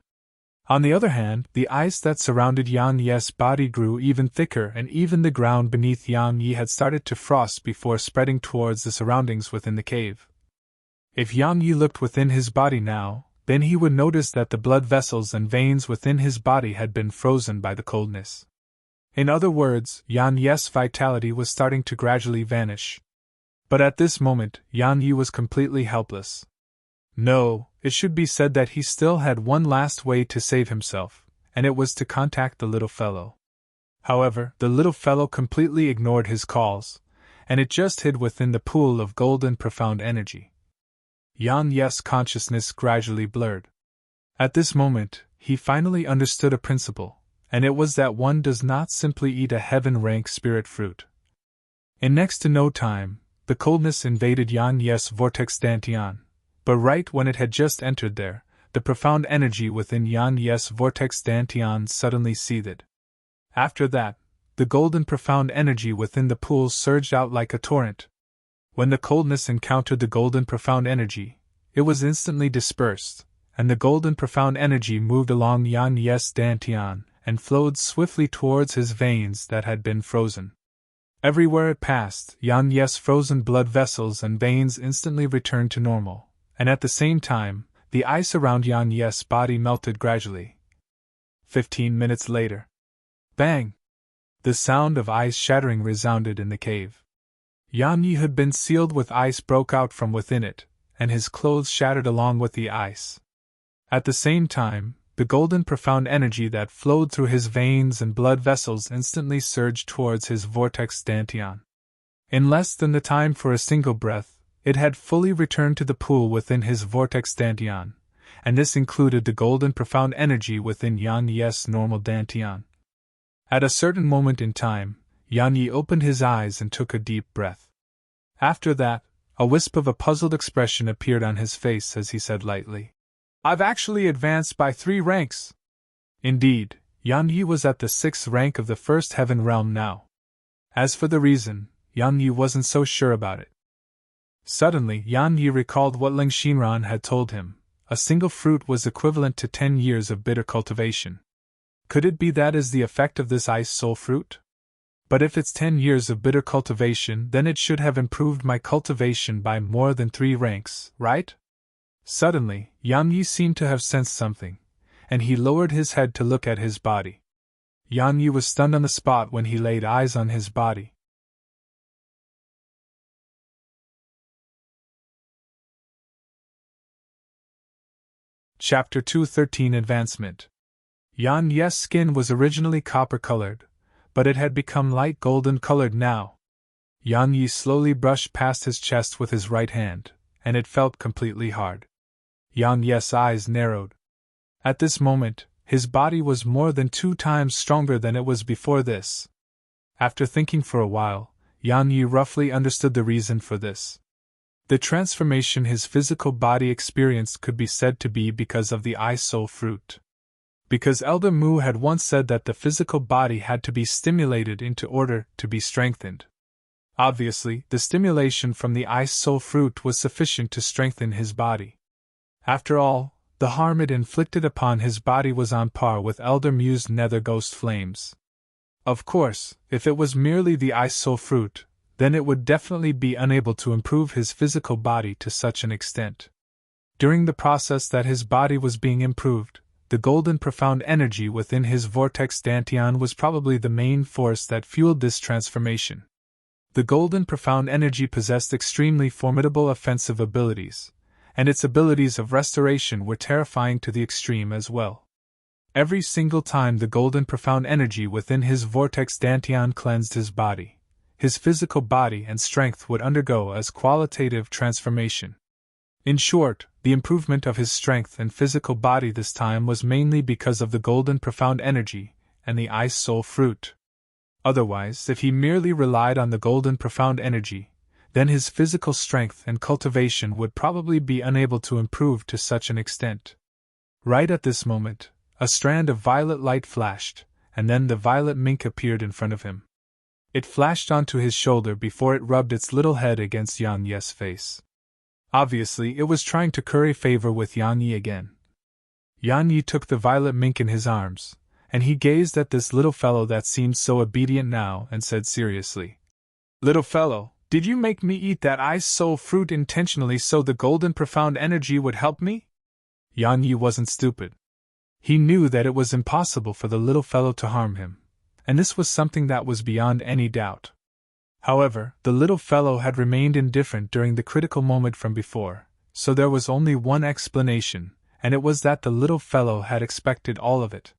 On the other hand, the ice that surrounded Yang Yi's body grew even thicker, and even the ground beneath Yang Yi had started to frost before spreading towards the surroundings within the cave. If Yang Yi looked within his body now, then he would notice that the blood vessels and veins within his body had been frozen by the coldness. In other words, Yang Yi's vitality was starting to gradually vanish. But at this moment, Yang Yi was completely helpless. No, it should be said that he still had one last way to save himself, and it was to contact the little fellow. However, the little fellow completely ignored his calls, and it just hid within the pool of golden profound energy. Yang Yi's consciousness gradually blurred. At this moment, he finally understood a principle, and it was that one does not simply eat a heaven-rank spirit fruit. In next to no time, the coldness invaded Yang Yi's vortex dantian. But right when it had just entered there, the profound energy within Yang Yi's vortex dantian suddenly seethed. After that, the golden profound energy within the pool surged out like a torrent. When the coldness encountered the golden profound energy, it was instantly dispersed, and the golden profound energy moved along Yan Yes Dantian and flowed swiftly towards his veins that had been frozen. Everywhere it passed, Yan Yes' frozen blood vessels and veins instantly returned to normal, and at the same time, the ice around Yan Yes' body melted gradually. 15 minutes later. Bang! The sound of ice shattering resounded in the cave. Yan Yi had been sealed with ice broke out from within it, and his clothes shattered along with the ice. At the same time, the golden profound energy that flowed through his veins and blood vessels instantly surged towards his vortex dantian. In less than the time for a single breath, it had fully returned to the pool within his vortex dantian, and this included the golden profound energy within Yan Yi's normal dantian. At a certain moment in time, Yan Yi opened his eyes and took a deep breath. After that, a wisp of a puzzled expression appeared on his face as he said lightly, "I've actually advanced by 3 ranks. Indeed, Yan Yi was at the 6th rank of the first heaven realm now. As for the reason, Yan Yi wasn't so sure about it. Suddenly, Yan Yi recalled what Ling Xinran had told him. A single fruit was equivalent to 10 years of bitter cultivation. Could it be that is the effect of this ice soul fruit? But if it's 10 years of bitter cultivation, then it should have improved my cultivation by more than 3 ranks, right?" Suddenly, Yan Yi seemed to have sensed something, and he lowered his head to look at his body. Yan Yi was stunned on the spot when he laid eyes on his body. Chapter 213 Advancement. Yan Yi's skin was originally copper-colored, but it had become light golden-colored now. Yan Yi slowly brushed past his chest with his right hand, and it felt completely hard. Yan Yi's eyes narrowed. At this moment, his body was more than 2 times stronger than it was before this. After thinking for a while, Yan Yi roughly understood the reason for this. The transformation his physical body experienced could be said to be because of the Ice Soul fruit. Because Elder Mu had once said that the physical body had to be stimulated in order to be strengthened. Obviously, the stimulation from the Ice Soul fruit was sufficient to strengthen his body. After all, the harm it inflicted upon his body was on par with Elder Mu's nether ghost flames. Of course, if it was merely the Ice Soul fruit, then it would definitely be unable to improve his physical body to such an extent. During the process that his body was being improved, the golden profound energy within his vortex dantian was probably the main force that fueled this transformation. The golden profound energy possessed extremely formidable offensive abilities, and its abilities of restoration were terrifying to the extreme as well. Every single time the golden profound energy within his vortex dantian cleansed his body, his physical body and strength would undergo as qualitative transformation. In short, the improvement of his strength and physical body this time was mainly because of the golden profound energy and the Ice Soul fruit. Otherwise, if he merely relied on the golden profound energy, then his physical strength and cultivation would probably be unable to improve to such an extent. Right at this moment, a strand of violet light flashed, and then the violet mink appeared in front of him. It flashed onto his shoulder before it rubbed its little head against Yan Yi's face. Obviously, it was trying to curry favor with Yan Yi again. Yan Yi took the violet mink in his arms, and he gazed at this little fellow that seemed so obedient now and said seriously, "Little fellow, did you make me eat that Ice Soul fruit intentionally so the golden profound energy would help me?" Yan Yi wasn't stupid. He knew that it was impossible for the little fellow to harm him, and this was something that was beyond any doubt. However, the little fellow had remained indifferent during the critical moment from before, so there was only one explanation, and it was that the little fellow had expected all of it.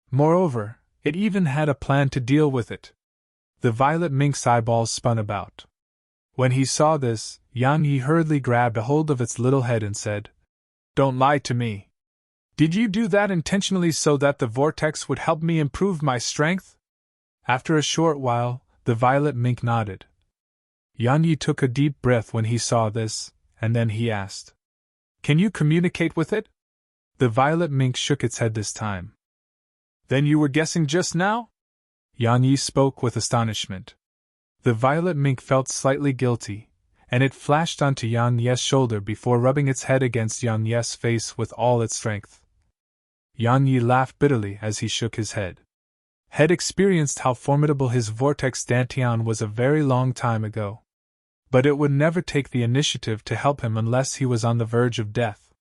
Moreover, it even had a plan to deal with it. The violet mink's eyeballs spun about. When he saw this, Yan Yi hurriedly grabbed a hold of its little head and said, "Don't lie to me. Did you do that intentionally so that the vortex would help me improve my strength?" After a short while, the violet mink nodded. Yan Yi took a deep breath when he saw this, and then he asked, "Can you communicate with it?" The violet mink shook its head this time. "Then you were guessing just now?" Yan Yi spoke with astonishment. The violet mink felt slightly guilty, and it flashed onto Yang Ye's shoulder before rubbing its head against Yang Ye's face with all its strength. Yang Yi laughed bitterly as he shook his head. Had experienced how formidable his vortex dantian was a very long time ago. But it would never take the initiative to help him unless he was on the verge of death.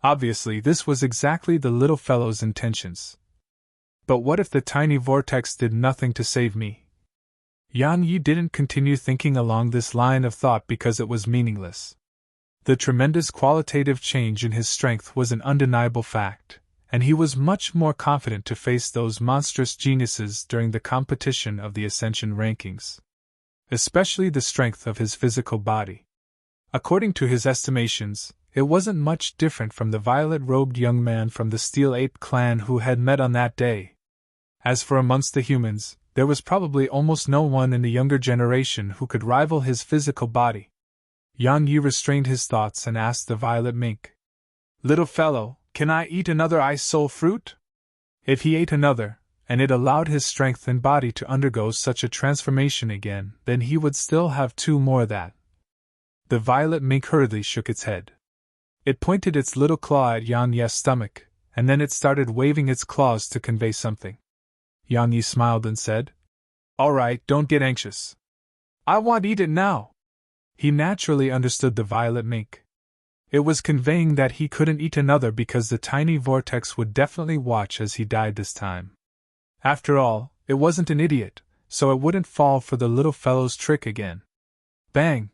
Obviously, this was exactly the little fellow's intentions. But what if the tiny vortex did nothing to save me? Yang Yi didn't continue thinking along this line of thought because it was meaningless. The tremendous qualitative change in his strength was an undeniable fact, and he was much more confident to face those monstrous geniuses during the competition of the Ascension rankings. Especially the strength of his physical body. According to his estimations, it wasn't much different from the violet-robed young man from the Steel Ape clan who had met on that day. As for amongst the humans, there was probably almost no one in the younger generation who could rival his physical body. Yang Yi restrained his thoughts and asked the violet mink, "Little fellow, can I eat another ice soul fruit?" If he ate another, and it allowed his strength and body to undergo such a transformation again, then he would still have 2 more that. The violet mink hurriedly shook its head. It pointed its little claw at Yang Ye's stomach, and then it started waving its claws to convey something. Yang Yi smiled and said, "All right, don't get anxious. I want to eat it now." He naturally understood the violet mink. It was conveying that he couldn't eat another because the tiny vortex would definitely watch as he died this time. After all, it wasn't an idiot, so it wouldn't fall for the little fellow's trick again. Bang!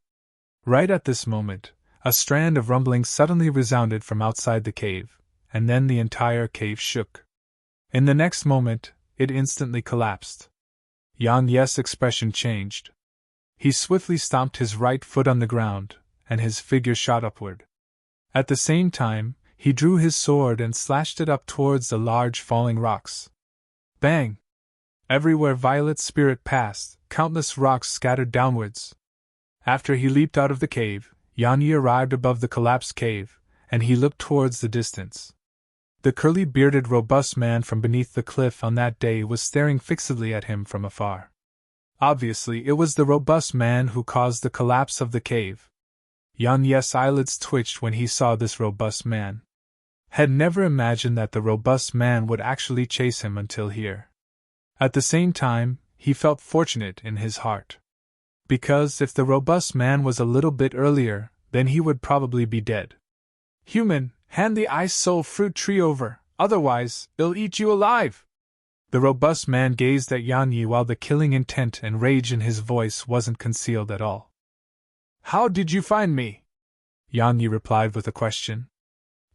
Right at this moment, a strand of rumbling suddenly resounded from outside the cave, and then the entire cave shook. In the next moment, it instantly collapsed. Yang Ye's expression changed. He swiftly stomped his right foot on the ground, and his figure shot upward. At the same time, he drew his sword and slashed it up towards the large falling rocks. Bang! Everywhere Violet's spirit passed, countless rocks scattered downwards. After he leaped out of the cave, Yang Yi arrived above the collapsed cave, and he looked towards the distance. The curly-bearded, robust man from beneath the cliff on that day was staring fixedly at him from afar. Obviously, it was the robust man who caused the collapse of the cave. Yang Ye's eyelids twitched when he saw this robust man. Had never imagined that the robust man would actually chase him until here. At the same time, he felt fortunate in his heart. Because if the robust man was a little bit earlier, then he would probably be dead. "Human, hand the ice soul fruit tree over, otherwise, it'll eat you alive!" The robust man gazed at Yang Yi while the killing intent and rage in his voice wasn't concealed at all. "How did you find me?" Yang Yi replied with a question.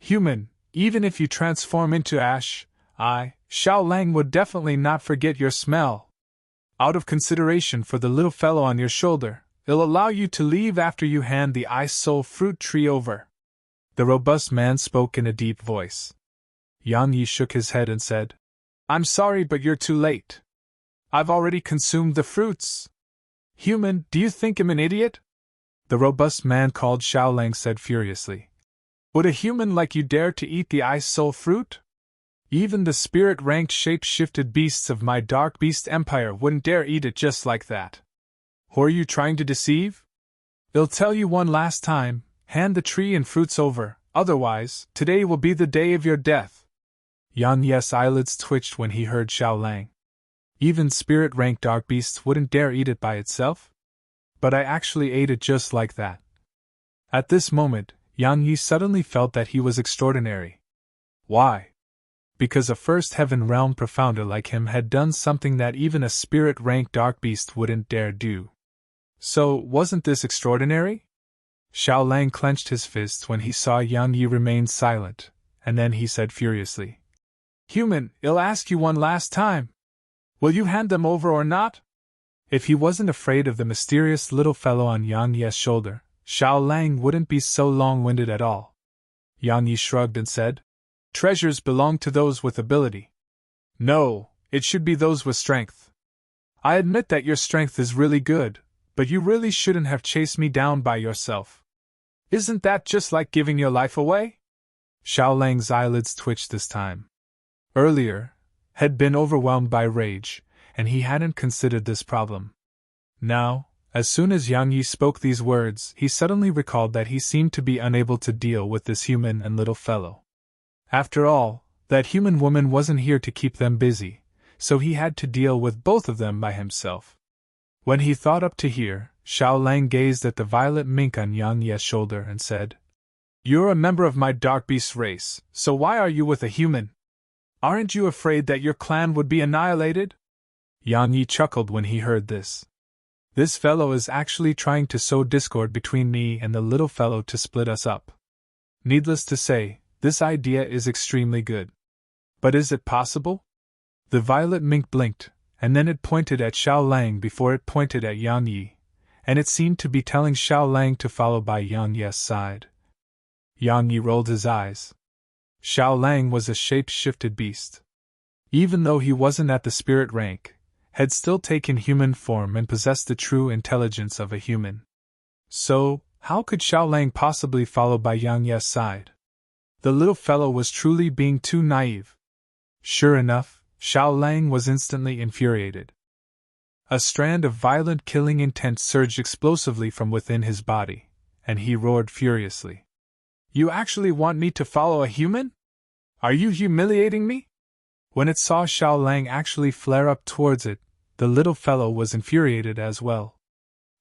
"Human, even if you transform into ash, Xiao Lang would definitely not forget your smell. Out of consideration for the little fellow on your shoulder, it'll allow you to leave after you hand the ice soul fruit tree over." The robust man spoke in a deep voice. Yang Yi shook his head and said, "I'm sorry, but you're too late. I've already consumed the fruits." "Human, do you think I'm an idiot?" The robust man called Xiao Lang said furiously. "Would a human like you dare to eat the ice soul fruit? Even the spirit-ranked shape-shifted beasts of my Dark Beast Empire wouldn't dare eat it just like that. Who are you trying to deceive? I'll tell you one last time, hand the tree and fruits over, otherwise, today will be the day of your death." Yang Ye's eyelids twitched when he heard Xiao Lang. Even spirit-ranked dark beasts wouldn't dare eat it by itself? But I actually ate it just like that. At this moment, Yang Yi suddenly felt that he was extraordinary. Why? Because a first heaven realm profounder like him had done something that even a spirit-ranked dark beast wouldn't dare do. So, wasn't this extraordinary? Xiao Lang clenched his fists when he saw Yang Yi remain silent, and then he said furiously, "Human, I'll ask you one last time. Will you hand them over or not?" If he wasn't afraid of the mysterious little fellow on Yang Ye's shoulder, Xiao Lang wouldn't be so long-winded at all. Yang Yi shrugged and said, "Treasures belong to those with ability. No, it should be those with strength. I admit that your strength is really good, but you really shouldn't have chased me down by yourself. Isn't that just like giving your life away?" Xiao Lang's eyelids twitched this time. Earlier, had been overwhelmed by rage, and he hadn't considered this problem. Now, As soon as Yang Yi spoke these words, he suddenly recalled that he seemed to be unable to deal with this human and little fellow. After all, that human woman wasn't here to keep them busy, so he had to deal with both of them by himself. When he thought up to here, Xiao Lang gazed at the violet mink on Yang Yi's shoulder and said, "You're a member of my dark beast race, so why are you with a human? Aren't you afraid that your clan would be annihilated?" Yang Yi chuckled when he heard this. "This fellow is actually trying to sow discord between me and the little fellow to split us up. Needless to say, this idea is extremely good. But is it possible?" The violet mink blinked, and then it pointed at Xiao Lang before it pointed at Yang Yi, and it seemed to be telling Xiao Lang to follow by Yang Yi's side. Yang Yi rolled his eyes. Xiao Lang was a shape-shifted beast. Even though he wasn't at the spirit rank, had still taken human form and possessed the true intelligence of a human. So, how could Xiao Lang possibly follow by Yang Yi's side? The little fellow was truly being too naive. Sure enough, Xiao Lang was instantly infuriated. A strand of violent killing intent surged explosively from within his body, and he roared furiously. "You actually want me to follow a human? Are you humiliating me?" When it saw Xiao Lang actually flare up towards it, the little fellow was infuriated as well.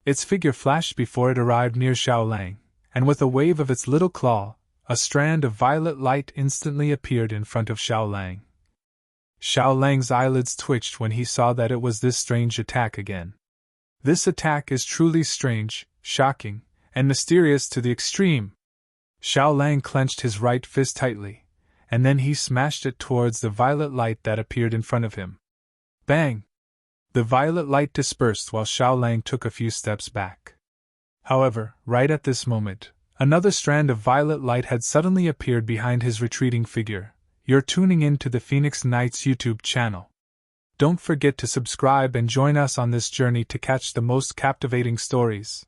Its figure flashed before it arrived near Xiao Lang, and with a wave of its little claw, a strand of violet light instantly appeared in front of Xiao Lang. Xiao Lang's eyelids twitched when he saw that it was this strange attack again. This attack is truly strange, shocking, and mysterious to the extreme. Xiao Lang clenched his right fist tightly, and then he smashed it towards the violet light that appeared in front of him. Bang! The violet light dispersed while Xiao Lang took a few steps back. However, right at this moment, another strand of violet light had suddenly appeared behind his retreating figure. You're tuning in to the Phoenix Knights YouTube channel. Don't forget to subscribe and join us on this journey to catch the most captivating stories.